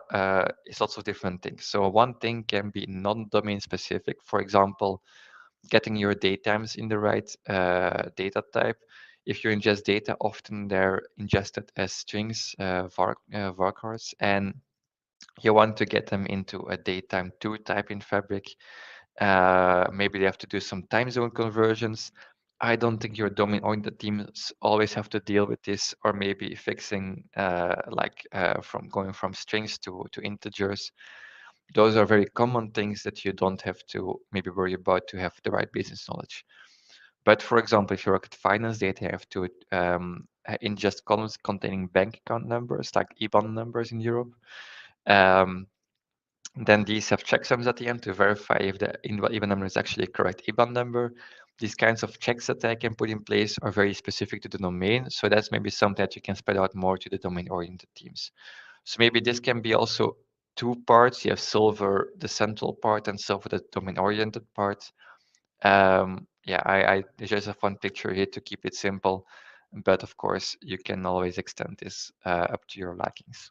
Speaker 8: is lots of different things. So one thing can be non-domain specific. For example, getting your datetimes in the right data type. If you ingest data, often they're ingested as strings, varchars, and you want to get them into a datetime2 type in Fabric. Maybe they have to do some time zone conversions. I don't think your domain-oriented teams always have to deal with this, or maybe fixing from going from strings to integers. Those are very common things that you don't have to maybe worry about to have the right business knowledge. But for example, if you work at finance data, you have to ingest columns containing bank account numbers, like IBAN numbers in Europe. Then these have checksums at the end to verify if the IBAN number is actually a correct IBAN number. These kinds of checks that I can put in place are very specific to the domain. So that's maybe something that you can spread out more to the domain-oriented teams. So maybe this can be also two parts. You have Silver, the central part, and Silver, the domain-oriented part. Yeah, I just a fun picture here to keep it simple. But of course, you can always extend this up to your likings.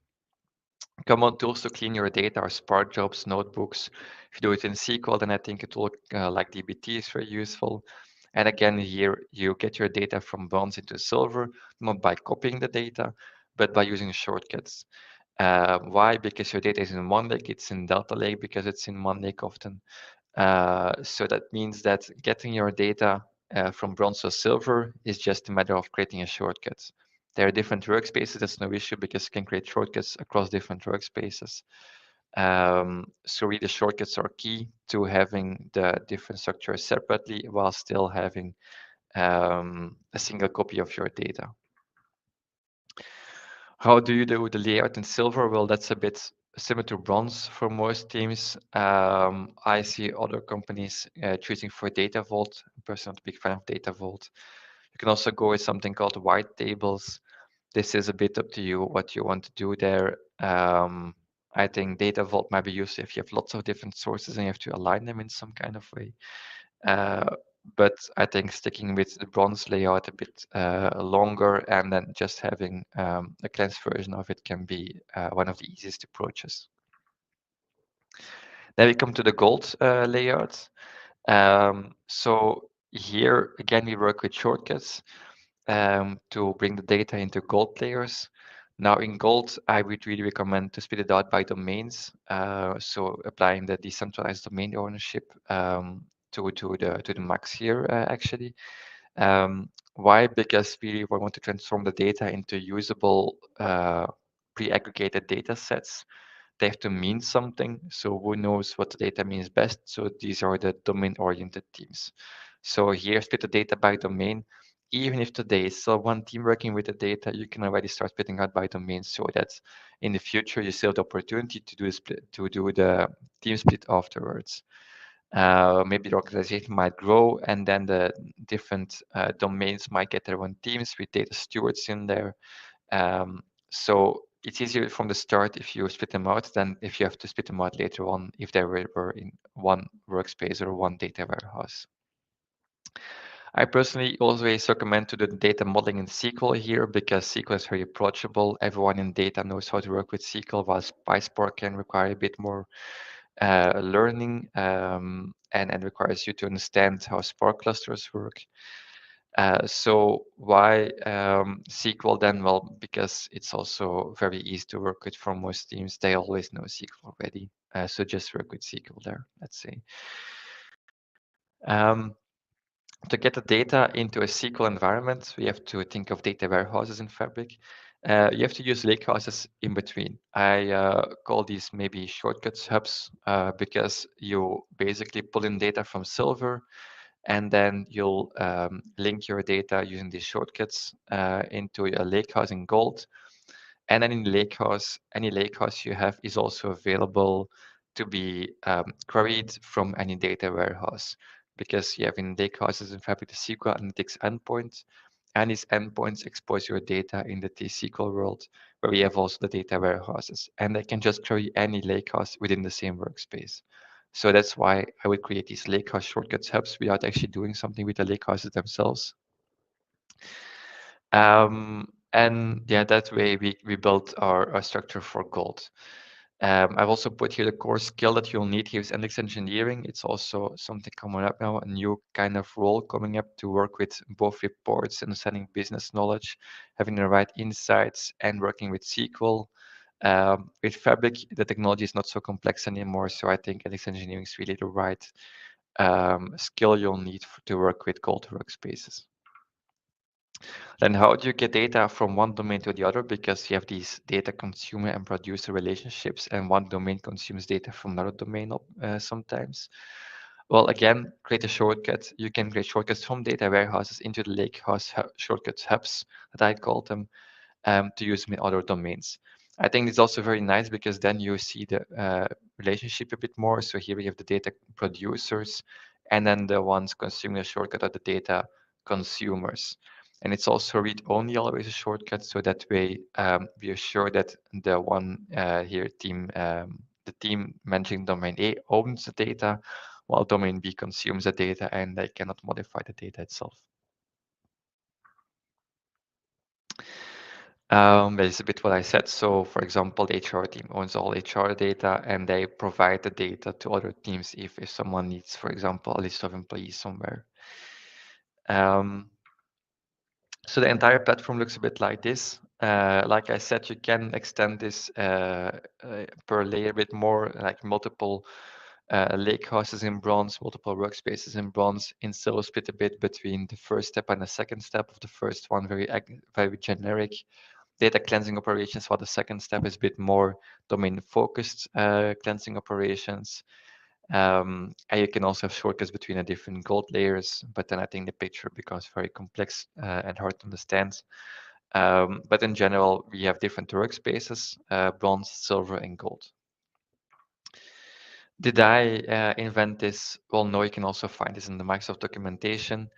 Speaker 8: Common tools to clean your data are Spark jobs, notebooks. If you do it in SQL, then I think it will like dbt is very useful. And again, here you get your data from Bronze into Silver, not by copying the data, but by using shortcuts. Why? Because your data is in one lake, it's in Delta Lake because it's in one lake often. So that means that getting your data from Bronze to Silver is just a matter of creating a shortcut. There are different workspaces, that's no issue because you can create shortcuts across different workspaces. So really the shortcuts are key to having the different structures separately while still having a single copy of your data. How do you do the layout in Silver? Well, that's a bit similar to Bronze for most teams. I see other companies choosing for Data Vault. I'm personally not a big fan of Data Vault. You can also go with something called white tables. This is a bit up to you what you want to do there. I think Data Vault might be used if you have lots of different sources and you have to align them in some kind of way. But I think sticking with the Bronze layout a bit longer and then just having a cleansed version of it can be one of the easiest approaches. Then we come to the Gold layout. So here again, we work with shortcuts to bring the data into Gold layers. Now in Gold, I would really recommend to split it out by domains. So applying the decentralized domain ownership to the max here actually. Why? Because we want to transform the data into usable pre-aggregated data sets. They have to mean something. So who knows what the data means best? So these are the domain-oriented teams. So here, split the data by domain. Even if today is still one team working with the data, you can already start splitting out by domain so that in the future you still have the opportunity to do the team split afterwards. Maybe the organization might grow, and then the different domains might get their own teams with data stewards in there. So it's easier from the start if you split them out than if you have to split them out later on if they were in one workspace or one data warehouse. I personally always recommend to do data modeling in SQL here because SQL is very approachable. Everyone in data knows how to work with SQL, while PySpark can require a bit more learning and requires you to understand how Spark clusters work. So why SQL then? Well, because it's also very easy to work with for most teams. They always know SQL already. So just work with SQL there, let's say. To get the data into a SQL environment, we have to think of data warehouses in Fabric. You have to use lakehouses in between. I call these maybe shortcuts hubs because you basically pull in data from Silver, and then you'll link your data using these shortcuts into a lakehouse in Gold. And then in Lakehouse, any lakehouse you have is also available to be queried from any data warehouse, because you have in lakehouses in Fabric the SQL Analytics endpoint, and these endpoints expose your data in the T-SQL world, where we have also the data warehouses, and they can just query any lakehouse within the same workspace. So that's why I would create these lakehouse shortcuts hubs without actually doing something with the lakehouses themselves. And yeah, that way we built our structure for Gold. I've also put here the core skill that you'll need here is index engineering. It's also something coming up now, a new kind of role coming up to work with both reports, understanding business knowledge, having the right insights, and working with SQL. With Fabric, the technology is not so complex anymore, so I think index engineering is really the right skill you'll need to work with Gold workspaces. Then how do you get data from one domain to the other? Because you have these data consumer and producer relationships, and one domain consumes data from another domain sometimes. Well, again, create a shortcut. You can create shortcuts from data warehouses into the lakehouse shortcuts hubs, that I call them, to use them in other domains. I think it's also very nice because then you see the relationship a bit more. So here we have the data producers, and then the ones consuming a shortcut are the data consumers. And it's also read-only always a shortcut, so that way we are sure that the one here the team managing domain A owns the data, while domain B consumes the data and they cannot modify the data itself. That's a bit what I said. So, for example, the HR team owns all HR data, and they provide the data to other teams if someone needs, for example, a list of employees somewhere. So the entire platform looks a bit like this. Like I said, you can extend this per layer a bit more, like multiple lakehouses in bronze, multiple workspaces in bronze. In Silver, split a bit between the first step and the second step of the first one, very generic data cleansing operations, while the second step is a bit more domain-focused cleansing operations. And you can also have shortcuts between the different Gold layers, but then I think the picture becomes very complex and hard to understand. But in general, we have different workspaces, bronze, silver, and Gold. Did I invent this? Well, no, you can also find this in the Microsoft documentation.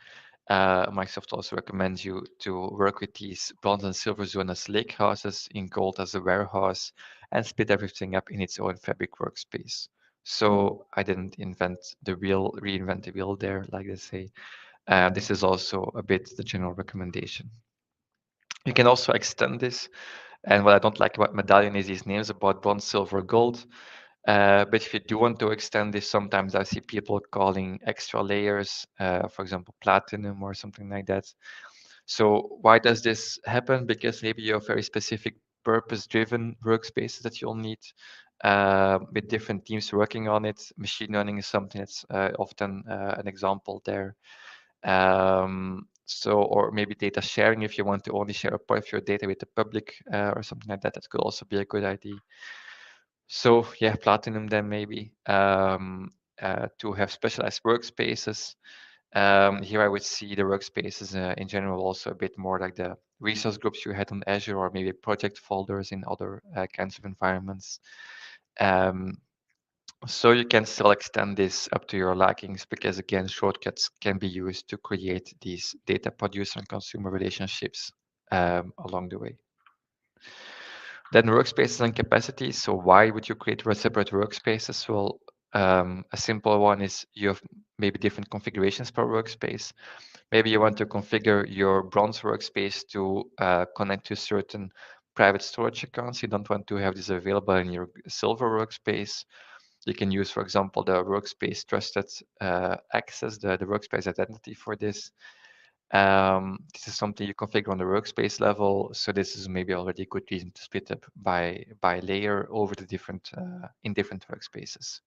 Speaker 8: Microsoft also recommends you to work with these bronze and silver zone as lakehouses, in Gold as a warehouse, and split everything up in its own Fabric workspace. So I didn't reinvent the wheel there, like they say. This is also a bit the general recommendation. You can also extend this. And what I don't like about Medallion is these names about bronze, silver, gold. But if you do want to extend this, sometimes I see people calling extra layers, for example, platinum or something like that. So why does this happen? Because maybe you have very specific purpose-driven workspaces that you'll need with different teams working on it. Machine learning is something that's often an example there. Or maybe data sharing, if you want to only share a part of your data with the public or something like that, that could also be a good idea. So yeah, Platinum then maybe to have specialized workspaces. Here I would see the workspaces in general also a bit more like the resource groups you had on Azure, or maybe project folders in other kinds of environments. So you can still extend this up to your likings because again, shortcuts can be used to create these data producer and consumer relationships along the way. Then workspaces and capacities. So why would you create separate workspaces? Well, a simple one is you have maybe different configurations per workspace. Maybe you want to configure your bronze workspace to connect to certain private storage accounts. You don't want to have this available in your silver workspace. You can use, for example, the workspace trusted access, the workspace identity for this. This is something you configure on the workspace level. So this is maybe already a good reason to split up by layer over the different in different workspaces.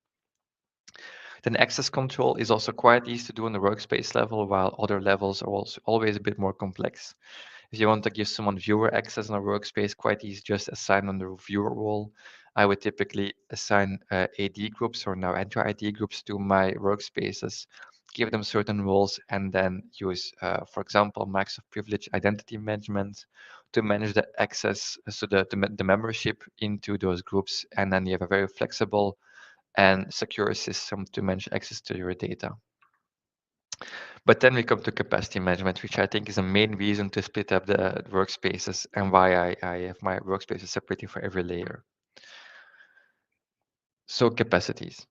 Speaker 8: Then access control is also quite easy to do on the workspace level, while other levels are also always a bit more complex. If you want to give someone viewer access on a workspace, quite easy, just assign on the viewer role. I would typically assign AD groups or now Entra ID groups to my workspaces, give them certain roles, and then use, for example, Microsoft Privilege Identity Management to manage the access, so the membership into those groups. And then you have a very flexible and secure system to manage access to your data. But then we come to capacity management, which I think is a main reason to split up the workspaces and why I have my workspaces separated for every layer. So capacities.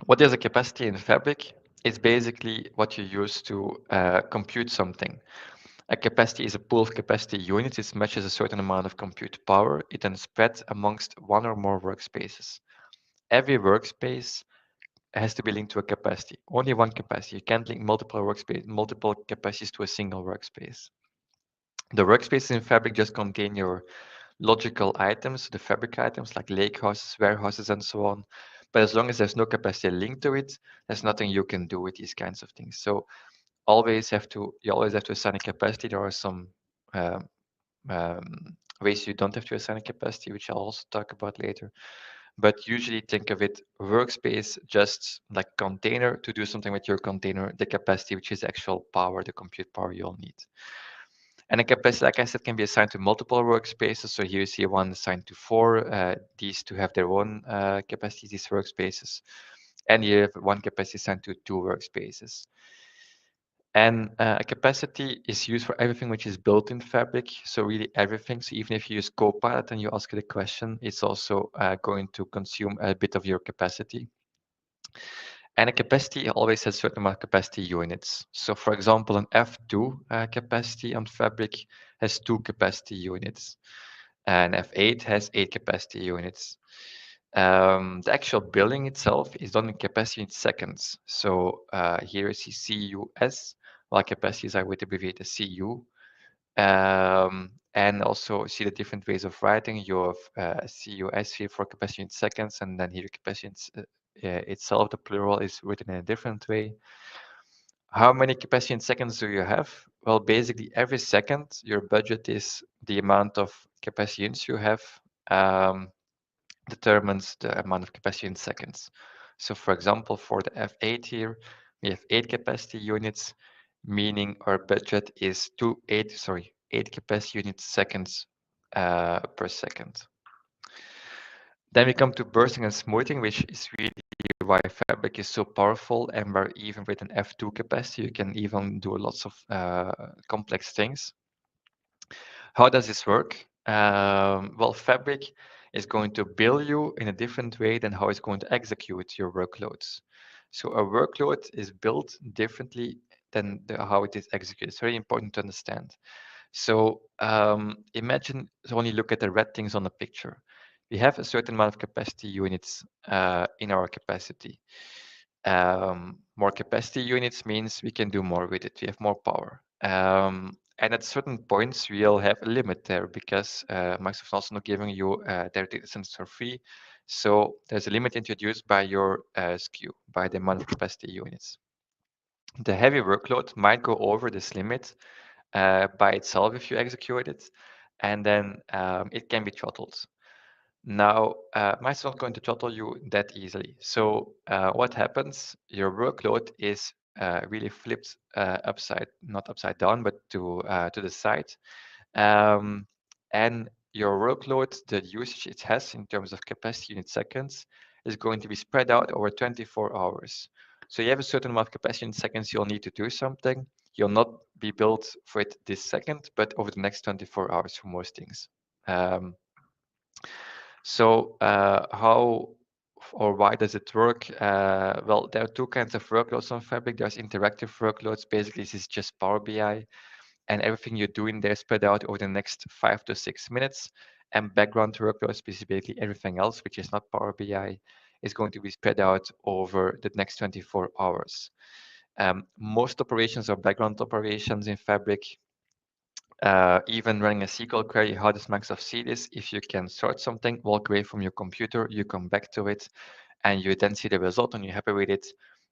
Speaker 8: What is a capacity in Fabric? It's basically what you use to compute something. A capacity is a pool of capacity units. It measures a certain amount of compute power. It then spreads amongst one or more workspaces. Every workspace has to be linked to a capacity. Only one capacity. You can't link multiple capacities to a single workspace. The workspaces in Fabric just contain your logical items, the Fabric items like lakehouses, warehouses, and so on. But as long as there's no capacity linked to it, there's nothing you can do with these kinds of things. So you always have to assign a capacity. There are some ways you don't have to assign a capacity, which I'll also talk about later. But usually think of it workspace just like container to do something with your container, the capacity, which is actual power, the compute power you'll need. And a capacity, like I said, can be assigned to multiple workspaces. So here you see one assigned to 4, these two have their own capacity, these workspaces. And you have one capacity assigned to 2 workspaces. And a capacity is used for everything which is built in Fabric. So really everything. So even if you use Copilot and you ask it a question, it's also going to consume a bit of your capacity. And a capacity always has a certain amount of capacity units. So for example, an F2 capacity on Fabric has 2 capacity units. And F8 has 8 capacity units. The actual billing itself is done in capacity in seconds. So here you see CUS, while capacities are with abbreviated CU. And also see the different ways of writing. You have CUS here for capacity in seconds, and then here capacity itself, the plural is written in a different way. How many capacity in seconds do you have? Well, basically every second, your budget is the amount of capacity units you have, determines the amount of capacity in seconds. So for example, for the F8 here, we have 8 capacity units, meaning our budget is 8 capacity units seconds per second. Then we come to bursting and smoothing, which is really why Fabric is so powerful, and where even with an F2 capacity, you can even do lots of complex things. How does this work? Well, Fabric is going to bill you in a different way than how it's going to execute your workloads. So a workload is built differently than how it is executed. It's very important to understand. So imagine, only look at the red things on the picture. We have a certain amount of capacity units in our capacity. More capacity units means we can do more with it. We have more power. And at certain points, we'll have a limit there because Microsoft is also not giving you their data centers for free. So there's a limit introduced by your SKU, by the amount of capacity units. The heavy workload might go over this limit by itself if you execute it, and then it can be throttled. Now, Microsoft is not going to throttle you that easily. So what happens? Your workload is really flipped not upside down, but to the side. And your workload, the usage it has in terms of capacity unit seconds, is going to be spread out over 24 hours. So you have a certain amount of capacity in seconds you'll need to do something. You'll not be billed for it this second, but over the next 24 hours for most things. How or why does it work? Well, there are two kinds of workloads on Fabric. There's interactive workloads. Basically, this is just Power BI, and everything you do in there spread out over the next 5 to 6 minutes. And background workloads, basically everything else, which is not Power BI, is going to be spread out over the next 24 hours. Most operations are background operations in Fabric. Even running a SQL query, how does Microsoft see this? If you can sort something, walk away from your computer, you come back to it, and you then see the result and you're happy with it,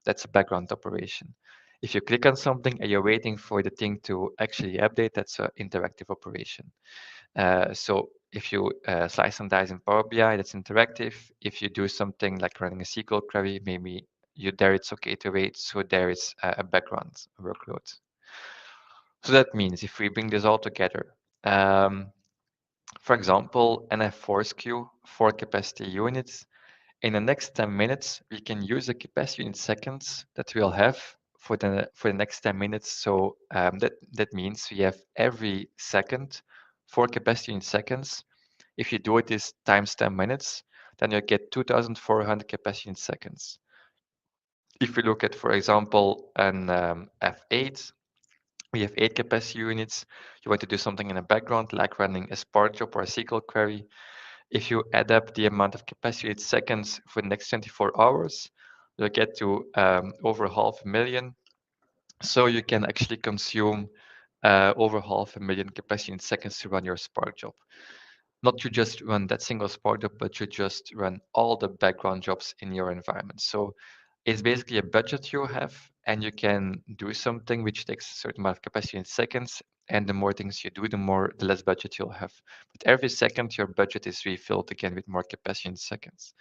Speaker 8: that's a background operation. If you click on something and you're waiting for the thing to actually update, that's an interactive operation. So if you slice and dice in Power BI, that's interactive. If you do something like running a SQL query, maybe there it's okay to wait, so there is a background workload. So that means if we bring this all together, for example, NF4SKU, 4 capacity units, in the next 10 minutes, we can use the capacity unit seconds that we'll have for the next 10 minutes. So that means we have every second 4 capacity unit seconds. If you do it this times 10 minutes, then you get 2,400 capacity unit seconds. If we look at, for example, an F8, we have 8 capacity units. You want to do something in the background, like running a Spark job or a SQL query. If you add up the amount of capacity unit seconds for the next 24 hours, you'll get to over 500,000. So you can actually consume over 500,000 capacity unit seconds to run your Spark job. Not to just run that single Spark job, but to just run all the background jobs in your environment. So it's basically a budget you have, and you can do something which takes a certain amount of capacity in seconds. And the more things you do, the less budget you'll have. But every second, your budget is refilled again with more capacity in seconds.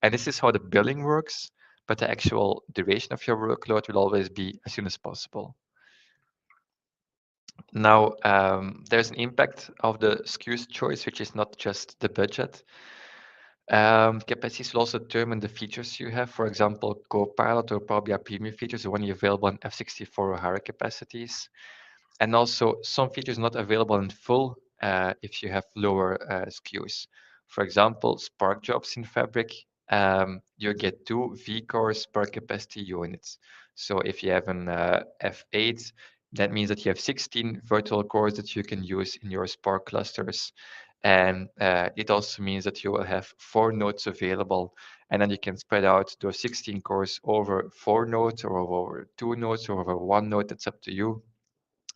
Speaker 8: And this is how the billing works, but the actual duration of your workload will always be as soon as possible. Now, there's an impact of the SKUs choice, which is not just the budget. Capacities will also determine the features you have. For example, Copilot or Power BI Premium features are only available in F64 or higher capacities. And also some features not available in full if you have lower SKUs. For example, Spark jobs in Fabric, you get 2 vCores per capacity units. So if you have an F8, that means that you have 16 virtual cores that you can use in your Spark clusters. And it also means that you will have 4 nodes available, and then you can spread out those 16 cores over 4 nodes or over 2 nodes or over 1 node. That's up to you.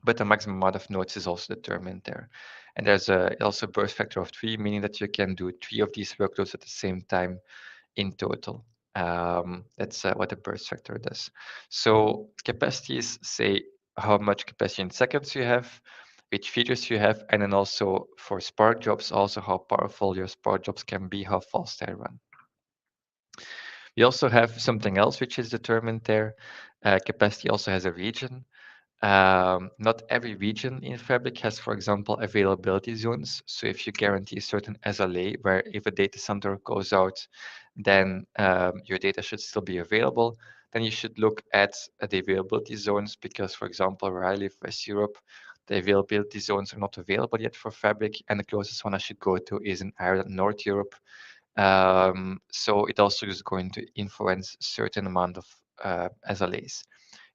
Speaker 8: But the maximum amount of nodes is also determined there. And there's also a burst factor of 3, meaning that you can do 3 of these workloads at the same time in total. That's what the burst factor does. So capacities say how much capacity in seconds you have, which features you have, and then also for Spark jobs, also how powerful your Spark jobs can be, how fast they run. We also have something else which is determined there. Capacity also has a region. Not every region in Fabric has, for example, availability zones. So if you guarantee a certain SLA, where if a data center goes out, then your data should still be available, then you should look at the availability zones because, for example, where I live, West Europe, the availability zones are not available yet for Fabric, and the closest one I should go to is in Ireland, North Europe. So it also is going to influence certain amount of SLAs.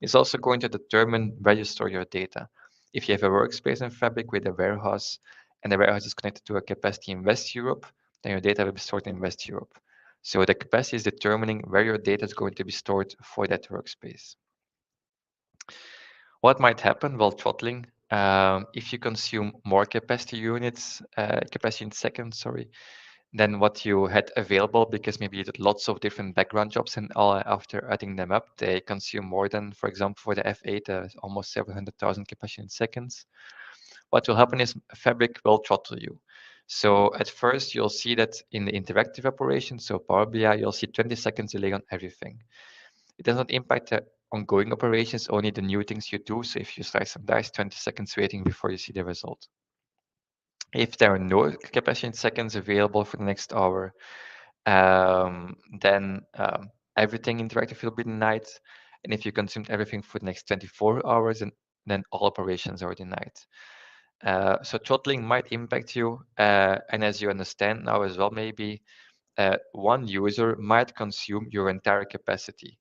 Speaker 8: It's also going to determine where you store your data. If you have a workspace in Fabric with a warehouse, and the warehouse is connected to a capacity in West Europe, then your data will be stored in West Europe. So the capacity is determining where your data is going to be stored for that workspace. What might happen while throttling? If you consume more capacity units, capacity in seconds, sorry, than what you had available, because maybe you did lots of different background jobs, and after adding them up, they consume more than, for example, for the F8, almost 700,000 capacity in seconds. What will happen is Fabric will throttle you. So at first, you'll see that in the interactive operation, so Power BI, you'll see 20 seconds delay on everything. It does not impact the ongoing operations, only the new things you do. So if you slice and dice, 20 seconds waiting before you see the result. If there are no capacity seconds available for the next hour, then everything interactive will be denied. And if you consumed everything for the next 24 hours, then all operations are denied. So throttling might impact you. And as you understand now as well, maybe one user might consume your entire capacity.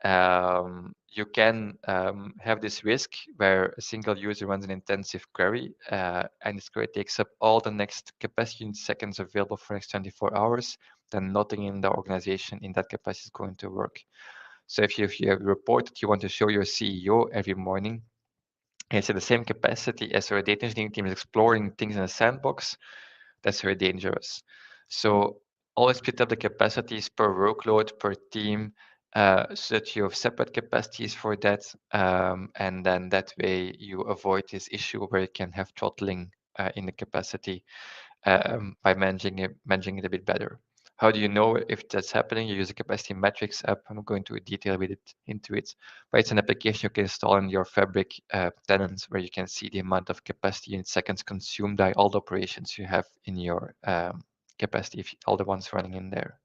Speaker 8: You can have this risk where a single user runs an intensive query and this query takes up all the next capacity in seconds available for the next 24 hours, then nothing in the organization in that capacity is going to work. So if you have a report that you want to show your CEO every morning, and it's at the same capacity as your data engineering team is exploring things in a sandbox, that's very dangerous. So always split up the capacities per workload, per team, so that you have separate capacities for that. And then that way you avoid this issue where you can have throttling in the capacity by managing it a bit better. How do you know if that's happening? You use a capacity metrics app. I'm not going into detail into it, but it's an application you can install in your Fabric tenants where you can see the amount of capacity in seconds consumed by all the operations you have in your capacity, all the ones running in there.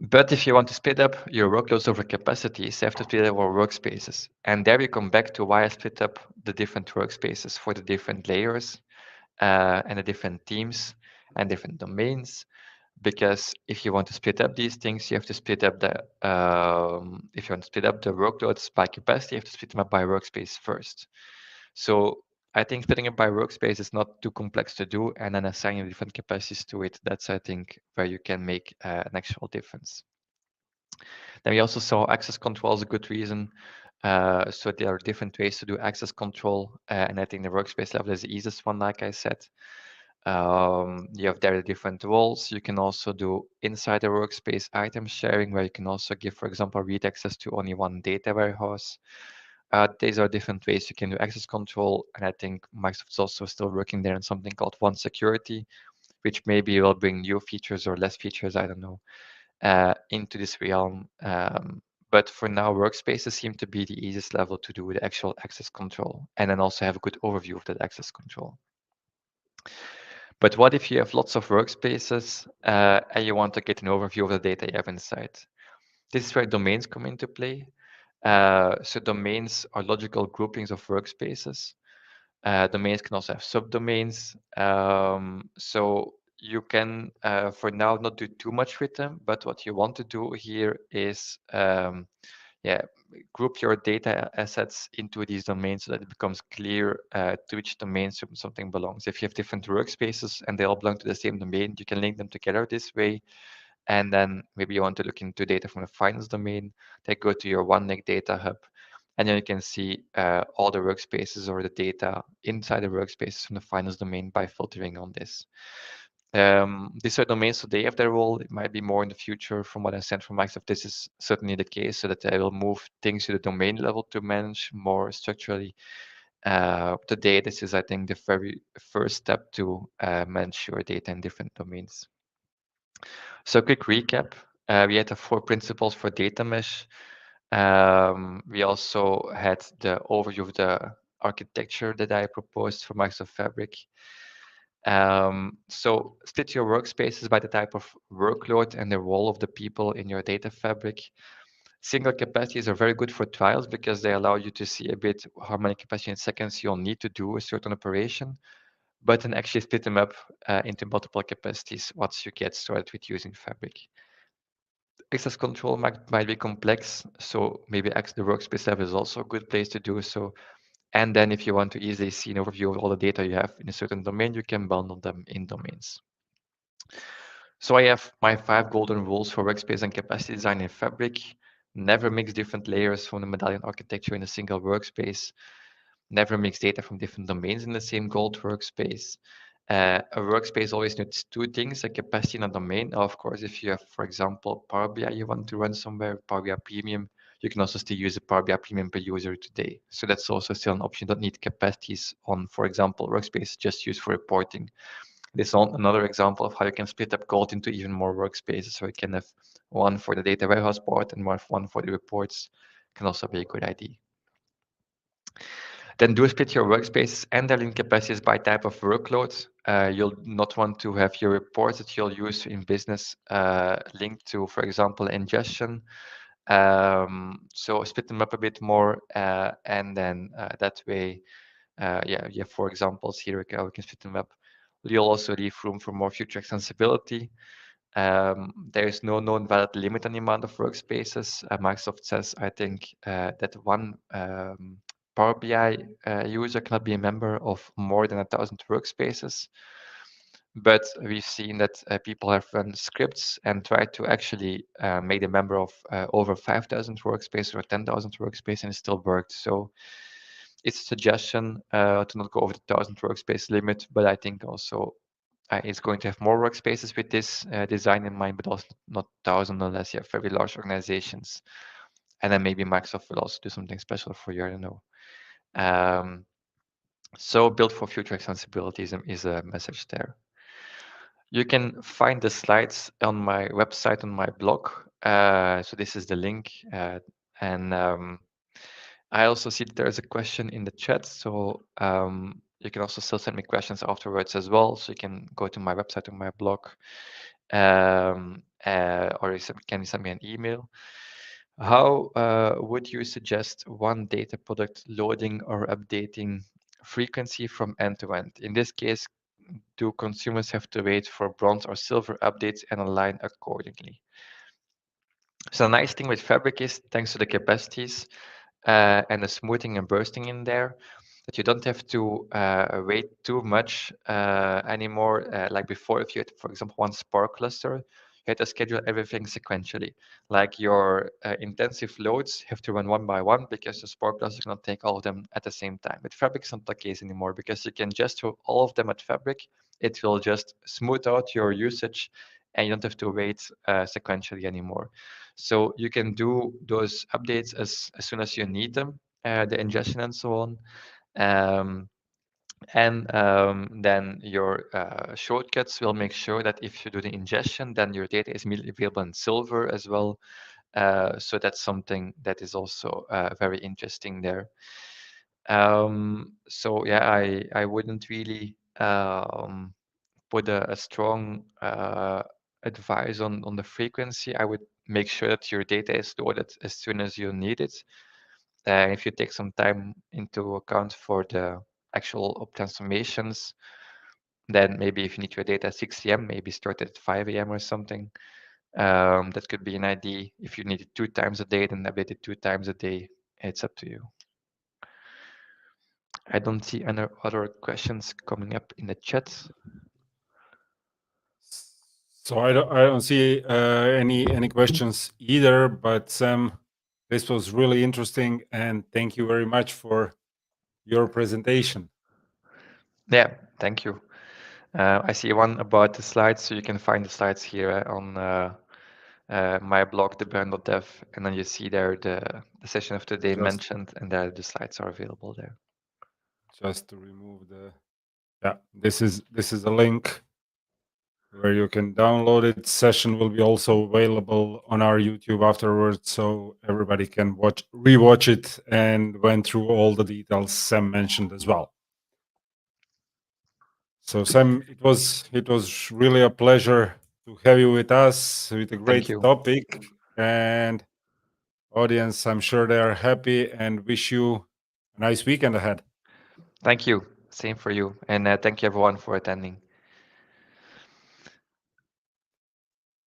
Speaker 8: But if you want to split up your workloads over capacities, you have to split up our workspaces. And there we come back to why I split up the different workspaces for the different layers and the different teams and different domains. Because if you want to split up these things, you have to split up the if you want to split up the workloads by capacity, you have to split them up by workspace first. So I think splitting it by workspace is not too complex to do, and then assigning different capacities to it. That's I think where you can make an actual difference. Then we also saw access control is a good reason. So there are different ways to do access control, and I think the workspace level is the easiest one, like I said. You have there the different roles. You can also do inside the workspace item sharing, where you can also give, for example, read access to only one data warehouse. These are different ways you can do access control, and I think Microsoft's also still working there on something called One Security, which maybe will bring new features or less features, I don't know, into this realm. But for now, workspaces seem to be the easiest level to do the actual access control, and then also have a good overview of that access control. But what if you have lots of workspaces and you want to get an overview of the data you have inside? This is where domains come into play. So domains are logical groupings of workspaces. Domains can also have subdomains. So you can, for now, not do too much with them. But what you want to do here is group your data assets into these domains so that it becomes clear to which domain something belongs. If you have different workspaces and they all belong to the same domain, you can link them together this way. And then maybe you want to look into data from the finance domain, they go to your OneLake data hub. And then you can see all the workspaces or the data inside the workspaces from the finance domain by filtering on this. These are domains, so they have their role. It might be more in the future. From what I said from Microsoft, this is certainly the case, so that they will move things to the domain level to manage more structurally. Today, this is, I think, the very first step to manage your data in different domains. So quick recap. We had the 4 principles for data mesh. We also had the overview of the architecture that I proposed for Microsoft Fabric. So split your workspaces by the type of workload and the role of the people in your data fabric. Single capacities are very good for trials because they allow you to see a bit how many capacity in seconds you'll need to do a certain operation, but then actually split them up into multiple capacities once you get started with using Fabric. Access control might be complex, so maybe the workspace level is also a good place to do so. And then if you want to easily see an overview of all the data you have in a certain domain, you can bundle them in domains. So I have my 5 golden rules for workspace and capacity design in Fabric. Never mix different layers from the medallion architecture in a single workspace. Never mix data from different domains in the same gold workspace. A workspace always needs 2 things, a capacity and a domain. Of course, if you have, for example, Power BI you want to run somewhere, Power BI Premium, you can also still use a Power BI Premium per user today. So that's also still an option. You don't need capacities on, for example, workspace just used for reporting. This is another example of how you can split up gold into even more workspaces. So you can have one for the data warehouse part and one for the reports. Can also be a good idea. Then do split your workspaces and their link capacities by type of workload. You'll not want to have your reports that you'll use in business linked to, for example, ingestion. So split them up a bit more, and then that way, yeah, for examples here, we can split them up. You'll also leave room for more future extensibility. There is no known valid limit on the amount of workspaces. Microsoft says, I think, that one Power BI user cannot be a member of more than 1,000 workspaces. But we've seen that people have run scripts and tried to actually make a member of over 5,000 workspaces or 10,000 workspaces, and it still worked. So it's a suggestion to not go over the 1,000 workspace limit, but I think also it's going to have more workspaces with this design in mind, but also not 1,000 unless you have very large organizations. And then maybe Microsoft will also do something special for you, I don't know. So build for future extensibility is a message there. You can find the slides on my website, on my blog. So this is the link. And I also see that there's a question in the chat. So you can also still send me questions afterwards as well. So you can go to my website or my blog, or you can send me an email. How would you suggest one data product loading or updating frequency from end to end? In this case, do consumers have to wait for bronze or silver updates and align accordingly? So the nice thing with Fabric is, thanks to the capacities and the smoothing and bursting in there, that you don't have to wait too much anymore. Like before, if you had, for example, one Spark cluster, you had to schedule everything sequentially. Like your intensive loads have to run one by one because the Spark cluster cannot take all of them at the same time. With Fabric, it's not the case anymore because you can just throw all of them at Fabric. It will just smooth out your usage and you don't have to wait sequentially anymore. So you can do those updates as soon as you need them, the ingestion and so on. Then your shortcuts will make sure that if you do the ingestion, then your data is immediately available in silver as well. So that's something that is also very interesting there. So yeah, I wouldn't really put a strong advice on the frequency. I would make sure that your data is loaded as soon as you need it. If you take some time into account for the actual transformations, then maybe if you need your data at 6 a.m., maybe start at 5 a.m. or something. That could be an idea. If you need it 2 times a day, then update it 2 times a day. It's up to you. I don't see any other questions coming up in the chat.
Speaker 5: So I don't see any questions either, but Sam, this was really interesting, and thank you very much for your presentation.
Speaker 8: Yeah, thank you. I see one about the slides, so you can find the slides here on my blog, theburn.dev, and then you see there the session of today mentioned, and there the slides are available there.
Speaker 5: Just to remove the, yeah, this is a link where you can download it. Session will be also available on our YouTube afterwards, so everybody can rewatch it and went through all the details Sam mentioned as well. So Sam, it was really a pleasure to have you with us with a great topic, and audience, I'm sure they are happy and wish you a nice weekend ahead.
Speaker 8: Thank you. Same for you, and thank you everyone for attending.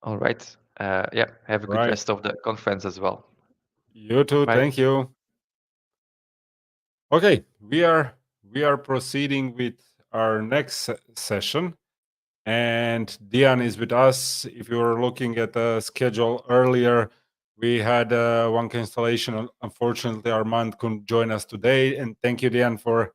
Speaker 8: All right. Yeah, have a good rest of the conference as well.
Speaker 5: You too. Bye. Thank you. Okay, we are proceeding with our next session, and Dian is with us. If you were looking at the schedule earlier, we had one installation. Unfortunately, Armand couldn't join us today, and thank you, Dian, for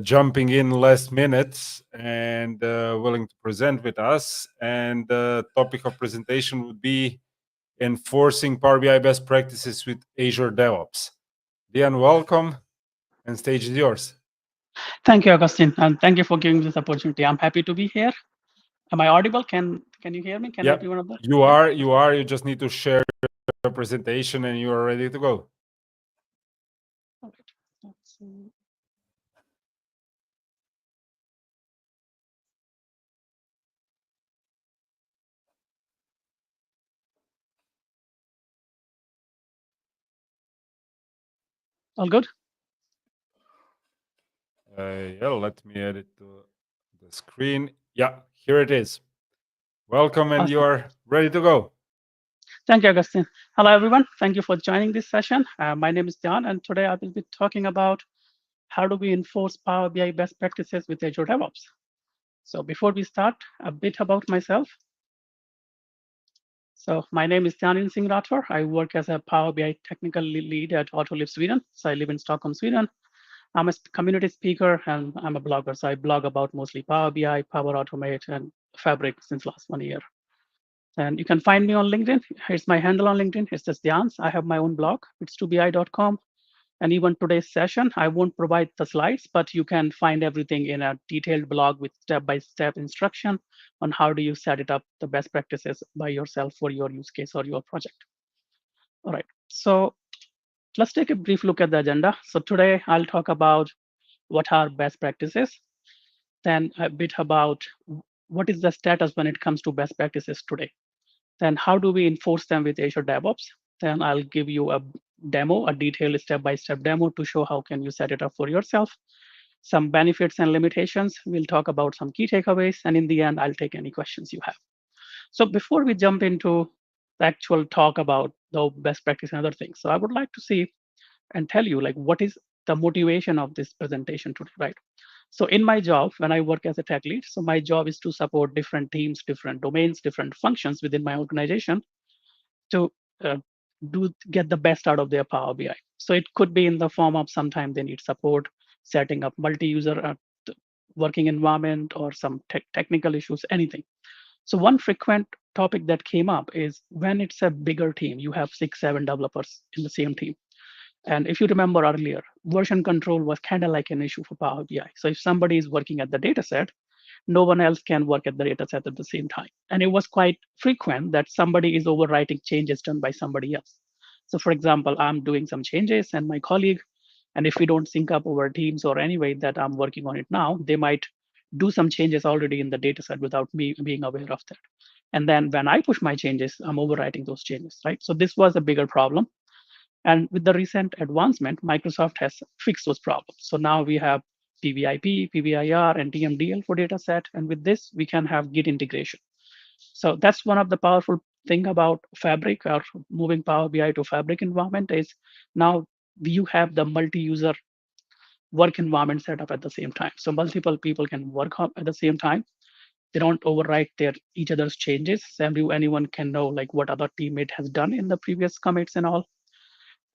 Speaker 5: jumping in last minute and willing to present with us. And the topic of presentation would be enforcing Power BI best practices with Azure DevOps. Dian, welcome, and stage is yours.
Speaker 9: Thank you, Augustine, and thank you for giving this opportunity. I'm happy to be here. Am I audible? Can you hear me?
Speaker 5: Yep. You are. You just need to share your presentation and you are ready to go.
Speaker 9: All right. All good?
Speaker 5: Yeah, let me add it to the screen. Yeah, here it is. Welcome, and you
Speaker 9: Awesome.
Speaker 5: are ready to go.
Speaker 9: Thank you, Augustine. Hello, everyone. Thank you for joining this session. My name is Dhyan, and today I will be talking about how do we enforce Power BI best practices with Azure DevOps. So before we start, a bit about myself. So my name is Dhyan Singh Rathore. I work as a Power BI technical lead at Autoliv Sweden. So I live in Stockholm, Sweden. I'm a community speaker and I'm a blogger. So I blog about mostly Power BI, Power Automate, and Fabric since last 1 year. And you can find me on LinkedIn. Here's my handle on LinkedIn. It's just Dhyan. I have my own blog. It's 2bi.com. And even today's session, I won't provide the slides, but you can find everything in a detailed blog with step-by-step instruction on how do you set it up, the best practices by yourself for your use case or your project. All right, so let's take a brief look at the agenda. So today I'll talk about what are best practices, then a bit about what is the status when it comes to best practices today. Then how do we enforce them with Azure DevOps? Then I'll give you a demo, a detailed step-by-step demo to show how can you set it up for yourself. Some benefits and limitations. We'll talk about some key takeaways. And in the end, I'll take any questions you have. So before we jump into the actual talk about the best practice and other things, so I would like to see and tell you like what is the motivation of this presentation today, right? So in my job, when I work as a tech lead, so my job is to support different teams, different domains, different functions within my organization to get the best out of their Power BI. So it could be in the form of sometimes they need support setting up multi-user working environment or some technical issues, anything. So one frequent topic that came up is when it's a bigger team, you have 6, 7 developers in the same team. And if you remember earlier, version control was kind of like an issue for Power BI. So if somebody is working at the data set, no one else can work at the data set at the same time. And it was quite frequent that somebody is overwriting changes done by somebody else. So for example, I'm doing some changes and my colleague, and if we don't sync up over Teams or any way that I'm working on it now, they might do some changes already in the data set without me being aware of that. And then when I push my changes, I'm overwriting those changes, right? So this was a bigger problem. And with the recent advancement, Microsoft has fixed those problems. So now we have PBIP, PBIR, and TMDL for data set. And with this, we can have Git integration. So that's one of the powerful thing about Fabric or moving Power BI to Fabric environment is now you have the multi-user work environment set up at the same time. So multiple people can work at the same time. They don't overwrite each other's changes. So anyone can know like what other teammate has done in the previous commits and all.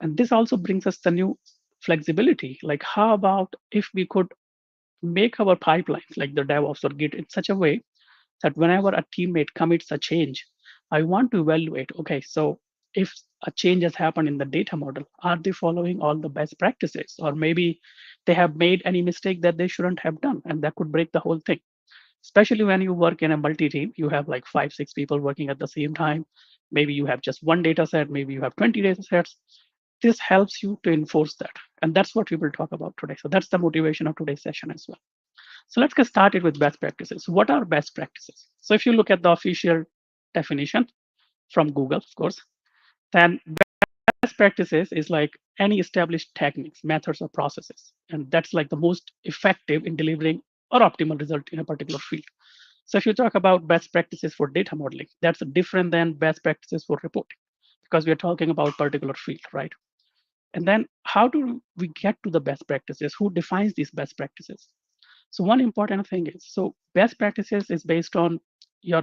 Speaker 9: And this also brings us the new flexibility. Like how about if we could make our pipelines like the DevOps or Git in such a way that whenever a teammate commits a change, I want to evaluate, okay, so if a change has happened in the data model, are they following all the best practices? Or maybe they have made any mistake that they shouldn't have done, and that could break the whole thing. Especially when you work in a multi-team, you have like 5, 6 people working at the same time. Maybe you have just one data set, maybe you have 20 data sets. This helps you to enforce that. And that's what we will talk about today. So that's the motivation of today's session as well. So let's get started with best practices. What are best practices? So if you look at the official definition from Google, of course, then best practices is like any established techniques, methods, or processes. And that's like the most effective in delivering or optimal result in a particular field. So if you talk about best practices for data modeling, that's different than best practices for reporting because we're talking about particular field, right? And then how do we get to the best practices? Who defines these best practices? So one important thing is, so best practices is based on your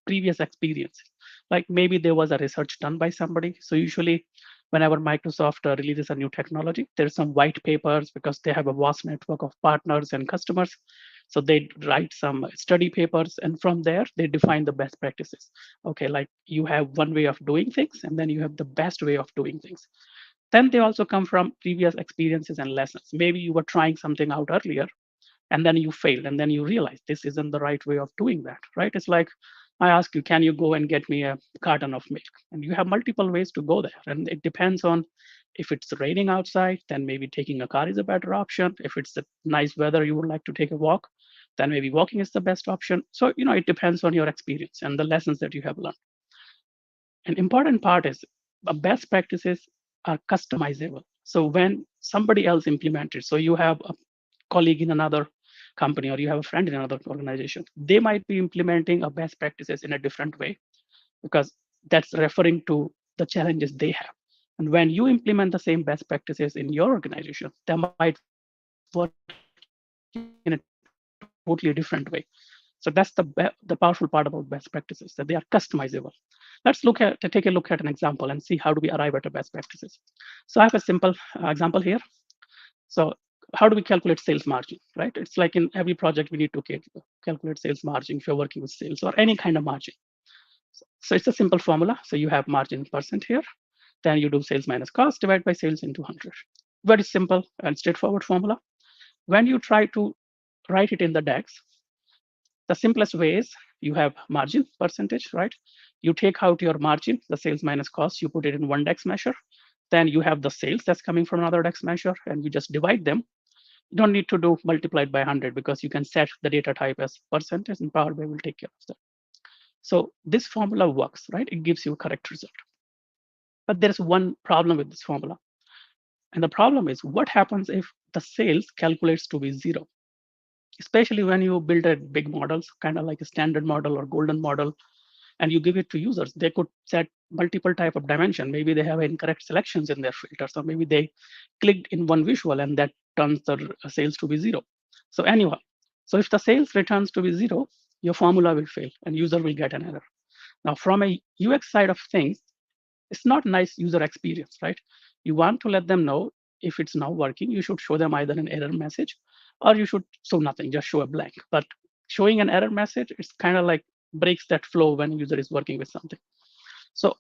Speaker 9: previous experience. Like maybe there was a research done by somebody. So usually whenever Microsoft releases a new technology, there's some white papers because they have a vast network of partners and customers. So they write some study papers and from there they define the best practices. Okay, like you have one way of doing things and then you have the best way of doing things. Then they also come from previous experiences and lessons. Maybe you were trying something out earlier and then you failed and then you realize this isn't the right way of doing that, right? It's like I ask you, can you go and get me a carton of milk? And you have multiple ways to go there. And it depends on if it's raining outside, then maybe taking a car is a better option. If it's a nice weather, you would like to take a walk, then maybe walking is the best option. So, it depends on your experience and the lessons that you have learned. An important part is best practices are customizable. So when somebody else implemented. So you have a colleague in another company, or you have a friend in another organization. They might be implementing a best practices in a different way, because that's referring to the challenges they have. And when you implement the same best practices in your organization, they might work in a totally different way. So that's the powerful part about best practices, that they are customizable. Let's take a look at an example and see how do we arrive at a best practices. So I have a simple example here. So how do we calculate sales margin, right? It's like in every project, we need to calculate sales margin if you're working with sales or any kind of margin. So it's a simple formula. So you have margin percent here. Then you do sales minus cost divided by sales into 100. Very simple and straightforward formula. When you try to write it in the DAX, the simplest way is you have margin percentage, right? You take out your margin, the sales minus cost, you put it in one DAX measure. Then you have the sales that's coming from another DAX measure, and you just divide them. You don't need to do multiplied by 100 because you can set the data type as percentage, and Power BI will take care of that. So this formula works, right? It gives you a correct result. But there's one problem with this formula. And the problem is, what happens if the sales calculates to be 0? Especially when you build a big models, kind of like a standard model or golden model, and you give it to users, they could set multiple type of dimension. Maybe they have incorrect selections in their filters, or maybe they clicked in one visual and that turns the sales to be 0. So anyway, so if the sales returns to be 0, your formula will fail and user will get an error. Now, from a UX side of things, it's not nice user experience, right? You want to let them know if it's not working, you should show them either an error message, or you should show nothing, just show a blank. But showing an error message, it's kind of like breaks that flow when a user is working with something. So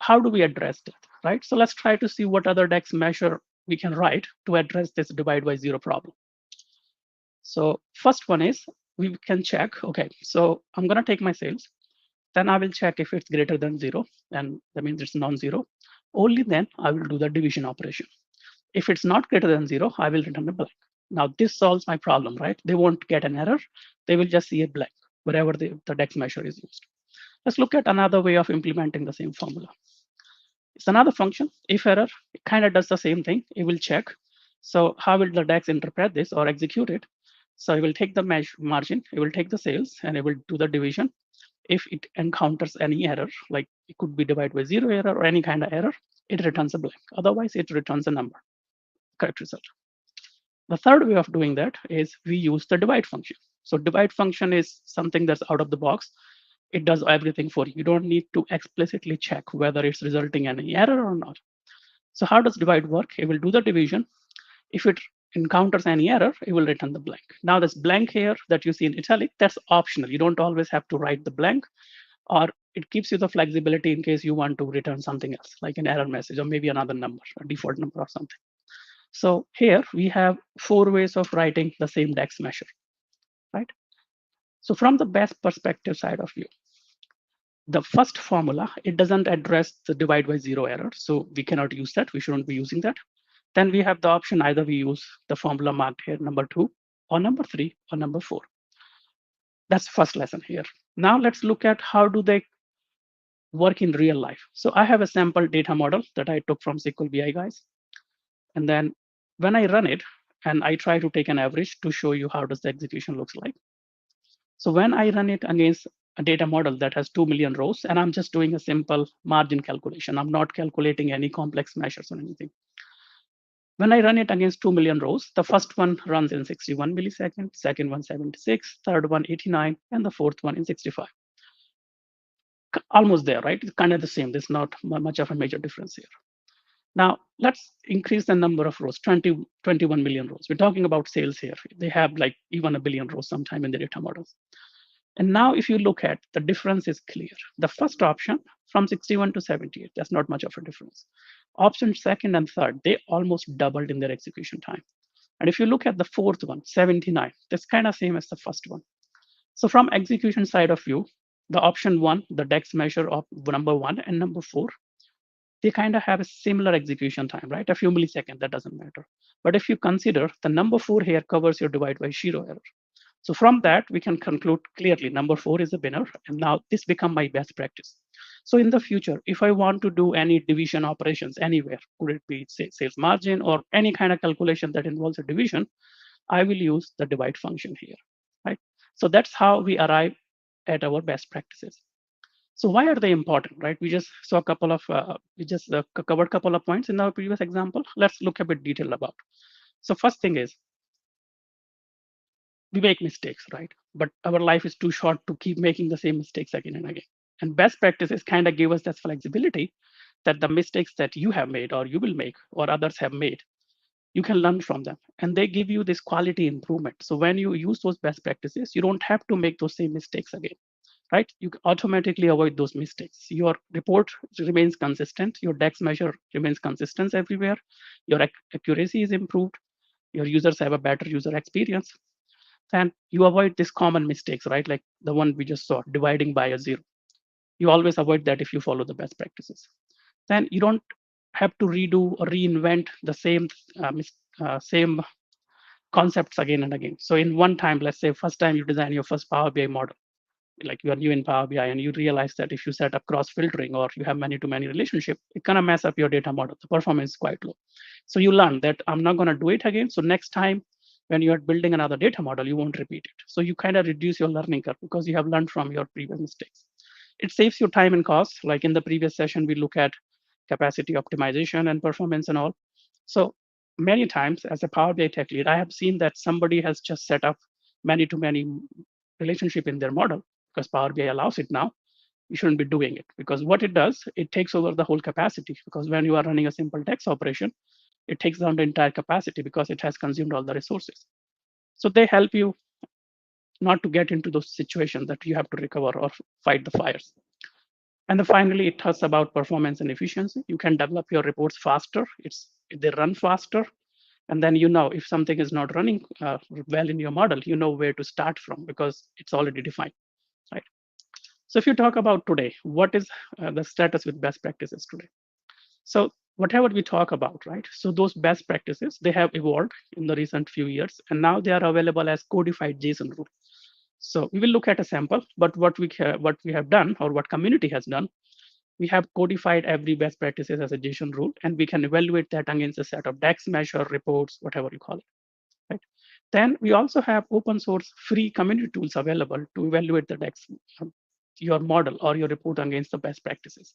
Speaker 9: how do we address that, right? So let's try to see what other DAX measure we can write to address this divide by 0 problem. So first one is, we can check, okay, so I'm gonna take my sales, then I will check if it's greater than 0, and that means it's non-zero. Only then I will do the division operation. If it's not greater than 0, I will return a blank. Now this solves my problem, right? They won't get an error. They will just see a blank wherever the DAX measure is used. Let's look at another way of implementing the same formula. It's another function, if error. It kind of does the same thing. It will check. So how will the DAX interpret this or execute it? So it will take the margin, it will take the sales, and it will do the division. If it encounters any error, like it could be divided by 0 error or any kind of error, it returns a blank. Otherwise, it returns a number, correct result. The third way of doing that is we use the divide function. So divide function is something that's out of the box. It does everything for you. You don't need to explicitly check whether it's resulting in any error or not. So how does divide work? It will do the division. If it encounters any error, it will return the blank. Now this blank here that you see in italic, that's optional. You don't always have to write the blank, or it gives you the flexibility in case you want to return something else, like an error message or maybe another number, a default number or something. So here we have 4 ways of writing the same DAX measure, right? So from the best perspective side of view, the first formula, it doesn't address the divide by 0 error. So we cannot use that. We shouldn't be using that. Then we have the option, either we use the formula marked here, number 2, or number 3, or number 4. That's the first lesson here. Now let's look at how do they work in real life. So I have a sample data model that I took from SQL BI guys. And then when I run it, and I try to take an average to show you how does the execution looks like. So when I run it against a data model that has 2 million rows, and I'm just doing a simple margin calculation, I'm not calculating any complex measures or anything. When I run it against 2 million rows, the first one runs in 61 milliseconds, second one 76, third one 89, and the fourth one in 65. Almost there, right? It's kind of the same. There's not much of a major difference here. Now, let's increase the number of rows, 21 million rows. We're talking about sales here. They have like even 1 billion rows sometime in the data models. And now if you look at, the difference is clear. The first option from 61 to 78, that's not much of a difference. Option second and third, they almost doubled in their execution time. And if you look at the fourth one, 79, that's kind of same as the first one. So from execution side of view, the option 1, the DAX measure of number 1 and number 4, they kind of have a similar execution time, right? A few milliseconds, that doesn't matter. But if you consider the number 4 here covers your divide by 0 error. So from that, we can conclude clearly number 4 is a winner. And now this become my best practice. So in the future, if I want to do any division operations anywhere, could it be say, sales margin or any kind of calculation that involves a division, I will use the divide function here, right? So that's how we arrive at our best practices. So why are they important, right? We just saw a couple of, covered a couple of points in our previous example. Let's look a bit detailed about. So first thing is, we make mistakes, right? But our life is too short to keep making the same mistakes again and again. And best practices kind of give us that flexibility that the mistakes that you have made or you will make or others have made, you can learn from them. And they give you this quality improvement. So when you use those best practices, you don't have to make those same mistakes again, right? You automatically avoid those mistakes. Your report remains consistent. Your DEX measure remains consistent everywhere. Your accuracy is improved. Your users have a better user experience. And you avoid these common mistakes, right? Like the one we just saw, dividing by a 0. You always avoid that if you follow the best practices. Then you don't have to redo or reinvent the same concepts again and again. So in one time, let's say first time you design your first Power BI model, like you are new in Power BI and you realize that if you set up cross filtering or you have many-to-many relationship, it kind of mess up your data model. The performance is quite low. So you learn that I'm not going to do it again. So next time when you are building another data model, you won't repeat it. So you kind of reduce your learning curve because you have learned from your previous mistakes. It saves you time and cost. Like in the previous session, we look at capacity optimization and performance and all. So many times as a Power BI tech lead, I have seen that somebody has just set up many-to-many relationship in their model because Power BI allows it now. You shouldn't be doing it because what it does, it takes over the whole capacity because when you are running a simple DEX operation, it takes down the entire capacity because it has consumed all the resources. So they help you not to get into those situations that you have to recover or fight the fires. And then finally, it talks about performance and efficiency. You can develop your reports faster. They run faster. And then you know if something is not running well in your model, you know where to start from because it's already defined, right? So if you talk about today, what is the status with best practices today? So whatever we talk about, right? So those best practices, they have evolved in the recent few years, and now they are available as codified JSON rule. So we will look at a sample, but what we have done or what community has done, we have codified every best practices as a JSON rule, and we can evaluate that against a set of DEX measure reports, whatever you call it, right? Then we also have open source free community tools available to evaluate the DEX, your model or your report against the best practices.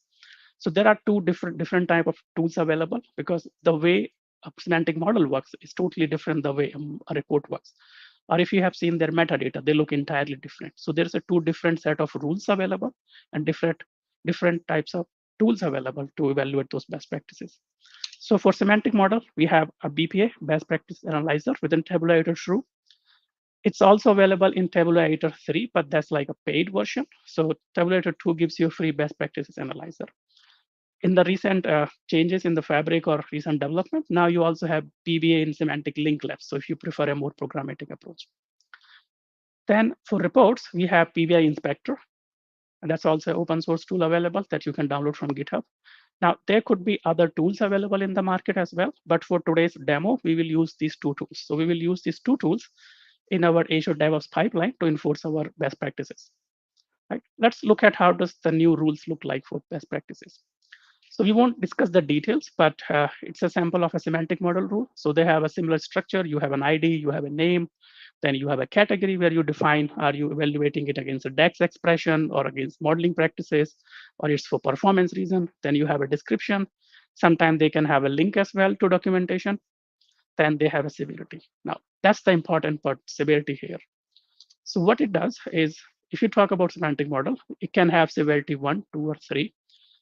Speaker 9: So there are two different type of tools available because the way a semantic model works is totally different the way a report works. Or if you have seen their metadata, they look entirely different. So there's a two different set of rules available and different types of tools available to evaluate those best practices. So for semantic model, we have a BPA, best practice analyzer within Tabular Editor Shrew. It's also available in Tabular Editor 3, but that's like a paid version. So Tabular Editor 2 gives you a free best practices analyzer. In the recent changes in the fabric or recent development, now you also have PBA in semantic link left. So if you prefer a more programmatic approach. Then for reports, we have PBI Inspector. And that's also an open source tool available that you can download from GitHub. Now, there could be other tools available in the market as well. But for today's demo, we will use these two tools. So we will use these two tools in our Azure DevOps pipeline to enforce our best practices. Right? Let's look at how does the new rules look like for best practices. So we won't discuss the details, but it's a sample of a semantic model rule. So they have a similar structure. You have an ID, you have a name, then you have a category where you define, are you evaluating it against a DEX expression or against modeling practices, or it's for performance reason. Then you have a description. Sometimes they can have a link as well to documentation. Then they have a severity. Now, that's the important part, severity here. So what it does is, if you talk about semantic model, it can have severity 1, 2, or 3.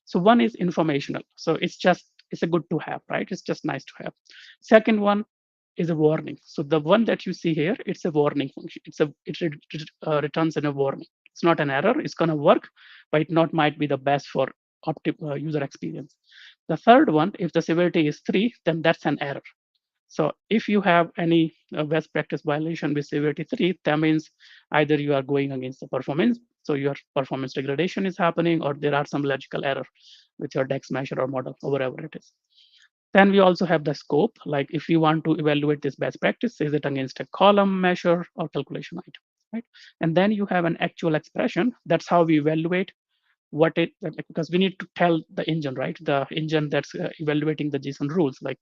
Speaker 9: So one is informational. So it's a good to have, right? It's just nice to have. Second one is a warning. So the one that you see here, it's a warning function. It returns in a warning. It's not an error. It's going to work, but it might be the best for user experience. The third one, if the severity is 3, then that's an error. So if you have any best practice violation with severity 3, that means either you are going against the performance, so your performance degradation is happening, or there are some logical error with your DEX measure or model, or whatever it is. Then we also have the scope, like if you want to evaluate this best practice, is it against a column, measure, or calculation item, right? And then you have an actual expression. That's how we evaluate because we need to tell the engine, right? The engine that's evaluating the JSON rules, like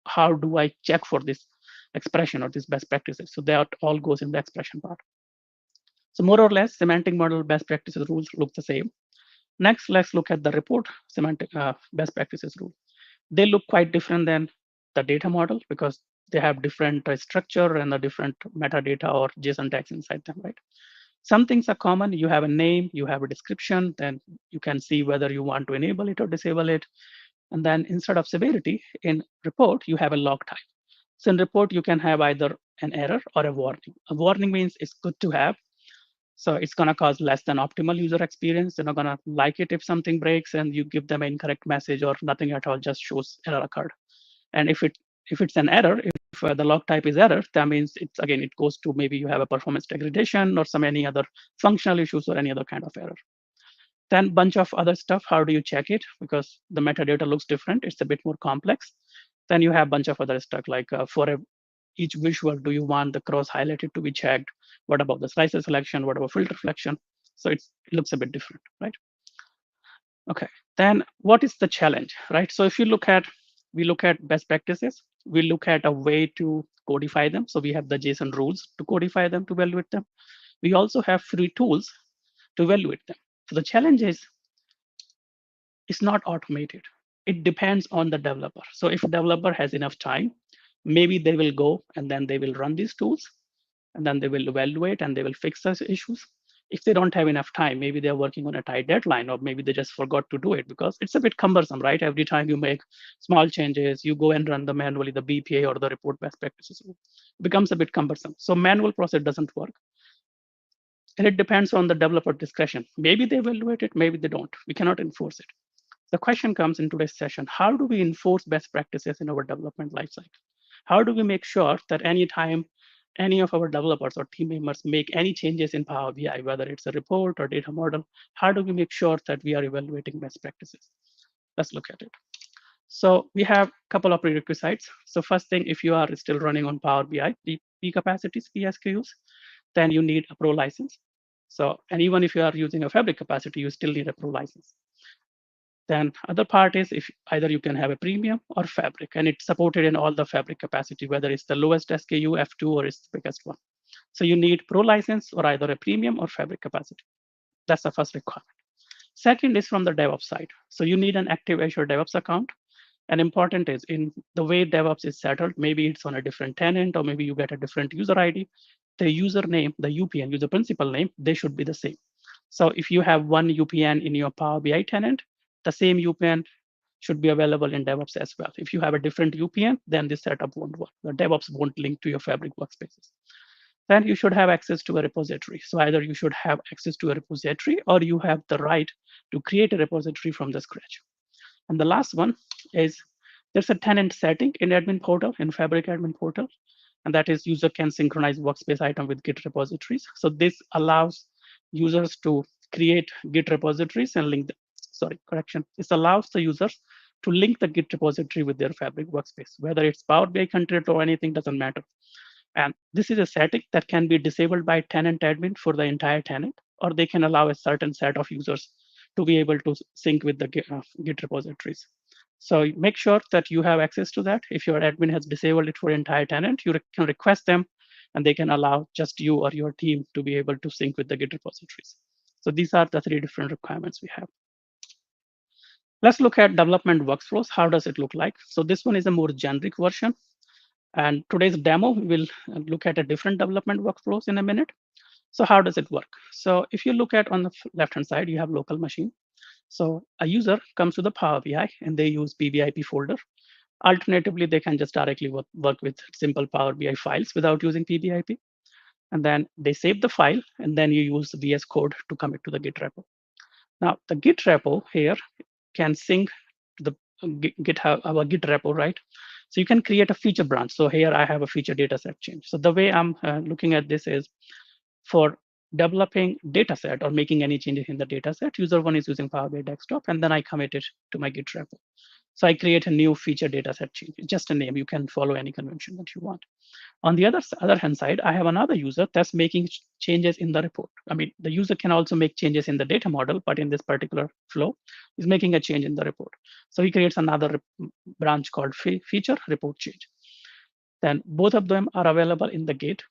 Speaker 9: how do I check for this expression or these best practices? So that all goes in the expression part. So more or less, semantic model best practices rules look the same. Next, let's look at the report semantic best practices rule. They look quite different than the data model because they have different structure and the different metadata or JSON tags inside them, right? Some things are common. You have a name, you have a description, then you can see whether you want to enable it or disable it. And then instead of severity, in report, you have a log type. So in report, you can have either an error or a warning. A warning means it's good to have. So it's going to cause less than optimal user experience. They're not going to like it if something breaks and you give them an incorrect message or nothing at all, just shows error occurred. And if it's an error, if the log type is error, that means it's, again, it goes to maybe you have a performance degradation or any other functional issues or any other kind of error. Then bunch of other stuff. How do you check it? Because the metadata looks different. It's a bit more complex. Then you have bunch of other stuff like for each visual, do you want the cross highlighted to be checked? What about the slicer selection? What about filter selection? So it looks a bit different, right? Okay, then what is the challenge, right? So if we look at best practices, we look at a way to codify them. So we have the JSON rules to codify them, to evaluate them. We also have free tools to evaluate them. So the challenge is it's not automated. It depends on the developer. So if developer has enough time, maybe they will go and then they will run these tools and then they will evaluate and they will fix those issues. If they don't have enough time, maybe they're working on a tight deadline, or maybe they just forgot to do it because it's a bit cumbersome, right? Every time you make small changes, you go and run the manually, the BPA or the report best practices, it becomes a bit cumbersome. So manual process doesn't work. And it depends on the developer discretion. Maybe they evaluate it, maybe they don't. We cannot enforce it. The question comes in today's session, how do we enforce best practices in our development lifecycle? How do we make sure that anytime any of our developers or team members make any changes in Power BI, whether it's a report or data model, how do we make sure that we are evaluating best practices? Let's look at it. So we have a couple of prerequisites. So first thing, if you are still running on Power BI, P capacities, PSQs, then you need a pro license. So, and even if you are using a Fabric capacity, you still need a pro license. Then other part is if either you can have a premium or Fabric, and it's supported in all the Fabric capacity, whether it's the lowest SKU, F2, or it's the biggest one. So you need pro license or either a premium or Fabric capacity. That's the first requirement. Second is from the DevOps side. So you need an active Azure DevOps account. And important is in the way DevOps is settled, maybe it's on a different tenant, or maybe you get a different user ID. The username, the UPN, user principal name, they should be the same. So if you have one UPN in your Power BI tenant, the same UPN should be available in DevOps as well. If you have a different UPN, then this setup won't work. The DevOps won't link to your Fabric workspaces. Then you should have access to a repository. So either you should have access to a repository or you have the right to create a repository from the scratch. And the last one is there's a tenant setting in admin portal, in Fabric admin portal, and that is user can synchronize workspace item with Git repositories. So this allows users to create Git repositories and link them. This allows the users to link the Git repository with their Fabric workspace, whether it's Power BI content or anything, doesn't matter. And this is a setting that can be disabled by tenant admin for the entire tenant, or they can allow a certain set of users to be able to sync with the Git repositories. So make sure that you have access to that. If your admin has disabled it for entire tenant, you can request them and they can allow just you or your team to be able to sync with the Git repositories. So these are the 3 different requirements we have. Let's look at development workflows. How does it look like? So this one is a more generic version. And today's demo, we'll look at a different development workflows in a minute. So how does it work? So if you look at on the left-hand side, you have local machine. So a user comes to the Power BI and they use PBIP folder. Alternatively, they can just directly work with simple Power BI files without using PBIP. And then they save the file and then you use the VS Code to commit to the Git repo. Now the Git repo here can sync to the GitHub, our Git repo, right? So you can create a feature branch. So here I have a feature dataset change. So the way I'm looking at this is for developing dataset or making any changes in the dataset, user 1 is using Power BI Desktop, and then I commit it to my Git repo. So I create a new feature dataset change, just a name. You can follow any convention that you want. On the other hand side, I have another user that's making changes in the report. I mean, the user can also make changes in the data model, but in this particular flow, is making a change in the report. So he creates another branch called feature report change. Then both of them are available in the Git.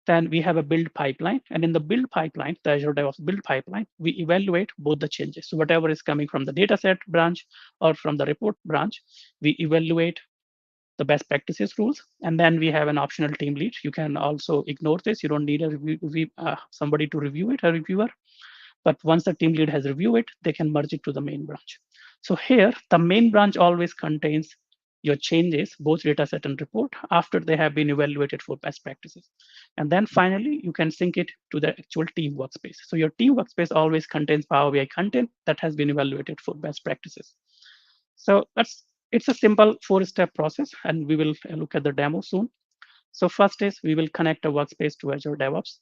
Speaker 9: Then we have a build pipeline. And in the build pipeline, the Azure DevOps build pipeline, we evaluate both the changes. So whatever is coming from the dataset branch or from the report branch, we evaluate the best practices rules. And then we have an optional team lead. You can also ignore this. You don't need a somebody to review it, a reviewer. But once the team lead has reviewed it, they can merge it to the main branch. So here, the main branch always contains your changes, both dataset and report, after they have been evaluated for best practices. And then finally, you can sync it to the actual team workspace. So your team workspace always contains Power BI content that has been evaluated for best practices. So it's a simple 4-step process, and we will look at the demo soon. So first is we will connect a workspace to Azure DevOps,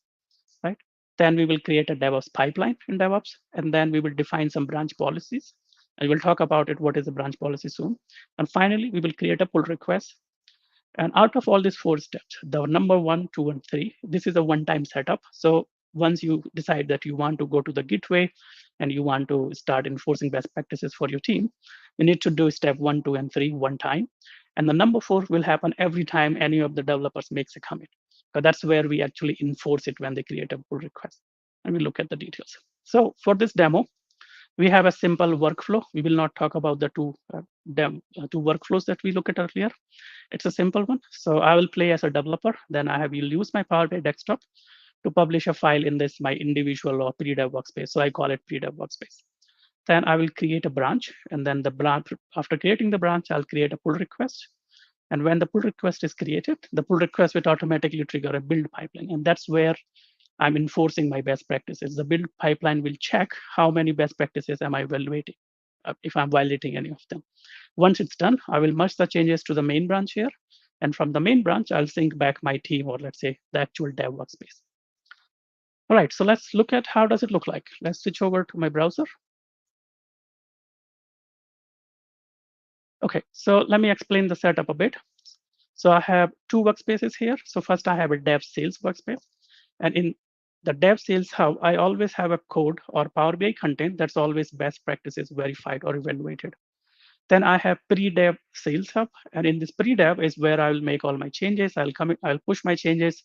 Speaker 9: right? Then we will create a DevOps pipeline in DevOps, and then we will define some branch policies. And we'll talk about it, what is a branch policy soon. And finally, we will create a pull request. And out of all these 4 steps, the number 1, 2, and 3, this is a one-time setup. So once you decide that you want to go to the Git way and you want to start enforcing best practices for your team, you need to do step 1, 2, and 3 one time. And the number 4 will happen every time any of the developers makes a commit. So that's where we actually enforce it when they create a pull request. And we look at the details. So for this demo, we have a simple workflow. We will not talk about the two workflows that we looked at earlier. It's a simple one. So I will play as a developer. Then I will use my Power BI desktop to publish a file in this, my individual or pre-dev workspace. So I call it pre-dev workspace. Then I will create a branch. And then the branch, after creating the branch, I'll create a pull request. And when the pull request is created, the pull request will automatically trigger a build pipeline. And that's where I'm enforcing my best practices. The build pipeline will check how many best practices am I evaluating, if I'm violating any of them. Once it's done, I will merge the changes to the main branch here. And from the main branch, I'll sync back my team, or let's say the actual dev workspace. All right, so let's look at how does it look like. Let's switch over to my browser. Okay, so let me explain the setup a bit. So I have 2 workspaces here. So first I have a dev sales workspace. And in the dev sales hub, I always have a code or Power BI content that's always best practices verified or evaluated. Then I have pre-dev sales hub. And in this pre-dev is where I will make all my changes. I'll push my changes.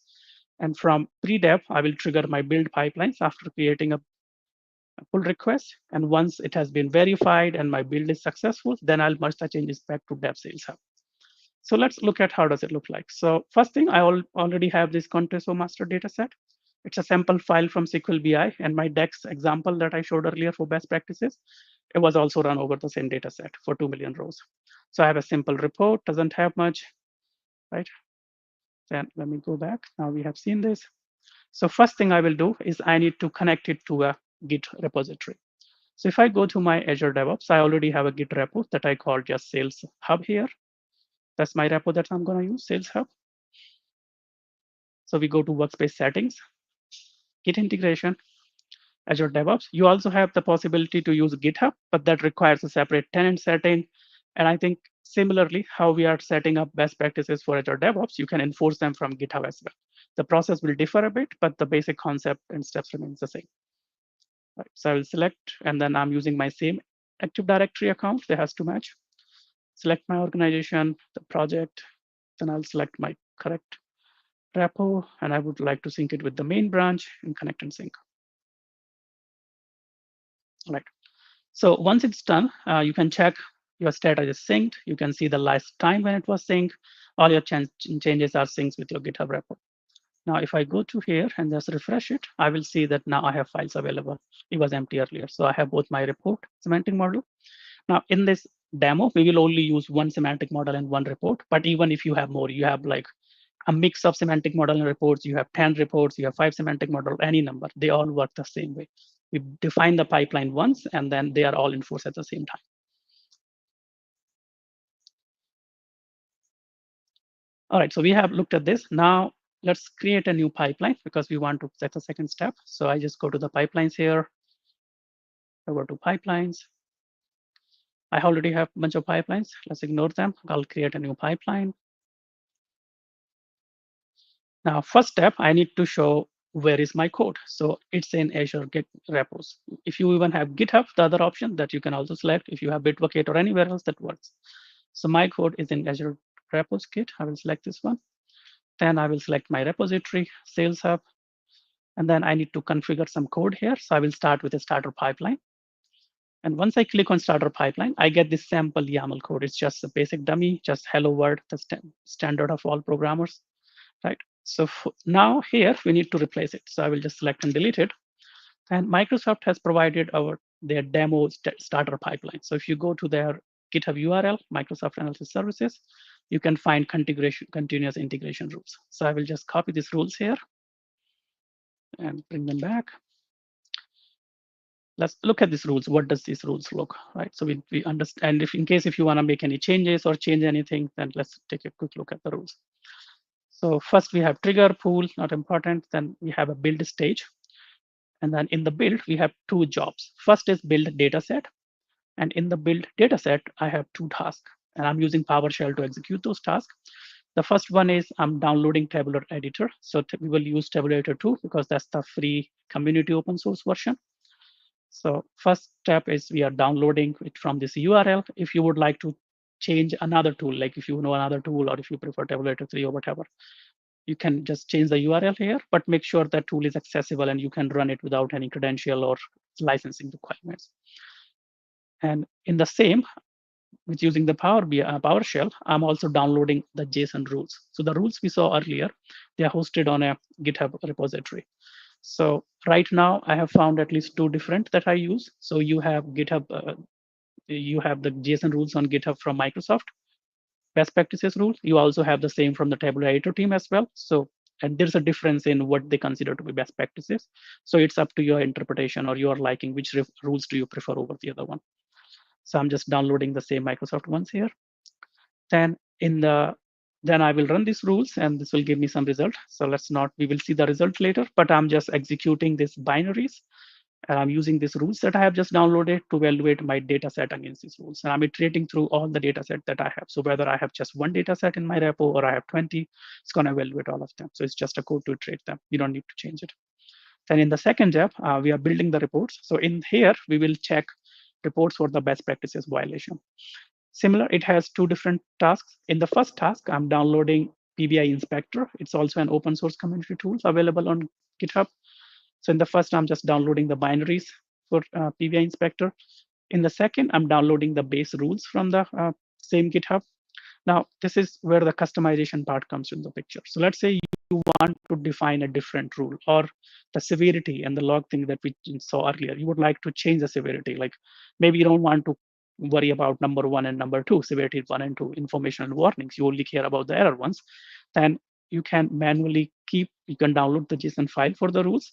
Speaker 9: And from pre-dev, I will trigger my build pipelines after creating a pull request. And once it has been verified and my build is successful, then I'll merge the changes back to dev sales hub. So let's look at how does it look like. So first thing, I already have this Conteso master data set. It's a sample file from SQL BI, and my DEX example that I showed earlier for best practices, it was also run over the same data set for 2 million rows. So I have a simple report, doesn't have much, right? Then let me go back. Now we have seen this. So first thing I will do is I need to connect it to a Git repository. So if I go to my Azure DevOps, I already have a Git repo that I call just Sales Hub here. That's my repo that I'm going to use, Sales Hub. So we go to workspace settings, Git integration, Azure DevOps. You also have the possibility to use GitHub, but that requires a separate tenant setting. And I think similarly, how we are setting up best practices for Azure DevOps, you can enforce them from GitHub as well. The process will differ a bit, but the basic concept and steps remains the same. Right, so I will select, and then I'm using my same Active Directory account. They has to match. Select my organization, the project, then I'll select my correct repo, and I would like to sync it with the main branch and connect and sync. All right. So once it's done, you can check your status is synced. You can see the last time when it was synced. All your changes are synced with your GitHub repo. Now, if I go to here and just refresh it, I will see that now I have files available. It was empty earlier. So I have both my report semantic model. Now, in this demo, we will only use one semantic model and one report. But even if you have more, you have like a mix of semantic model and reports, you have 10 reports, you have 5 semantic model, any number, they all work the same way. We define the pipeline once, and then they are all enforced at the same time. All right, so we have looked at this. Now let's create a new pipeline because we want to set the second step. So I just go to the pipelines here, over to pipelines. I already have a bunch of pipelines. Let's ignore them. I'll create a new pipeline. Now, first step, I need to show where is my code. So it's in Azure Git repos. If you even have GitHub, the other option that you can also select, if you have Bitbucket or anywhere else, that works. So my code is in Azure repos Git. I will select this one. Then I will select my repository, Sales Hub. And then I need to configure some code here. So I will start with a starter pipeline. And once I click on starter pipeline, I get this sample YAML code. It's just a basic dummy, just hello world, the standard of all programmers, right? So now here we need to replace it. So I will just select and delete it. And Microsoft has provided their demo starter pipeline. So if you go to their GitHub URL, Microsoft Analysis Services, you can find continuous integration rules. So I will just copy these rules here and bring them back. Let's look at these rules. What does these rules look, right? So we understand, if in case if you want to make any changes or change anything, then let's take a quick look at the rules. So first we have trigger, pool, not important. Then we have a build stage. And then in the build, we have two jobs. First is build dataset. And in the build dataset, I have two tasks. And I'm using PowerShell to execute those tasks. The first one is I'm downloading Tabular Editor. So we will use Tabulator 2 because that's the free community open source version. So first step is we are downloading it from this URL. If you would like to change another tool, like if you know another tool or if you prefer Tabulator 3 or whatever, you can just change the URL here, but make sure that tool is accessible and you can run it without any credential or licensing requirements. And in the same, with using the PowerShell, I'm also downloading the JSON rules. So the rules we saw earlier, they are hosted on a GitHub repository. So right now I have found at least two different that I use. So you have GitHub, you have the JSON rules on GitHub from Microsoft, best practices rule. You also have the same from the Tabulator team as well. So, and there's a difference in what they consider to be best practices. So it's up to your interpretation or your liking, which rules do you prefer over the other one. So I'm just downloading the same Microsoft ones here. Then then I will run these rules and this will give me some result. So we will see the result later, but I'm just executing these binaries. And I'm using these rules that I have just downloaded to evaluate my data set against these rules. And I'm iterating through all the data set that I have. So whether I have just one data set in my repo or I have 20, it's going to evaluate all of them. So it's just a code to iterate them. You don't need to change it. Then in the second step, we are building the reports. So in here, we will check reports for the best practices violation. Similar, it has two different tasks. In the first task, I'm downloading PBI Inspector. It's also an open source community tool available on GitHub. So in the first, I'm just downloading the binaries for PBI Inspector. In the second, I'm downloading the base rules from the same GitHub. Now, this is where the customization part comes in the picture. So let's say you want to define a different rule or the severity and the log thing that we saw earlier. You would like to change the severity. Like maybe you don't want to worry about number 1 and number 2, severity 1 and 2, information and warnings. You only care about the error ones. Then you can manually you can download the JSON file for the rules.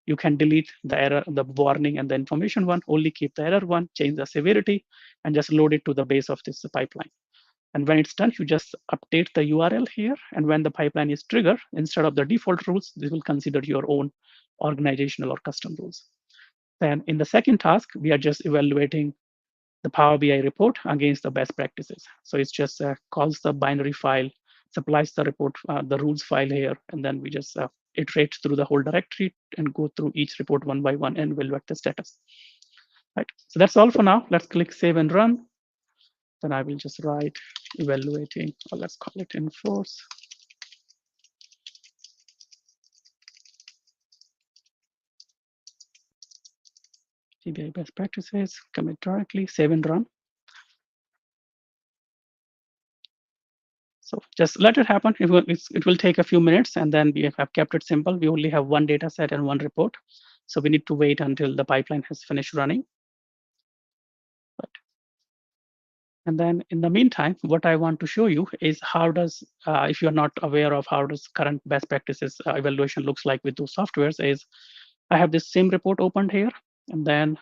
Speaker 9: You can delete the error, the warning and the information one, only keep the error one, change the severity, and just load it to the base of this pipeline. And when it's done, you just update the URL here. And when the pipeline is triggered, instead of the default rules, this will consider your own organizational or custom rules. Then in the second task, we are just evaluating the Power BI report against the best practices. So it's just calls the binary file, supplies the report, the rules file here, and then we just iterate through the whole directory and go through each report one by one and evaluate the status. Right. So that's all for now. Let's click save and run. Then I will just write evaluating, or let's call it enforce. PBI best practices, commit directly, save and run. So just let it happen. It will take a few minutes, and then we have kept it simple. We only have one data set and one report. So we need to wait until the pipeline has finished running. Right. And then in the meantime, what I want to show you is how does, if you're not aware of how does current best practices evaluation looks like with those softwares, is I have this same report opened here, and then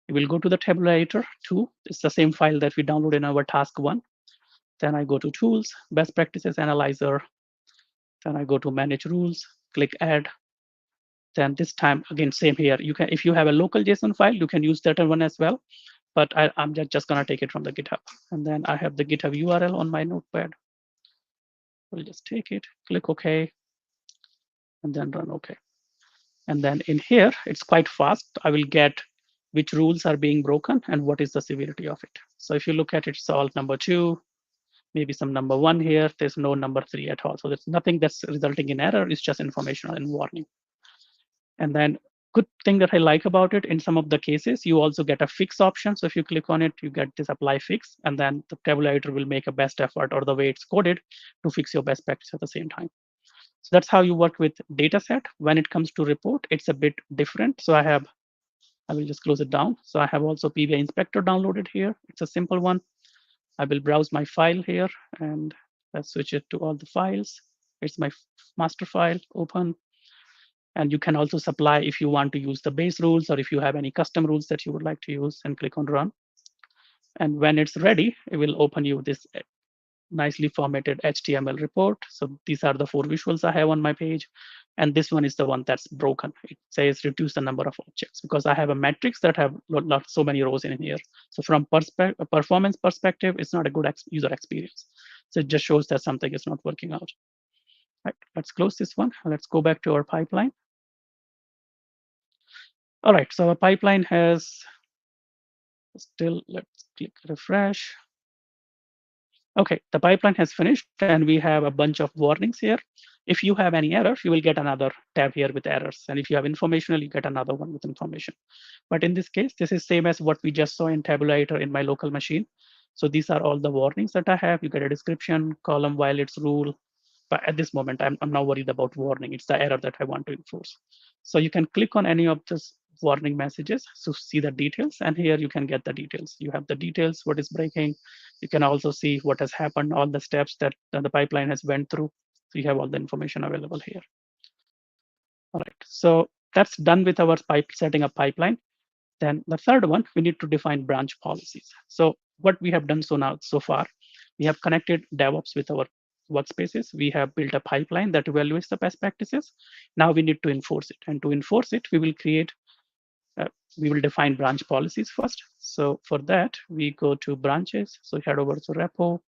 Speaker 9: we will go to the Tabulator 2. It's the same file that we downloaded in our task 1. Then I go to Tools, Best Practices Analyzer. Then I go to Manage Rules, click Add. Then this time, again, same here. You can, if you have a local JSON file, you can use that one as well. but I'm just gonna take it from the GitHub. And then I have the GitHub URL on my notepad. We'll just take it, click OK, and then run OK. And then in here, it's quite fast. I will get which rules are being broken and what is the severity of it. So if you look at it, it's all number 2, maybe some number 1 here. There's no number 3 at all. So there's nothing that's resulting in error. It's just informational and warning. And then good thing that I like about it, in some of the cases, you also get a fix option. So if you click on it, you get this apply fix, and then the tabulator will make a best effort, or the way it's coded, to fix your best practice at the same time. So that's how you work with dataset. When it comes to report, it's a bit different. So I will just close it down. So I have also PBI inspector downloaded here. It's a simple one. I will browse my file here, and let's switch it to all the files. It's my master file, open. And you can also supply if you want to use the base rules, or if you have any custom rules that you would like to use, and click on run. And when it's ready, it will open you this nicely formatted HTML report. So these are the 4 visuals I have on my page. And this one is the one that's broken. It says reduce the number of objects, because I have a matrix that have so many rows in here. So from performance perspective, it's not a good user experience. So it just shows that something is not working out. Right, let's close this one. Let's go back to our pipeline. All right, so our pipeline has still, let's click refresh. Okay, the pipeline has finished, and we have a bunch of warnings here. If you have any errors, you will get another tab here with errors. And if you have informational, you get another one with information. But in this case, this is same as what we just saw in Tabulator in my local machine. So these are all the warnings that I have. You get a description, column violates rule. But at this moment, I'm not worried about warning. It's the error that I want to enforce. So you can click on any of this warning messages to see the details, and here you can get the details. You have the details, what is breaking. You can also see what has happened, all the steps that the pipeline has went through. So you have all the information available here. All right, so that's done with our setting up pipeline. Then the third one, we need to define branch policies. So what we have done so far, we have connected DevOps with our workspaces. We have built a pipeline that evaluates the best practices. Now we need to enforce it. And to enforce it, we will define branch policies first. So for that, we go to branches. So head over to repo,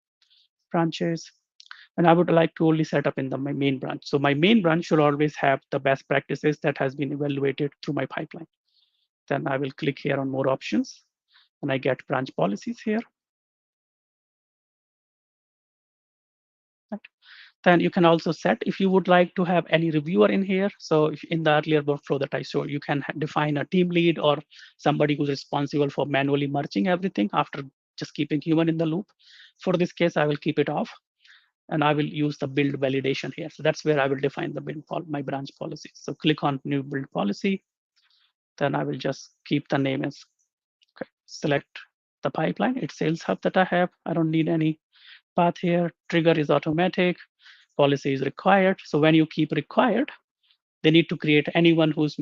Speaker 9: branches. And I would like to only set up in my main branch. So my main branch should always have the best practices that has been evaluated through my pipeline. Then I will click here on more options, and I get branch policies here. Right. Then you can also set if you would like to have any reviewer in here. So if in the earlier workflow that I showed, you can define a team lead or somebody who's responsible for manually merging everything after just keeping human in the loop. For this case, I will keep it off, and I will use the build validation here. So that's where I will define the my branch policy. So click on new build policy. Then I will just keep the name as, okay, select the pipeline. It's Sales Hub that I have. I don't need any path here. Trigger is automatic. Policy is required. So when you keep required, they need to create, anyone who's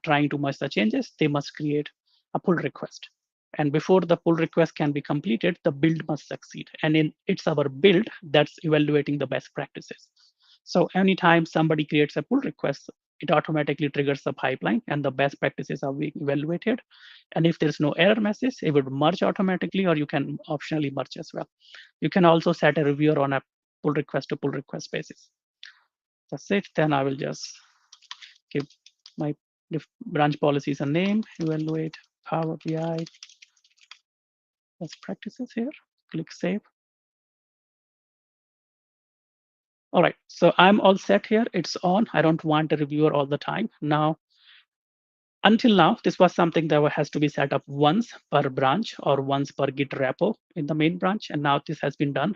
Speaker 9: trying to merge the changes, they must create a pull request. And before the pull request can be completed, the build must succeed. And it's our build that's evaluating the best practices. So anytime somebody creates a pull request, it automatically triggers the pipeline, and the best practices are being evaluated. And if there's no error message, it would merge automatically, or you can optionally merge as well. You can also set a reviewer on a pull request to pull request basis. That's it. Then I will just give my branch policies a name, evaluate Power BI best practices here. Click save. All right, so I'm all set here. It's on. I don't want a reviewer all the time. Now, until now, this was something that has to be set up once per branch or once per Git repo in the main branch. And now this has been done.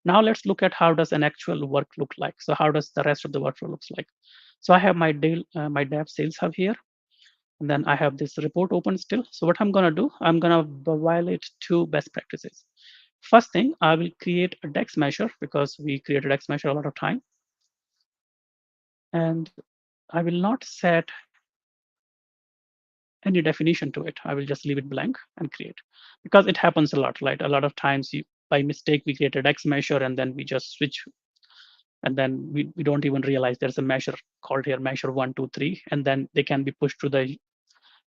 Speaker 9: Now let's look at how does an actual work look like. So how does the rest of the workflow looks like? So I have my dev sales hub here. And then I have this report open still. So what I'm gonna do, I'm gonna violate 2 best practices. First thing, I will create a DEX measure, because we created DEX measure a lot of time. And I will not set any definition to it. I will just leave it blank and create, because it happens a lot, right? A lot of times by mistake, we create a DEX measure and then we just switch. And then we don't even realize there's a measure called here measure 1, 2, 3, and then they can be pushed to the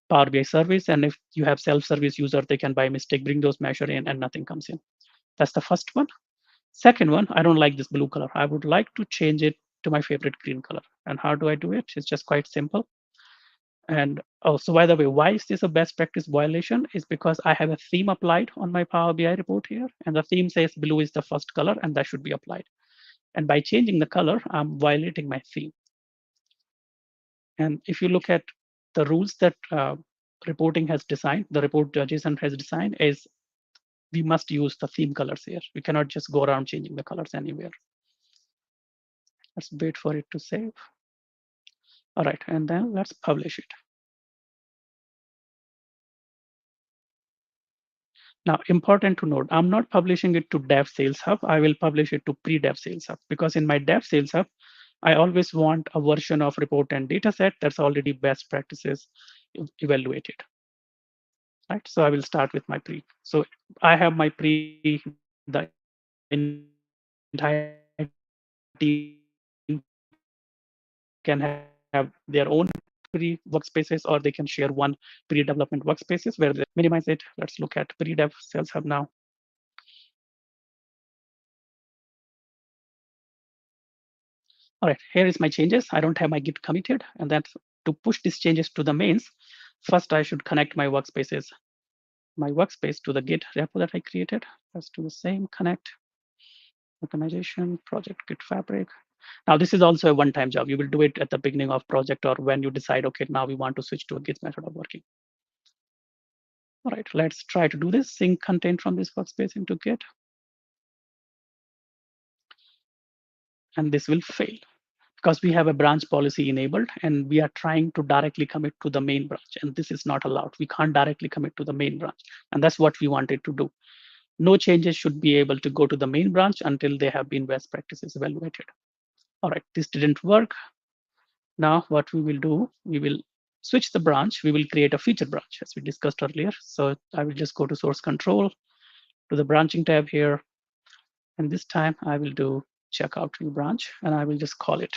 Speaker 9: Power BI service. And if you have self-service user, they can by mistake bring those measure in and nothing comes in. That's the first one. Second one, I don't like this blue color. I would like to change it to my favorite green color. And how do I do it? It's just quite simple. And also, by the way, why is this a best practice violation? Is because I have a theme applied on my Power BI report here, and the theme says blue is the first color, and that should be applied. And by changing the color, I'm violating my theme. And if you look at the rules that reporting has designed, the report JSON has designed, is we must use the theme colors here. We cannot just go around changing the colors anywhere. Let's wait for it to save. All right, and then let's publish it. Now, important to note, I'm not publishing it to Dev Sales Hub. I will publish it to pre-Dev Sales Hub, because in my Dev Sales Hub, I always want a version of report and data set that's already best practices evaluated. Right, so I will start with my pre. So I have my pre, the entire team can have their own pre-workspaces, or they can share one pre-development workspaces where they minimize it. Let's look at pre-dev Sales Hub now. All right, here is my changes. I don't have my Git committed, and then to push these changes to the mains, first I should connect my workspace to the Git repo that I created. Let's do the same, connect, organization, project, Git fabric. Now this is also a one-time job. You will do it at the beginning of project or when you decide, okay, now we want to switch to a Git method of working. All right, let's try to do this. Sync content from this workspace into Git. And this will fail because we have a branch policy enabled and we are trying to directly commit to the main branch. And this is not allowed. We can't directly commit to the main branch. And that's what we wanted to do. No changes should be able to go to the main branch until they have been best practices evaluated. All right, this didn't work. Now what we will do, we will switch the branch. We will create a feature branch as we discussed earlier. So I will just go to source control, to the branching tab here. And this time I will do checkout new branch and I will just call it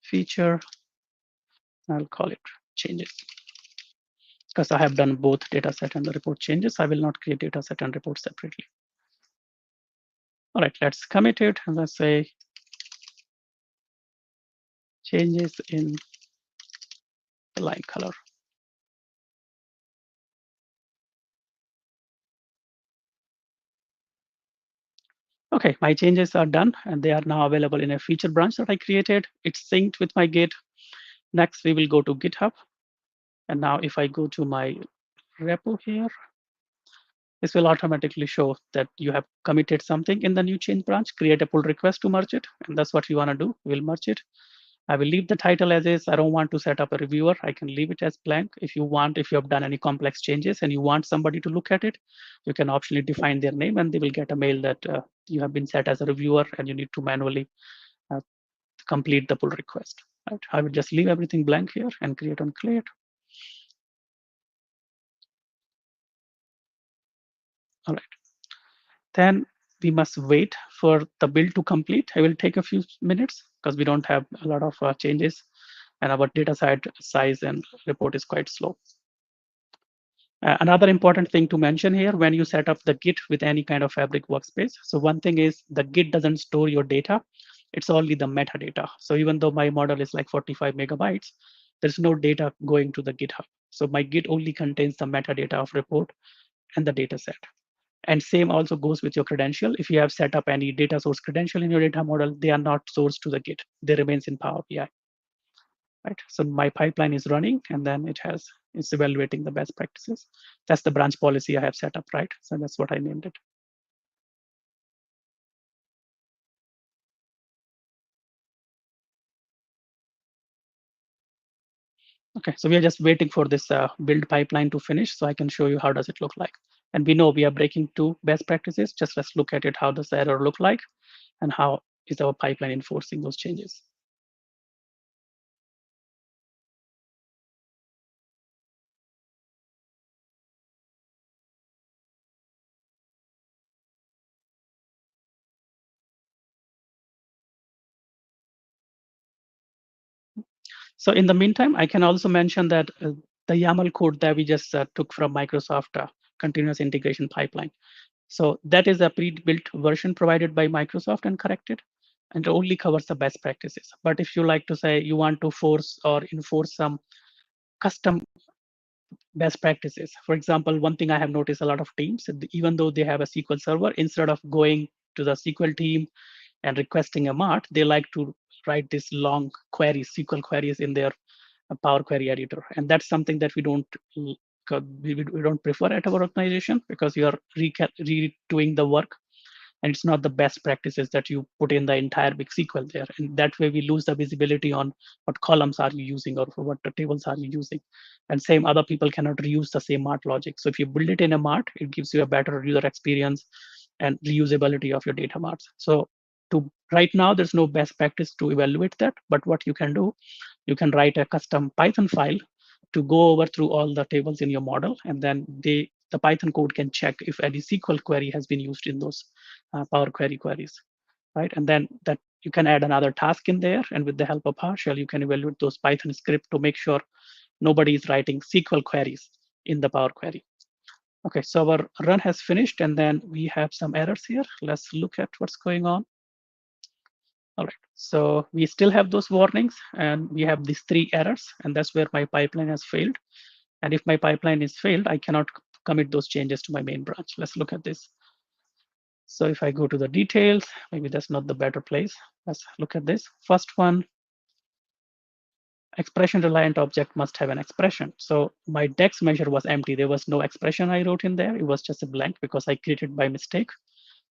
Speaker 9: feature. I'll call it changes. Because I have done both dataset and the report changes, I will not create dataset and report separately. All right, let's commit it and let's say changes in the line color. Okay, my changes are done and they are now available in a feature branch that I created. It's synced with my Git. Next, we will go to GitHub. And now if I go to my repo here, this will automatically show that you have committed something in the new change branch, create a pull request to merge it. And that's what you want to do. We'll merge it. I will leave the title as is. I don't want to set up a reviewer. I can leave it as blank. If you have done any complex changes and you want somebody to look at it, you can optionally define their name and they will get a mail that you have been set as a reviewer and you need to manually complete the pull request. Right? I will just leave everything blank here and create on create. All right. Then we must wait for the build to complete. It will take a few minutes because we don't have a lot of changes and our data size and report is quite slow. Another important thing to mention here, when you set up the Git with any kind of Fabric workspace. So one thing is the Git doesn't store your data. It's only the metadata. So even though my model is like 45 megabytes, there's no data going to the GitHub. So my Git only contains the metadata of report and the data set. And same also goes with your credential. If you have set up any data source credential in your data model, they are not sourced to the Git. They remains in Power BI. Right. So my pipeline is running and then it's evaluating the best practices. That's the branch policy I have set up, right? So that's what I named it. Okay, so we are just waiting for this build pipeline to finish so I can show you how does it look like. And we know we are breaking 2 best practices. Just let's look at it. How does the error look like and how is our pipeline enforcing those changes? So in the meantime, I can also mention that the YAML code that we just took from Microsoft Continuous Integration Pipeline. So that is a pre-built version provided by Microsoft and corrected, and it only covers the best practices. But if you like to say you want to force or enforce some custom best practices, for example, one thing I have noticed a lot of teams, even though they have a SQL server, instead of going to the SQL team and requesting a mart, they like to write this long queries, SQL queries in their Power Query editor, and that's something that we don't prefer at our organization, because you are redoing the work, and it's not the best practices that you put in the entire big SQL there. And that way we lose the visibility on what columns are you using or for what the tables are you using. And same, other people cannot reuse the same mart logic. So if you build it in a mart, it gives you a better user experience and reusability of your data marts. So right now, there's no best practice to evaluate that, but what you can do, you can write a custom Python file to go over through all the tables in your model, and then the Python code can check if any SQL query has been used in those Power Query queries, right? And then that you can add another task in there, and with the help of PowerShell, you can evaluate those Python script to make sure nobody is writing SQL queries in the Power Query. Okay, so our run has finished, and then we have some errors here. Let's look at what's going on. All right, so we still have those warnings, and we have these 3 errors, and that's where my pipeline has failed. And if my pipeline is failed, I cannot commit those changes to my main branch. Let's look at this. So if I go to the details, maybe that's not the better place. Let's look at this. First one, expression reliant object must have an expression. So my DEX measure was empty. There was no expression I wrote in there. It was just a blank because I created by mistake.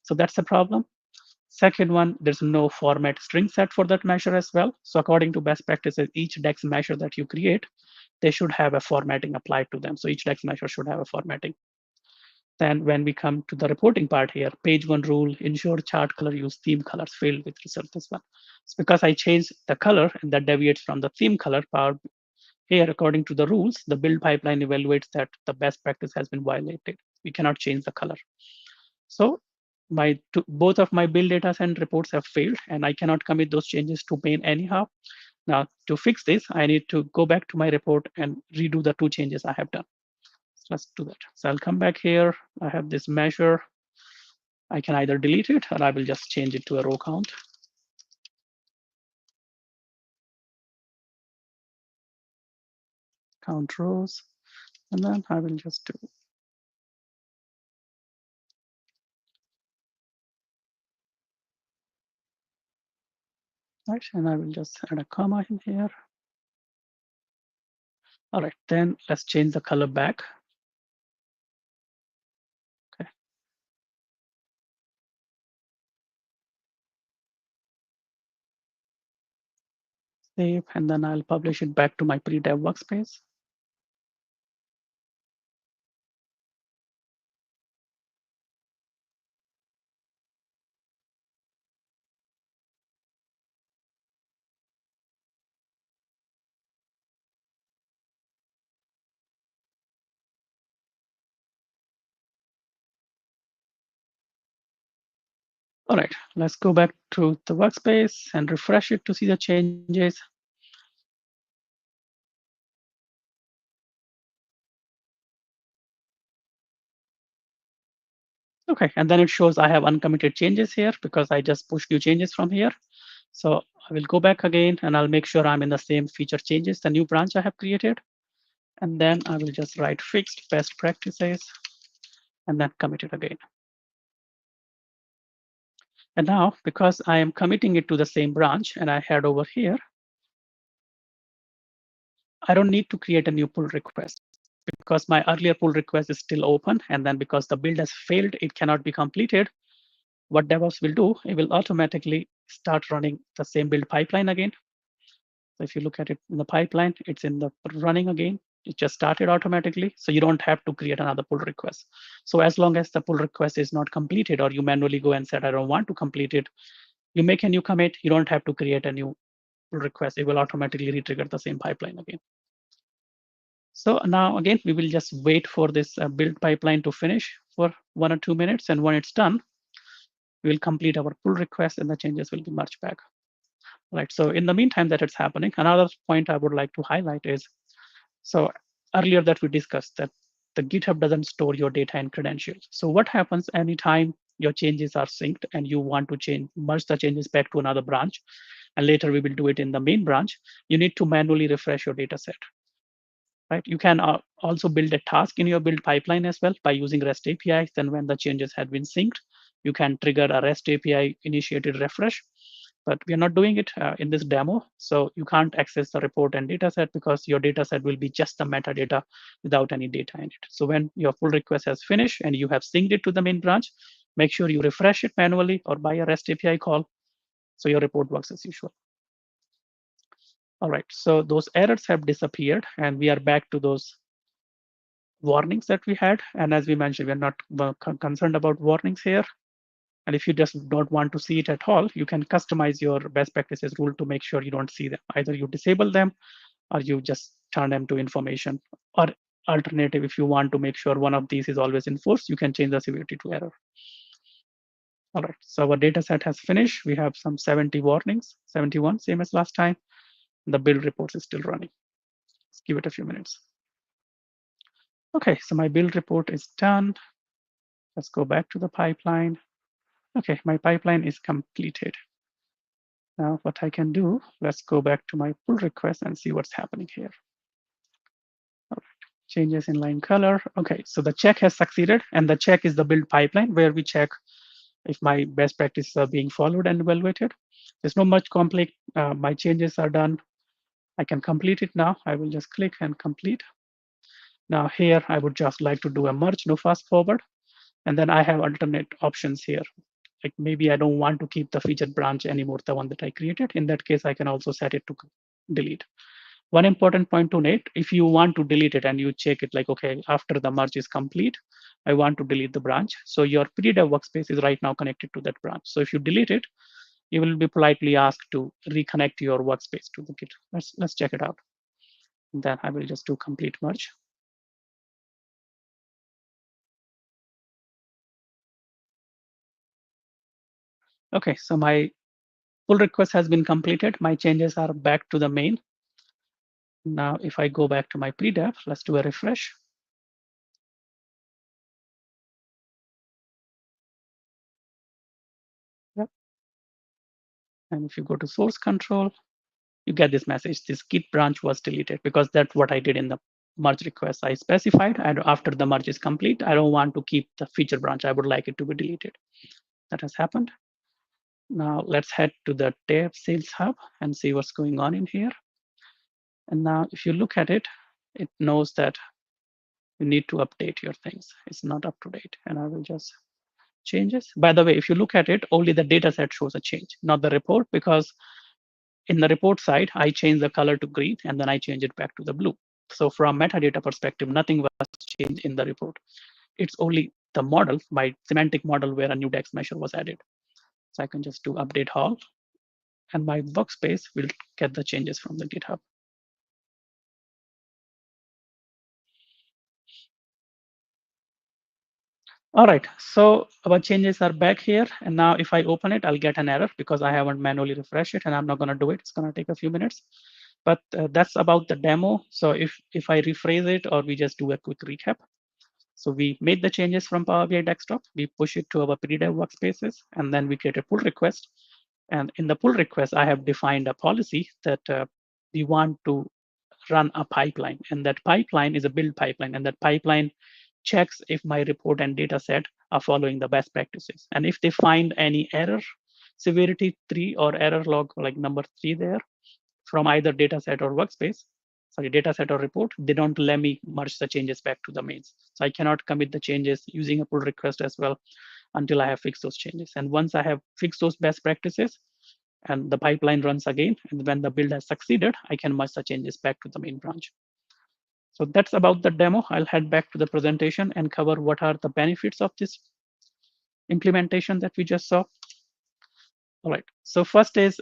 Speaker 9: So that's a problem. Second one, there's no format string set for that measure as well. So according to best practices, each DEX measure that you create, they should have a formatting applied to them. So each DEX measure should have a formatting. Then when we come to the reporting part here, page 1 rule, ensure chart color use theme colors failed with result this one. It's because I changed the color and that deviates from the theme color power. Here, according to the rules, the build pipeline evaluates that the best practice has been violated. We cannot change the color. So both of my build data and reports have failed, and I cannot commit those changes to main anyhow. Now, to fix this, I need to go back to my report and redo the 2 changes I have done. So let's do that. So I'll come back here. I have this measure. I can either delete it, or I will just change it to a row count. Count rows, and then I will just do right, and I will just add a comma in here. All right, then let's change the color back. Okay. Save, and then I'll publish it back to my pre-dev workspace. All right, let's go back to the workspace and refresh it to see the changes. Okay, and then it shows I have uncommitted changes here because I just pushed new changes from here. So I will go back again, and I'll make sure I'm in the same feature changes, the new branch I have created. And then I will just write fixed best practices and then commit it again. And now, because I am committing it to the same branch and I head over here, I don't need to create a new pull request because my earlier pull request is still open. And then because the build has failed, it cannot be completed. What DevOps will do, it will automatically start running the same build pipeline again. So if you look at it in the pipeline, it's in the running again. It just started automatically. So you don't have to create another pull request. So as long as the pull request is not completed, or you manually go and said, I don't want to complete it, you make a new commit, you don't have to create a new pull request. It will automatically retrigger the same pipeline again. So now again, we will just wait for this build pipeline to finish for 1 or 2 minutes. And when it's done, we will complete our pull request and the changes will be merged back. Right. So in the meantime that it's happening, another point I would like to highlight is, so earlier that we discussed that the GitHub doesn't store your data and credentials. So what happens anytime your changes are synced and you want to merge the changes back to another branch, and later we will do it in the main branch, you need to manually refresh your data set. Right? You can also build a task in your build pipeline as well by using REST APIs. Then when the changes have been synced, you can trigger a REST API initiated refresh. But we are not doing it in this demo. So you can't access the report and data set because your data set will be just the metadata without any data in it. So when your pull request has finished and you have synced it to the main branch, make sure you refresh it manually or by a REST API call so your report works as usual. All right, so those errors have disappeared and we are back to those warnings that we had. And as we mentioned, we're not concerned about warnings here. And if you just don't want to see it at all, you can customize your best practices rule to make sure you don't see them. Either you disable them or you just turn them to information. Or alternative, if you want to make sure one of these is always enforced, you can change the severity to error. All right, so our data set has finished. We have some 70 warnings, 71, same as last time. The build report is still running. Let's give it a few minutes. Okay, so my build report is done. Let's go back to the pipeline. Okay, my pipeline is completed. Now what I can do, let's go back to my pull request and see what's happening here. All right, changes in line color. Okay, so the check has succeeded and the check is the build pipeline where we check if my best practices are being followed and evaluated. There's no much complex, my changes are done. I can complete it now. I will just click and complete. Now here, I would just like to do a merge, no fast forward. And then I have alternate options here. Like maybe I don't want to keep the featured branch anymore, the one that I created. In that case, I can also set it to delete. One important point to note, if you want to delete it and you check it like, okay, after the merge is complete, I want to delete the branch. So your pre-dev workspace is right now connected to that branch. So if you delete it, you will be politely asked to reconnect your workspace to the Git. Let's check it out. And then I will just do complete merge. Okay, so my pull request has been completed. My changes are back to the main. Now, if I go back to my pre-dev, let's do a refresh. Yep. And if you go to source control, you get this message, this Git branch was deleted because that's what I did in the merge request. I specified, and after the merge is complete, I don't want to keep the feature branch. I would like it to be deleted. That has happened. Now let's head to the dev sales hub and see what's going on in here. And now if you look at it, it knows that you need to update your things. It's not up to date. And I will just change this. By the way, if you look at it, only the data set shows a change, not the report, because in the report side, I change the color to green and then I change it back to the blue. So from metadata perspective, nothing was changed in the report. It's only the model, my semantic model where a new DEX measure was added. So I can just do update all and my workspace will get the changes from the GitHub. All right, so our changes are back here. And now if I open it, I'll get an error because I haven't manually refreshed it and I'm not gonna do it. It's gonna take a few minutes, but that's about the demo. So if I rephrase it or we just do a quick recap. So we made the changes from Power BI Desktop. We push it to our pre-dev workspaces and then we create a pull request. And in the pull request, I have defined a policy that we want to run a pipeline, and that pipeline is a build pipeline, and that pipeline checks if my report and data set are following the best practices. And if they find any error, severity 3 or error log like number 3 there from either data set or workspace, sorry, data set or report, they don't let me merge the changes back to the mains. So I cannot commit the changes using a pull request as well until I have fixed those changes. And once I have fixed those best practices, and the pipeline runs again, and when the build has succeeded, I can merge the changes back to the main branch. So that's about the demo. I'll head back to the presentation and cover what are the benefits of this implementation that we just saw. All right, so first is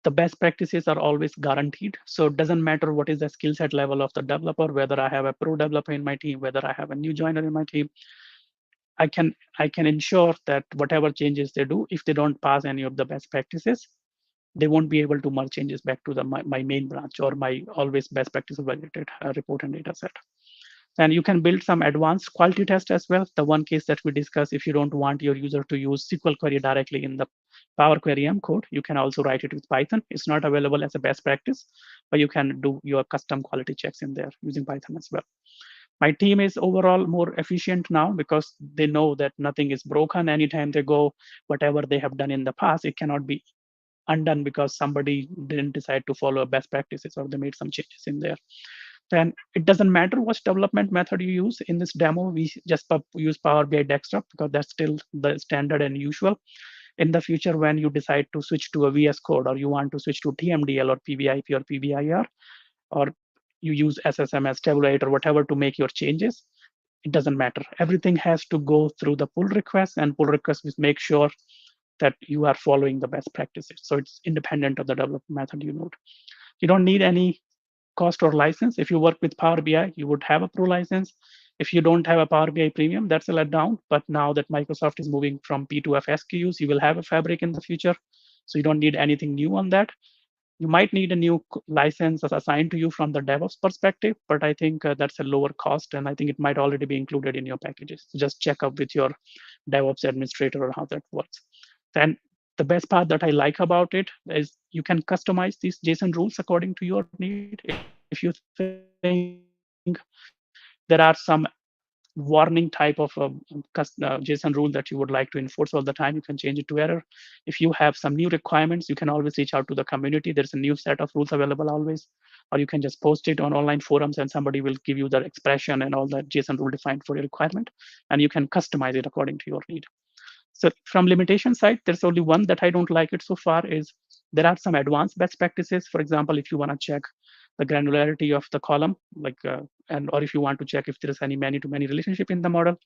Speaker 9: the best practices are always guaranteed. So it doesn't matter what is the skill set level of the developer, whether I have a pro developer in my team, whether I have a new joiner in my team, I can ensure that whatever changes they do, if they don't pass any of the best practices, they won't be able to merge changes back to my main branch or my always best practice validated report and data set. And you can build some advanced quality test as well. The one case that we discussed, if you don't want your user to use SQL query directly in the Power Query M code, you can also write it with Python. It's not available as a best practice, but you can do your custom quality checks in there using Python as well. My team is overall more efficient now because they know that nothing is broken. Anytime they go, whatever they have done in the past, it cannot be undone because somebody didn't decide to follow best practices or they made some changes in there. Then it doesn't matter which development method you use. In this demo, we just use Power BI Desktop because that's still the standard and usual. In the future, when you decide to switch to a VS Code or you want to switch to TMDL or PBIP or PBIR, or you use SSMS, Tabulate, or whatever to make your changes, it doesn't matter. Everything has to go through the pull request, and pull request will make sure that you are following the best practices. So it's independent of the development method you know. You don't need any cost or license. If you work with Power BI, you would have a pro license. If you don't have a Power BI Premium, that's a letdown. But now that Microsoft is moving from P2F SKUs, you will have a Fabric in the future. So you don't need anything new on that. You might need a new license assigned to you from the DevOps perspective, but I think that's a lower cost, and I think it might already be included in your packages. So just check up with your DevOps administrator or how that works. Then the best part that I like about it is you can customize these JSON rules according to your need. If you think there are some warning type of JSON rule that you would like to enforce all the time, you can change it to error. If you have some new requirements, you can always reach out to the community. There's a new set of rules available always, or you can just post it on online forums and somebody will give you the expression and all that JSON rule defined for your requirement, and you can customize it according to your need. So from limitation side, there's only one that I don't like it so far is there are some advanced best practices. For example, if you want to check the granularity of the column, like or if you want to check if there is any many-to-many relationship in the model,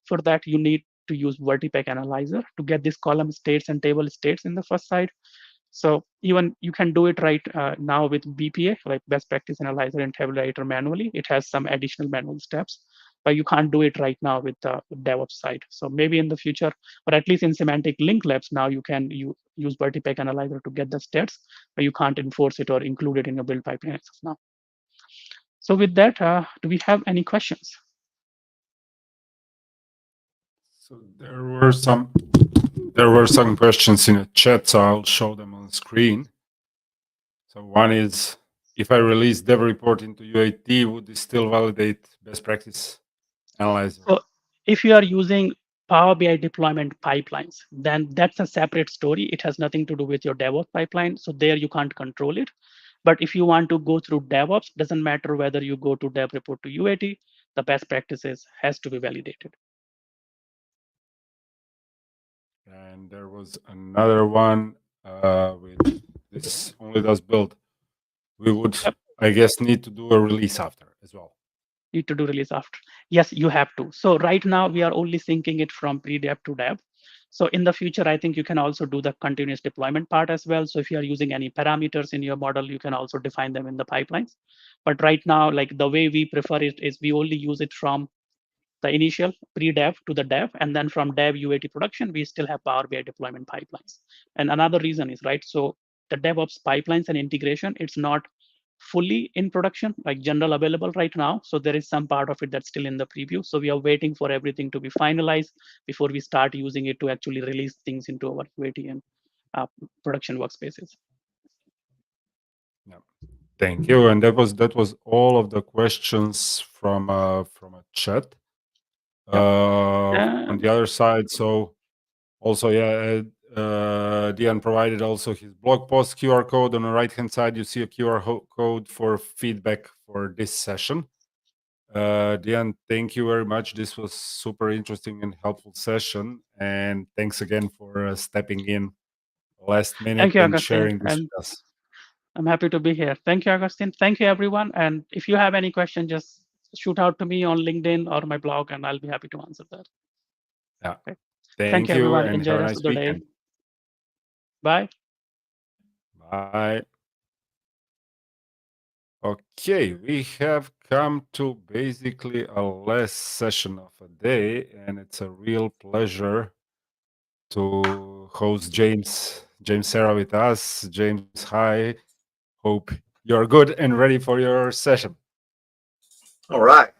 Speaker 9: for that you need to use Vertipaq Analyzer to get this column states and table states in the first side. So even you can do it right now with BPA, like Best Practice Analyzer and Tabulator manually. It has some additional manual steps, but you can't do it right now with the DevOps side. So maybe in the future, or at least in Semantic Link Labs now, you can use Vertipaq Analyzer to get the stats, but you can't enforce it or include it in your build pipeline as of now. So with that, do we have any questions?
Speaker 5: So there were some questions in the chat, so I'll show them on screen. So one is, if I release dev report into UAT, would this still validate best practice analyzer?
Speaker 9: So if you are using Power BI deployment pipelines, then that's a separate story. It has nothing to do with your DevOps pipeline. So there you can't control it. But if you want to go through DevOps, doesn't matter whether you go to dev report to UAT, the best practices has to be validated.
Speaker 5: And there was another one with this only does build. We would, I guess, need to do a release after as well.
Speaker 9: Need to do release after. Yes, you have to. So right now we are only syncing it from pre-dev to dev. So in the future, I think you can also do the continuous deployment part as well. So if you are using any parameters in your model, you can also define them in the pipelines. But right now, like the way we prefer it is we only use it from the initial pre-dev to the dev, and then from dev UAT production, we still have Power BI deployment pipelines. And another reason is, right, so the DevOps pipelines and integration, it's not fully in production, like general available right now. So there is some part of it that's still in the preview. So we are waiting for everything to be finalized before we start using it to actually release things into our UAT and production workspaces.
Speaker 5: Yeah. Thank you. And that was all of the questions from a chat. On the other side, so also, yeah, Dian provided also his blog post QR code. On the right-hand side, you see a QR code for feedback for this session. Dian, thank you very much. This was super interesting and helpful session. And thanks again for stepping in last minute.
Speaker 9: Thank you,
Speaker 5: and
Speaker 9: Augustine.
Speaker 5: sharing this with us.
Speaker 9: I'm happy to be here. Thank you, Augustine. Thank you, everyone. And if you have any question, just shoot out to me on LinkedIn or my blog, and I'll be happy to answer that.
Speaker 5: Yeah.
Speaker 9: Okay.
Speaker 5: Thank you,
Speaker 9: everyone.
Speaker 5: and
Speaker 9: Enjoy
Speaker 5: have
Speaker 9: the
Speaker 5: a
Speaker 9: rest
Speaker 5: nice
Speaker 9: of the
Speaker 5: weekend.
Speaker 9: day. Bye.
Speaker 5: Bye. Okay, we have come to basically a last session of a day, and it's a real pleasure to host James James Serra with us. James, hi. Hope you're good and ready for your session.
Speaker 10: All right.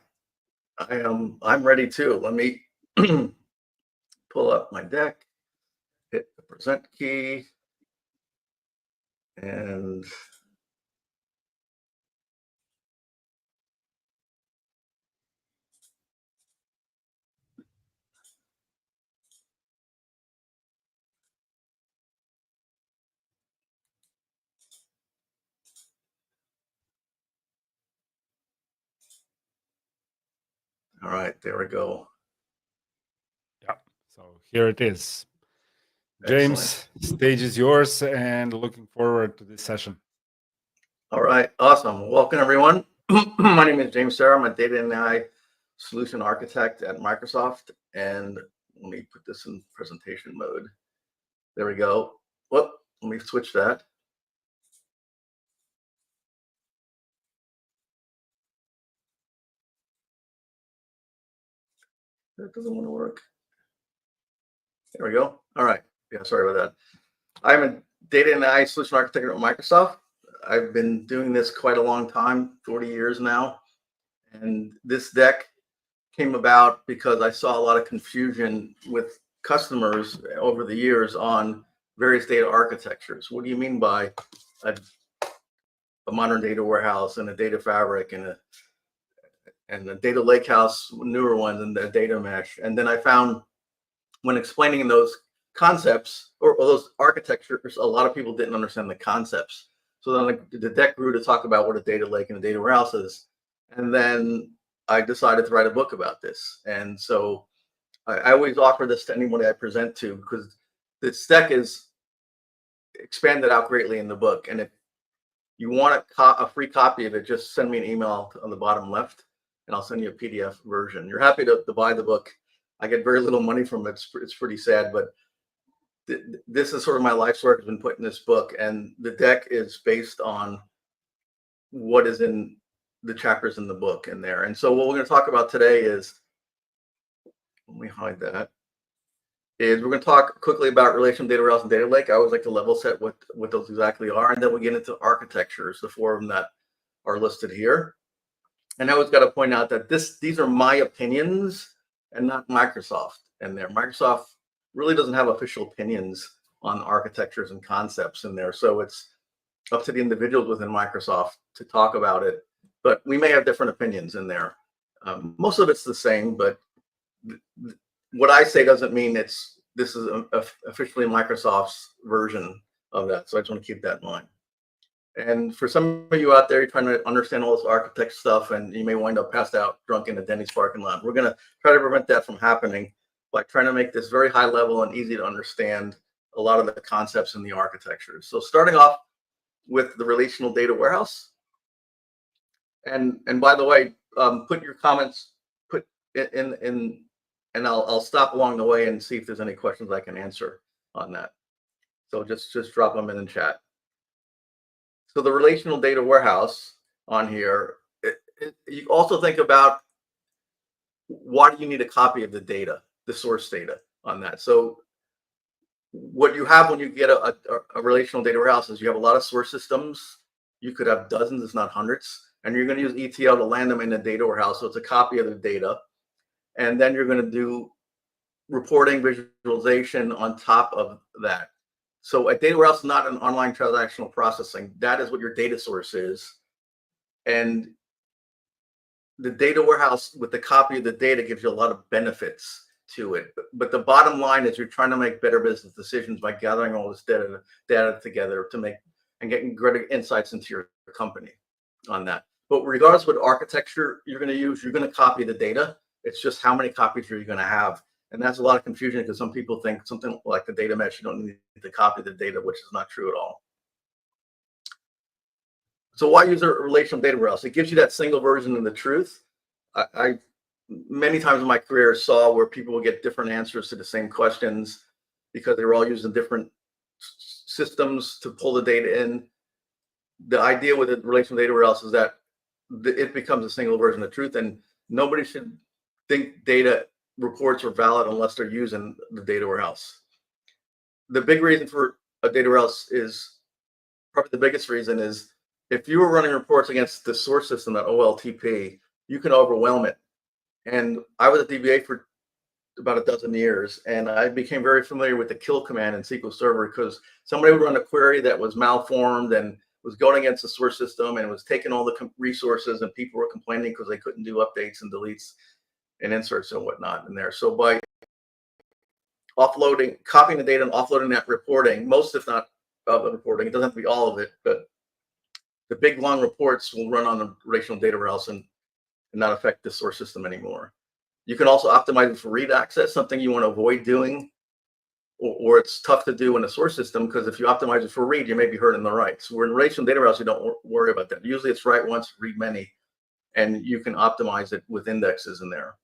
Speaker 10: I'm ready too. Let me pull up my deck, hit the present key, and all right, there we go.
Speaker 5: Yeah, so here it is. James,
Speaker 10: Excellent.
Speaker 5: stage is yours and looking forward to this session.
Speaker 10: All right, awesome. Welcome everyone. My name is James Serra. I'm a data and AI solution architect at Microsoft. And let me put this in presentation mode. There we go. Whoop, let me switch that. That doesn't want to work. There we go. All right. Yeah, sorry about that. I'm a data and AI solution architect at Microsoft. I've been doing this quite a long time, 40 years now. And this deck came about because I saw a lot of confusion with customers over the years on various data architectures. What do you mean by a modern data warehouse and a data fabric and a data lakehouse, newer ones, and the data mesh? And then I found when explaining those concepts or those architectures, a lot of people didn't understand the concepts. So then the deck grew to talk about what a data lake and a data warehouse is. And then I decided to write a book about this. And so I always offer this to anybody I present to, because this deck is expanded out greatly in the book. And if you want a free copy of it, just send me an email on the bottom left, and I'll send you a PDF version. You're happy to buy the book. I get very little money from it. It's pretty sad, but this is sort of my life's work has been put in this book, and the deck is based on what is in the chapters in the book in there. And so what we're going to talk about today is, let me hide that, is we're going to talk quickly about relational data warehouse and data lake. I always like to level set what those exactly are, and then we get into architectures, the four of them that are listed here. And I always got to point out that these are my opinions and not Microsoft in there. Microsoft really doesn't have official opinions on architectures and concepts in there. So it's up to the individuals within Microsoft to talk about it. But we may have different opinions in there. Most of it's the same, but what I say doesn't mean this is officially Microsoft's version of that. So I just want to keep that in mind. And for some of you out there, you're trying to understand all this architect stuff, and you may wind up passed out drunk in a Denny's parking lot. We're going to try to prevent that from happening by trying to make this very high level and easy to understand a lot of the concepts in the architecture. So starting off with the relational data warehouse. And by the way, put your comments in and I'll stop along the way and see if there's any questions I can answer on that. So just drop them in the chat. So the relational data warehouse on here, you also think about why do you need a copy of the data, the source data on that. So what you have when you get a relational data warehouse is you have a lot of source systems. You could have dozens, if not hundreds, and you're going to use ETL to land them in a data warehouse. So it's a copy of the data. And then you're going to do reporting, visualization on top of that. So a data warehouse is not an online transactional processing. That is what your data source is. And the data warehouse with the copy of the data gives you a lot of benefits to it. But the bottom line is you're trying to make better business decisions by gathering all this data together to make and getting greater insights into your company on that. But regardless of what architecture you're going to use, you're going to copy the data. It's just how many copies are you going to have? And that's a lot of confusion because some people think something like the data mesh, you don't need to copy the data, which is not true at all. So why use a relational data warehouse? It gives you that single version of the truth. I many times in my career saw where people would get different answers to the same questions because they were all using different systems to pull the data in. The idea with a relational data warehouse is that it becomes a single version of truth, and nobody should think data reports are valid unless they're using the data warehouse. The big reason for a data warehouse is probably the biggest reason is if you were running reports against the source system, that OLTP, you can overwhelm it. And I was at DBA for about a dozen years, and I became very familiar with the kill command in SQL Server because somebody would run a query that was malformed and was going against the source system and was taking all the resources, and people were complaining because they couldn't do updates and deletes and inserts and whatnot in there. So by offloading, copying the data and offloading that reporting, most if not of the reporting, it doesn't have to be all of it, but the big long reports will run on the relational data warehouse and not affect the source system anymore. You can also optimize it for read access, something you want to avoid doing, or it's tough to do in a source system because if you optimize it for read, you may be hurting the write. So we're in relational data warehouse, you don't worry about that. Usually it's write once, read many, and you can optimize it with indexes in there.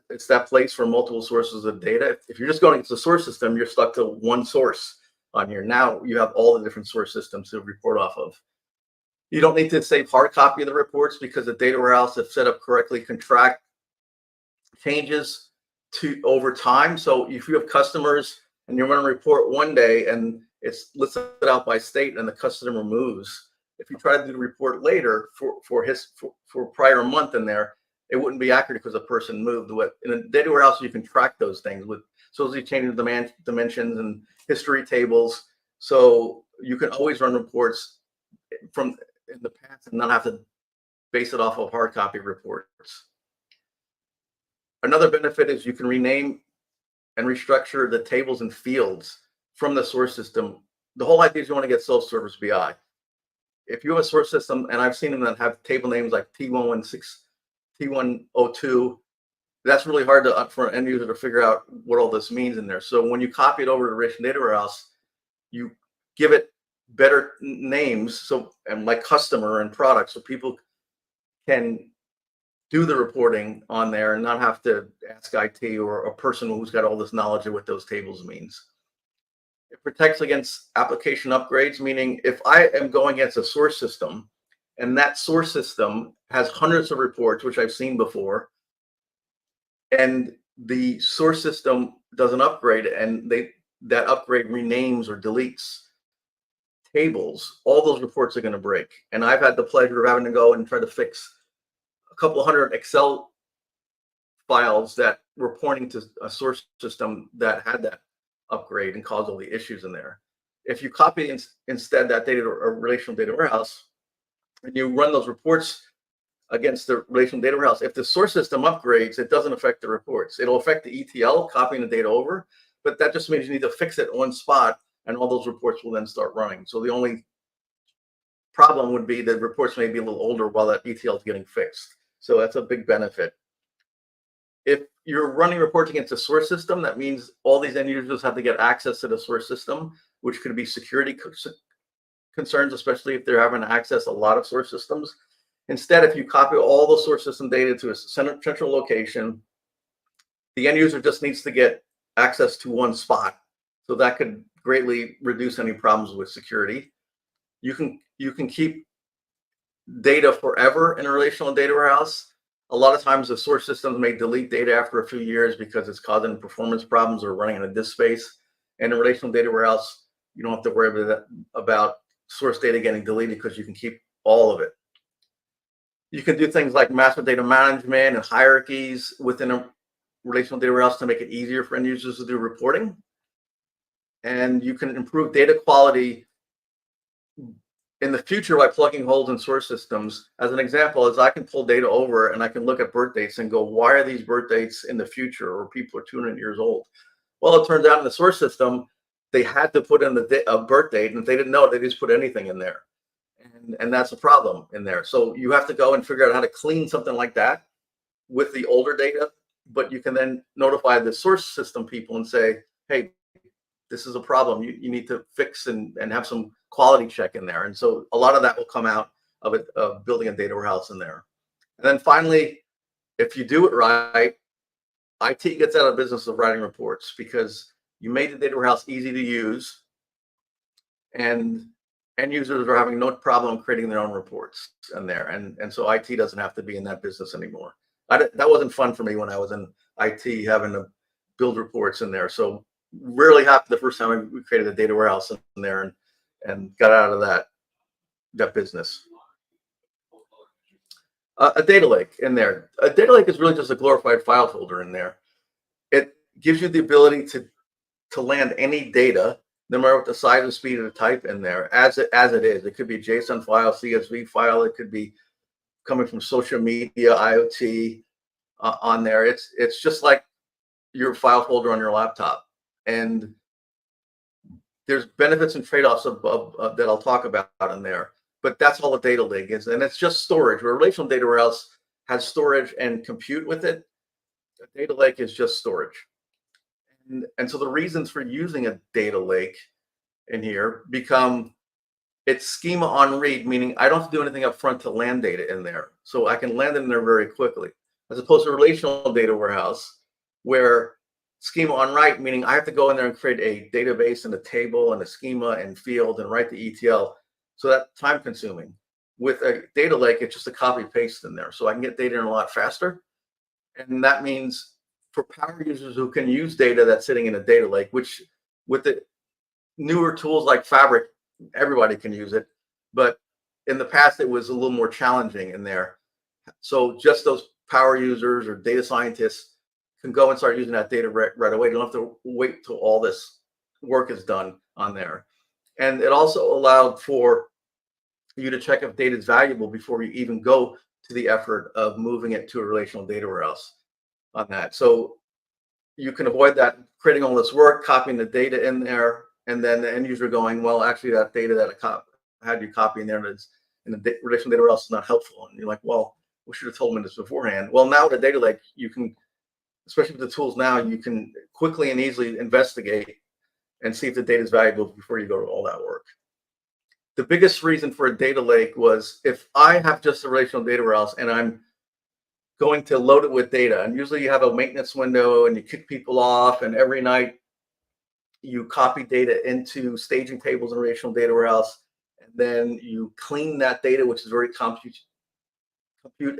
Speaker 10: It's that place for multiple sources of data. If you're just going into the source system, you're stuck to one source on here. Now you have all the different source systems to report off of. You don't need to save hard copy of the reports because the data warehouse, if set up correctly, can track changes to over time. So if you have customers and you're going to report one day and it's listed out by state and the customer moves, if you try to do the report later for prior month in there, it wouldn't be accurate because the person moved. In a data warehouse, you can track those things with so you change the dimensions and history tables. So you can always run reports from in the past and not have to base it off of hard copy reports. Another benefit is you can rename and restructure the tables and fields from the source system. The whole idea is you want to get self-service BI. If you have a source system, and I've seen them that have table names like T116, T102, that's really hard for an end user to figure out what all this means in there. So when you copy it over to relational data warehouse, you give it better names, so and like customer and product, so people can do the reporting on there and not have to ask IT or a person who's got all this knowledge of what those tables means. It protects against application upgrades, meaning if I am going against a source system and that source system has hundreds of reports, which I've seen before, and the source system does an upgrade and that upgrade renames or deletes tables, all those reports are going to break. And I've had the pleasure of having to go and try to fix a couple of hundred Excel files that were pointing to a source system that had that upgrade and caused all the issues in there. If you copy instead that data or relational data warehouse and you run those reports against the relational data warehouse, if the source system upgrades, it doesn't affect the reports. It'll affect the ETL, copying the data over, but that just means you need to fix it in one spot and all those reports will then start running. So the only problem would be that reports may be a little older while that ETL is getting fixed. So that's a big benefit. If you're running reports against a source system, that means all these end users have to get access to the source system, which could be security concerns, especially if they're having to access a lot of source systems. Instead, if you copy all the source system data to a central location, the end user just needs to get access to one spot. So that could greatly reduce any problems with security. You can keep data forever in a relational data warehouse. A lot of times the source systems may delete data after a few years because it's causing performance problems or running in a disk space. And in a relational data warehouse, you don't have to worry about source data getting deleted because you can keep all of it. You can do things like master data management and hierarchies within a relational data warehouse to make it easier for end users to do reporting. And you can improve data quality in the future by plugging holes in source systems. As an example, is I can pull data over and I can look at birth dates and go, why are these birth dates in the future, or people are 200 years old? Well, it turns out in the source system, they had to put in a birth date, and if they didn't know it, they just put anything in there. And that's a problem in there. So you have to go and figure out how to clean something like that with the older data, but you can then notify the source system people and say, hey, this is a problem. You need to fix and have some quality check in there. And so a lot of that will come out of it, of building a data warehouse in there. And then finally, if you do it right, IT gets out of business of writing reports because you made the data warehouse easy to use, and end users are having no problem creating their own reports in there. And so IT doesn't have to be in that business anymore. That wasn't fun for me when I was in IT, having to build reports in there. So rarely happened the first time we created a data warehouse in there and got out of that business. A data lake in there. A data lake is really just a glorified file folder in there. It gives you the ability to land any data, no matter what the size and speed of the type in there, as it is. It could be a JSON file, CSV file. It could be coming from social media, IoT on there. It's just like your file folder on your laptop. And there's benefits and trade-offs of that I'll talk about in there. But that's all a data lake is, and it's just storage. Where a relational data warehouse has storage and compute with it, a data lake is just storage. And so the reasons for using a data lake in here become it's schema on read, meaning I don't have to do anything up front to land data in there. So I can land it in there very quickly, as opposed to a relational data warehouse where schema on write, meaning I have to go in there and create a database and a table and a schema and field and write the ETL. So that's time consuming. With a data lake, it's just a copy paste in there. So I can get data in a lot faster. And that means for power users who can use data that's sitting in a data lake, which with the newer tools like Fabric, everybody can use it. But in the past, it was a little more challenging in there. So just those power users or data scientists can go and start using that data right away. You don't have to wait till all this work is done on there. And it also allowed for you to check if data is valuable before you even go to the effort of moving it to a relational data warehouse on that. So you can avoid that, creating all this work, copying the data in there, and then the end user going, well, actually that data that I had you copy in there is in the relational data warehouse is not helpful. And you're like, well, we should have told me this beforehand. Well, now with a data lake, you can, especially with the tools now, you can quickly and easily investigate and see if the data is valuable before you go to all that work. The biggest reason for a data lake was if I have just a relational data warehouse and I'm going to load it with data, and usually you have a maintenance window and you kick people off, and every night you copy data into staging tables in a relational data warehouse, and then you clean that data, which is very compute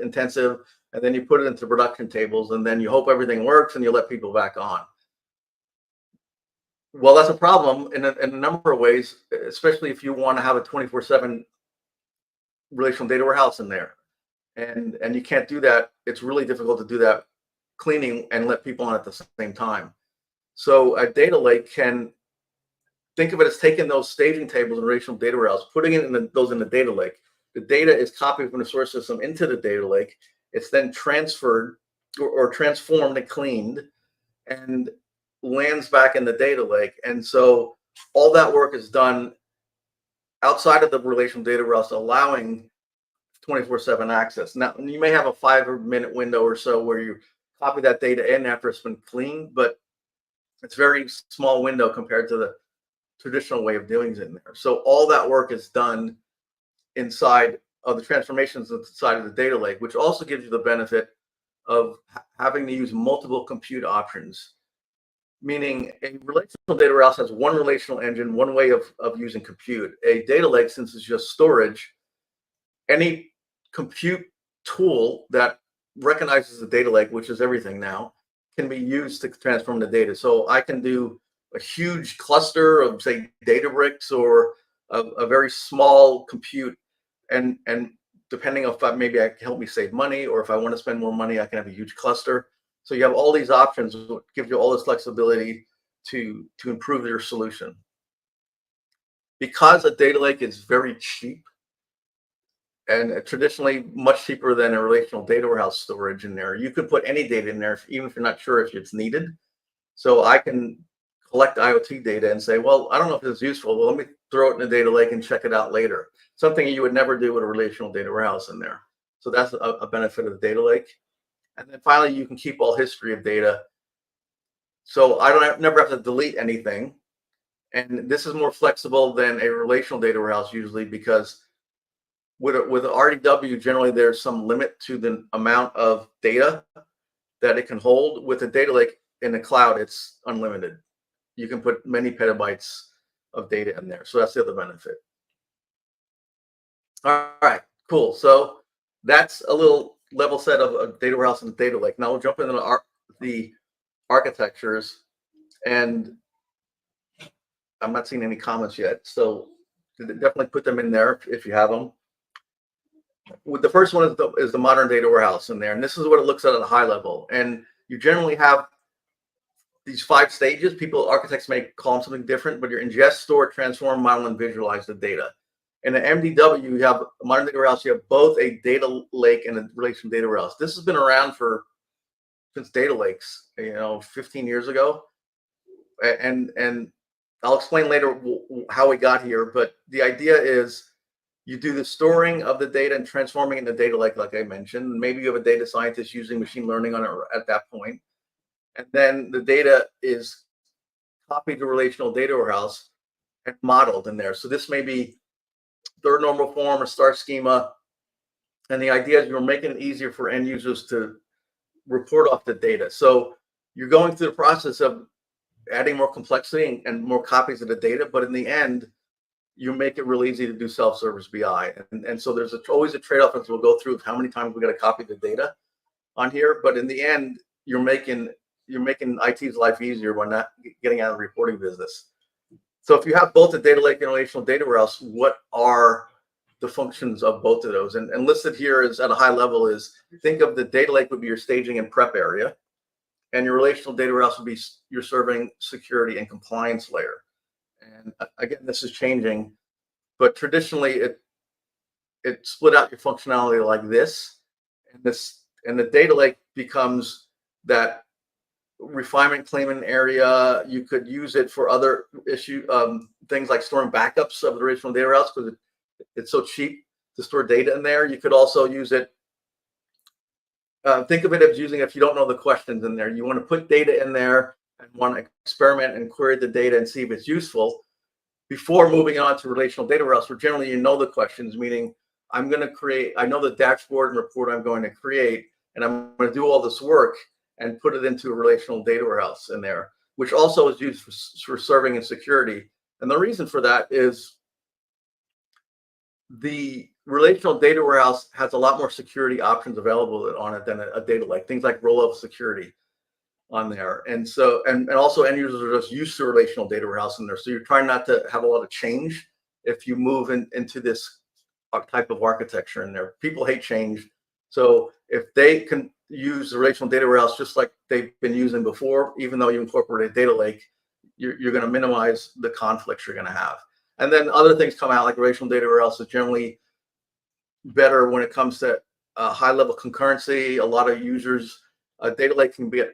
Speaker 10: intensive, and then you put it into production tables, and then you hope everything works and you let people back on. Well, that's a problem in a number of ways, especially if you want to have a 24/7 relational data warehouse in there. And you can't do that. It's really difficult to do that cleaning and let people on at the same time. So a data lake can think of it as taking those staging tables in a relational data warehouse, putting it in those in the data lake. The data is copied from the source system into the data lake. It's then transferred or transformed and cleaned and lands back in the data lake. And so all that work is done outside of the relational data warehouse, allowing 24/7 access. Now, you may have a 5-minute window or so where you copy that data in after it's been cleaned, but it's a very small window compared to the traditional way of doing it in there. So all that work is done inside of the transformations inside of the data lake, which also gives you the benefit of having to use multiple compute options. Meaning a relational data warehouse has one relational engine, one way of using compute. A data lake, since it's just storage, any compute tool that recognizes the data lake, which is everything now, can be used to transform the data. So I can do a huge cluster of, say, Databricks or a very small compute, and depending on if maybe I can help me save money, or if I want to spend more money, I can have a huge cluster. So you have all these options, which give you all this flexibility to improve your solution. Because a data lake is very cheap, and traditionally much cheaper than a relational data warehouse storage in there, you could put any data in there, even if you're not sure if it's needed. So I can collect IoT data and say, well, I don't know if this is useful. Well, let me throw it in the data lake and check it out later. Something you would never do with a relational data warehouse in there. So that's a benefit of the data lake. And then finally, you can keep all history of data. So I never have to delete anything. And this is more flexible than a relational data warehouse usually, because with RDW, generally there's some limit to the amount of data that it can hold. With a data lake in the cloud, it's unlimited. You can put many petabytes of data in there. So that's the other benefit. All right, cool. So that's a little level set of a data warehouse and a data lake. Now we'll jump into the architectures. And I'm not seeing any comments yet. So definitely put them in there if you have them. With the first one is the modern data warehouse in there. And this is what it looks at a high level. And you generally have these 5 stages. Architects may call them something different, but you ingest, store, transform, model, and visualize the data. In the MDW, you have a modern data warehouse. You have both a data lake and a relational data warehouse. This has been around since data lakes, 15 years ago. And I'll explain later how we got here. But the idea is you do the storing of the data and transforming it in the data lake, like I mentioned. Maybe you have a data scientist using machine learning on it at that point. And then the data is copied to relational data warehouse and modeled in there. So this may be third normal form or star schema. And the idea is you're making it easier for end users to report off the data. So you're going through the process of adding more complexity and more copies of the data, but in the end, you make it real easy to do self-service BI. And so there's always a trade-off as we'll go through of how many times we got to copy the data on here. But in the end, you're making IT's life easier by not getting out of the reporting business. So if you have both the data lake and relational data warehouse, what are the functions of both of those? And listed here is at a high level is, think of the data lake would be your staging and prep area, and your relational data warehouse would be your serving, security, and compliance layer. And again, this is changing, but traditionally it split out your functionality like this, and the data lake becomes that refinement claimant area. You could use it for other things like storing backups of the relational data warehouse because it's so cheap to store data in there. You could also use it. Think of it as using, if you don't know the questions in there, you want to put data in there and want to experiment and query the data and see if it's useful before moving on to relational data warehouse, where generally you know the questions, meaning I know the dashboard and report I'm going to create, and I'm going to do all this work and put it into a relational data warehouse in there, which also is used for serving and security. And the reason for that is the relational data warehouse has a lot more security options available on it than a data lake, things like row-level security on there. And so, and also end users are just used to relational data warehouse in there. So you're trying not to have a lot of change if you move into this type of architecture in there. People hate change. So if they can use the relational data warehouse just like they've been using before, even though you incorporate a data lake, you're going to minimize the conflicts you're going to have. And then other things come out, like relational data warehouse is generally better when it comes to high level concurrency. A lot of users, a data lake can be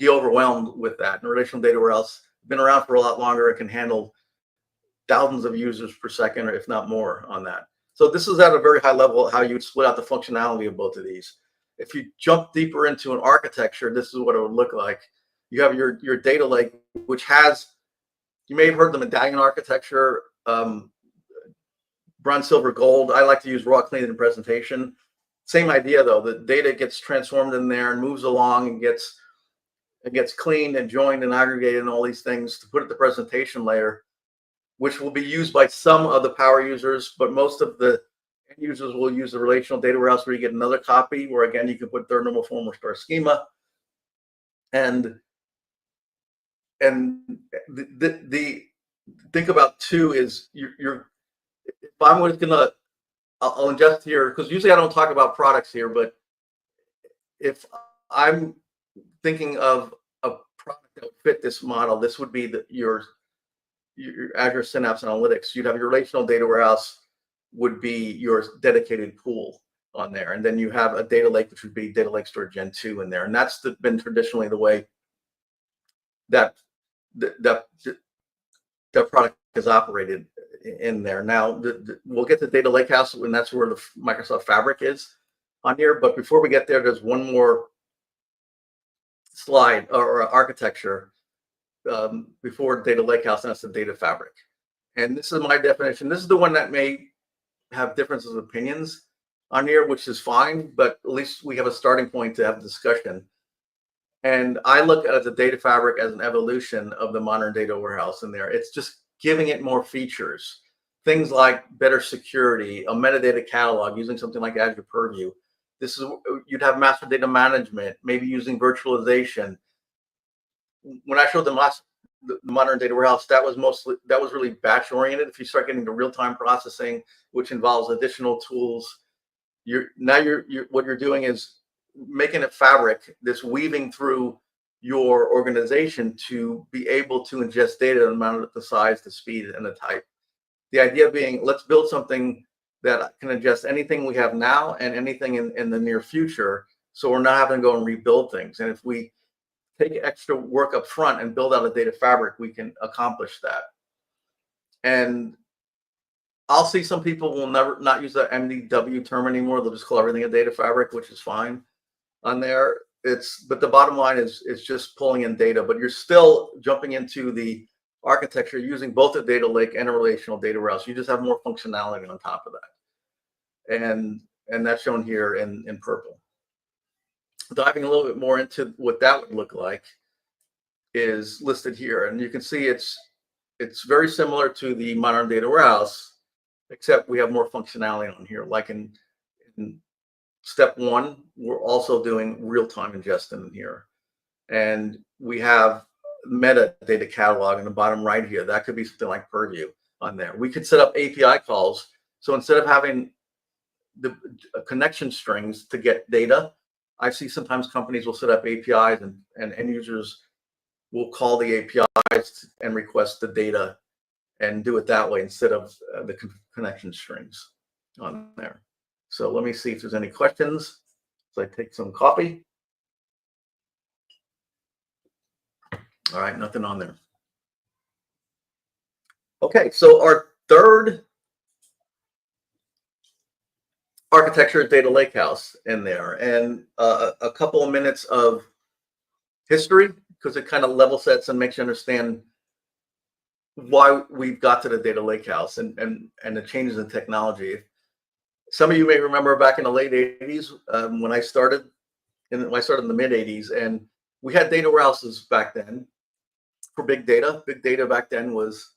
Speaker 10: overwhelmed with that. And relational data warehouse been around for a lot longer. It can handle thousands of users per second, or if not more on that. So this is at a very high level how you would split out the functionality of both of these. If you jump deeper into an architecture, this is what it would look like. You have your data lake, which has, you may have heard the medallion architecture, bronze, silver, gold. I like to use raw, clean, and presentation. Same idea though. The data gets transformed in there and moves along and gets cleaned and joined and aggregated and all these things to put at the presentation layer, which will be used by some of the power users, but most of the end users will use the relational data warehouse where you get another copy, where again you can put third normal form or star schema. And the think about too is if I'm gonna I'll ingest here, because usually I don't talk about products here, but if I'm thinking of a product that would fit this model, this would be your Azure Synapse Analytics. You'd have your relational data warehouse would be your dedicated pool on there. And then you have a data lake, which would be Data Lake Store Gen 2 in there. And that's been traditionally the way that product is operated in there. Now, we'll get to Data Lakehouse, and that's where the Microsoft Fabric is on here. But before we get there, there's one more slide or architecture before Data Lakehouse, and that's the Data Fabric. And this is my definition. This is the one that may have differences of opinions on here, which is fine, but at least we have a starting point to have a discussion. And I look at the Data Fabric as an evolution of the modern data warehouse in there. It's just giving it more features, things like better security, a metadata catalog using something like Azure Purview. This is, you'd have master data management, maybe using virtualization. When I showed them last the modern data warehouse, that was really batch oriented. If you start getting to real-time processing, which involves additional tools, what you're doing is making a fabric that's weaving through your organization to be able to ingest data no matter the size, the speed, and the type. The idea being, let's build something that can ingest anything we have now and anything in the near future, so we're not having to go and rebuild things. And if we take extra work up front and build out a data fabric, we can accomplish that. And I'll see some people will not use the MDW term anymore. They'll just call everything a data fabric, which is fine on there. But the bottom line is just pulling in data, but you're still jumping into the architecture using both a data lake and a relational data warehouse. You just have more functionality on top of that. And that's shown here in purple. Diving a little bit more into what that would look like is listed here. And you can see it's very similar to the modern data warehouse, except we have more functionality on here. Like in step 1, we're also doing real-time ingestion in here. And we have metadata catalog in the bottom right here. That could be something like Purview on there. We could set up API calls. So instead of having the connection strings to get data, I see sometimes companies will set up APIs and end users will call the APIs and request the data and do it that way instead of the connection strings on there. So let me see if there's any questions. So I take some coffee. All right, nothing on there. Okay, so our third architecture is data lakehouse in there, and a couple of minutes of history, because it kind of level sets and makes you understand why we've got to the data lakehouse and the changes in technology. Some of you may remember back in the late 80s when I started in the mid 80s, and we had data warehouses back then for big data. Big data back then was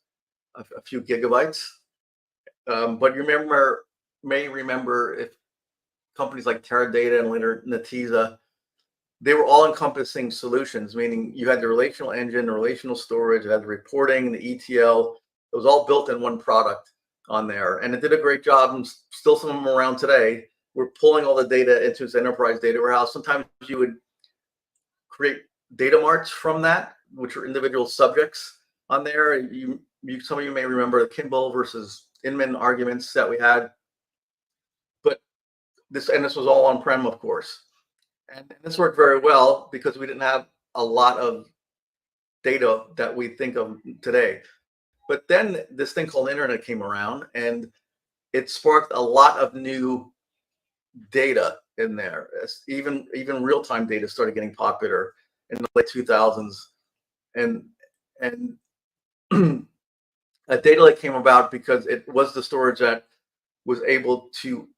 Speaker 10: a few gigabytes, but you may remember if companies like Teradata and later Netezza, they were all encompassing solutions, meaning you had the relational engine, the relational storage, you had the reporting, the ETL. It was all built in one product on there, and it did a great job. And still some of them around today. We're pulling all the data into its enterprise data warehouse. Sometimes you would create data marts from that, which are individual subjects on there. Some of you may remember the Kimball versus Inman arguments that we had. But this was all on-prem, of course. And this worked very well because we didn't have a lot of data that we think of today. But then this thing called internet came around, and it sparked a lot of new data in there. Even real-time data started getting popular in the late 2000s. And a data lake came about because it was the storage that was able to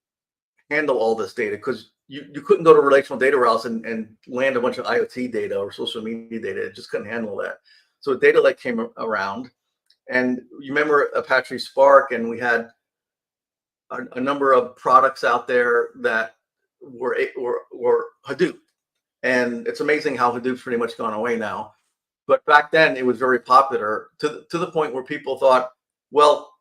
Speaker 10: handle all this data, because you couldn't go to relational data warehouse and land a bunch of IoT data or social media data. It just couldn't handle that. So a data lake came around, and you remember Apache Spark, and we had a number of products out there that were Hadoop. And it's amazing how Hadoop's pretty much gone away now. But back then it was very popular to the point where people thought, well,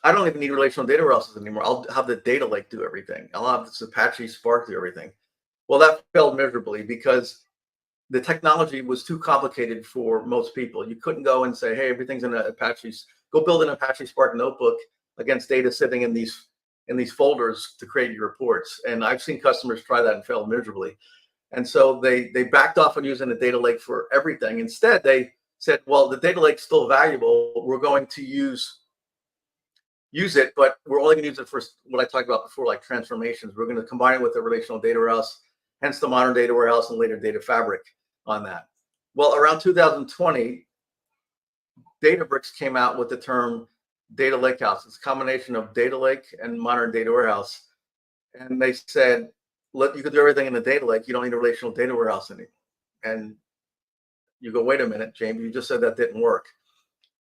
Speaker 10: I don't even need relational data warehouses anymore. I'll have the data lake do everything. I'll have this Apache Spark do everything. Well, that failed miserably because the technology was too complicated for most people. You couldn't go and say, hey, everything's in Apache. Go build an Apache Spark notebook against data sitting in these folders to create your reports. And I've seen customers try that and fail miserably. And so they backed off on using the data lake for everything. Instead, they said, well, the data lake's still valuable. We're going to use it, but we're only going to use it for what I talked about before, like transformations. We're going to combine it with the relational data warehouse, hence the modern data warehouse and later data fabric on that. Well, around 2020, Databricks came out with the term data lakehouse. It's a combination of data lake and modern data warehouse. And they said, you can do everything in the data lake. You don't need a relational data warehouse anymore. And you go, wait a minute, James, you just said that didn't work.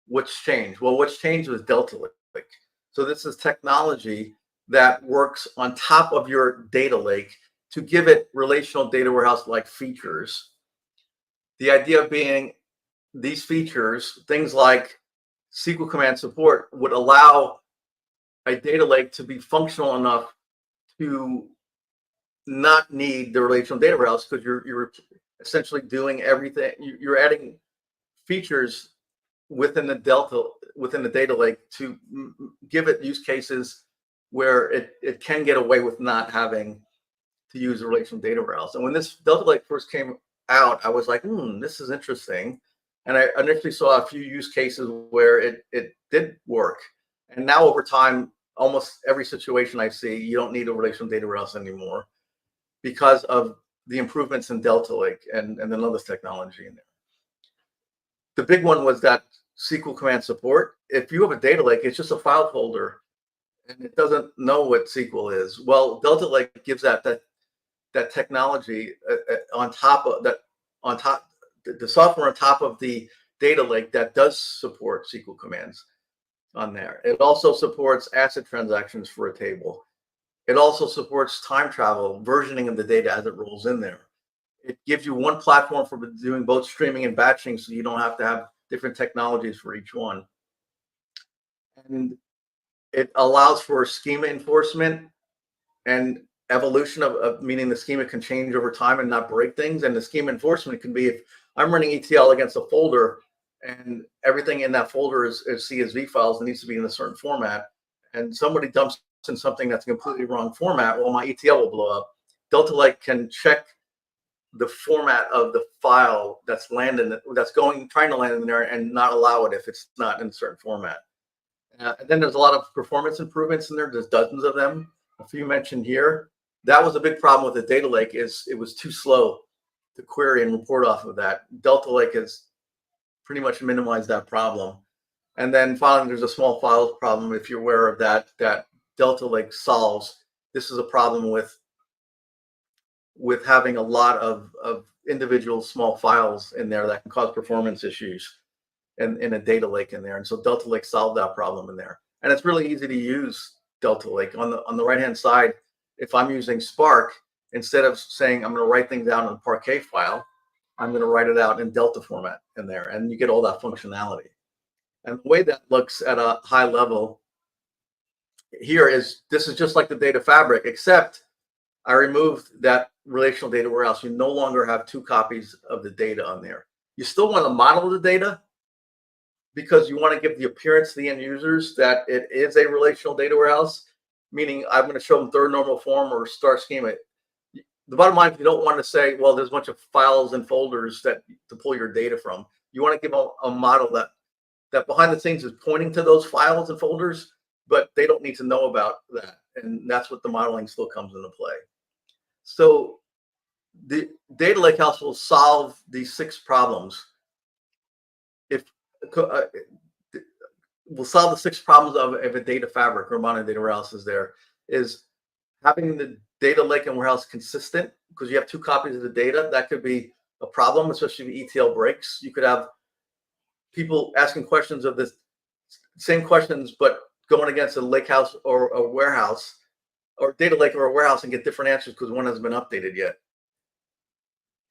Speaker 10: What's changed? Well, what's changed was Delta Lake. So this is technology that works on top of your data lake to give it relational data warehouse-like features. The idea being these features, things like SQL command support, would allow a data lake to be functional enough to not need the relational data warehouse, because you're essentially doing everything. You're adding features within the data lake to give it use cases where it can get away with not having to use a relational data warehouse. And when this Delta Lake first came out, I was like, this is interesting. And I initially saw a few use cases where it did work. And now over time, almost every situation I see, you don't need a relational data warehouse anymore because of the improvements in Delta Lake and another technology in there. The big one was that SQL command support. If you have a data lake, it's just a file folder and it doesn't know what SQL is. Well, Delta Lake gives that technology on top of that, the software on top of the data lake that does support SQL commands on there. It also supports ACID transactions for a table. It also supports time travel, versioning of the data as it rolls in there. It gives you one platform for doing both streaming and batching, so you don't have to have different technologies for each one. And it allows for schema enforcement and evolution of meaning the schema can change over time and not break things. And the schema enforcement can be, if I'm running ETL against a folder and everything in that folder is CSV files, it needs to be in a certain format, and somebody dumps in something that's a completely wrong format, well, my ETL will blow up. Delta Lake can check the format of the file that's trying to land in there and not allow it if it's not in a certain format. And then there's a lot of performance improvements in there. There's dozens of them. A few mentioned here. That was a big problem with the data lake, is it was too slow to query and report off of that. Delta Lake has pretty much minimized that problem. And then finally, there's a small files problem, if you're aware of that Delta Lake solves. This is a problem with having a lot of individual small files in there that can cause performance issues in a data lake in there. And so Delta Lake solved that problem in there. And it's really easy to use Delta Lake. On the right-hand side, if I'm using Spark, instead of saying I'm going to write things down in a Parquet file, I'm going to write it out in Delta format in there, and you get all that functionality. And the way that looks at a high level here is, this is just like the data fabric, except I removed that relational data warehouse. You no longer have two copies of the data on there. You still want to model the data because you want to give the appearance to the end users that it is a relational data warehouse, meaning I'm going to show them third normal form or star schema. The bottom line, if you don't want to say, well, there's a bunch of files and folders to pull your data from, you want to give a model that behind the scenes is pointing to those files and folders, but they don't need to know about that. And that's what the modeling still comes into play. So the data lakehouse will solve these 6 problems. We'll solve the 6 problems of a data fabric or modern data warehouse is having the data lake and warehouse consistent, because you have 2 copies of the data. That could be a problem, especially if ETL breaks. You could have people asking questions of the same questions, but going against a lakehouse or a warehouse, or data lake or a warehouse, and get different answers because one hasn't been updated yet.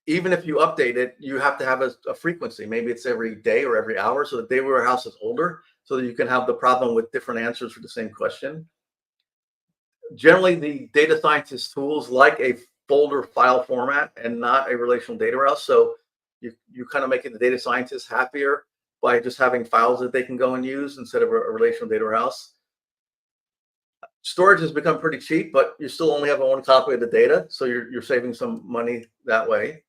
Speaker 10: Even if you update it, you have to have a frequency. Maybe it's every day or every hour, so the data warehouse is older, so that you can have the problem with different answers for the same question. Generally, the data scientist tools like a folder file format and not a relational data warehouse. So you kind of making the data scientists happier by just having files that they can go and use instead of a relational data warehouse. Storage has become pretty cheap, but you still only have one copy of the data, so you're saving some money that way.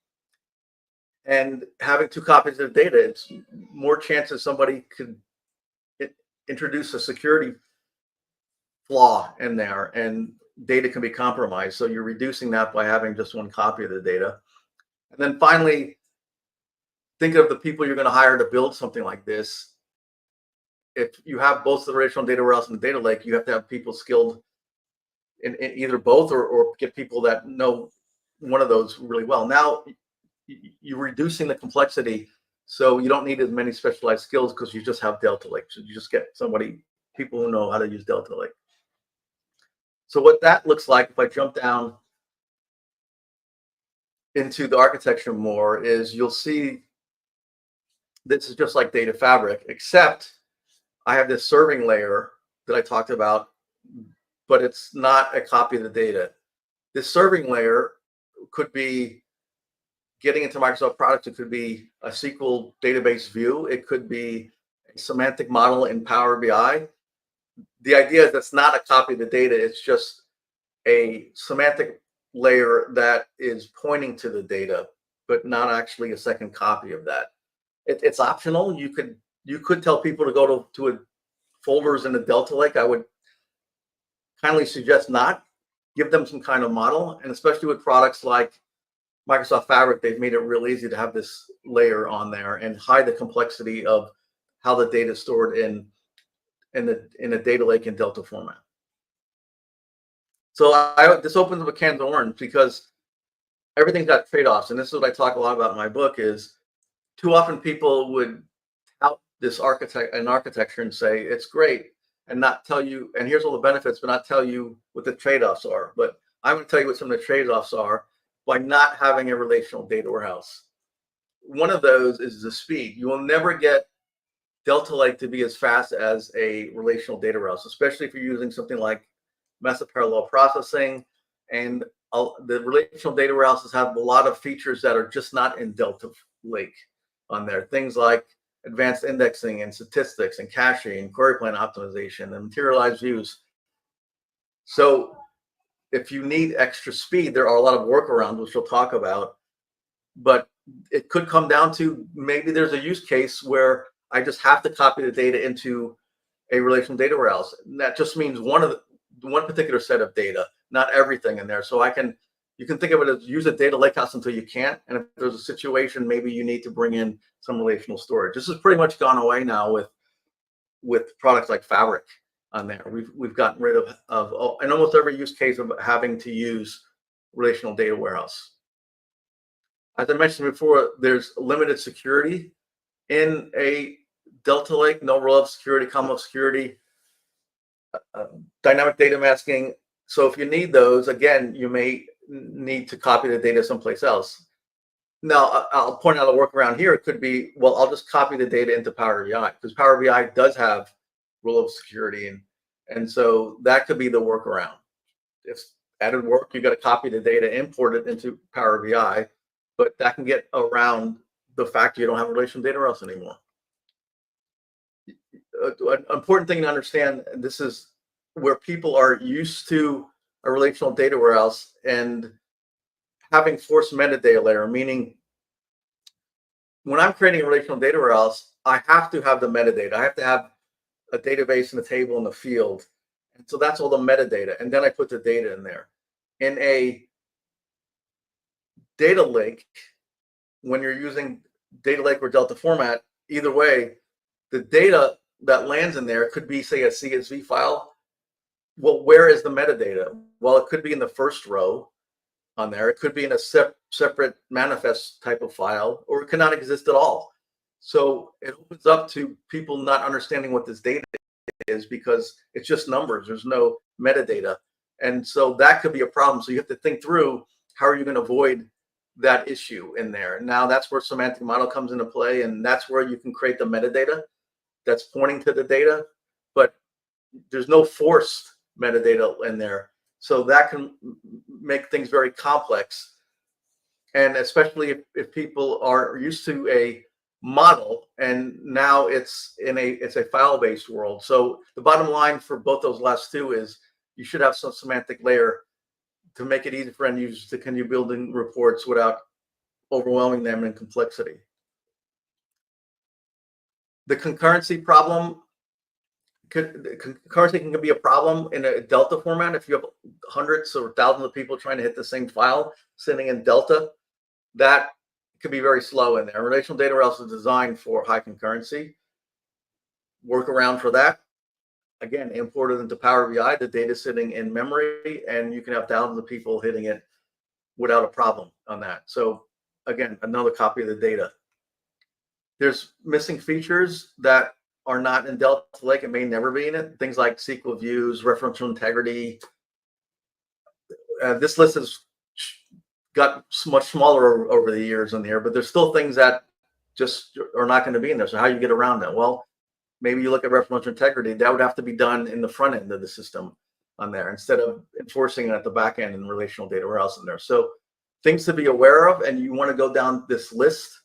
Speaker 10: And having 2 copies of the data, it's more chances somebody could introduce a security flaw in there and data can be compromised. So you're reducing that by having just 1 copy of the data. And then finally, think of the people you're going to hire to build something like this. If you have both the relational data warehouse and the data lake, you have to have people skilled in either both, or get people that know one of those really well. Now you're reducing the complexity, so you don't need as many specialized skills because you just have Delta Lake. So you just get people who know how to use Delta Lake. So what that looks like, if I jump down into the architecture more, is you'll see this is just like Data Fabric, except I have this serving layer that I talked about, but it's not a copy of the data. This serving layer could be getting into Microsoft products. It could be a SQL database view. It could be a semantic model in Power BI. The idea is that's not a copy of the data. It's just a semantic layer that is pointing to the data, but not actually a second copy of that. It's optional. You could tell people to go to a folders in the Delta Lake. I would kindly suggest not. Give them some kind of model, and especially with products like Microsoft Fabric, they've made it real easy to have this layer on there and hide the complexity of how the data is stored in a data lake in Delta format. So this opens up a can of worms because everything's got trade-offs, and this is what I talk a lot about in my book. Is too often people would tout this architecture and say it's great, and not tell you, and here's all the benefits, but not tell you what the trade-offs are. But I'm going to tell you what some of the trade-offs are by not having a relational data warehouse. One of those is the speed. You will never get Delta Lake to be as fast as a relational data warehouse, especially if you're using something like massive parallel processing. And the relational data warehouses have a lot of features that are just not in Delta Lake on there. Things like advanced indexing and statistics and caching, query plan optimization, and materialized views. So if you need extra speed, there are a lot of workarounds, which we'll talk about. But it could come down to maybe there's a use case where I just have to copy the data into a relational data warehouse. And that just means one particular set of data, not everything in there. So you can think of it as use a data lakehouse until you can't. And if there's a situation, maybe you need to bring in some relational storage. This has pretty much gone away now with products like Fabric on there. We've gotten rid of in almost every use case of having to use relational data warehouse. As I mentioned before, there's limited security in a Delta Lake, no roll-up security, common security, dynamic data masking. So if you need those, again, you may need to copy the data someplace else. Now, I'll point out a workaround here. It could be, well, I'll just copy the data into Power BI because Power BI does have roll-up security, and so that could be the workaround. If added work, you got to copy the data, import it into Power BI, but that can get around the fact you don't have a relational data warehouse anymore. An important thing to understand, this is where people are used to a relational data warehouse and having forced metadata layer, meaning when I'm creating a relational data warehouse, I have to have the metadata. I have to have a database and a table in the field. And so that's all the metadata. And then I put the data in there. In a data lake, when you're using data lake or Delta format, either way, the data that lands in there could be, say, a CSV file. Well, where is the metadata? Well, it could be in the first row on there. It could be in a separate manifest type of file, or it cannot exist at all. So it opens up to people not understanding what this data is because it's just numbers. There's no metadata. And so that could be a problem. So you have to think through how are you going to avoid that issue in there. Now that's where semantic model comes into play, and that's where you can create the metadata that's pointing to the data, but there's no forced metadata in there. So that can make things very complex. And especially if people are used to a model and now it's a file-based world. So the bottom line for both those last two is you should have some semantic layer to make it easy for end users to continue building reports without overwhelming them in complexity. The concurrency problem, concurrency can be a problem in a Delta format. If you have hundreds or thousands of people trying to hit the same file sitting in Delta, that could be very slow in there. Relational data warehouse is designed for high concurrency. Workaround for that, again, imported into Power BI, the data sitting in memory, and you can have thousands of people hitting it without a problem on that. So again, another copy of the data. There's missing features that are not in Delta Lake and may never be in it. Things like SQL views, referential integrity. This list has got much smaller over the years on here, but there's still things that just are not going to be in there. So how do you get around that? Well, maybe you look at referential integrity. That would have to be done in the front end of the system on there instead of enforcing it at the back end in relational data warehouse in there. So things to be aware of, and you want to go down this list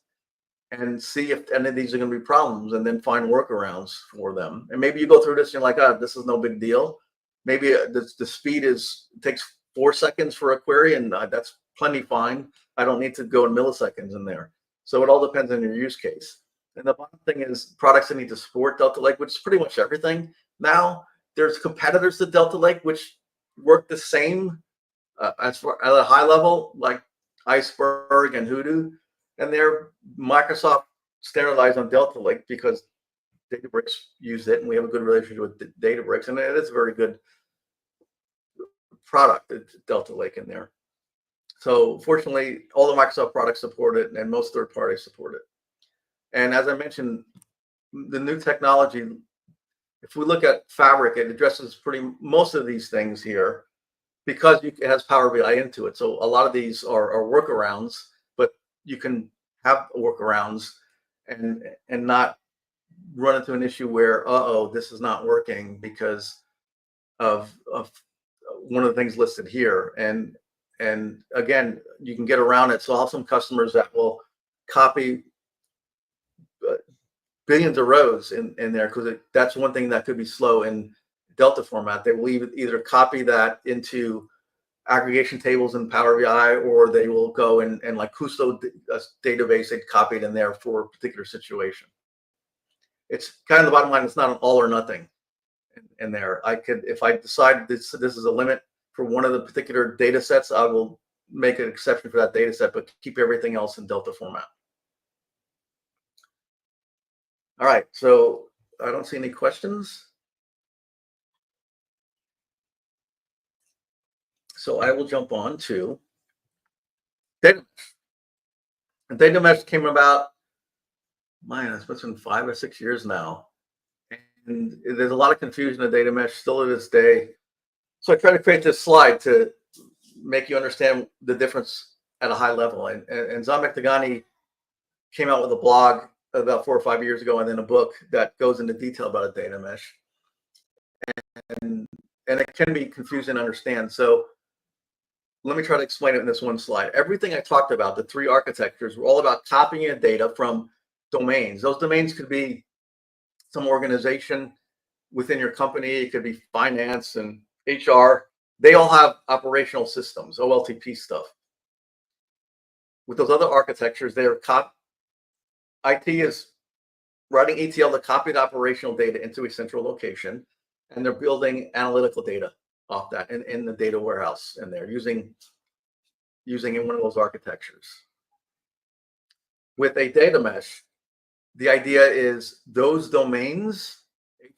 Speaker 10: and see if any of these are going to be problems, and then find workarounds for them. And maybe you go through this and you're like, oh, this is no big deal. Maybe the speed takes 4 seconds for a query, and that's plenty fine. I don't need to go in milliseconds in there. So it all depends on your use case. And the bottom thing is products that need to support Delta Lake, which is pretty much everything. Now there's competitors to Delta Lake, which work the same as far at a high level, like Iceberg and Hoodoo, and they're Microsoft standardized on Delta Lake because Databricks use it, and we have a good relationship with Databricks, and it is a very good product, Delta Lake in there. So fortunately, all the Microsoft products support it, and most third parties support it. And as I mentioned, the new technology, if we look at Fabric, it addresses most of these things here because it has Power BI into it. So a lot of these are workarounds, but you can have workarounds and not run into an issue where, this is not working because of one of the things listed here. And again, you can get around it. So I'll have some customers that will copy billions of rows in there, because that's one thing that could be slow in Delta format. They will either copy that into aggregation tables in Power BI, or they will go and like Custo database, they copy it in there for a particular situation. It's kind of the bottom line. It's not an all or nothing in there. If I decide this is a limit for one of the particular data sets, I will make an exception for that data set, but keep everything else in Delta format. All right, so I don't see any questions. So I will jump on to Data Mesh. And Data Mesh came about, it's been 5 or 6 years now. And there's a lot of confusion in Data Mesh still to this day. So I try to create this slide to make you understand the difference at a high level. And Zamek Dehghani came out with a blog about 4 or 5 years ago, and then a book that goes into detail about a data mesh. And it can be confusing to understand. So let me try to explain it in this one slide. Everything I talked about, the 3 architectures, were all about copying data from domains. Those domains could be some organization within your company. It could be finance and HR. They all have operational systems, OLTP stuff. With those other architectures, IT is writing ETL to copy the operational data into a central location, and they're building analytical data off that in the data warehouse, and they're using in one of those architectures. With a data mesh, the idea is those domains,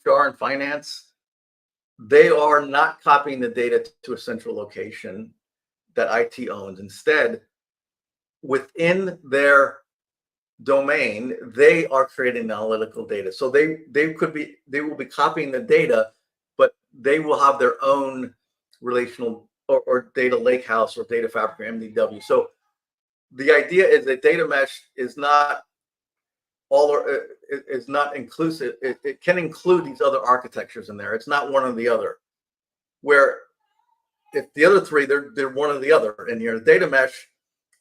Speaker 10: HR and finance, they are not copying the data to a central location that IT owns. Instead, within their domain, they are creating analytical data. So they will be copying the data, but they will have their own relational or data lakehouse or data fabric or MDW. So the idea is that data mesh is not is not inclusive. It can include these other architectures in there. It's not one or the other. Where if the other 3, they're one or the other in here. Data mesh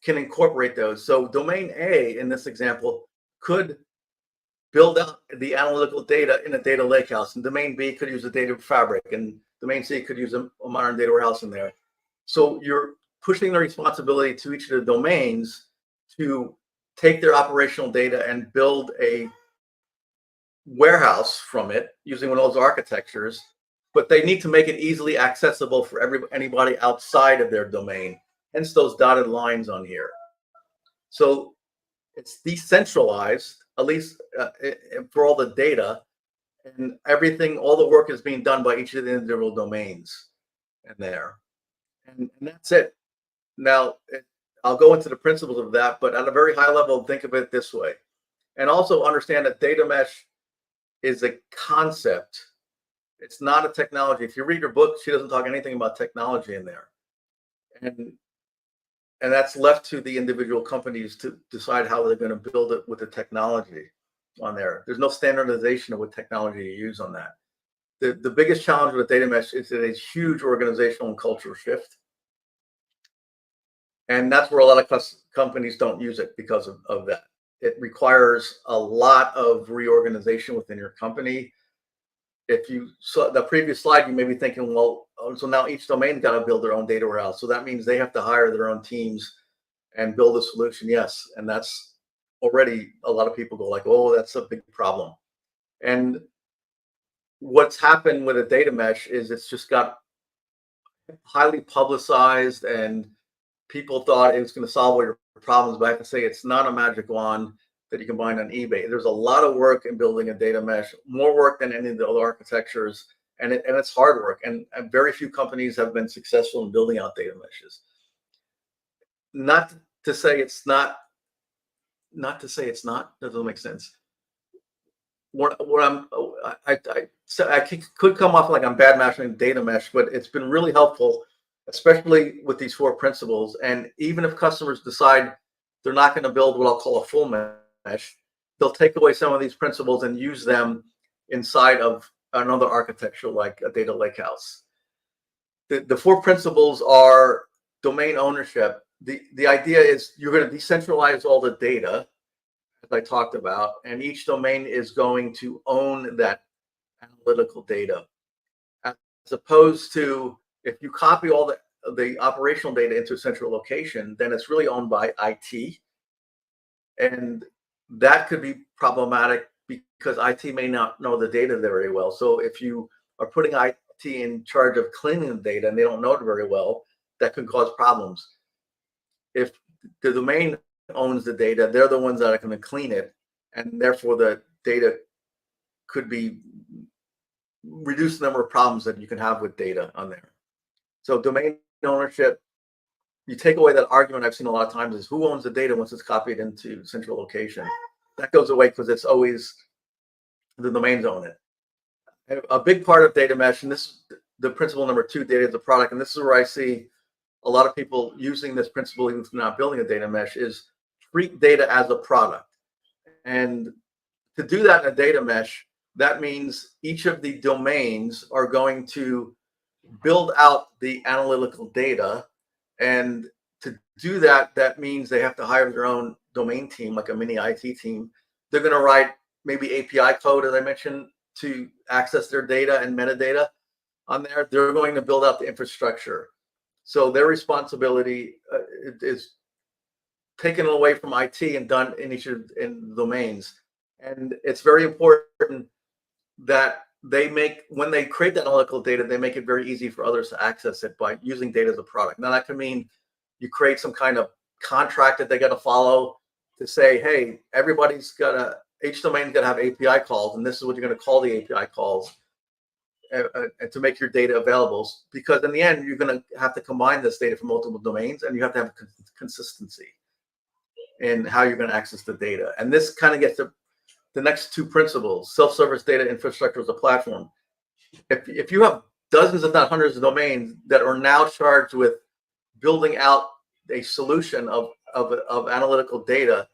Speaker 10: can incorporate those. So domain A in this example could build out the analytical data in a data lakehouse, and domain B could use a data fabric, and domain C could use a modern data warehouse in there. So you're pushing the responsibility to each of the domains to take their operational data and build a warehouse from it using one of those architectures, but they need to make it easily accessible for anybody outside of their domain. Hence those dotted lines on here. So it's decentralized, at least for all the data, and everything, all the work is being done by each of the individual domains in there. And that's it. Now, I'll go into the principles of that, but at a very high level, think of it this way. And also understand that data mesh is a concept. It's not a technology. If you read her book, she doesn't talk anything about technology in there. And and that's left to the individual companies to decide how they're going to build it with the technology on there. There's no standardization of what technology you use on that. The biggest challenge with data mesh is that it's huge organizational and cultural shift. And that's where a lot of companies don't use it because of that. It requires a lot of reorganization within your company. If you saw the previous slide, you may be thinking, well, so now each domain's got to build their own data warehouse. So that means they have to hire their own teams and build a solution. Yes. And that's already a lot of people go like, oh, that's a big problem. And what's happened with a data mesh is it's just got highly publicized, and people thought it was going to solve all your problems. But I have to say, it's not a magic wand that you can find on eBay. There's a lot of work in building a data mesh, more work than any of the other architectures, and it's hard work. And very few companies have been successful in building out data meshes. Not to say it's not. Not to say it's not. That doesn't make sense. I could come off like I'm bad mashing data mesh, but it's been really helpful, especially with these 4 principles. And even if customers decide they're not going to build what I'll call a full mesh, they'll take away some of these principles and use them inside of another architecture like a data lakehouse. The 4 principles are domain ownership. The idea is you're going to decentralize all the data, as I talked about, and each domain is going to own that analytical data, as opposed to if you copy all the operational data into a central location, then it's really owned by IT, and that could be problematic because IT may not know the data very well. So if you are putting IT in charge of cleaning the data and they don't know it very well, that could cause problems. If the domain owns the data, they're the ones that are going to clean it, and therefore the data could be reduce the number of problems that you can have with data on there. So domain ownership, you take away that argument I've seen a lot of times is who owns the data once it's copied into central location. That goes away because it's always the domains own it. A big part of data mesh, and this is the principle number 2, data as a product, and this is where I see a lot of people using this principle even if they're not building a data mesh, is treat data as a product. And to do that in a data mesh, that means each of the domains are going to build out the analytical data. And to do that, that means they have to hire their own domain team, like a mini IT team. They're going to write maybe API code, as I mentioned, to access their data and metadata on there. They're going to build out the infrastructure. So their responsibility is taken away from IT and done in each of the domains. And it's very important that they make, when they create that analytical data, they make it very easy for others to access it by using data as a product. Now that can mean you create some kind of contract that they got to follow to say, hey, everybody's got to, each domain's got to have API calls, and this is what you're going to call the API calls to make your data available. Because in the end, you're going to have to combine this data from multiple domains, and you have to have consistency in how you're going to access the data. And this kind of gets to the next 2 principles: self-service data infrastructure as a platform. If you have dozens, if not hundreds of domains that are now charged with building out a solution of analytical data,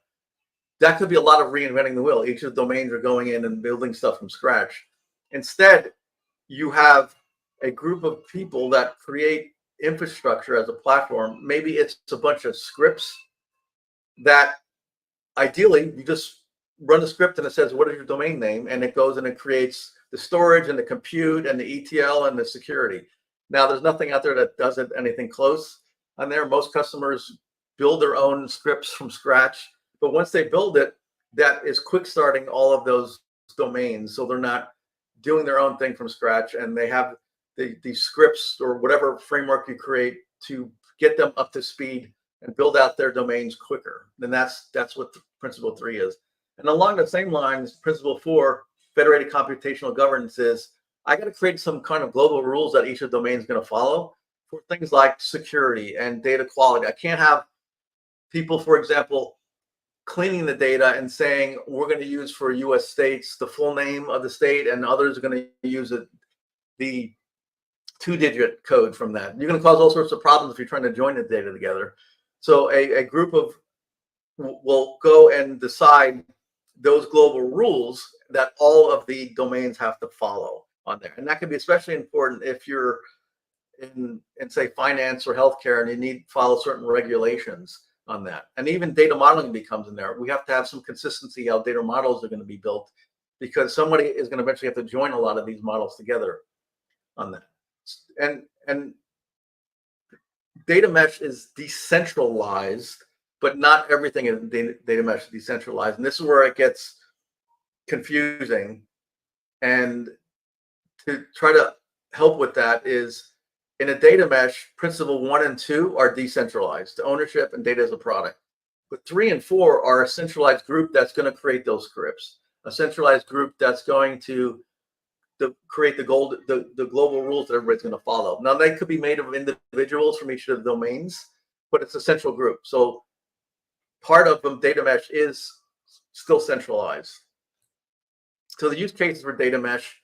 Speaker 10: that could be a lot of reinventing the wheel. Each of the domains are going in and building stuff from scratch. Instead, you have a group of people that create infrastructure as a platform. Maybe it's a bunch of scripts that ideally you just run the script and it says, what is your domain name? And it goes and it creates the storage and the compute and the ETL and the security. Now, there's nothing out there that does it anything close on there. Most customers build their own scripts from scratch. But once they build it, that is quick starting all of those domains. So they're not doing their own thing from scratch, and they have the scripts or whatever framework you create to get them up to speed and build out their domains quicker. And that's what principle 3 is. And along the same lines, principle 4, federated computational governance, is I got to create some kind of global rules that each of the domains is going to follow for things like security and data quality. I can't have people, for example, cleaning the data and saying we're going to use for U.S. states the full name of the state, and others are going to use the 2-digit code from that. You're going to cause all sorts of problems if you're trying to join the data together. So a group of will go and decide those global rules that all of the domains have to follow on there. And that can be especially important if you're in say finance or healthcare and you need to follow certain regulations on that. And even data modeling becomes in there. We have to have some consistency how data models are going to be built, because somebody is going to eventually have to join a lot of these models together on that. And data mesh is decentralized, but not everything in data mesh is decentralized. And this is where it gets confusing. And to try to help with that is, in a data mesh, principle 1 and 2 are decentralized, ownership and data as a product. But 3 and 4 are a centralized group that's going to create those scripts, a centralized group that's going to create the global rules that everybody's going to follow. Now, they could be made of individuals from each of the domains, but it's a central group. So part of the data mesh is still centralized. So the use cases for data mesh,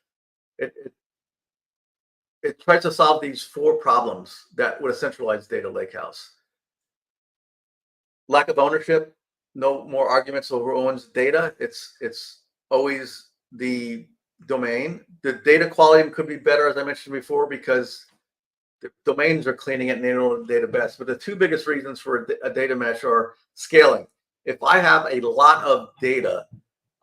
Speaker 10: it tries to solve these 4 problems that with a centralized data lakehouse. Lack of ownership, no more arguments over who owns data. It's always the domain. The data quality could be better, as I mentioned before, because the domains are cleaning it and they know the data best. But the 2 biggest reasons for a data mesh are scaling. If I have a lot of data,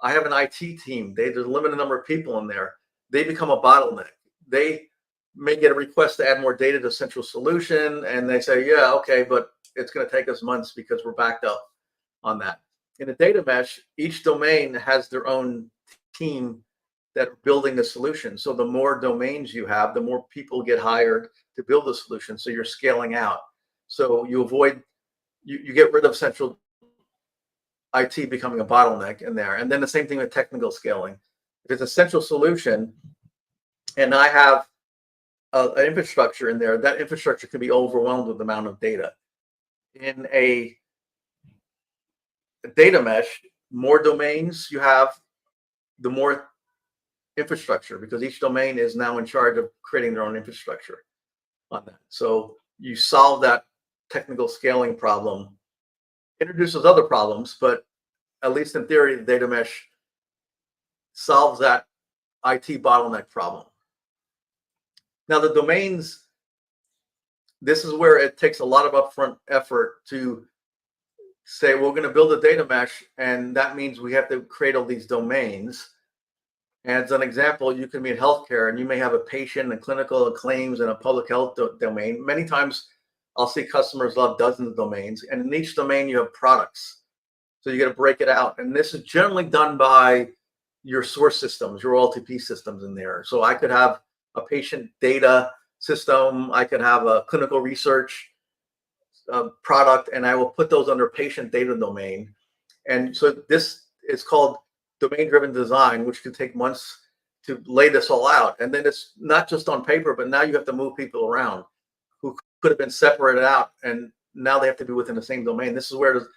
Speaker 10: I have an IT team. There's a limited number of people in there. They become a bottleneck. They may get a request to add more data to a central solution, and they say, yeah, okay, but it's going to take us months because we're backed up on that. In a data mesh, each domain has their own team that are building the solution. So the more domains you have, the more people get hired to build the solution. So you're scaling out. So you avoid, you get rid of central IT becoming a bottleneck in there. And then the same thing with technical scaling. If it's a central solution and I have an infrastructure in there, that infrastructure can be overwhelmed with the amount of data. In a data mesh, more domains you have, the more infrastructure, because each domain is now in charge of creating their own infrastructure on that. So you solve that technical scaling problem. Introduces other problems, but at least in theory, the data mesh solves that IT bottleneck problem. Now, the domains, this is where it takes a lot of upfront effort to say, we're going to build a data mesh, and that means we have to create all these domains. And as an example, you can be in healthcare, and you may have a patient, and clinical, and claims, and a public health domain. Many times, I'll see customers love dozens of domains, and in each domain, you have products. So you got to break it out. And this is generally done by your source systems, your OLTP systems in there. So I could have a patient data system, I could have a clinical research product, and I will put those under patient data domain. And so this is called domain-driven design, which can take months to lay this all out. And then it's not just on paper, but now you have to move people around who could have been separated out, and now they have to be within the same domain. This is where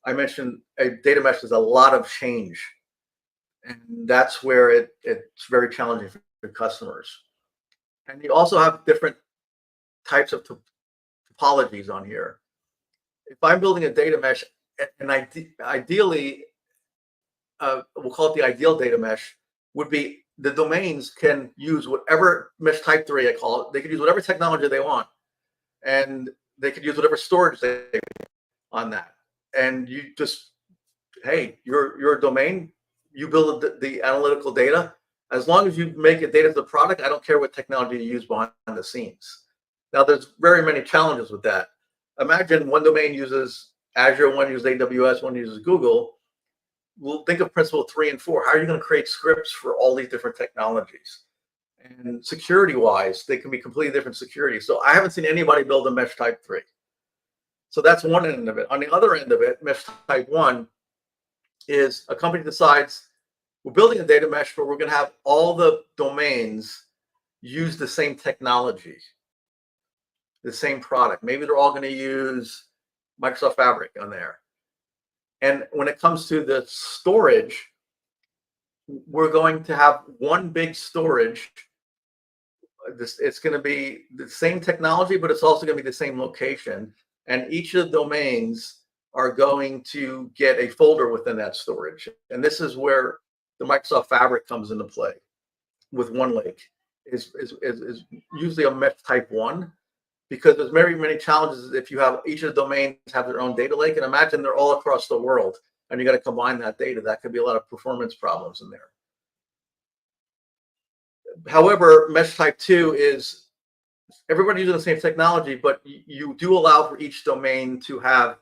Speaker 10: I mentioned a data mesh is a lot of change, and that's where it's very challenging for customers. And you also have different types of topologies on here. If I'm building a data mesh, and ideally, we'll call it the ideal data mesh, would be the domains can use whatever mesh type 3, I call it. They can use whatever technology they want, and they could use whatever storage they want on that. And you just, hey, you're a domain, you build the analytical data. As long as you make it data as a product, I don't care what technology you use behind the scenes. Now, there's very many challenges with that. Imagine one domain uses Azure, one uses AWS, one uses Google. We'll think of principle 3 and 4. How are you going to create scripts for all these different technologies? And security-wise, they can be completely different security. So I haven't seen anybody build a mesh type 3. So that's one end of it. On the other end of it, mesh type 1 is a company decides we're building a data mesh, but we're going to have all the domains use the same technology, the same product. Maybe they're all going to use Microsoft Fabric on there. And when it comes to the storage, we're going to have one big storage. It's going to be the same technology, but it's also going to be the same location. and each of the domains are going to get a folder within that storage. And this is where the Microsoft Fabric comes into play with OneLake. Is usually a mesh type 1, because there's many challenges if you have each of the domains have their own data lake, and imagine they're all across the world and you got to combine that data. That could be a lot of performance problems in there. However, mesh type 2 is everybody using the same technology, but you do allow for each domain to have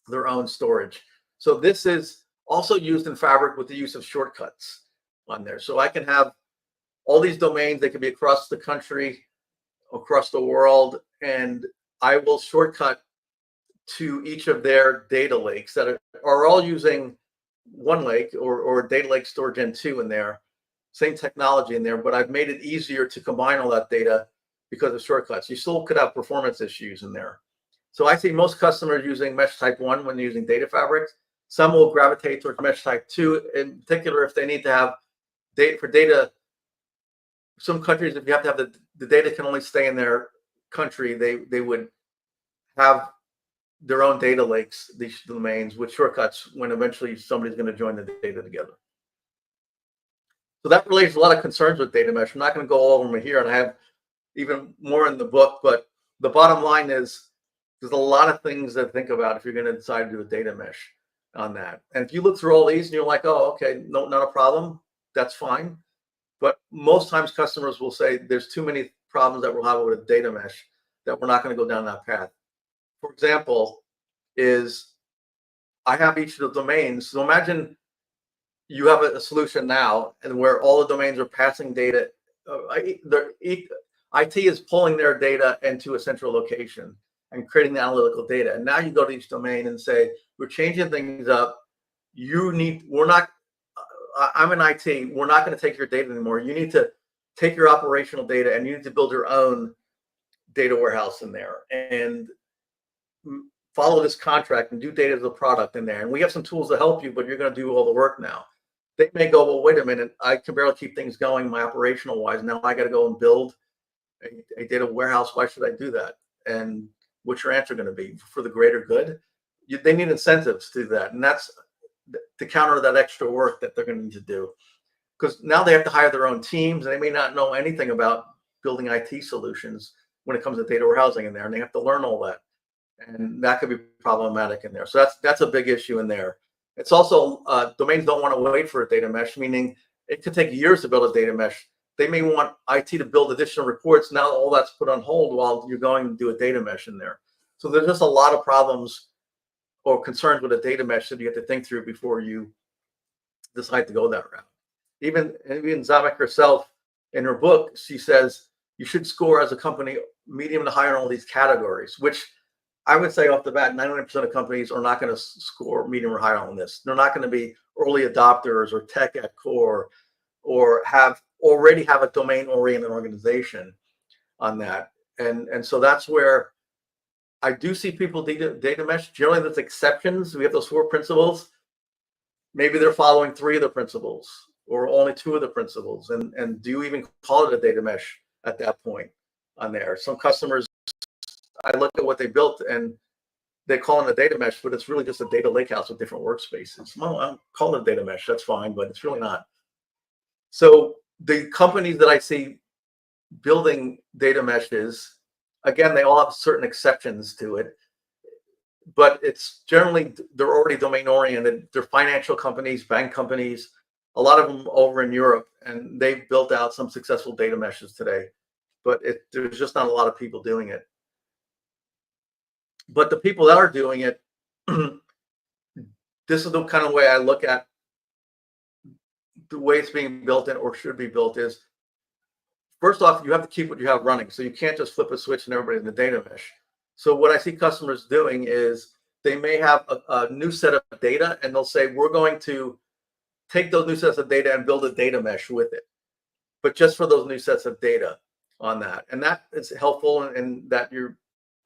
Speaker 10: their own storage. So this is also used in Fabric with the use of shortcuts on there. So I can have all these domains, they can be across the country, across the world, and I will shortcut to each of their data lakes that are all using OneLake or Data Lake Store Gen 2 in there, same technology in there, but I've made it easier to combine all that data because of shortcuts. You still could have performance issues in there. So I see most customers using mesh type 1 when using data fabric. Some will gravitate towards mesh type 2, in particular if they need to have data for data. Some countries, if you have to have the data can only stay in their country, they would have their own data lakes, these domains with shortcuts when eventually somebody's going to join the data together. So that relates a lot of concerns with data mesh. I'm not going to go all over them here, and I have even more in the book, but the bottom line is there's a lot of things to think about if you're going to decide to do a data mesh on that. And if you look through all these and you're like, oh, okay, no, not a problem, that's fine. But most times customers will say there's too many problems that we'll have with a data mesh that we're not going to go down that path. For example, is I have each of the domains. So imagine you have a solution now and where all the domains are passing data. IT is pulling their data into a central location and creating the analytical data. And now you go to each domain and say, we're changing things up. I'm in IT. We're not going to take your data anymore. You need to take your operational data and you need to build your own data warehouse in there and follow this contract and do data as a product in there. And we have some tools to help you, but you're going to do all the work now. They may go, well, wait a minute, I can barely keep things going my operational wise. Now I got to go and build a data warehouse. Why should I do that? And what's your answer going to be? For the greater good? They need incentives to do that. And that's to counter that extra work that they're going to need to do. Because now they have to hire their own teams and they may not know anything about building IT solutions when it comes to data warehousing in there. And they have to learn all that. And that could be problematic in there. So that's a big issue in there. It's also domains don't want to wait for a data mesh, meaning it could take years to build a data mesh. They may want IT to build additional reports. Now all that's put on hold while you're going to do a data mesh in there. So there's just a lot of problems or concerns with a data mesh that you have to think through before you decide to go that route. Even Zamek herself, in her book, she says you should score as a company medium to high on all these categories, which I would say off the bat, 99% of companies are not going to score medium or high on this. They're not going to be early adopters or tech at core or already have a domain-oriented organization on that. And so that's where I do see people data mesh. Generally, there's exceptions. We have those 4 principles. Maybe they're following 3 of the principles or only 2 of the principles. And do you even call it a data mesh at that point on there? Some customers, I look at what they built and they call it a data mesh, but it's really just a data lakehouse with different workspaces. Well, I'll call it a data mesh. That's fine, but it's really not. So the companies that I see building data meshes, again, they all have certain exceptions to it, but it's generally, they're already domain oriented. They're financial companies, bank companies, a lot of them over in Europe, and they've built out some successful data meshes today, but there's just not a lot of people doing it. But the people that are doing it, this is the kind of way I look at the way it's being built in or should be built is, first off, you have to keep what you have running. So you can't just flip a switch and everybody in the data mesh. So what I see customers doing is they may have a new set of data and they'll say, we're going to take those new sets of data and build a data mesh with it, but just for those new sets of data on that. And that is helpful in that you're,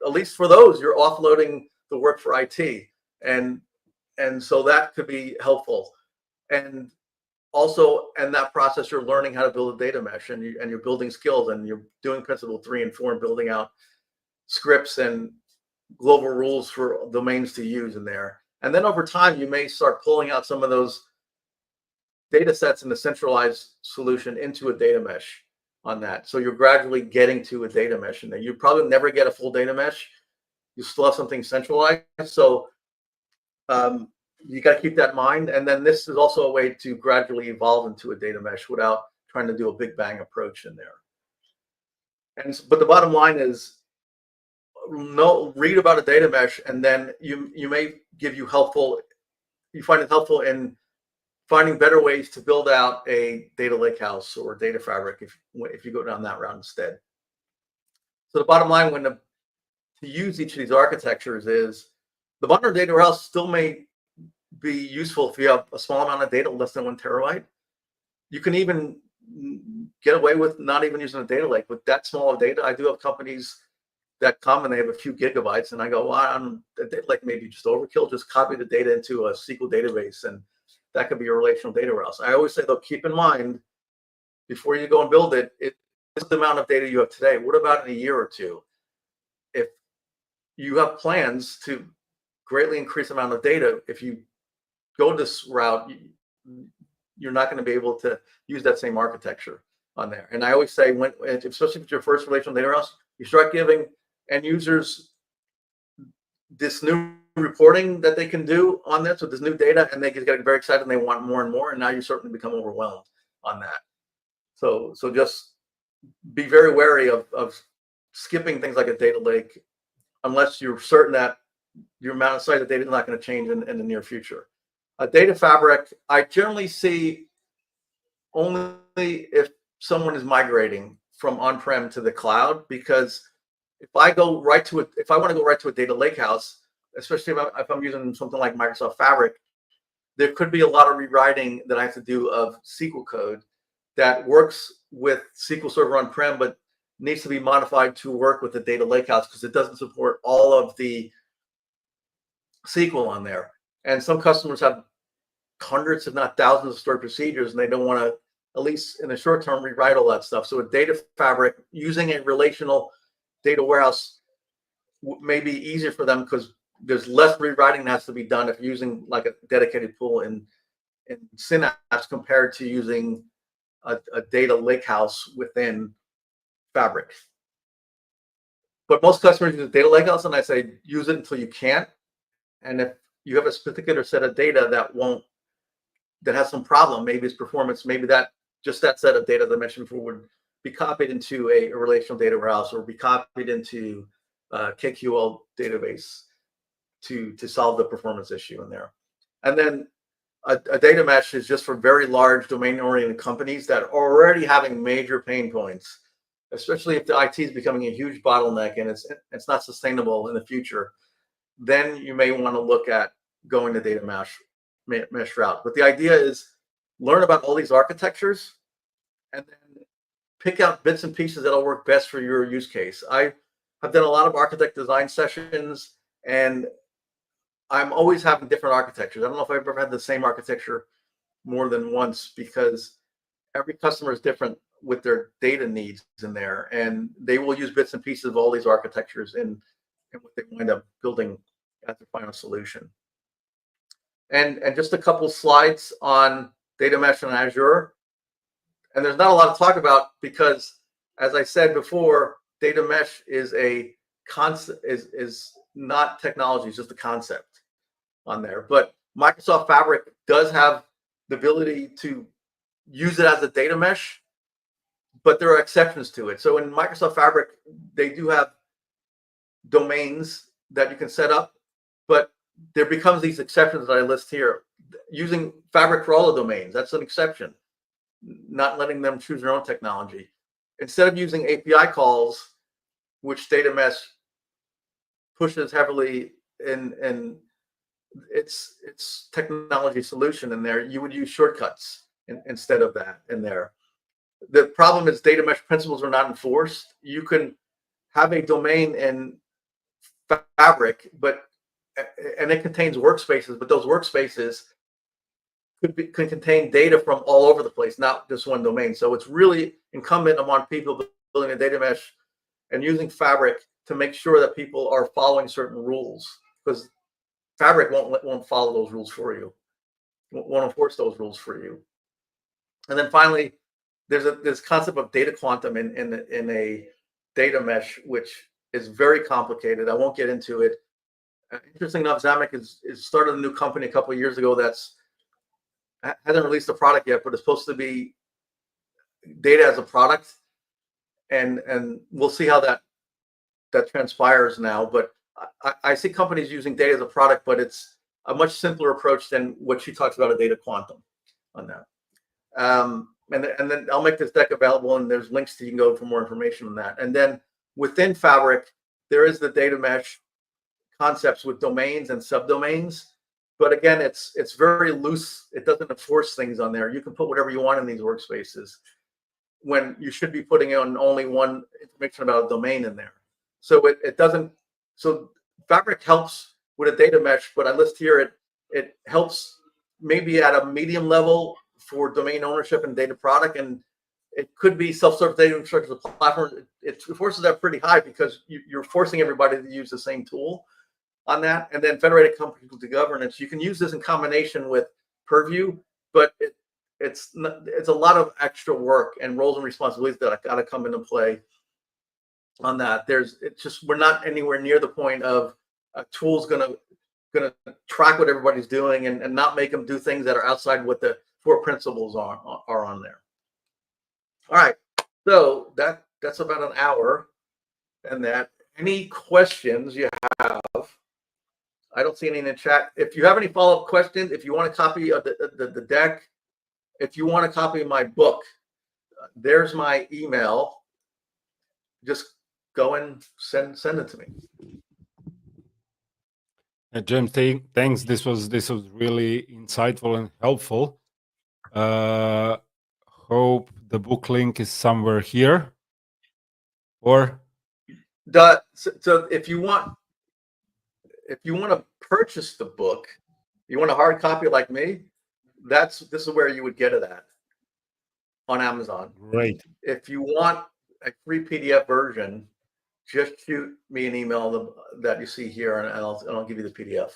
Speaker 10: at least for those, you're offloading the work for IT. And so that could be helpful. And also, in that process, you're learning how to build a data mesh and you're building skills and you're doing principle 3 and 4 and building out scripts and global rules for domains to use in there. And then over time, you may start pulling out some of those data sets in the centralized solution into a data mesh on that. So you're gradually getting to a data mesh in there. You probably never get a full data mesh. You still have something centralized. So you got to keep that in mind. And then this is also a way to gradually evolve into a data mesh without trying to do a big bang approach in there. But the bottom line is, read about a data mesh, and then you may you find it helpful in finding better ways to build out a data lakehouse or data fabric if you go down that route instead. So the bottom line to use each of these architectures is the modern data warehouse still may be useful if you have a small amount of data, less than 1 terabyte. You can even get away with not even using a data lake with that small of data. I do have companies that come and they have a few gigabytes, and I go, well, the data lake may be just overkill. Just copy the data into a SQL database, and that could be a relational data warehouse. I always say, though, keep in mind before you go and build it, it's the amount of data you have today. What about in a year or two? If you have plans to greatly increase the amount of data, if you go this route, you're not going to be able to use that same architecture on there. And I always say, especially with your first relational data warehouse, you start giving end users this new reporting that they can do on this with this new data, and they get very excited and they want more and more. And now you certainly become overwhelmed on that. So just be very wary of skipping things like a data lake unless you're certain that your amount of size of data is not going to change in the near future. A data fabric, I generally see only if someone is migrating from on-prem to the cloud, because if I want to go right to a data lakehouse, especially if I'm using something like Microsoft Fabric, there could be a lot of rewriting that I have to do of SQL code that works with SQL Server on-prem, but needs to be modified to work with the data lakehouse because it doesn't support all of the SQL on there. And some customers have hundreds, if not thousands, of stored procedures, and they don't want to, at least in the short term, rewrite all that stuff. So a data fabric using a relational data warehouse may be easier for them because there's less rewriting that has to be done if using like a dedicated pool in Synapse compared to using a data lakehouse within Fabric. But most customers use a data lakehouse, and I say use it until you can't. And if you have a particular set of data that has some problem, maybe it's performance, maybe that set of data that I mentioned before would be copied into a relational data warehouse or be copied into a KQL database to solve the performance issue in there. And then a data mesh is just for very large domain-oriented companies that are already having major pain points, especially if the IT is becoming a huge bottleneck and it's not sustainable in the future. Then you may want to look at going the data mesh route. But the idea is learn about all these architectures and then pick out bits and pieces that'll work best for your use case. I have done a lot of architect design sessions, and I'm always having different architectures. I don't know if I've ever had the same architecture more than once because every customer is different with their data needs in there, and they will use bits and pieces of all these architectures in what they wind up building as their final solution. And just a couple slides on data mesh on Azure. And there's not a lot to talk about because, as I said before, data mesh is a concept, is not technology, it's just a concept on there. But Microsoft Fabric does have the ability to use it as a data mesh, but there are exceptions to it. So in Microsoft Fabric, they do have domains that you can set up, but there becomes these exceptions that I list here. Using Fabric for all the domains, that's an exception. Not letting them choose their own technology. Instead of using API calls, which data mesh pushes heavily in its technology solution in there, you would use shortcuts instead of that in there. The problem is data mesh principles are not enforced. You can have a domain in Fabric, and it contains workspaces, but those workspaces could contain data from all over the place, not just one domain. So it's really incumbent upon people building a data mesh and using Fabric to make sure that people are following certain rules, because Fabric won't follow those rules for you, won't enforce those rules for you. And then finally, there's this concept of data quantum in a data mesh, which is very complicated. I won't get into it. Interesting enough, Zamek is started a new company a couple of years ago that's hasn't released a product yet, but it's supposed to be data as a product, and we'll see how that transpires now. But I see companies using data as a product, but it's a much simpler approach than what she talks about, a data quantum on that. And then I'll make this deck available, and there's links you can go for more information on that. And then within Fabric, there is the data mesh concepts with domains and subdomains. But again, it's very loose. It doesn't enforce things on there. You can put whatever you want in these workspaces when you should be putting in only one information about a domain in there. So it doesn't. So Fabric helps with a data mesh, but I list here it helps maybe at a medium level for domain ownership and data product, and it could be self-service data infrastructure as a platform. It forces that pretty high because you're forcing everybody to use the same tool on that. And then federated company to governance, you can use this in combination with Purview, but it's a lot of extra work and roles and responsibilities that got to come into play on that. We're not anywhere near the point of a tool's gonna track what everybody's doing and not make them do things that are outside what the four principles are on there. All right, so that's about an hour, and that any questions you have, I don't see any in the chat. If you have any follow-up questions, if you want a copy of the deck, if you want a copy of my book, there's my email. Just go and send it to me.
Speaker 5: James, thanks. This was really insightful and helpful. Hope the book link is somewhere here. Or
Speaker 10: so if you want to purchase the book, you want a hard copy like me, this is where you would get it at, on Amazon.
Speaker 5: Great.
Speaker 10: If you want a free PDF version, just shoot me an email that you see here, and I'll give you the PDF.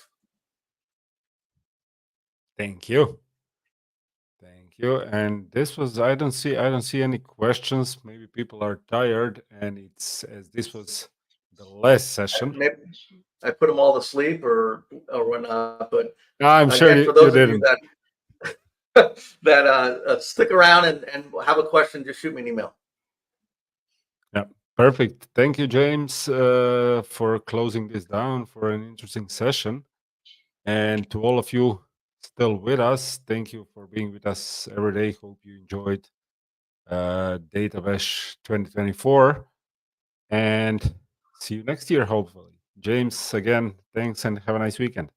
Speaker 5: Thank you. Thank you. And this was, I don't see any questions. Maybe people are tired, and this was the last session.
Speaker 10: Maybe I put them all to sleep or whatnot, but
Speaker 5: I'm sure
Speaker 10: again,
Speaker 5: you
Speaker 10: for those of
Speaker 5: didn't.
Speaker 10: you that stick around and have a question, just shoot me an email.
Speaker 5: Yeah, perfect. Thank you, James, for closing this down, for an interesting session. And to all of you still with us, thank you for being with us every day. Hope you enjoyed Data Bash 2024, and see you next year, hopefully. James, again, thanks, and have a nice weekend.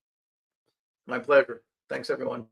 Speaker 10: My pleasure. Thanks, everyone.